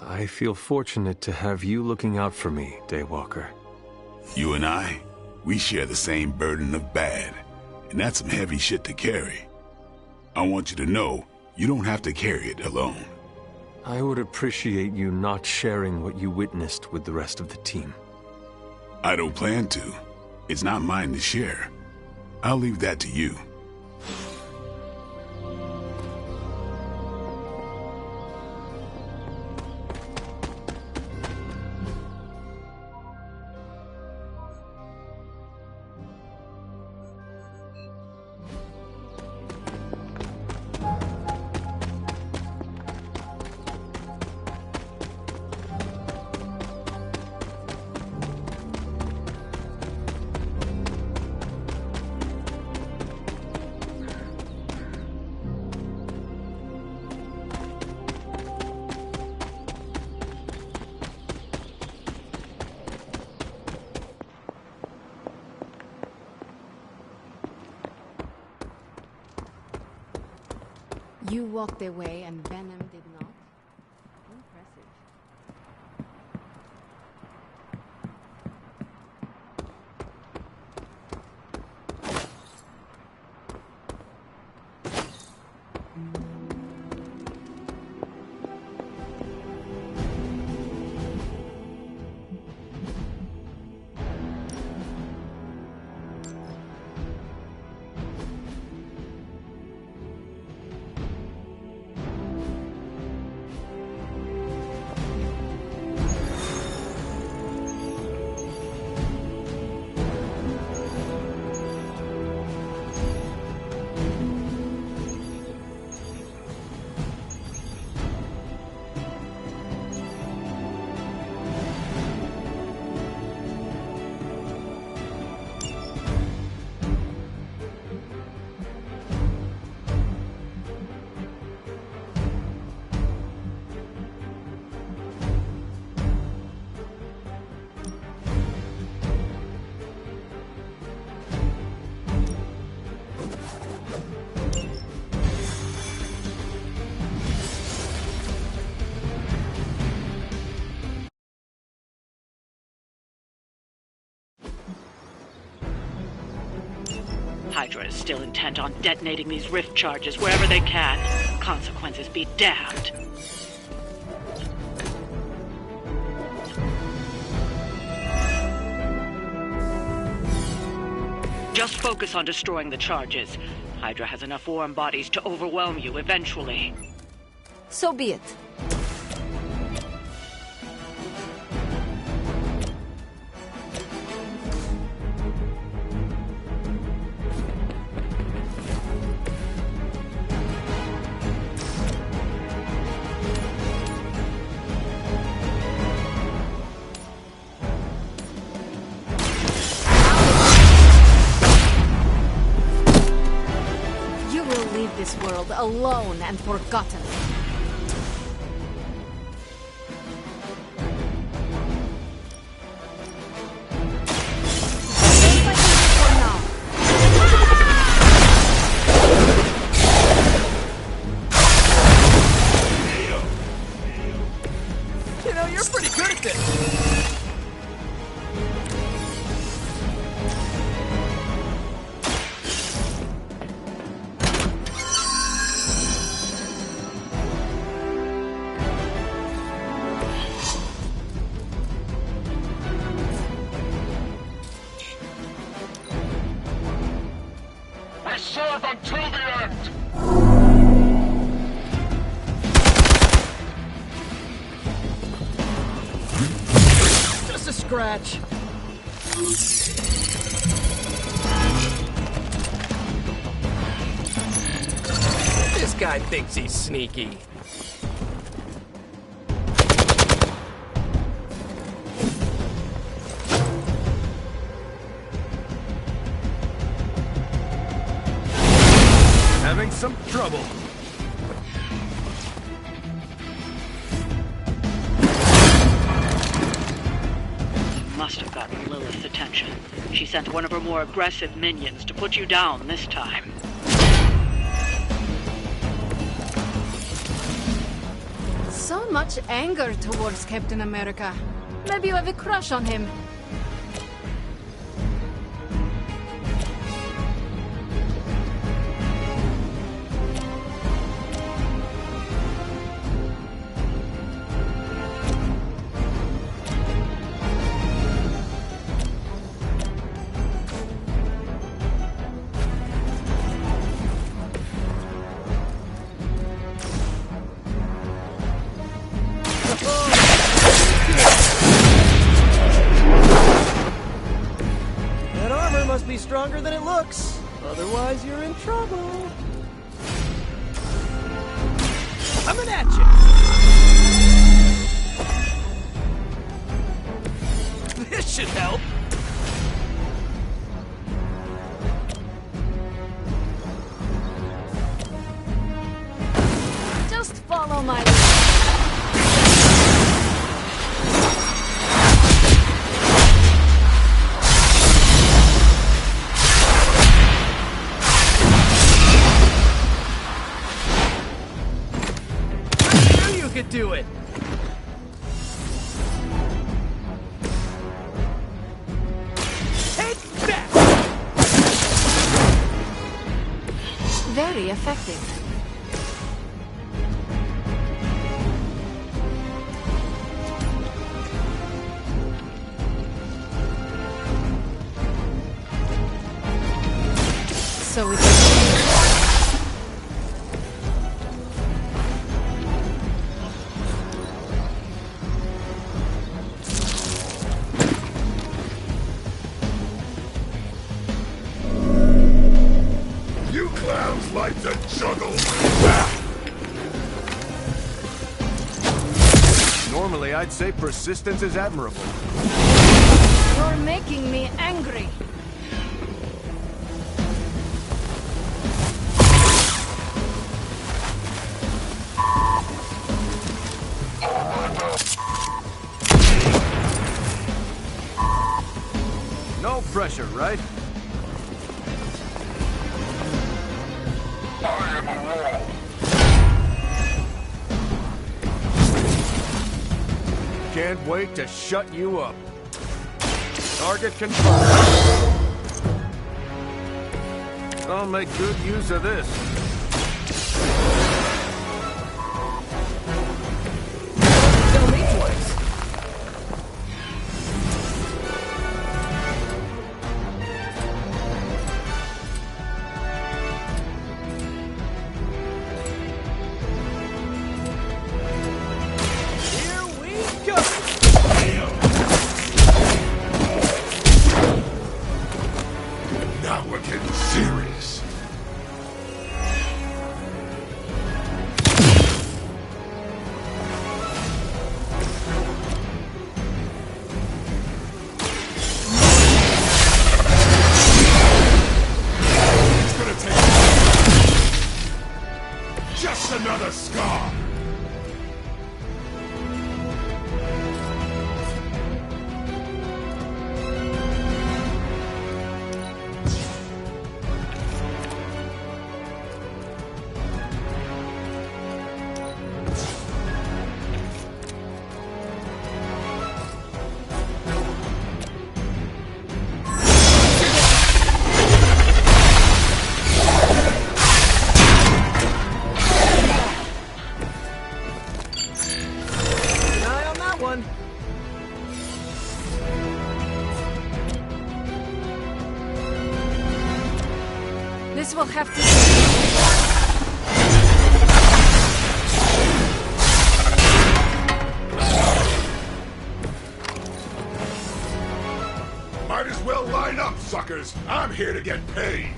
I feel fortunate to have you looking out for me, Daywalker. You and I, we share the same burden of bad, and that's some heavy shit to carry. I want you to know, you don't have to carry it alone. I would appreciate you not sharing what you witnessed with the rest of the team. I don't plan to. It's not mine to share. I'll leave that to you. You walked away and Venom did not? Impressive. Hydra is still intent on detonating these rift charges wherever they can. Consequences be damned. Just focus on destroying the charges. Hydra has enough warm bodies to overwhelm you eventually. So be it. This world alone and forgotten. You know, you're pretty good at this. Serve until the end! Just a scratch. This guy thinks he's sneaky. Having some trouble. Must have gotten Lilith's attention. She sent one of her more aggressive minions to put you down this time. So much anger towards Captain America. Maybe you have a crush on him. That armor must be stronger than it looks. Otherwise, you're in trouble. Coming at you. This should help. Just follow my lead. do it! Take that! Very effective. So it's... You clowns like to juggle. Normally, I'd say persistence is admirable. You're making me angry. No pressure, right? Can't wait to shut you up. Target confirmed. I'll make good use of this. Tell me twice. Here we go! Now we're getting serious. It's gonna take just another scar. Keep an eye on that one. This will have to... Might as well line up, suckers. I'm here to get paid.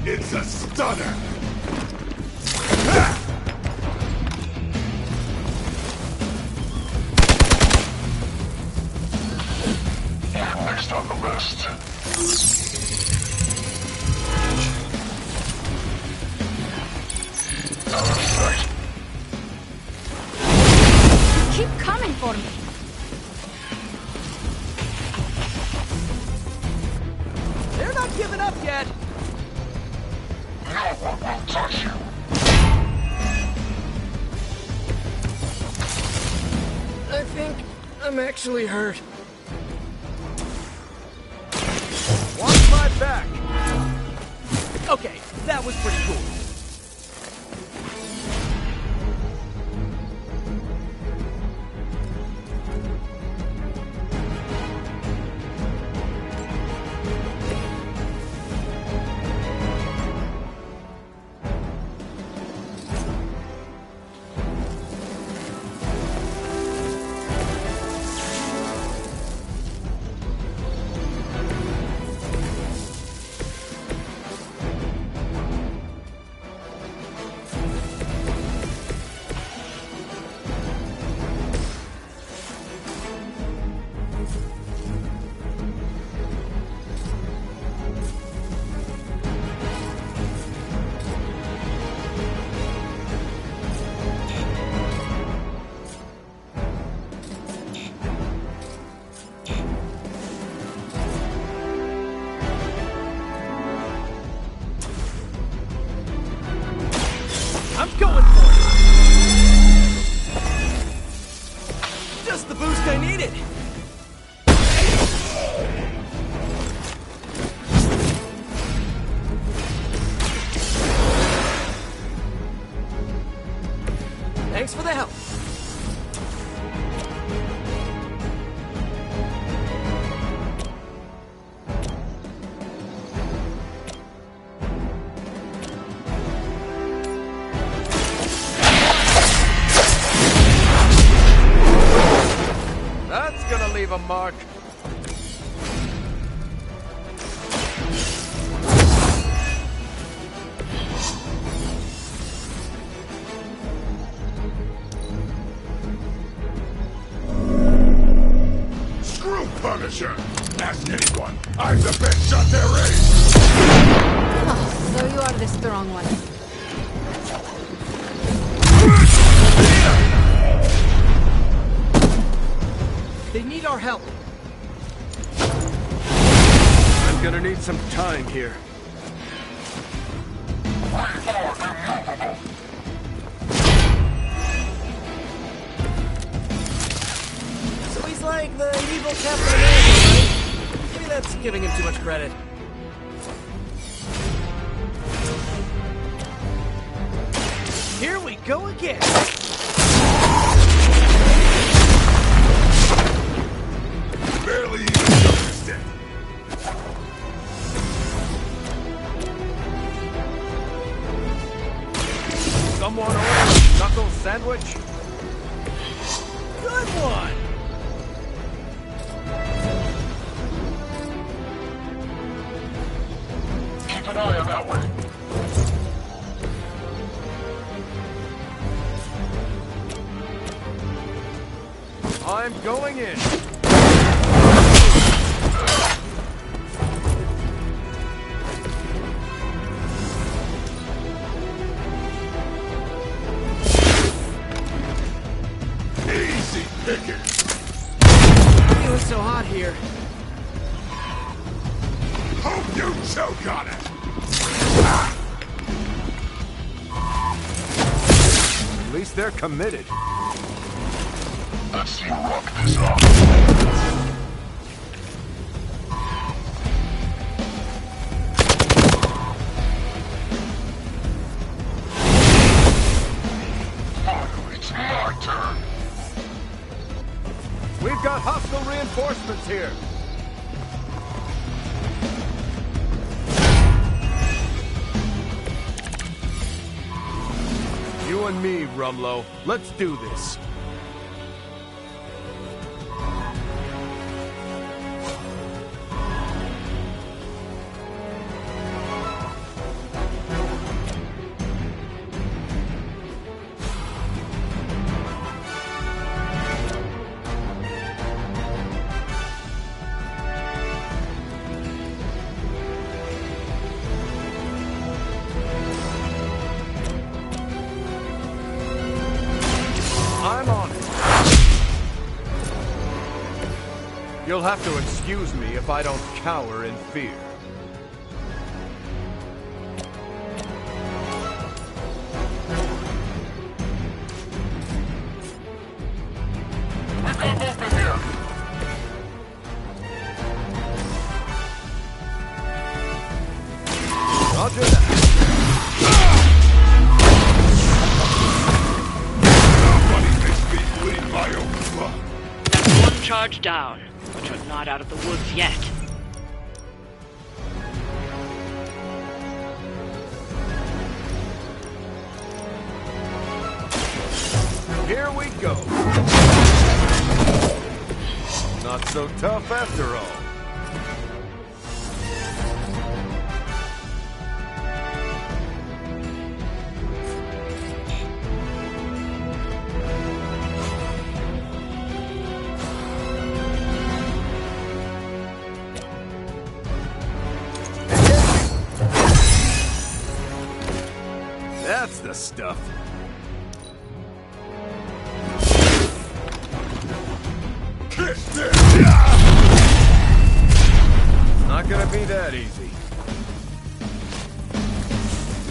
It's a stunner. Ha! Next on the list. Out of sight. Keep coming for me. They're not giving up yet. No one will touch you. I think I'm actually hurt. Watch my back. Okay, that was pretty cool. Thanks for the help. That's gonna leave a mark. Screw Punisher! Ask anyone. I'm the best shot there is! Oh, so you are the strong one. They need our help. I'm gonna need some time here. So he's like the evil Captain America, right? Maybe that's giving him too much credit. Here we go again. Barely even noticed it. Someone order a knuckle sandwich? Good one. Keep an eye on that way. I'm going in. Easy picking. Feeling so hot here. Hope you choke on it. At least they're committed. Let's rock this up. It's my turn. We've got hostile reinforcements here. You and me, Rumlow. Let's do this. I'm on it. You'll have to excuse me if I don't cower in fear. Roger that. That's one charge down, but you're not out of the woods yet. Here we go. Not so tough after all. That's the stuff. Not gonna be that easy.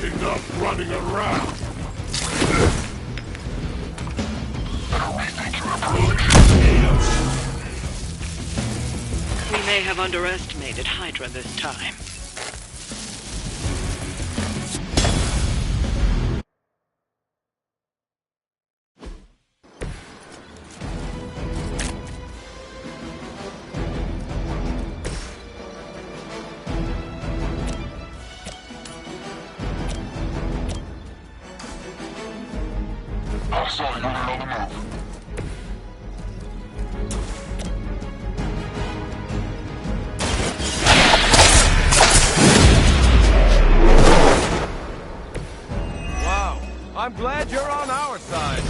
Enough running around. We may have underestimated Hydra this time. I saw you on the move. Wow, I'm glad you're on our side.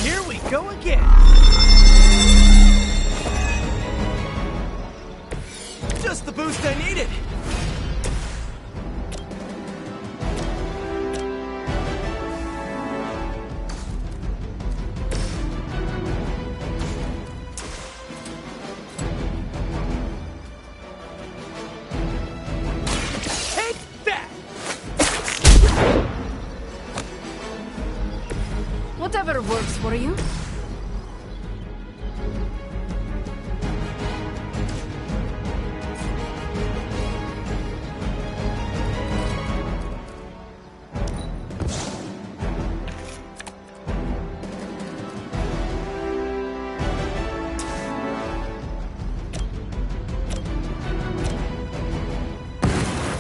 Here we go again. Just the boost I needed. Take that! Whatever works for you.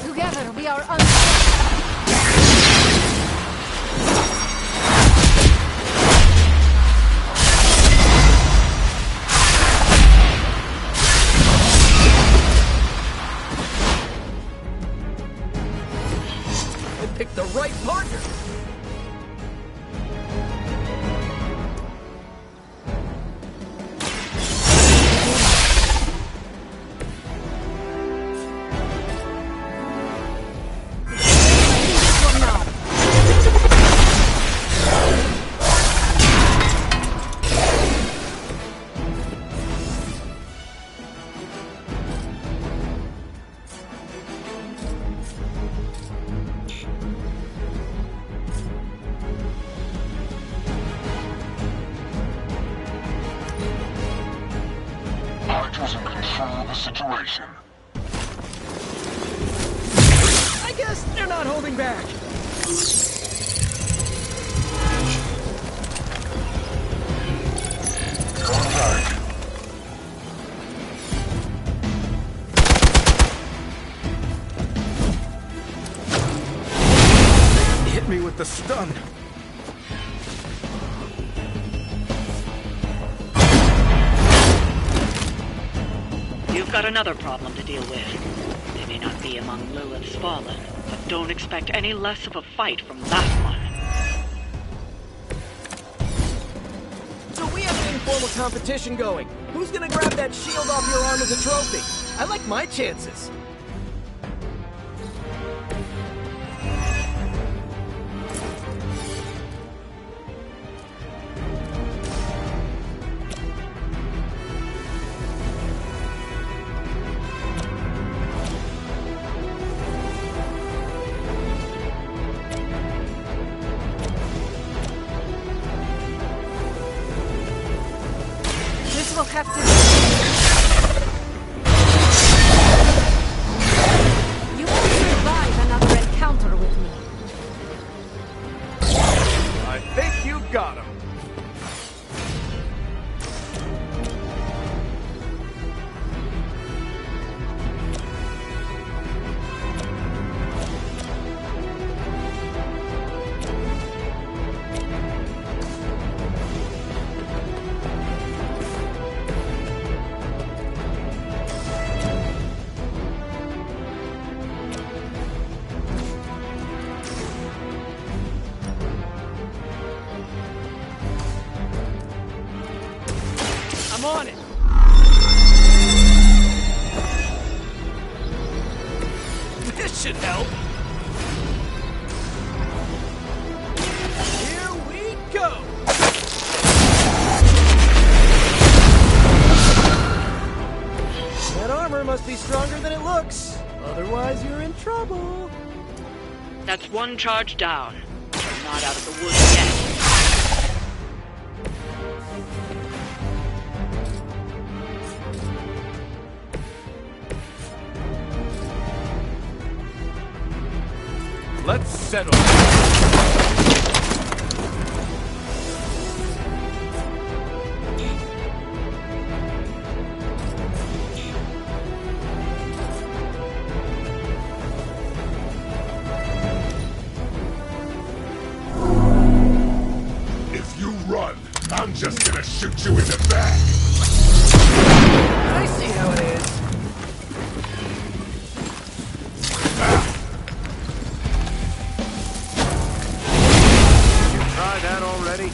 Together we are I picked the right partner. Hydra's in control of the situation. I guess they're not holding back. Contact. Hit me with the stun. You've got another problem to deal with. They may not be among Lilith's fallen, but don't expect any less of a fight from that one. So we have an informal competition going. Who's gonna grab that shield off your arm as a trophy? I like my chances. This will have to. You won't survive another encounter with me. I think you got him. I'm on it. This should help. Here we go. That armor must be stronger than it looks. Otherwise, you're in trouble. That's one charge down. You're not out of the woods yet. Let's settle. If you run, I'm just gonna shoot you in the back. I see how it is. Try that already?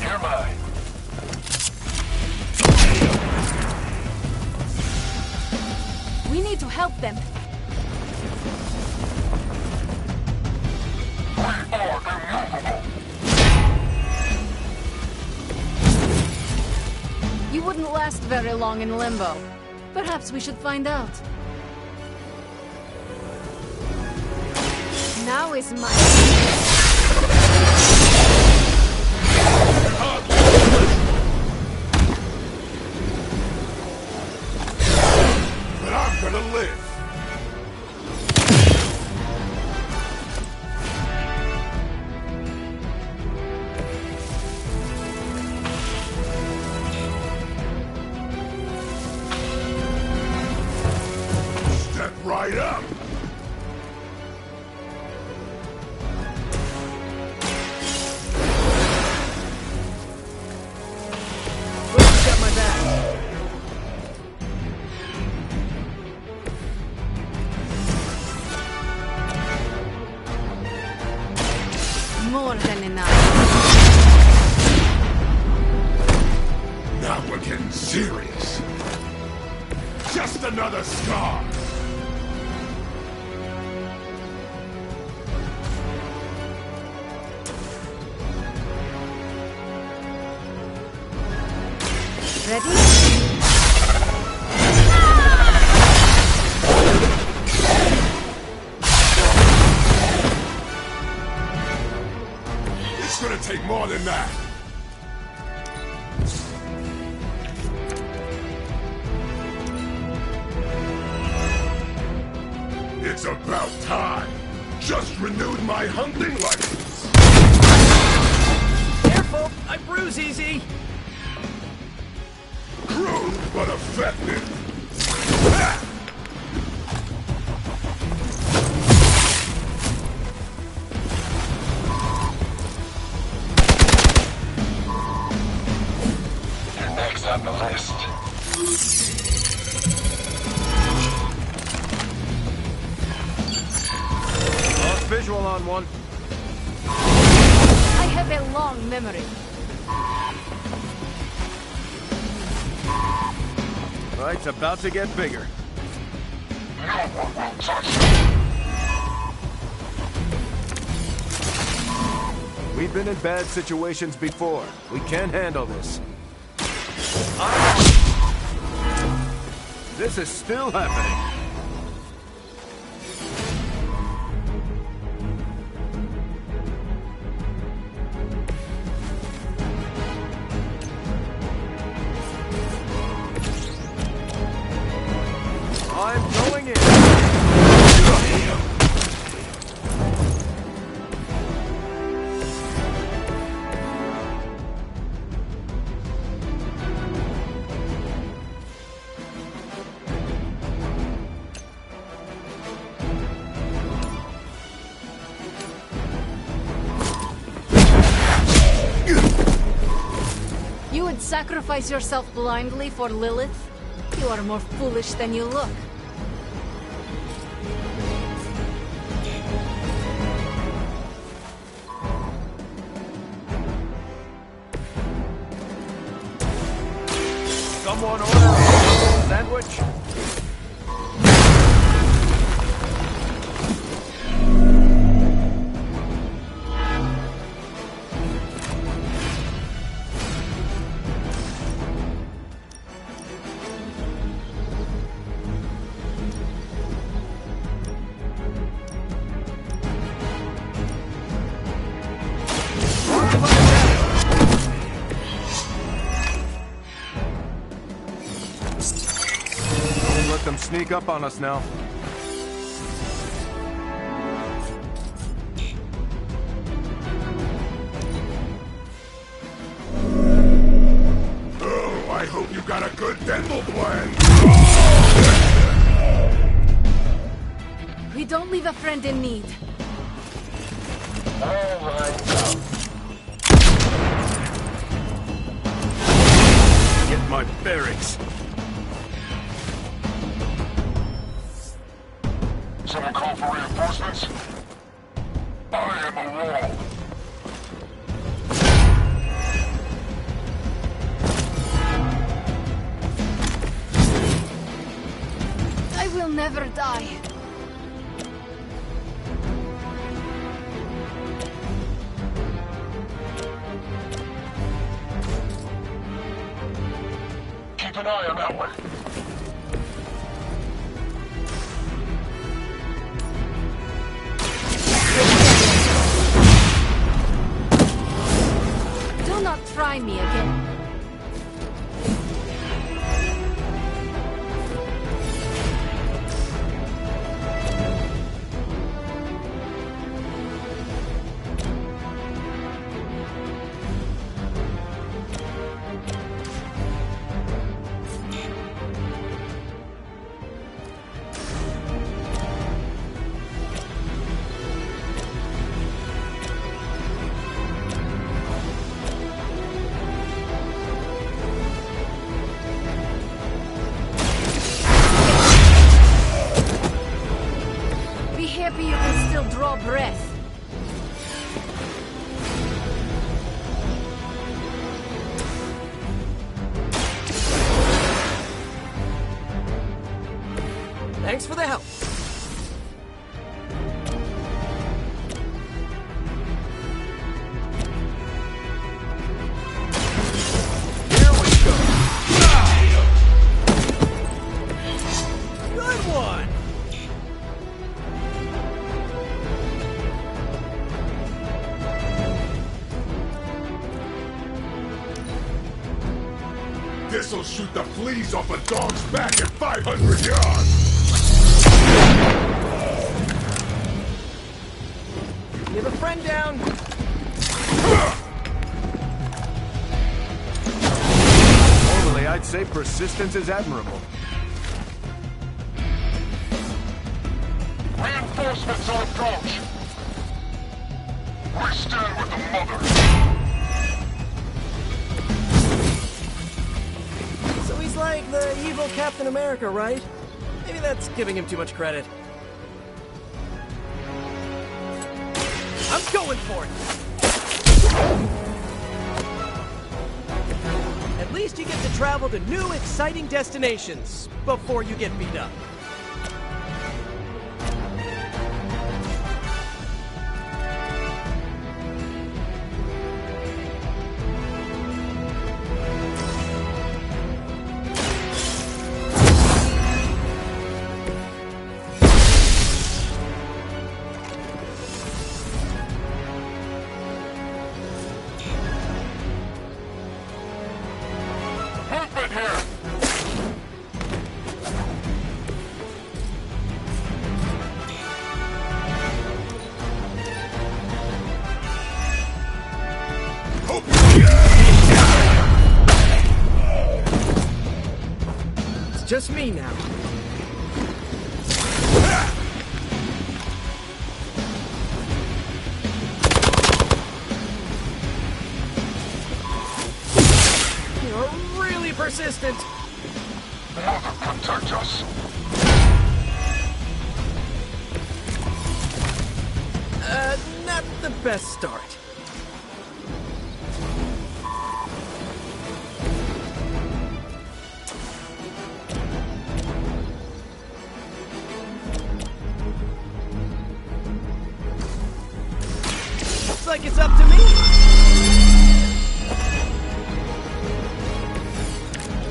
You're mine. We need to help them. You wouldn't last very long in limbo. Perhaps we should find out. Now is my... But I'm gonna live. Step right up. Who's got my back? More than enough. Now we're getting serious. Just another scar. Ready? It's gonna take more than that. It's about time. Just renewed my hunting license. Careful! I bruise easy! Crude but effective. Ha! You're next on the list. Lost visual on one. I have a long memory. Fight's about to get bigger. We've been in bad situations before. We can handle this. This is still happening. I'm going in. You would sacrifice yourself blindly for Lilith? You are more foolish than you look. Someone order a sandwich? Don't let them sneak up on us now. hope you got a good dental plan. We don't leave a friend in need. All lines out. Get my bearings. Someone call for reinforcements? I am a wall. I will never die. Keep an eye on that one. Do not try me again. Happy you can still draw breath. Thanks for the help. Here we go. Good one. This'll shoot the fleas off a dog's back at 500 yards. You have a friend down. Normally, I'd say persistence is admirable. Reinforcements on approach. We stand with the mother. So he's like the evil Captain America, right? Maybe that's giving him too much credit. I'm going for it! At least you get to travel to new, exciting destinations before you get beat up. Movement here! It's just me now. You're really persistent. Mother, protect us. Not the best start. Looks like it's up to me.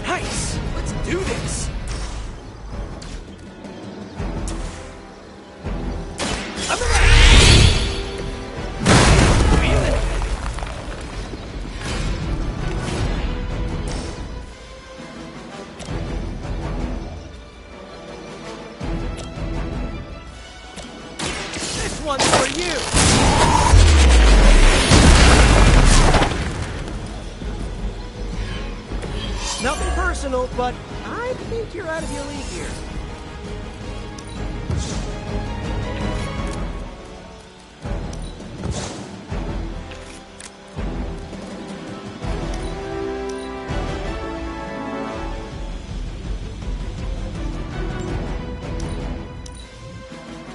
Nice! Let's do this! I'm ready! Feel it! This one's for you! Nothing personal, but I think you're out of your league here.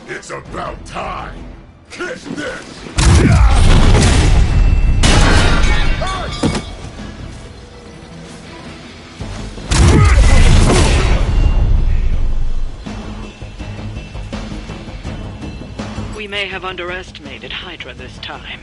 It's about time! Kiss this! We may have underestimated Hydra this time.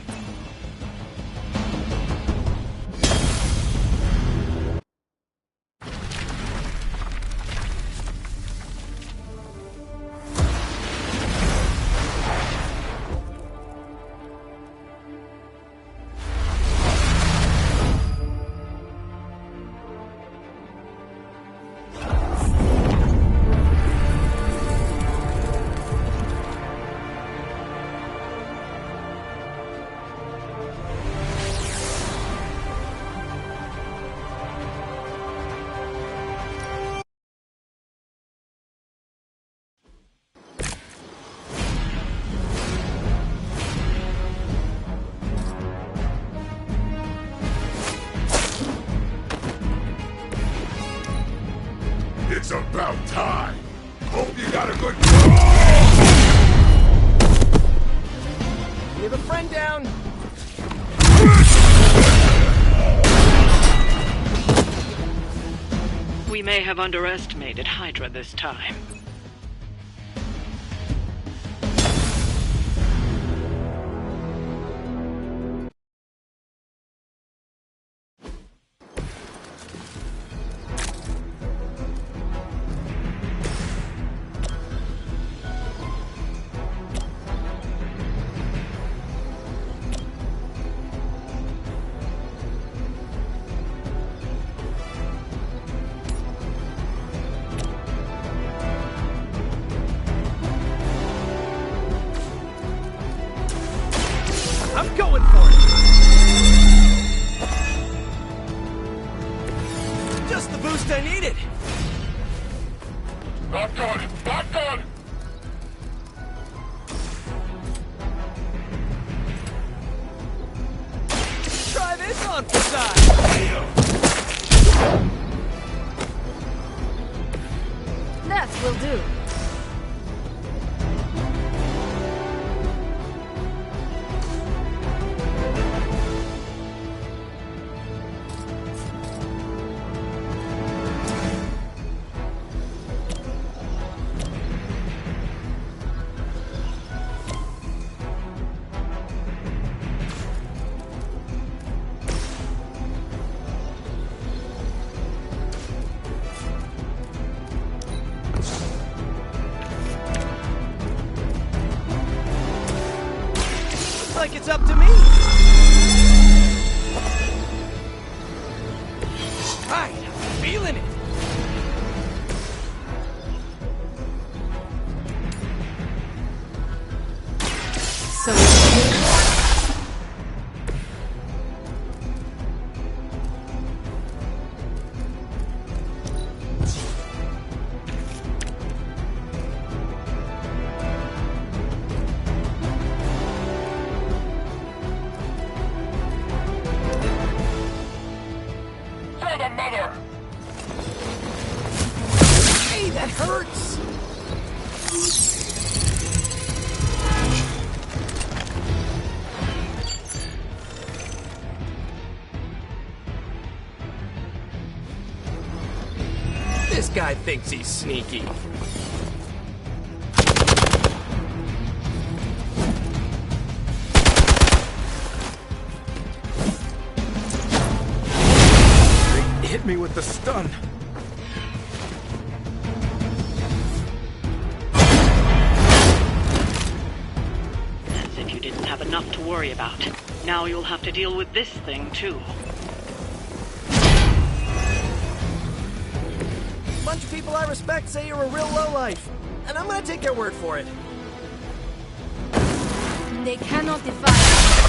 It's about time! Hope you got a good... We have a friend down! We may have underestimated Hydra this time. I'm going for it! Just the boost I needed! Not good! Not good! Try this on for size! That will do. Like it's up to me. Right, I'm feeling it. So it's For the mother! Hey, that hurts! This guy thinks he's sneaky. Hit me with the stun. As if you didn't have enough to worry about. Now you'll have to deal with this thing, too. A bunch of people I respect say you're a real lowlife, and I'm gonna take their word for it. They cannot defy us.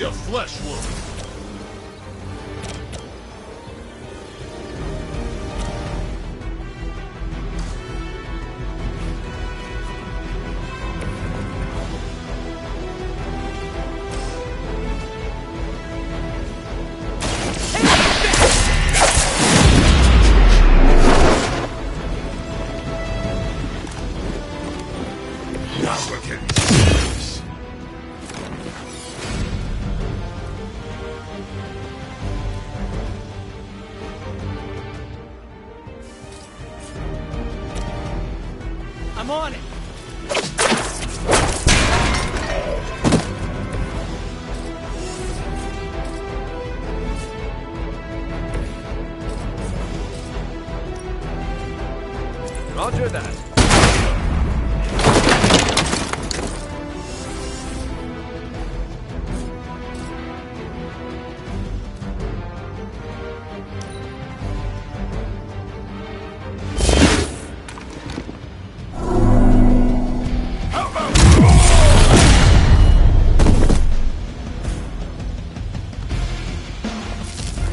only a flesh wound. Now we're getting serious. I'm on it. Roger that.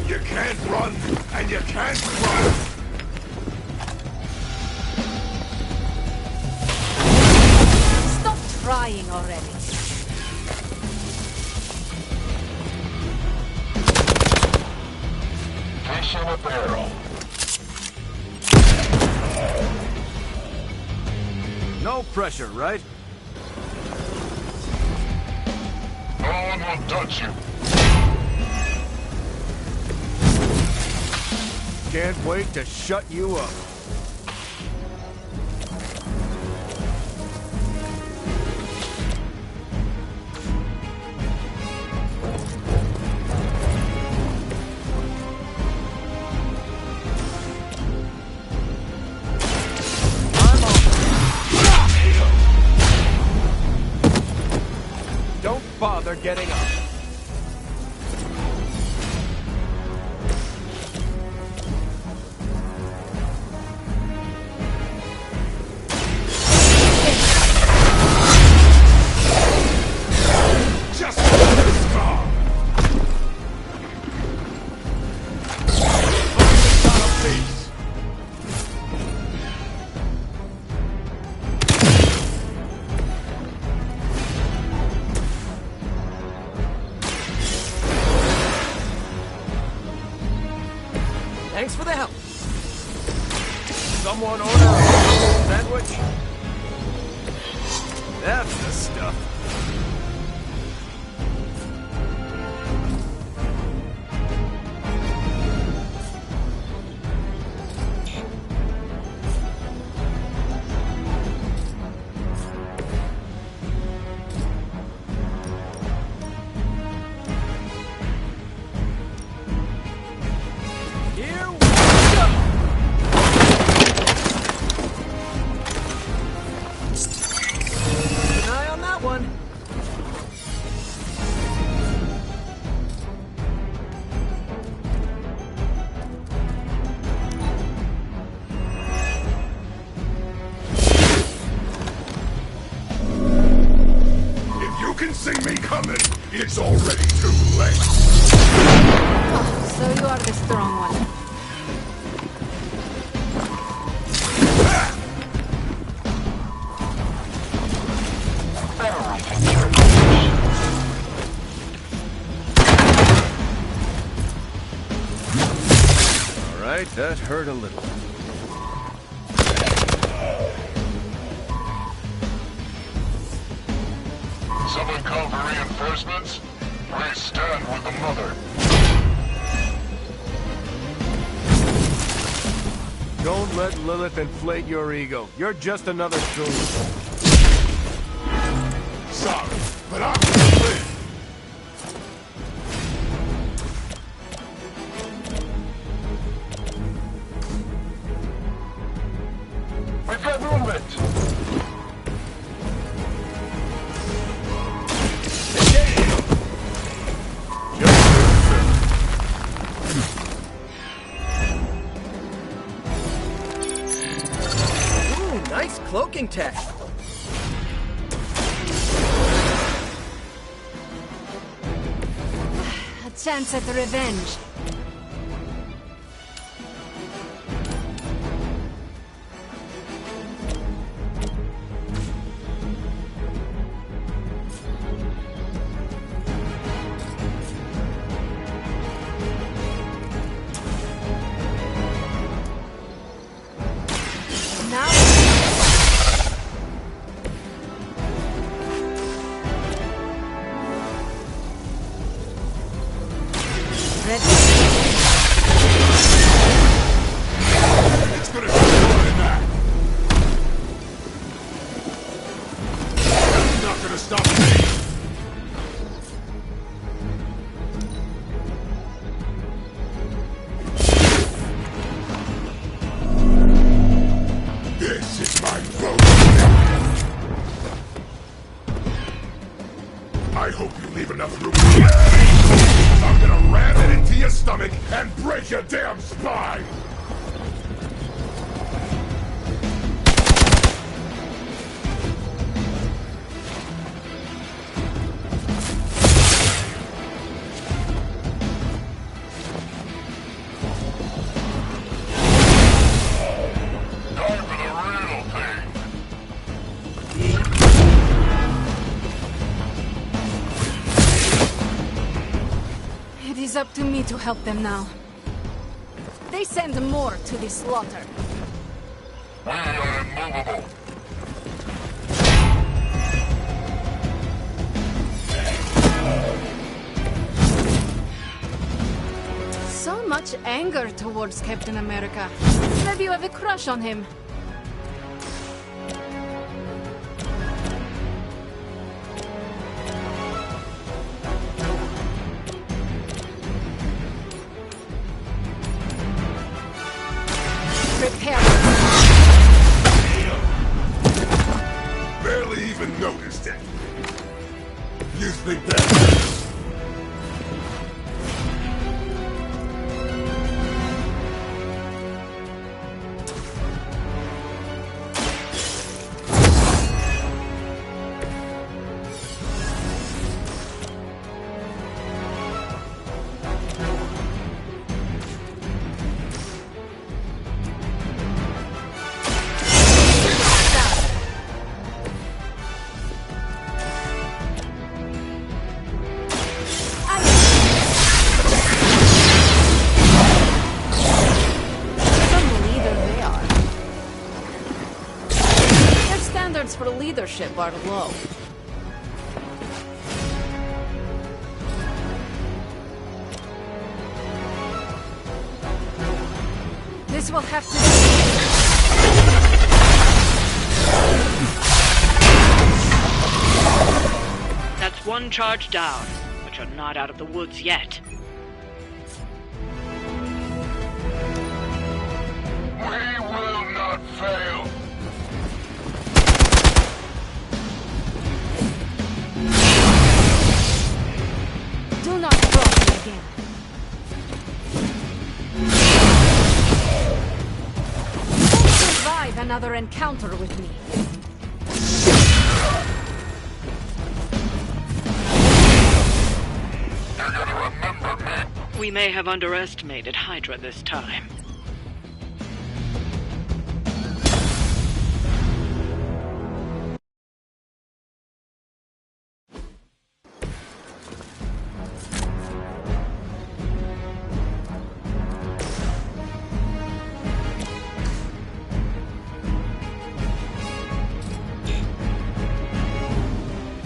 You can't run, and you can't run. Stop trying already. Facing a barrel. No pressure, right? No one will touch you. Can't wait to shut you up. Don't bother getting up. Just this far. Not a piece. Thanks for the help. Someone order a sandwich? That's the stuff. Here we go! Keep an eye on that one. If you can see me coming, it's already too late. Oh, so you are the strong one. All right, that hurt a little. Someone call for reinforcements? Please stand with the mother. Don't let Lilith inflate your ego. You're just another tool. Sorry, but I'm gonna win. We've got movement. Ooh, nice cloaking tech. chance at revenge. I hope you leave enough room. I'm gonna ram it into your stomach and break your damn spine! It is up to me to help them now. They send more to the slaughter. We are immovable. So much anger towards Captain America. Maybe you have a crush on him. Barely even noticed it. You think that... For leadership are low. This will have to be... That's one charge down, but you're not out of the woods yet. We will not fail. Do not cross me again. Don't survive another encounter with me. You're gonna remember me. We may have underestimated Hydra this time.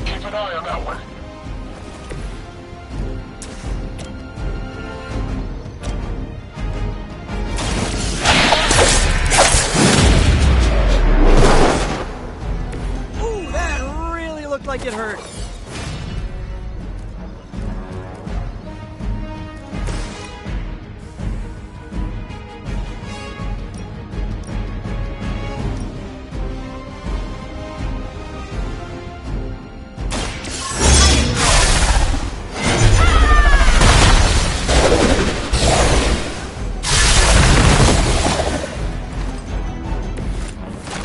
Keep an eye on that one. Ooh, that really looked like it hurt.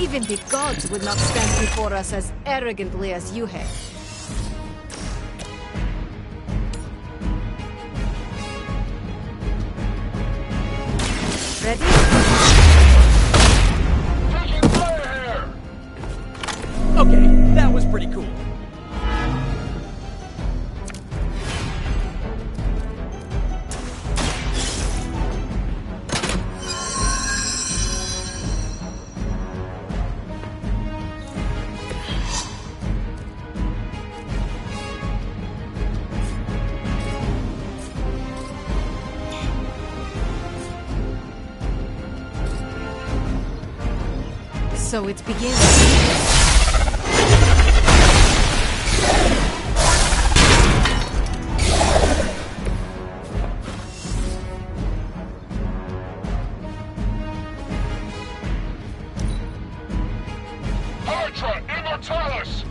Even the gods would not stand before us as arrogantly as you have. Ready? Okay, that was pretty cool. So it begins. Hydra Immortalis!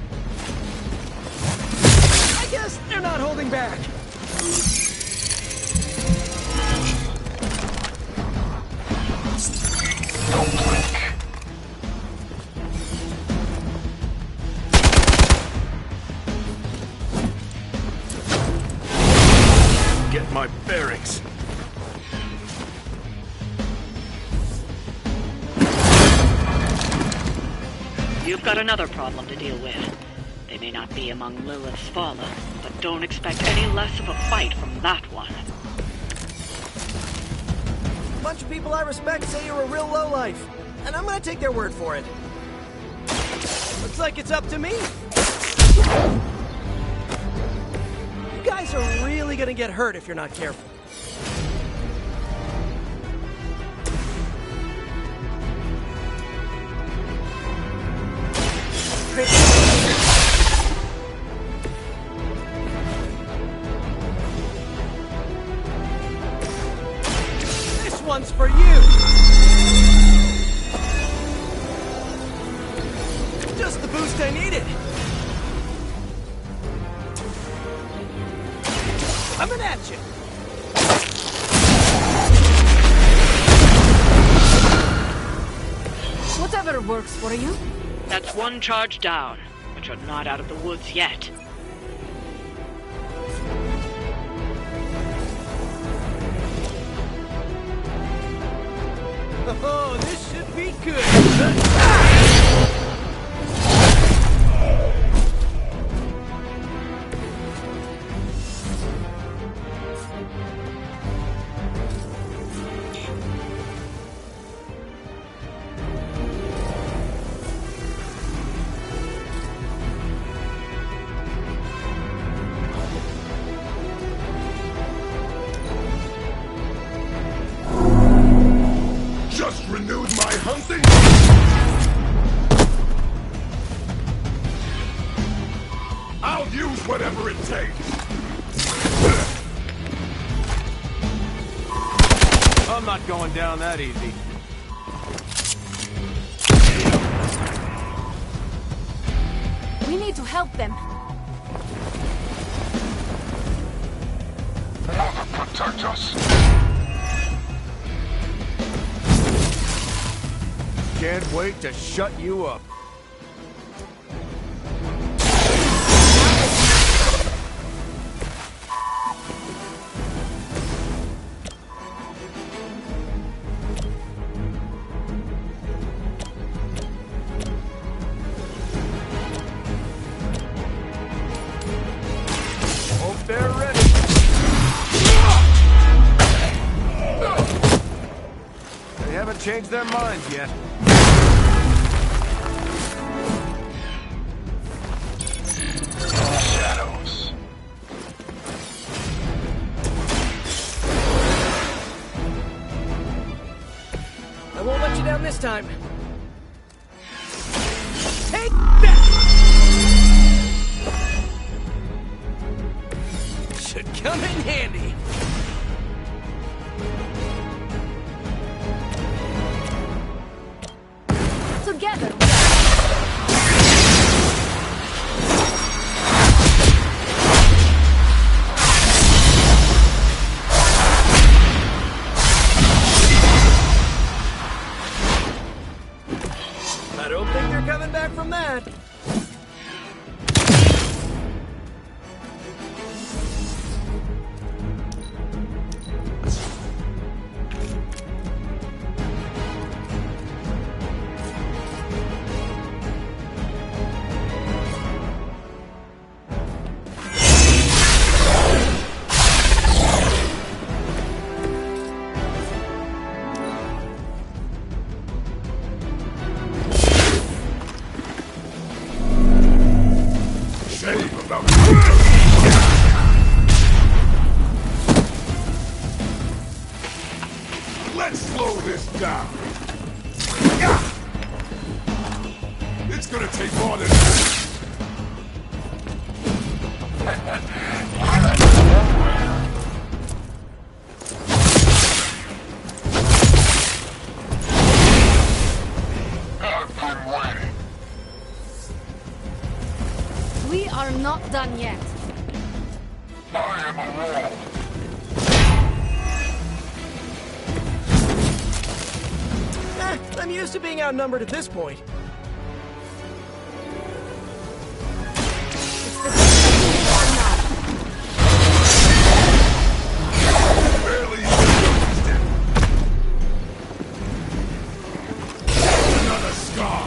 I guess they're not holding back. Don't blink. Get my bearings. You've got another problem to deal with. They may not be among Lilith's fallen, but don't expect any less of a fight from that one. A bunch of people I respect say you're a real lowlife, and I'm gonna take their word for it. Looks like it's up to me. You guys are really gonna get hurt if you're not careful. This one's for you! Just the boost I needed! Coming at you! Whatever works for you. That's one charge down, but you're not out of the woods yet. Oh, this should be good! Just renewed my hunting? I'll use whatever it takes. I'm not going down that easy. We need to help them. Mother, protect us. Can't wait to shut you up. Hope they're ready. They haven't changed their minds yet. Shadows. I won't let you down this time. Take that! Should come in handy. Together. I don't think they're coming back from that. down. It's gonna take more than that. We are not done yet. I am a wall. I'm used to being outnumbered at this point. Barely noticed it. Another scar.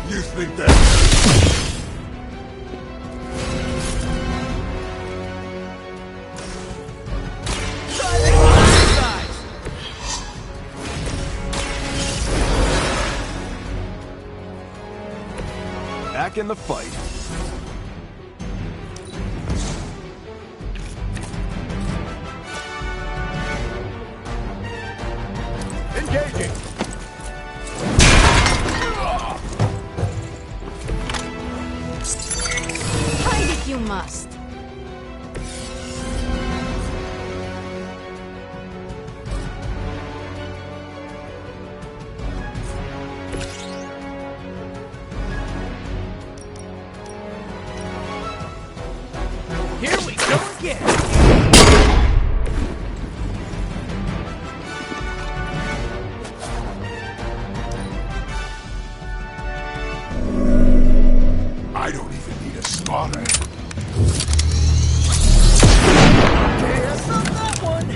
You think that... Back in the fight. Engaging. Hide if you must. Here we go again! I don't even need a spotter. That's not that one!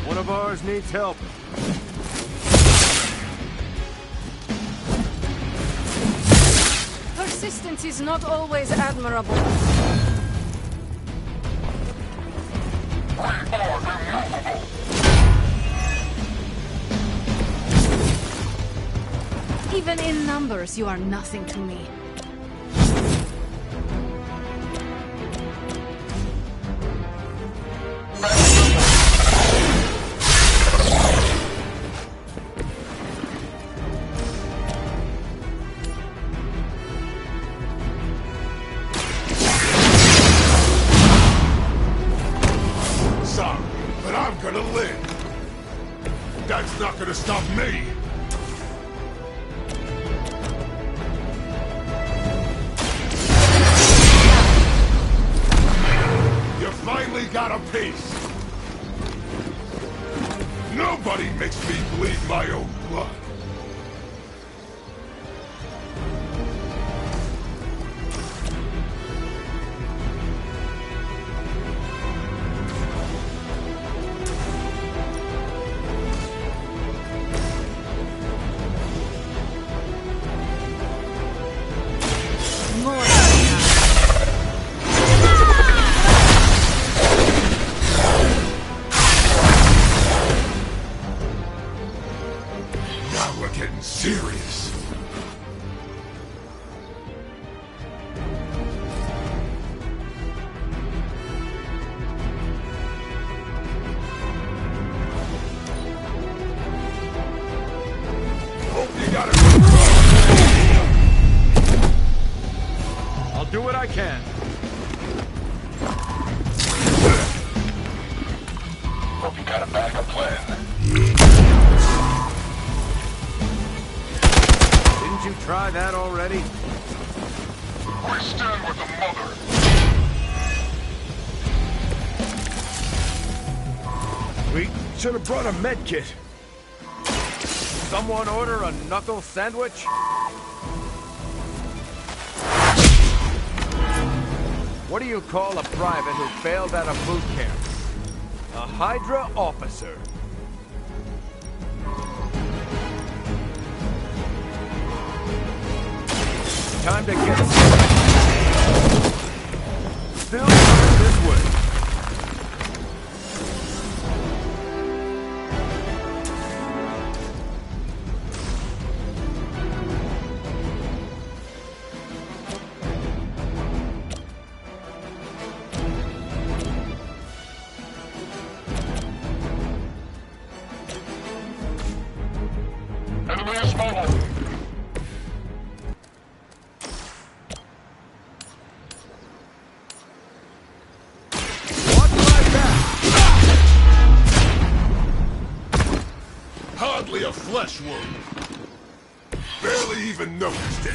One of ours needs help. Persistence is not always admirable. Even in numbers, you are nothing to me. Sorry, but I'm gonna live. That's not gonna stop me. You finally got a piece. Nobody makes me bleed my own blood. Now we're getting serious. Hope you got a good run. I'll do what I can. Hope you got a backup plan. Didn't you try that already? We stand with the mother. We should have brought a med kit. Someone order a knuckle sandwich? What do you call a private who failed out of boot camp? A Hydra officer. Time to get still coming this way. Enemy is mobile. Hardly a flesh wound. Barely even noticed it.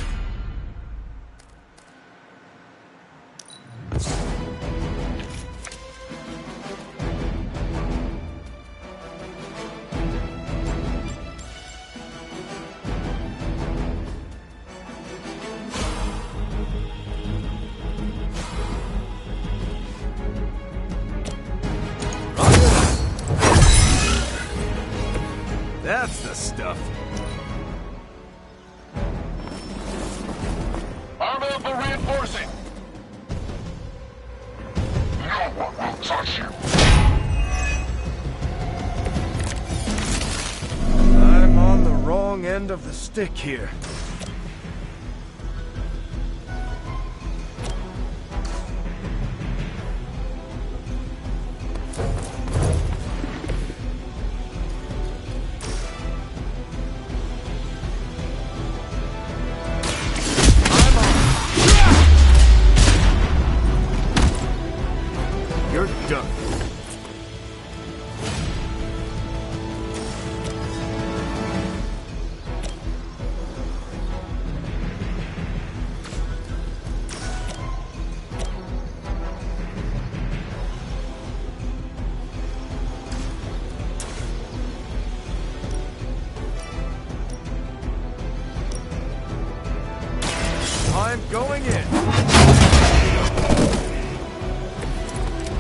That's the stuff. Armor up for reinforcing. No one will touch you. I'm on the wrong end of the stick here. You're done. I'm going in.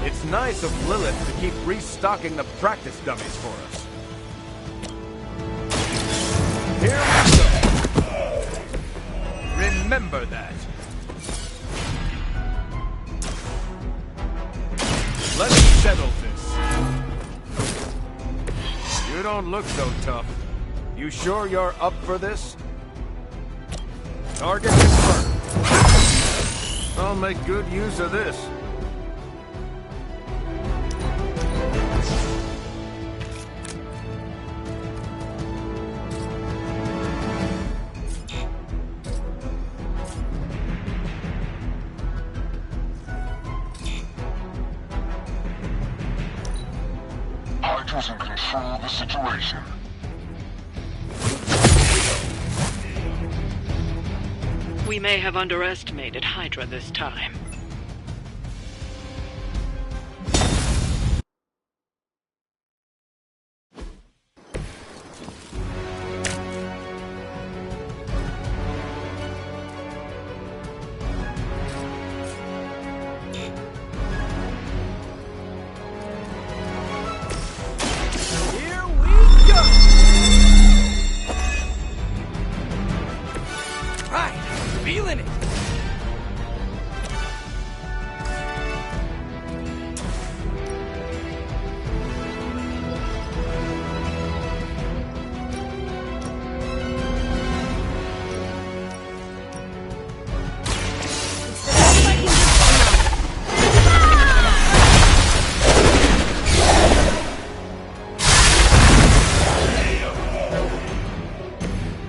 It's nice of Lilith to keep restocking the practice dummies for us. Here we go. Remember that. Let's settle this. You don't look so tough. You sure you're up for this? Target confirmed. I'll make good use of this. Hydra's in control of the situation. We may have underestimated Hydra this time. Here we go! Right, feeling it.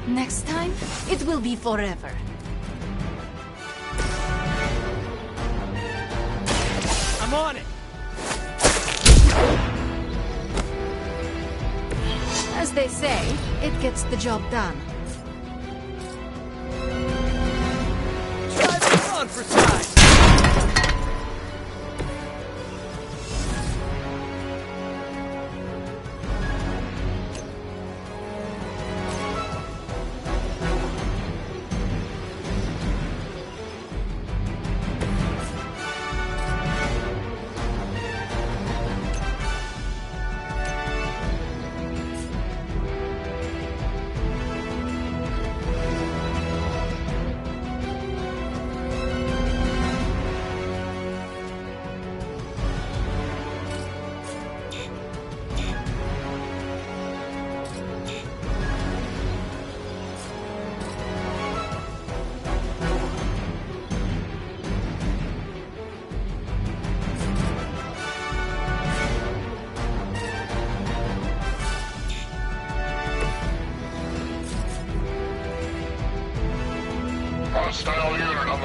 Next time, it will be forever. I'm on it. As they say, it gets the job done. Try this on for size.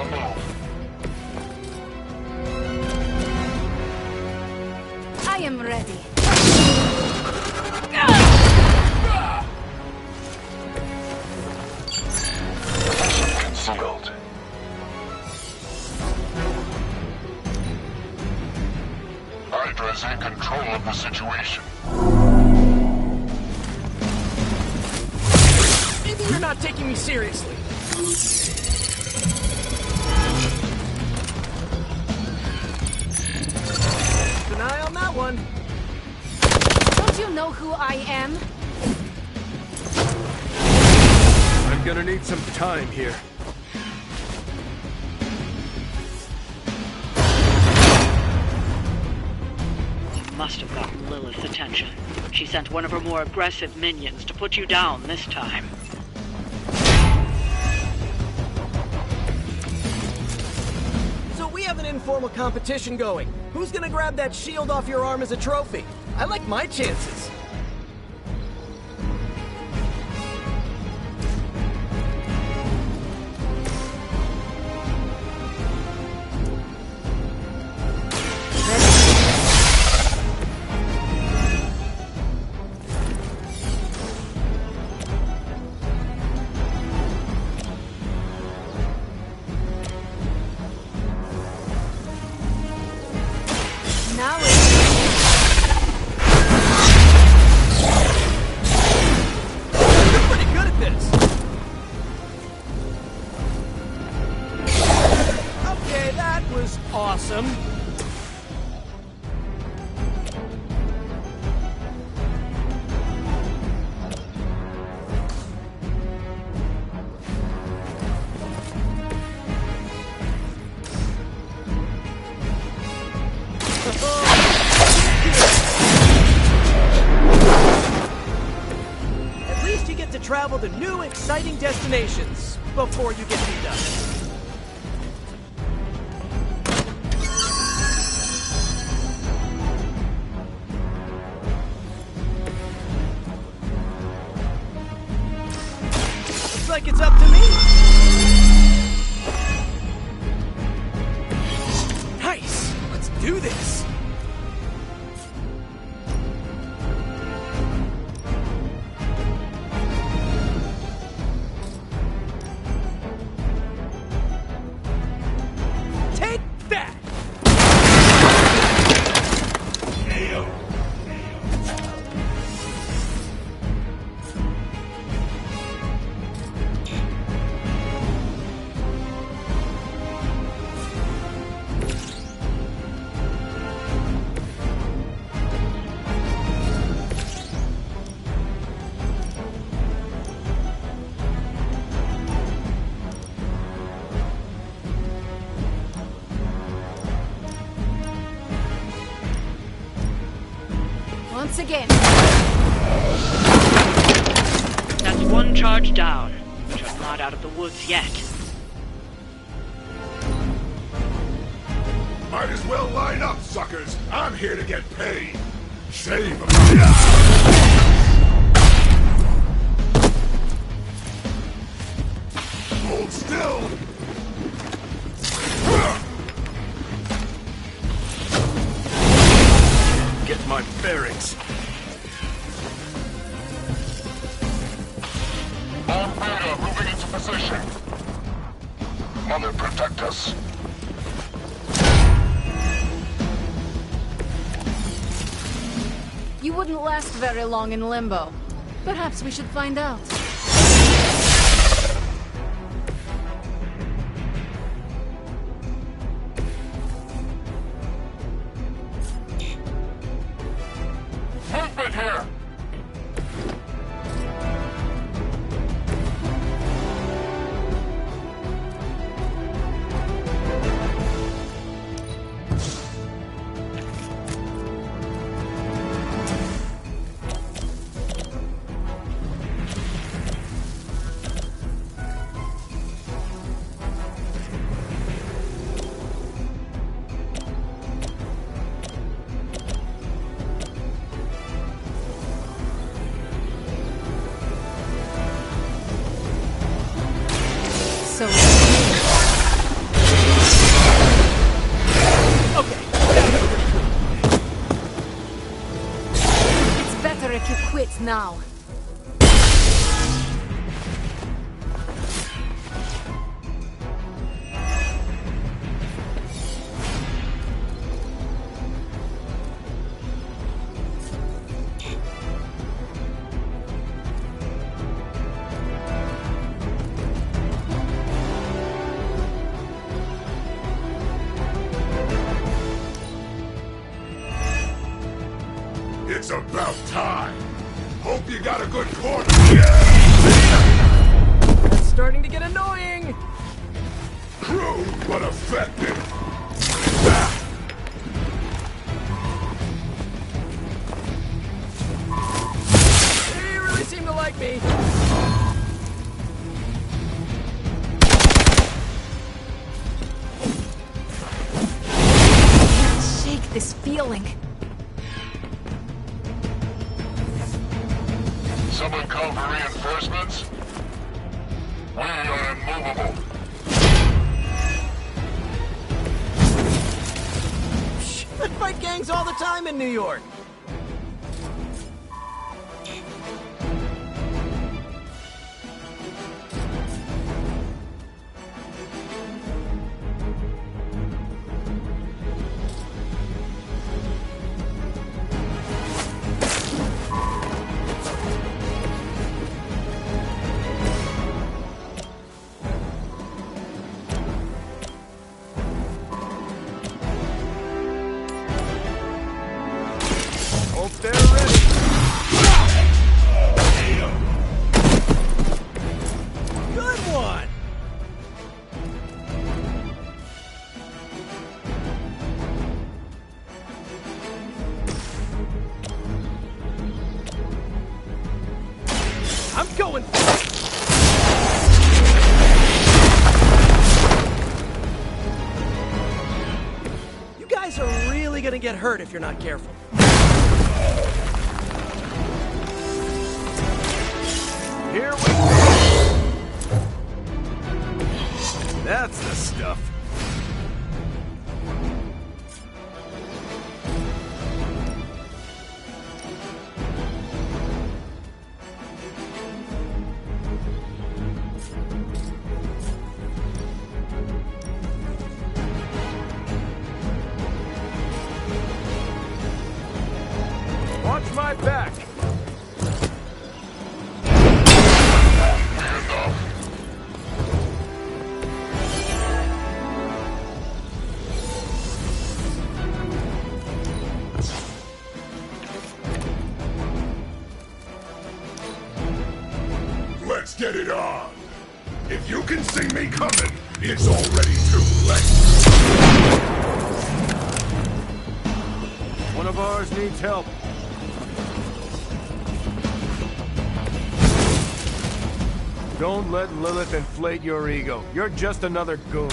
the move. I am ready. Position concealed. Hydra is in control of the situation. Maybe you're not taking me seriously. Keep an eye on that one. Don't you know who I am? I'm gonna need some time here. You must have gotten Lilith's attention. She sent one of her more aggressive minions to put you down this time. So we have an informal competition going. Who's gonna grab that shield off your arm as a trophy? I like my chances. Now it's... You're pretty good at this. Okay, that was awesome. At least you get to travel to new, exciting destinations before you get beat up. Looks like it's up to me. Nice! Let's do this! Take that! Once again. That's one charge down, but you're not out of the woods yet. Might as well line up, suckers. I'm here to get paid. Save them. Hold still. Get my bearings. All Beta moving into position. Mother, protect us. You wouldn't last very long in limbo. Perhaps we should find out. Movement here. you quit now. It's about time. Hope you got a good quarter. That's starting to get annoying. Crude but effective. They really seem to like me. I can't shake this feeling. Someone call for reinforcements? We are immovable. I fight gangs all the time in New York. Hope they're ready. Good one! I'm going. You guys are really gonna get hurt if you're not careful. Here we go. That's the stuff. Watch my back. Let's get it on. If you can see me coming, it's already too late. One of ours needs help. Don't let Lilith inflate your ego. You're just another goon.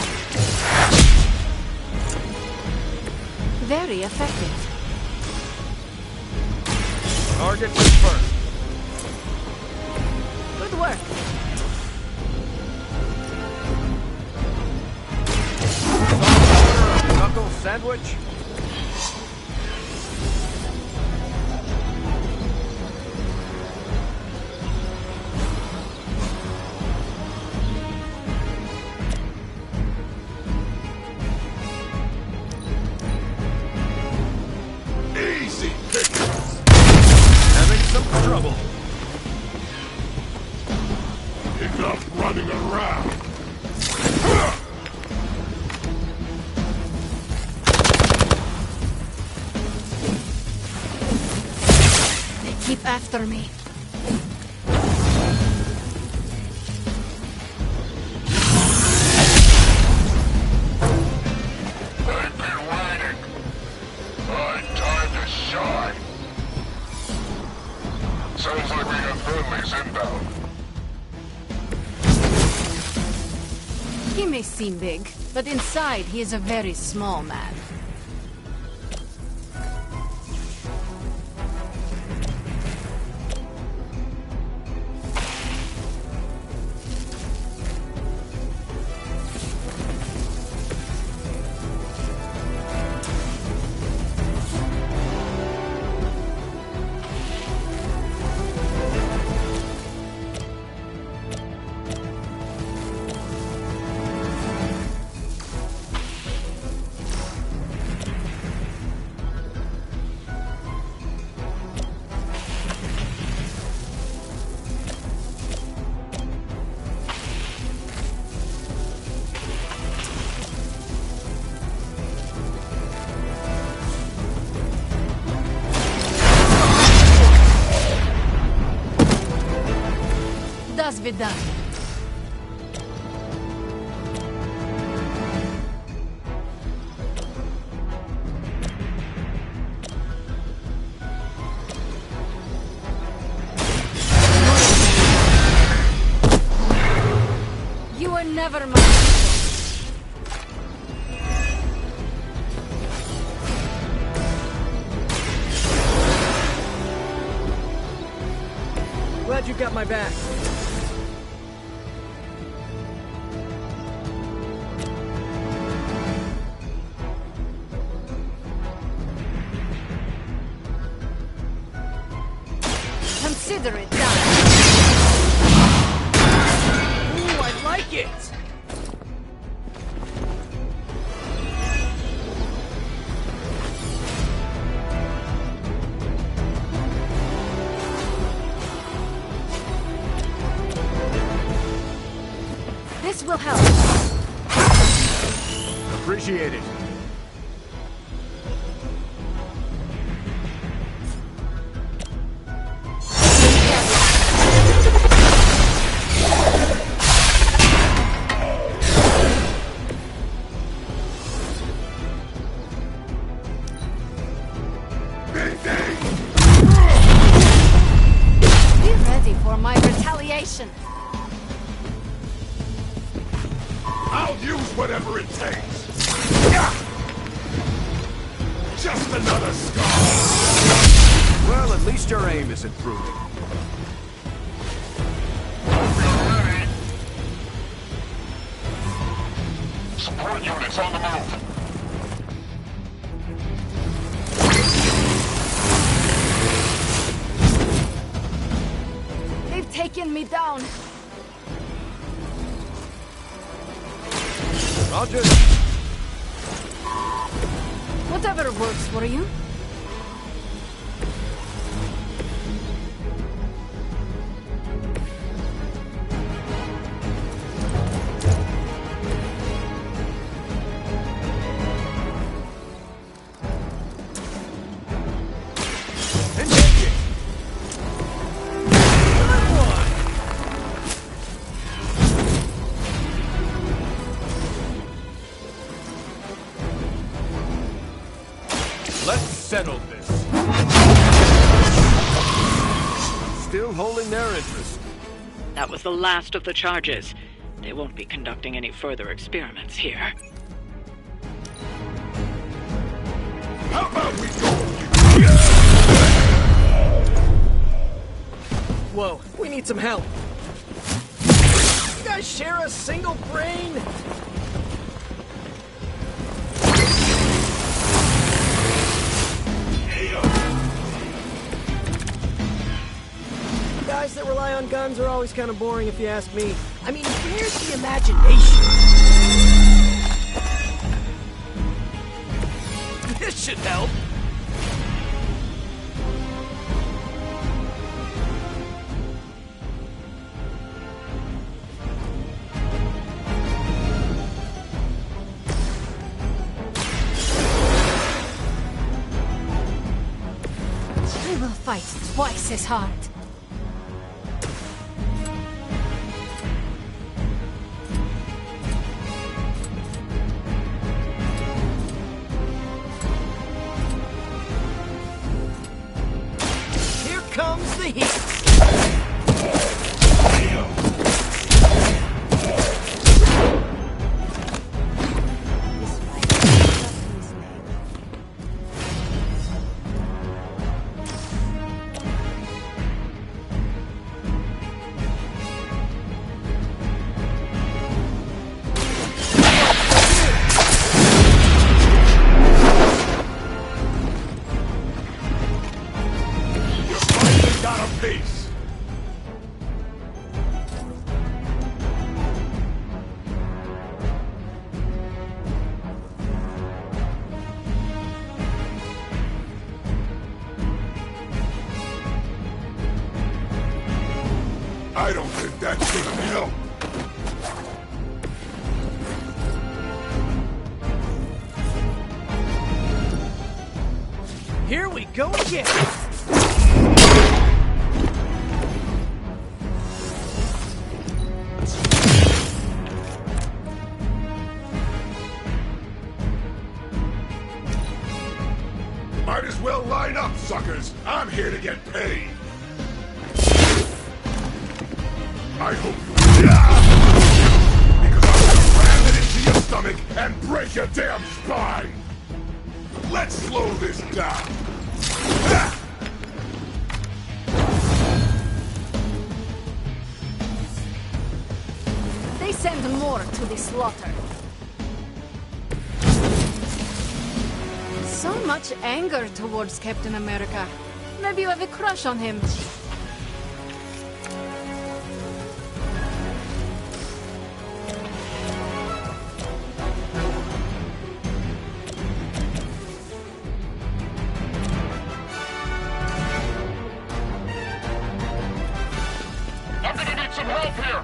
Very effective. Target confirmed. Good work. Knuckle sandwich? Easy pickings. Having some trouble. Enough running around. They keep after me. They've been waiting. Time to shine. Sounds like we got friendlies inbound. He may seem big, but inside he is a very small man. До свидания. You were never my Glad you got my back. Consider it done. Ooh, I like it! This will help. Appreciate it. Be ready for my retaliation. I'll use whatever it takes. Just another scar. Well, at least your aim is improving. Support units on the move. They've taken me down. Roger. Whatever works for you. Let's settle this. Still holding their interest. That was the last of the charges. They won't be conducting any further experiments here. How about we go? Whoa, we need some help. You guys share a single brain? Guys that rely on guns are always kind of boring if you ask me. I mean, where's the imagination? This should help. We will fight twice as hard. Here comes the heat. Got a piece. I don't think that's gonna help. Here we go again. to get paid. I hope you because I'm gonna ram it into your stomach and break your damn spine. Let's slow this down. They send more to the slaughter. So much anger towards Captain America. Maybe you have a crush on him. I'm gonna need some help here.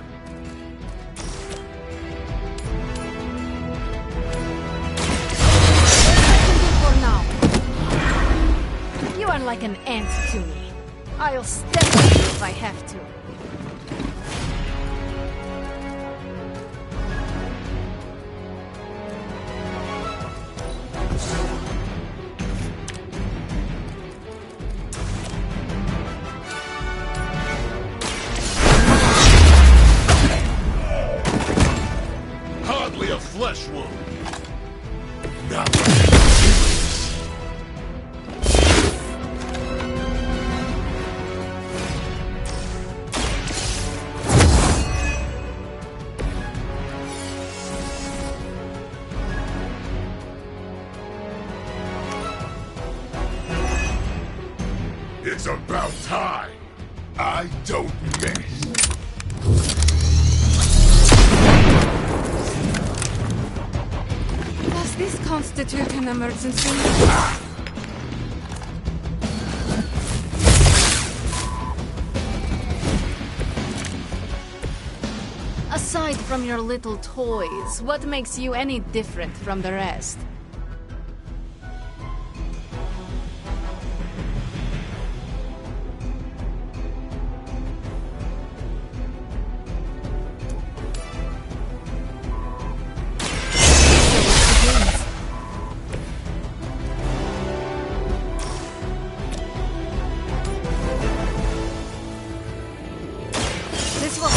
For now. You are like an ant to me. I'll step on you if I have to. Hardly a flesh wound. Now, it's about time. I don't miss. Does this constitute an emergency? Aside from your little toys, what makes you any different from the rest? This will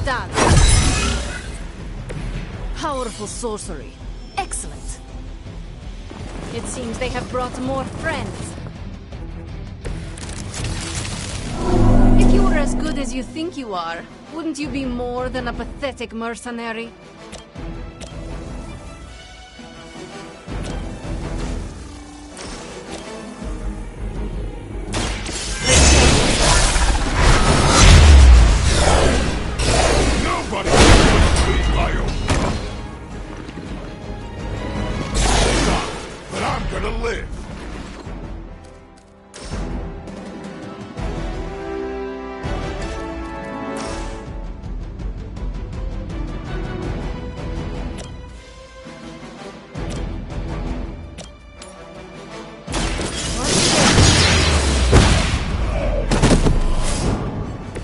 done. Powerful sorcery. Excellent. It seems they have brought more friends. If you were as good as you think you are, wouldn't you be more than a pathetic mercenary? Nobody can my own. But I'm gonna live.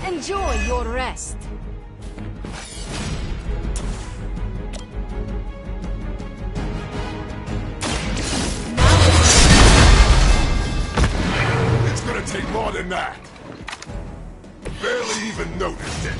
Enjoy your rest. It's gonna take more than that. Barely even noticed it.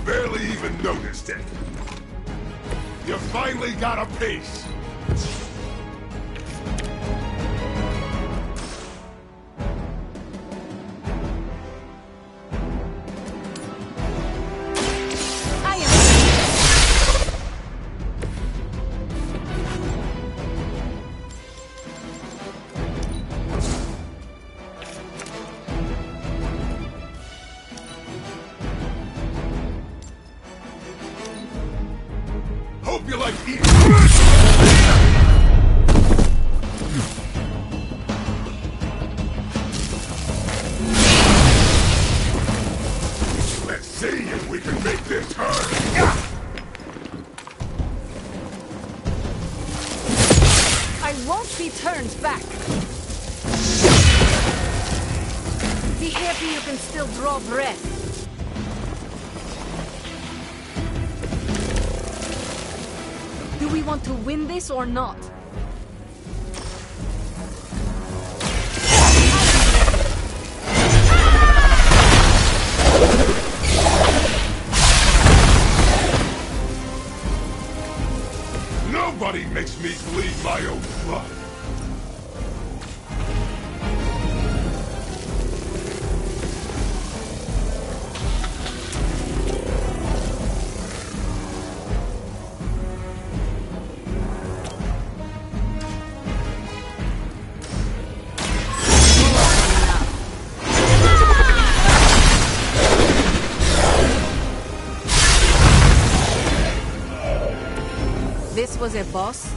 Barely even noticed it. You finally got a piece. see you can still draw breath. Do we want to win this or not? Nobody makes me bleed my own blood. This was a boss?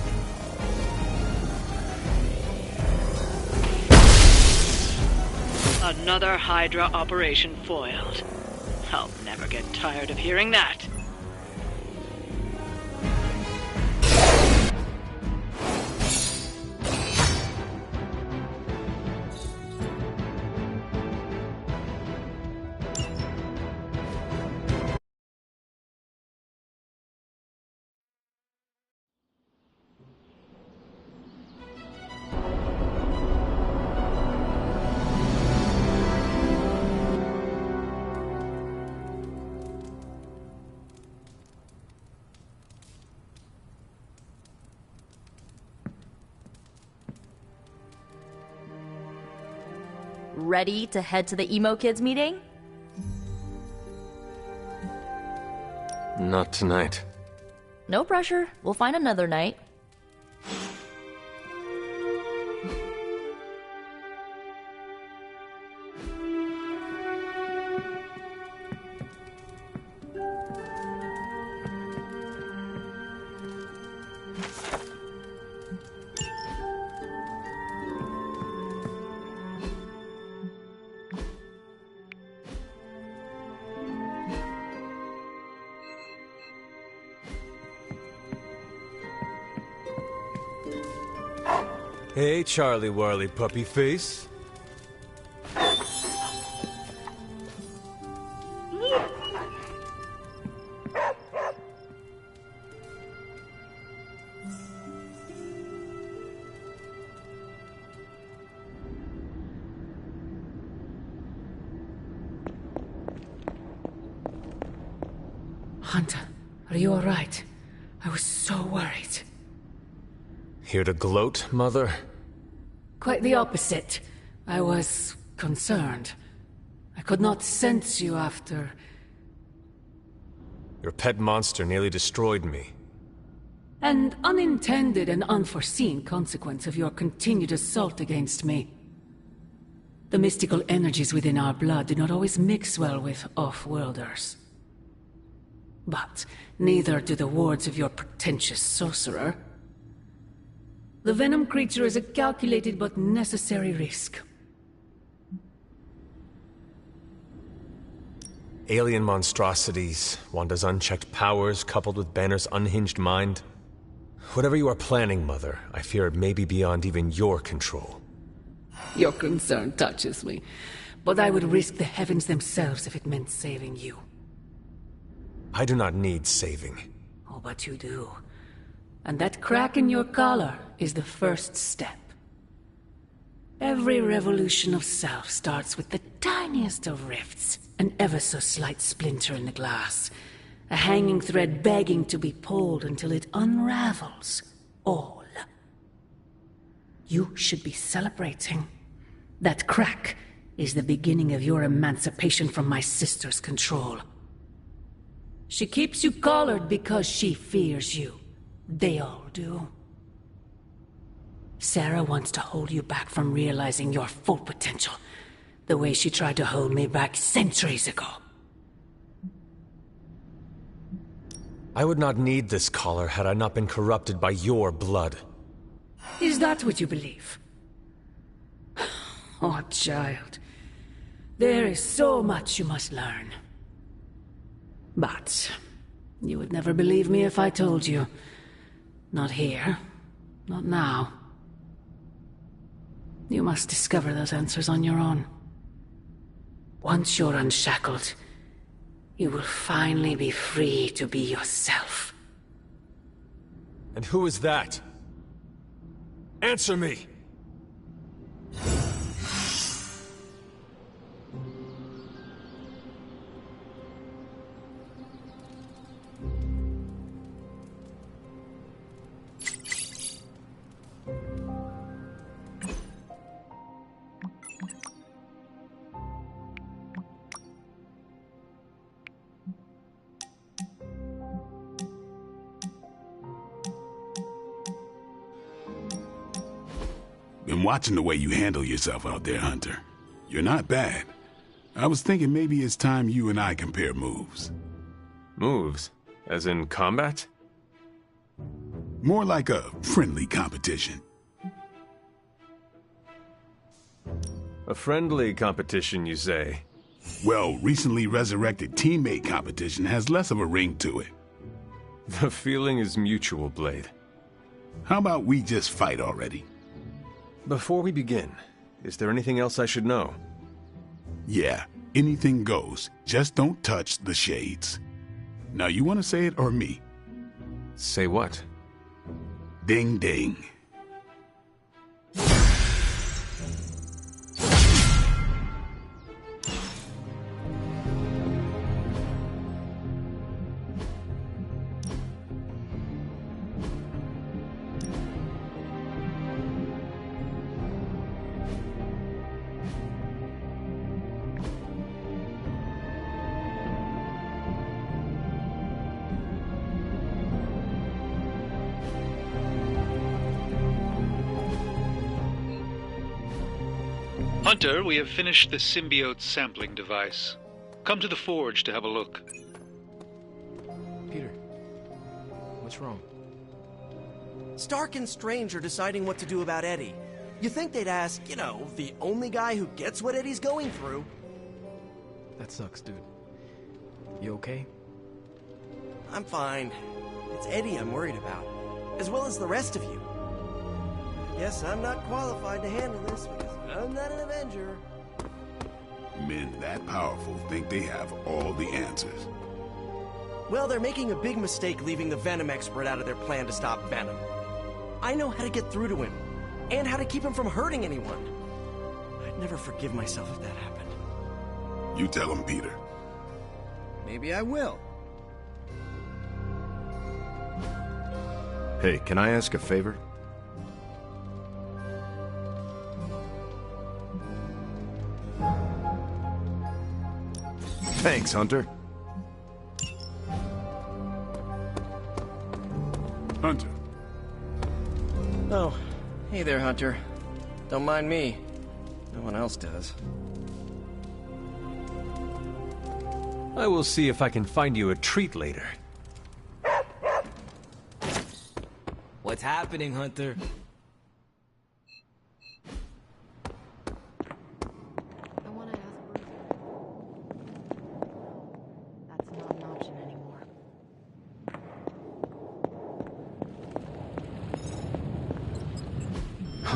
Another Hydra operation foiled. I'll never get tired of hearing that. Ready to head to the emo kids meeting? Not tonight. No pressure. We'll find another night. Hey, Charlie Warley puppy face. Hunter, are you all right? I was so worried. Here to gloat, Mother? Quite the opposite. I was concerned. I could not sense you after... Your pet monster nearly destroyed me. An unintended and unforeseen consequence of your continued assault against me. The mystical energies within our blood do not always mix well with off-worlders. But neither do the wards of your pretentious sorcerer. The venom creature is a calculated but necessary risk. Alien monstrosities, Wanda's unchecked powers coupled with Banner's unhinged mind. Whatever you are planning, Mother, I fear it may be beyond even your control. Your concern touches me, but I would risk the heavens themselves if it meant saving you. I do not need saving. Oh, but you do. And that crack in your collar is the first step. Every revolution of self starts with the tiniest of rifts, an ever so slight splinter in the glass, a hanging thread begging to be pulled until it unravels all. You should be celebrating. That crack is the beginning of your emancipation from my sister's control. She keeps you collared because she fears you. They all do. Sarah wants to hold you back from realizing your full potential, the way she tried to hold me back centuries ago. I would not need this collar had I not been corrupted by your blood. Is that what you believe? Oh, child. There is so much you must learn. But you would never believe me if I told you. Not here. Not now. You must discover those answers on your own. Once you're unshackled, you will finally be free to be yourself. And who is that? Answer me! Been watching the way you handle yourself out there, Hunter. You're not bad. I was thinking maybe it's time you and I compare moves. Moves? As in combat? More like a friendly competition. A friendly competition, you say? Well, recently resurrected teammate competition has less of a ring to it. The feeling is mutual, Blade. How about we just fight already? Before we begin, is there anything else I should know? Yeah, anything goes. Just don't touch the shades. Now, you want to say it or me? Say what? Ding ding. Hunter, we have finished the symbiote sampling device. Come to the forge to have a look. Peter, what's wrong? Stark and Strange are deciding what to do about Eddie. You think they'd ask, the only guy who gets what Eddie's going through. That sucks, dude. You okay? I'm fine. It's Eddie I'm worried about, as well as the rest of you. Guess I'm not qualified to handle this because I'm not an Avenger. Men that powerful think they have all the answers. Well, they're making a big mistake leaving the Venom expert out of their plan to stop Venom. I know how to get through to him, and how to keep him from hurting anyone. I'd never forgive myself if that happened. You tell him, Peter. Maybe I will. Hey, can I ask a favor? Thanks, Hunter. Hunter. Oh, hey there, Hunter. Don't mind me. No one else does. I will see if I can find you a treat later. What's happening, Hunter?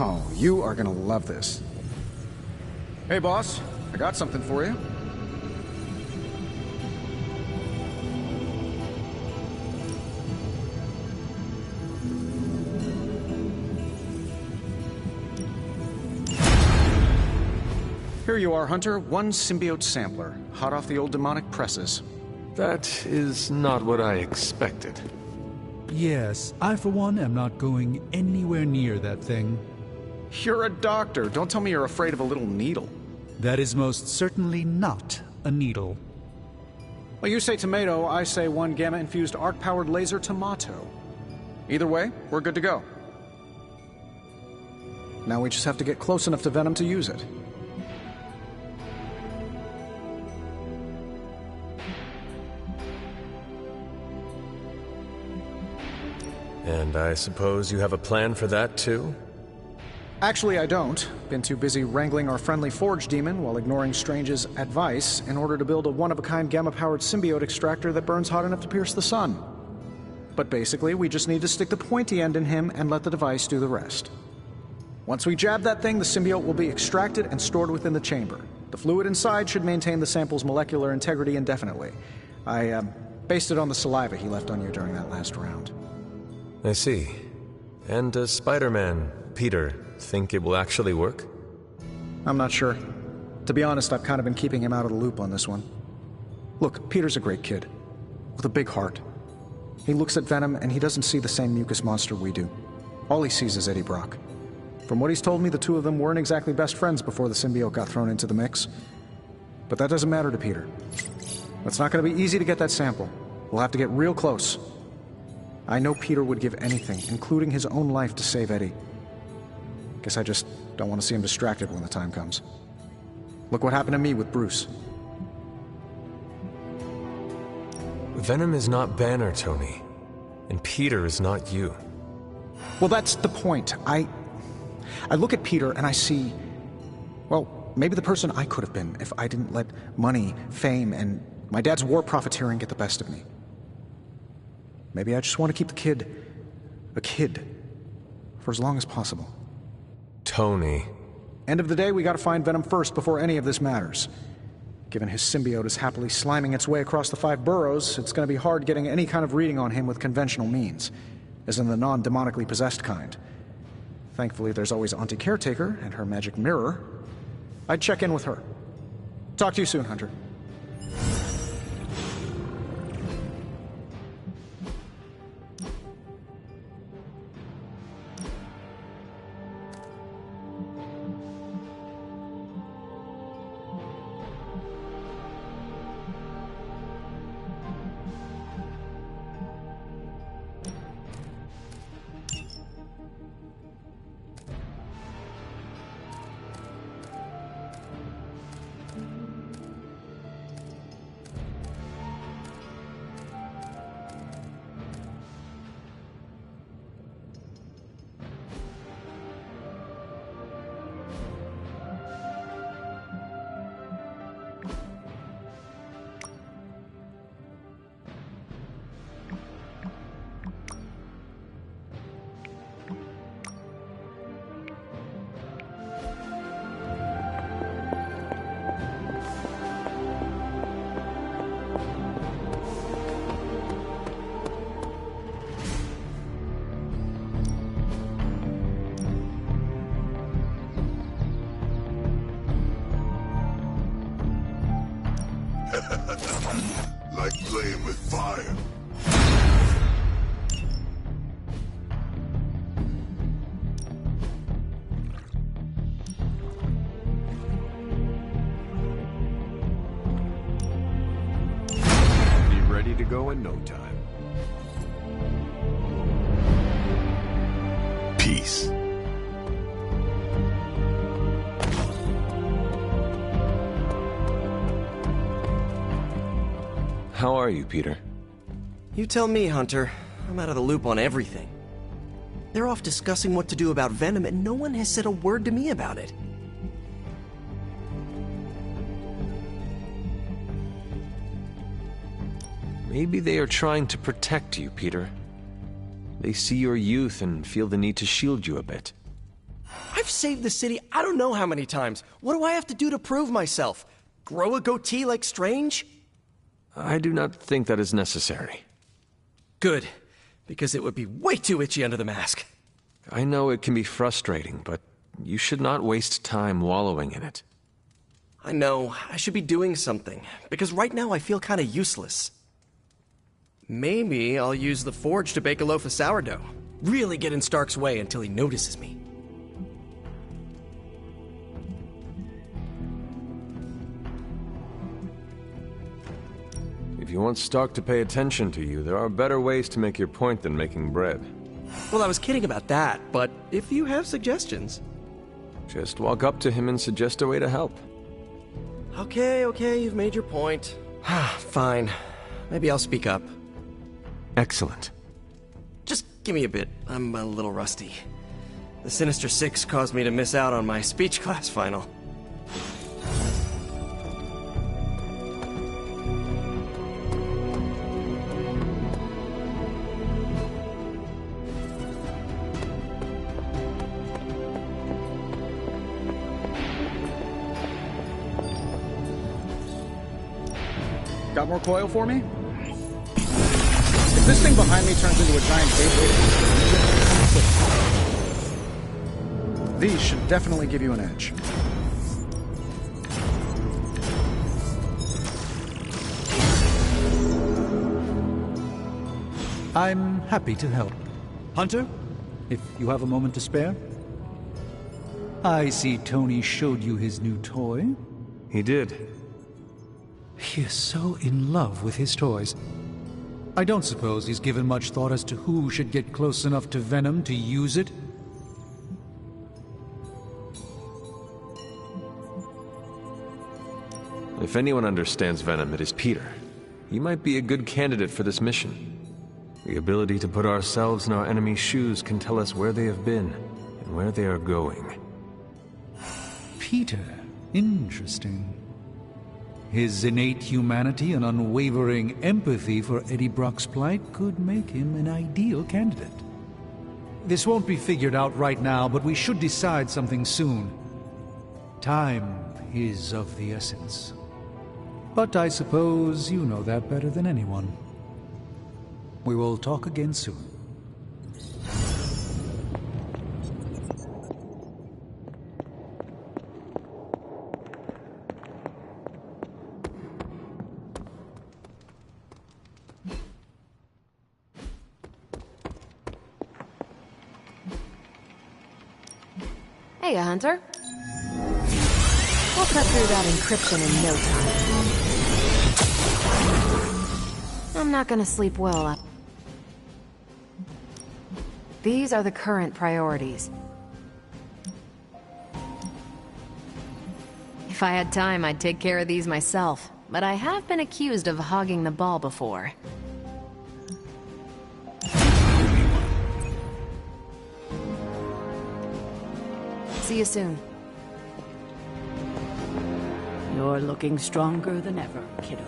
Oh, you are gonna love this. Hey, boss. I got something for you. Here you are, Hunter. One symbiote sampler, hot off the old demonic presses. That is not what I expected. Yes, I for one am not going anywhere near that thing. You're a doctor. Don't tell me you're afraid of a little needle. That is most certainly not a needle. Well, you say tomato, I say one gamma-infused arc-powered laser tomato. Either way, we're good to go. Now we just have to get close enough to Venom to use it. And I suppose you have a plan for that, too? Actually, I don't. Been too busy wrangling our friendly Forge demon while ignoring Strange's advice in order to build a one-of-a-kind gamma-powered symbiote extractor that burns hot enough to pierce the sun. But basically, we just need to stick the pointy end in him and let the device do the rest. Once we jab that thing, the symbiote will be extracted and stored within the chamber. The fluid inside should maintain the sample's molecular integrity indefinitely. I based it on the saliva he left on you during that last round. I see. And does Spider-Man, Peter, think it will actually work? I'm not sure. To be honest, I've kind of been keeping him out of the loop on this one. Look, Peter's a great kid, with a big heart. He looks at Venom and he doesn't see the same mucus monster we do. All he sees is Eddie Brock. From what he's told me, the two of them weren't exactly best friends before the symbiote got thrown into the mix. But that doesn't matter to Peter. It's not going to be easy to get that sample. We'll have to get real close. I know Peter would give anything, including his own life, to save Eddie. Guess I just don't want to see him distracted when the time comes. Look what happened to me with Bruce. Venom is not Banner, Tony. And Peter is not you. Well, that's the point. I look at Peter and I see, well, maybe the person I could have been if I didn't let money, fame, and my dad's war profiteering get the best of me. Maybe I just want to keep the kid a kid for as long as possible. Tony. End of the day, we gotta find Venom first before any of this matters. Given his symbiote is happily sliming its way across the 5 boroughs, it's gonna be hard getting any kind of reading on him with conventional means, as in the non-demonically possessed kind. Thankfully, there's always Auntie Caretaker and her magic mirror. I'd check in with her. Talk to you soon, Hunter. Like playing with fire. Be ready to go in no time. Peace. How are you, Peter? You tell me, Hunter. I'm out of the loop on everything. They're off discussing what to do about Venom, and no one has said a word to me about it. Maybe they are trying to protect you, Peter. They see your youth and feel the need to shield you a bit. I've saved the city I don't know how many times. What do I have to do to prove myself? Grow a goatee like Strange? I do not think that is necessary. Good, because it would be way too itchy under the mask. I know it can be frustrating, but you should not waste time wallowing in it. I know, I should be doing something, because right now I feel kind of useless. Maybe I'll use the forge to bake a loaf of sourdough. Really get in Stark's way until he notices me. If you want Stark to pay attention to you, there are better ways to make your point than making bread. Well, I was kidding about that, but if you have suggestions... Just walk up to him and suggest a way to help. Okay, you've made your point. Fine. Maybe I'll speak up. Excellent. Just give me a bit. I'm a little rusty. The Sinister Six caused me to miss out on my speech class final. Got more coil for me? If this thing behind me turns into a giant gateway, these should definitely give you an edge. I'm happy to help. Hunter, if you have a moment to spare. I see Tony showed you his new toy. He did. He is so in love with his toys. I don't suppose he's given much thought as to who should get close enough to Venom to use it. If anyone understands Venom, it is Peter. He might be a good candidate for this mission. The ability to put ourselves in our enemy's shoes can tell us where they have been and where they are going. Peter. Interesting. His innate humanity and unwavering empathy for Eddie Brock's plight could make him an ideal candidate. This won't be figured out right now, but we should decide something soon. Time is of the essence. But I suppose you know that better than anyone. We will talk again soon. Hey, Hunter. We'll cut through that encryption in no time. I'm not gonna sleep well up. These are the current priorities. If I had time, I'd take care of these myself, but I have been accused of hogging the ball before. See you soon. You're looking stronger than ever, kiddo.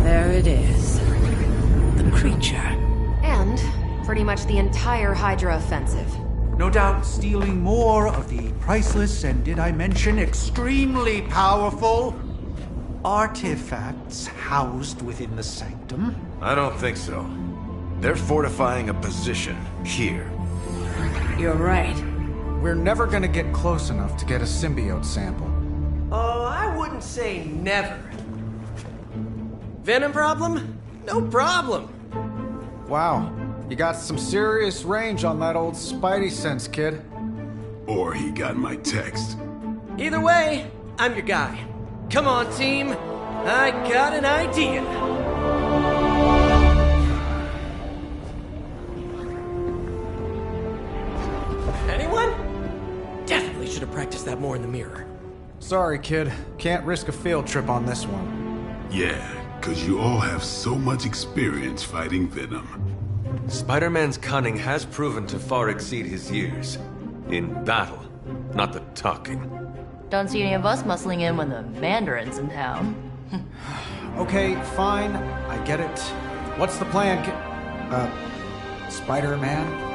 There it is. The creature. And pretty much the entire Hydra offensive. No doubt stealing more of the priceless and, did I mention, extremely powerful artifacts housed within the sanctum? I don't think so. They're fortifying a position here. You're right. We're never gonna get close enough to get a symbiote sample. Oh, I wouldn't say never. Venom problem? No problem. Wow, you got some serious range on that old Spidey sense, kid. Or he got my text. Either way, I'm your guy. Come on, team. I got an idea. Anyone? Definitely should have practiced that more in the mirror. Sorry, kid. Can't risk a field trip on this one. Yeah, 'cause you all have so much experience fighting Venom. Spider-Man's cunning has proven to far exceed his years. In battle, not the talking. Don't see any of us muscling in when the Mandarin's in town. Okay, fine. I get it. What's the plan, Spider-Man?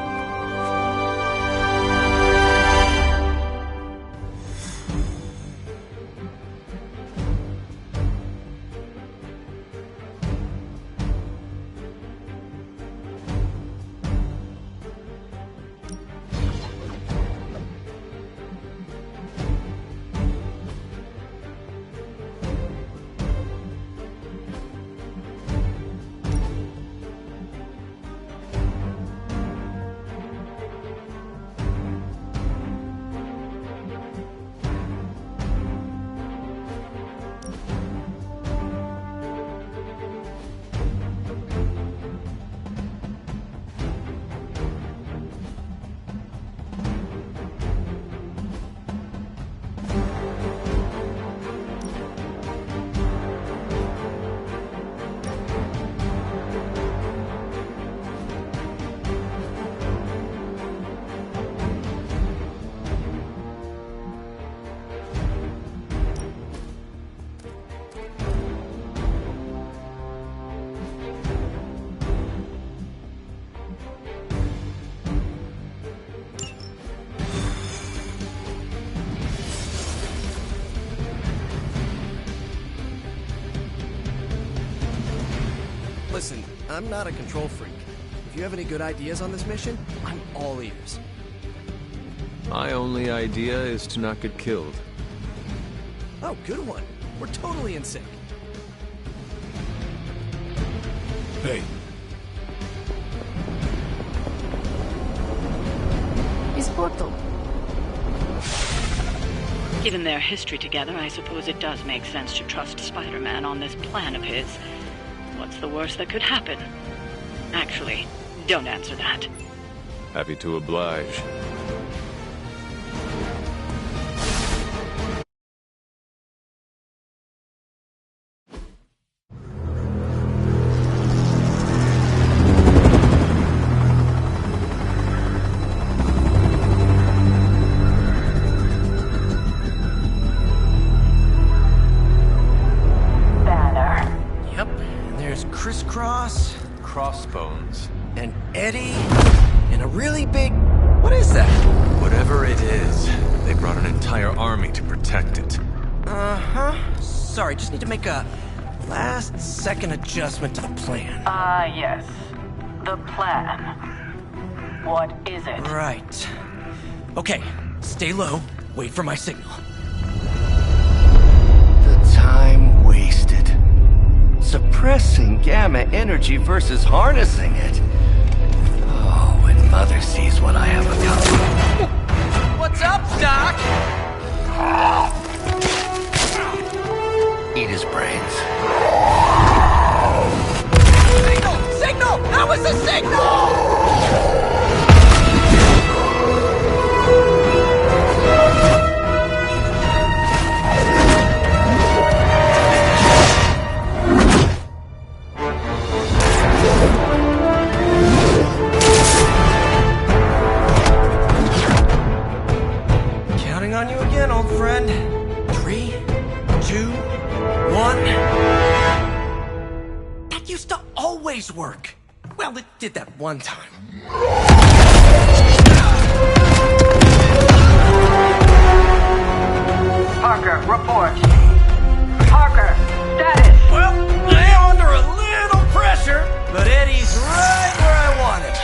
I'm not a control freak. If you have any good ideas on this mission, I'm all ears. My only idea is to not get killed. Oh, good one. We're totally in sync. Hey. Is Portal. Given their history together, I suppose it does make sense to trust Spider-Man on this plan of his. What's the worst that could happen? Actually, don't answer that. Happy to oblige. Crisscross, Crossbones, and Eddie, and a really big... What is that? Whatever it is, they brought an entire army to protect it. Uh-huh. Sorry, just need to make a last-second adjustment to the plan. Yes. The plan. What is it? Right. Okay, stay low, wait for my signal. The time wasted. Suppressing gamma energy versus harnessing it. Oh, when Mother sees what I have accomplished. What's up, Doc? Eat his brains. Signal! Signal! That was a signal! On you again, old friend. 3, 2, 1. That used to always work. Well, it did that one time. Parker, report. Parker, status. Well, I am under a little pressure, but Eddie's right where I want him.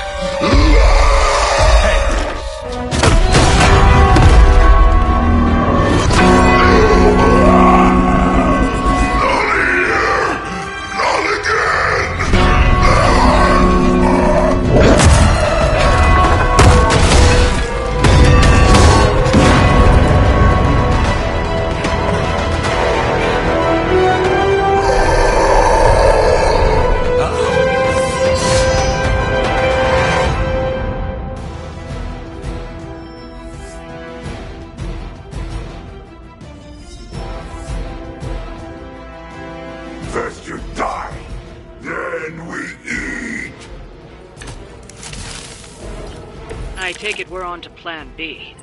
First you die, then we eat. I take it we're on to Plan B.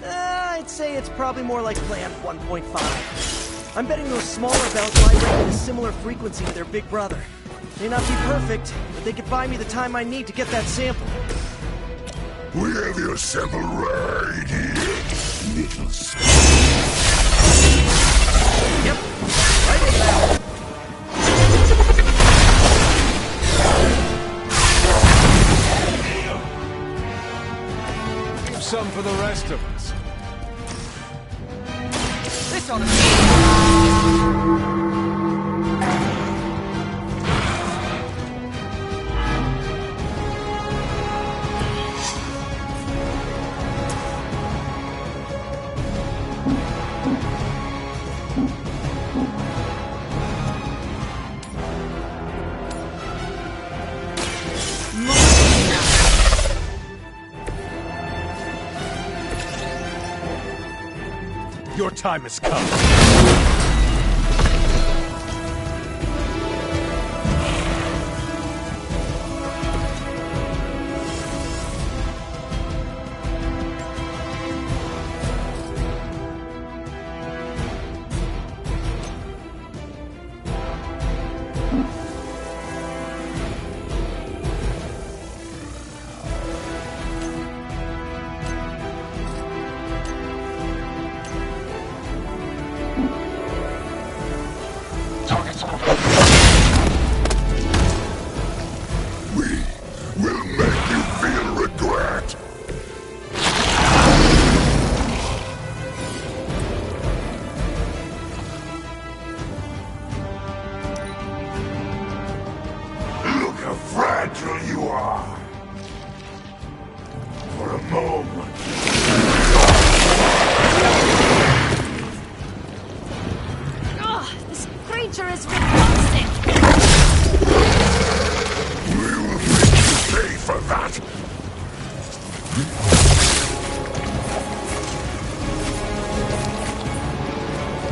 I'd say it's probably more like Plan 1.5. I'm betting those smaller belts vibrate at a similar frequency to their big brother. May not be perfect, but they could buy me the time I need to get that sample. We have your sample right here, little Yep, right in there. Some for the rest of us. This ought to be... Your time has come.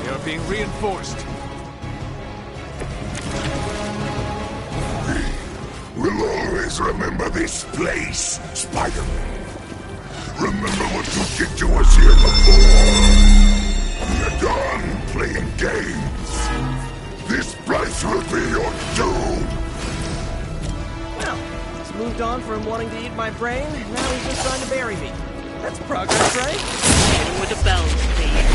You're being reinforced. We'll always remember this place, Spider-Man. Remember what you did to us here before. You're done playing games. This place will be your doom. Well, he's moved on from wanting to eat my brain, and now he's just trying to bury me. That's progress, right? Hit him with the bell, please.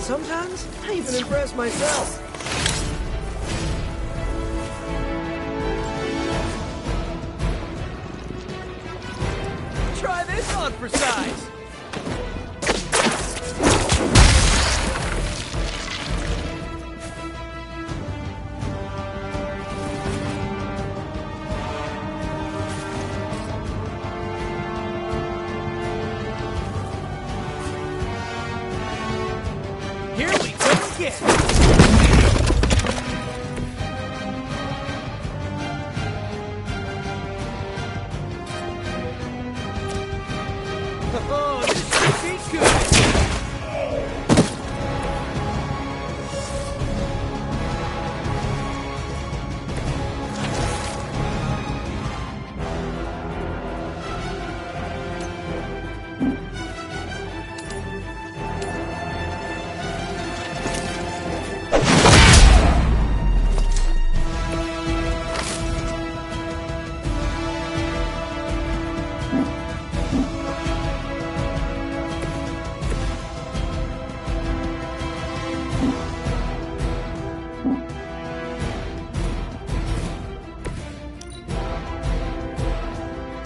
Sometimes, I even impress myself. Try this on for size. Here we go again. Oh, this should be good.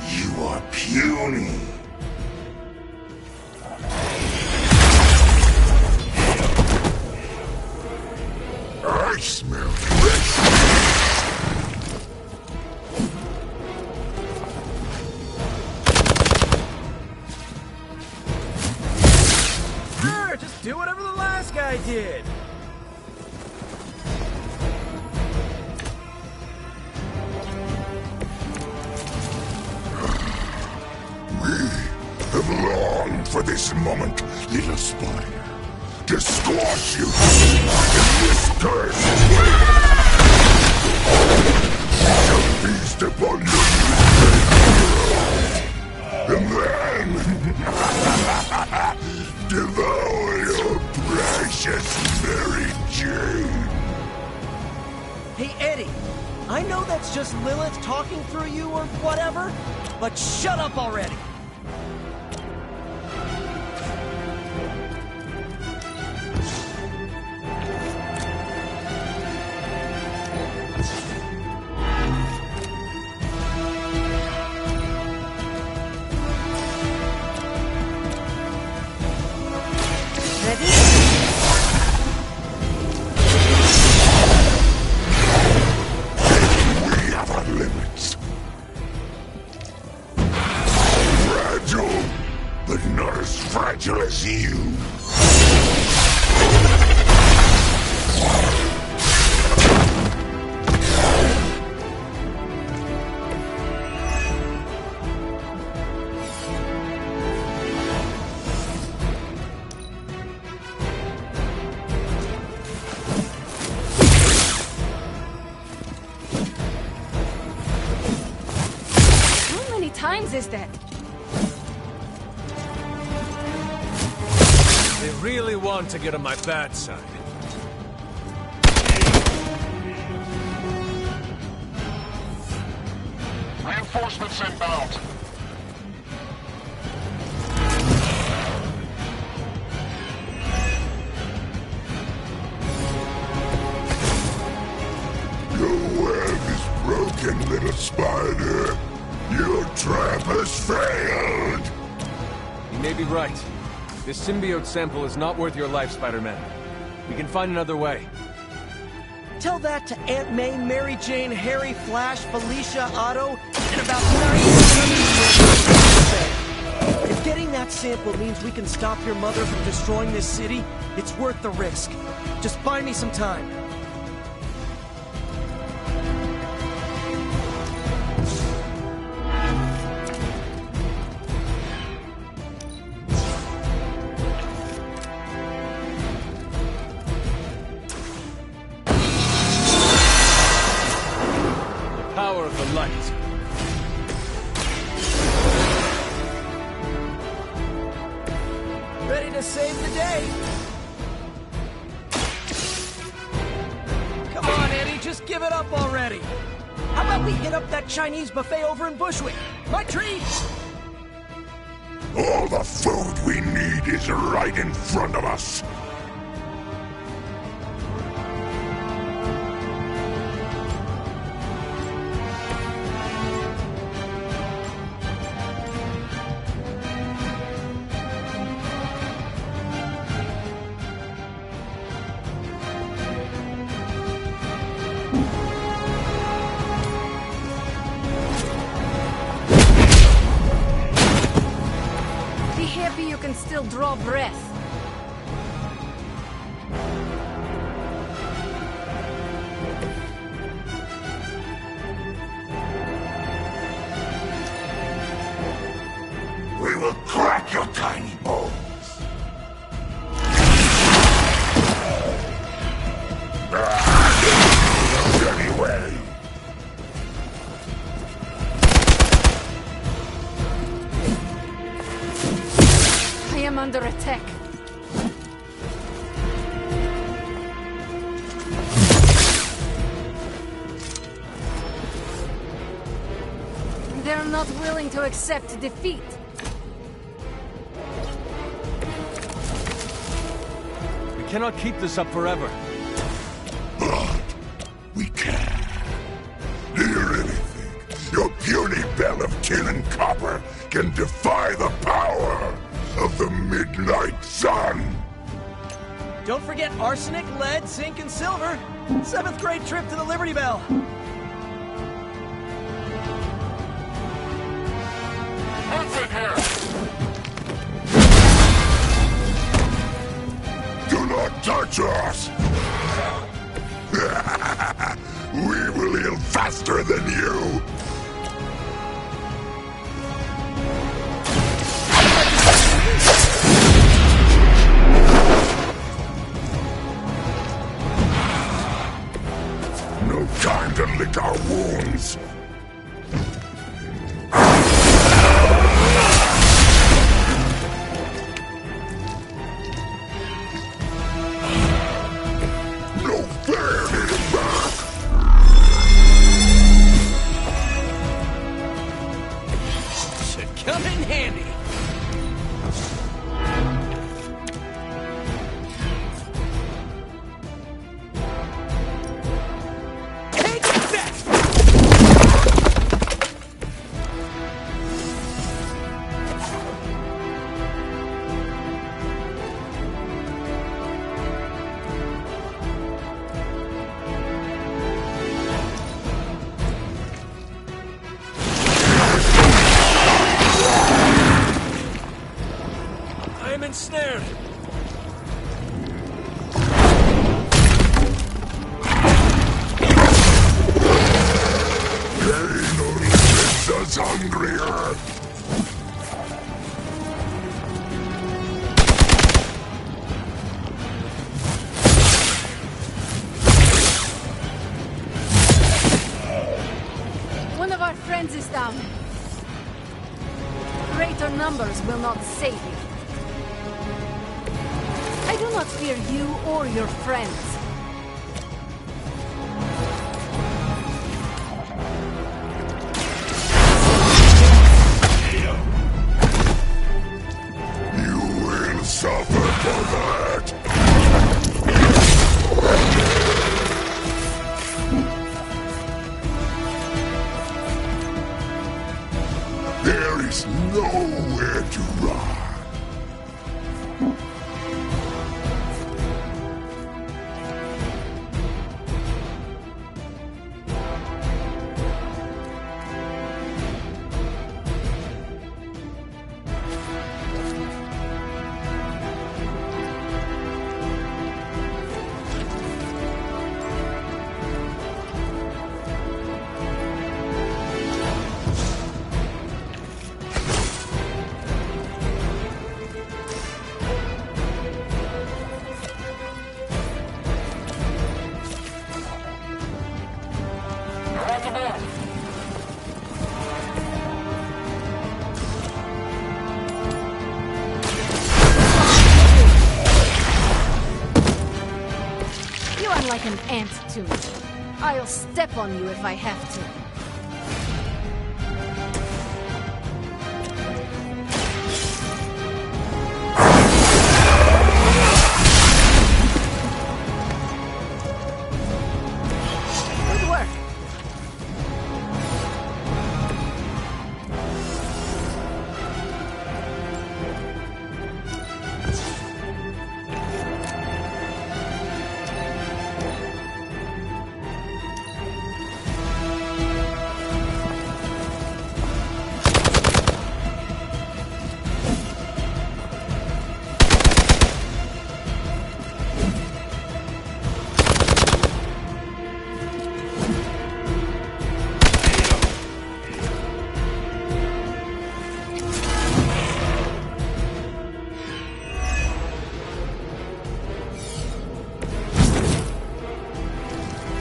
You are puny. I smell fresh. Sure, just do whatever the last guy did. Have longed for this moment, little spider, to squash you in this cursed way. To feast upon your and then devour your precious Mary Jane. Hey, Eddie, I know that's just Lilith talking through you or whatever, but shut up already. We have our limits. Fragile, but not as fragile as you. How many times is that? They really want to get on my bad side. Reinforcements inbound. Your web is broken, little spider. Your trap has failed. You may be right. This symbiote sample is not worth your life, Spider-Man. We can find another way. Tell that to Aunt May, Mary Jane, Harry, Flash, Felicia, Otto, and about 90 that sample means we can stop your mother from destroying this city, it's worth the risk. Just buy me some time. Power of the light. Ready to save the day. Come on, Eddie, just give it up already. How about we hit up that Chinese buffet over in Bushwick? My treat! All the food we need is right in front of us. You can still draw breath. We will crack your tiny bones. Anyway. I am under attack. They're not willing to accept defeat. We cannot keep this up forever. But we can. Do you really think your puny bell of tin and copper can defy the power of the Midnight Sun? Don't forget arsenic, lead, zinc, and silver. 7th grade trip to the Liberty Bell. Do not touch us! We will heal faster than you! No time to lick our wounds! No fair hitting back! Should come in handy. Take that! I am ensnared. Pain only makes us hungrier! One of our friends is down. Greater numbers will not save you. I do not fear you or your friends. You will suffer for that! There is nowhere to run. like an ant to me. I'll step on you if I have to. Good work.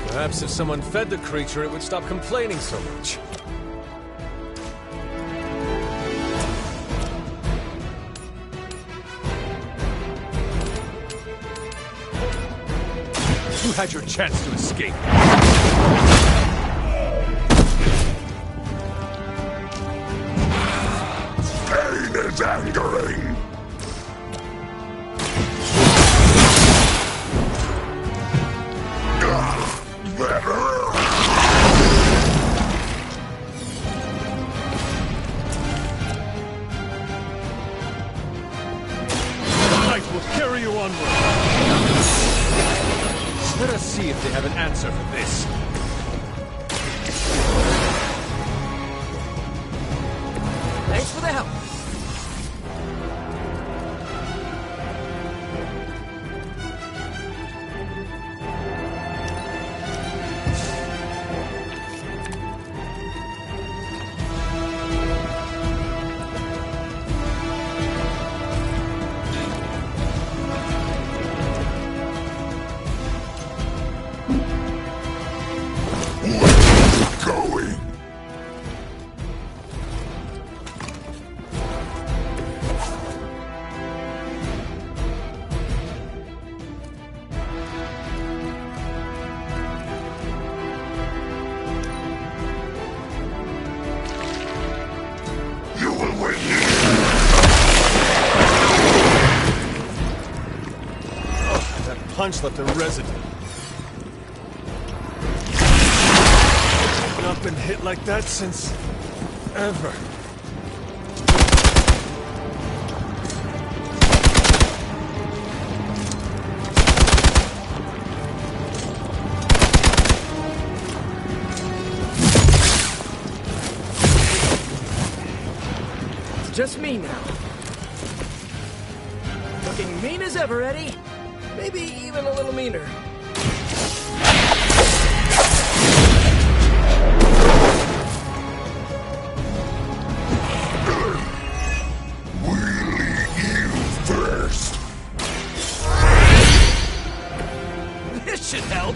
Perhaps if someone fed the creature, it would stop complaining so much. You had your chance to escape. Pain is angering. Carry you onward. Let us see if they have an answer for this. Thanks for the help. Going. You will win. Oh, that punch left a residue. I've not been hit like that since ever. Just me now. Looking mean as ever, Eddie. Maybe even a little meaner. First. This should help.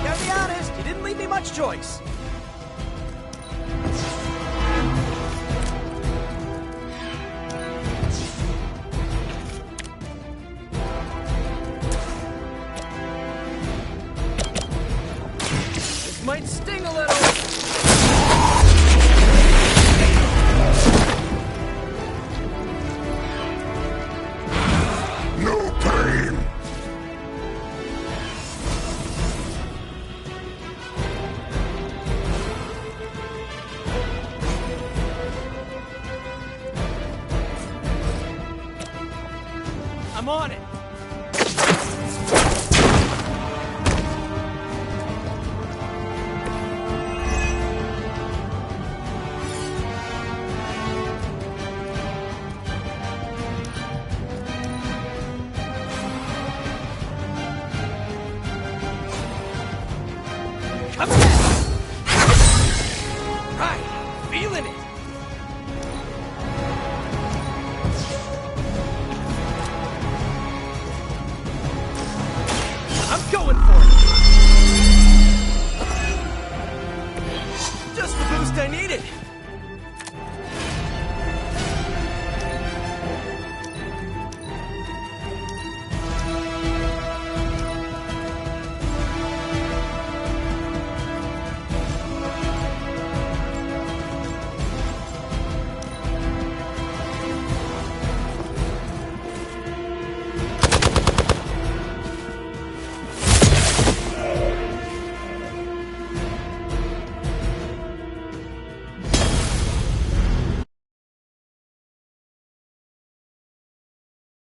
Gotta be honest, you didn't leave me much choice. Might sting a little. No pain. I'm on it.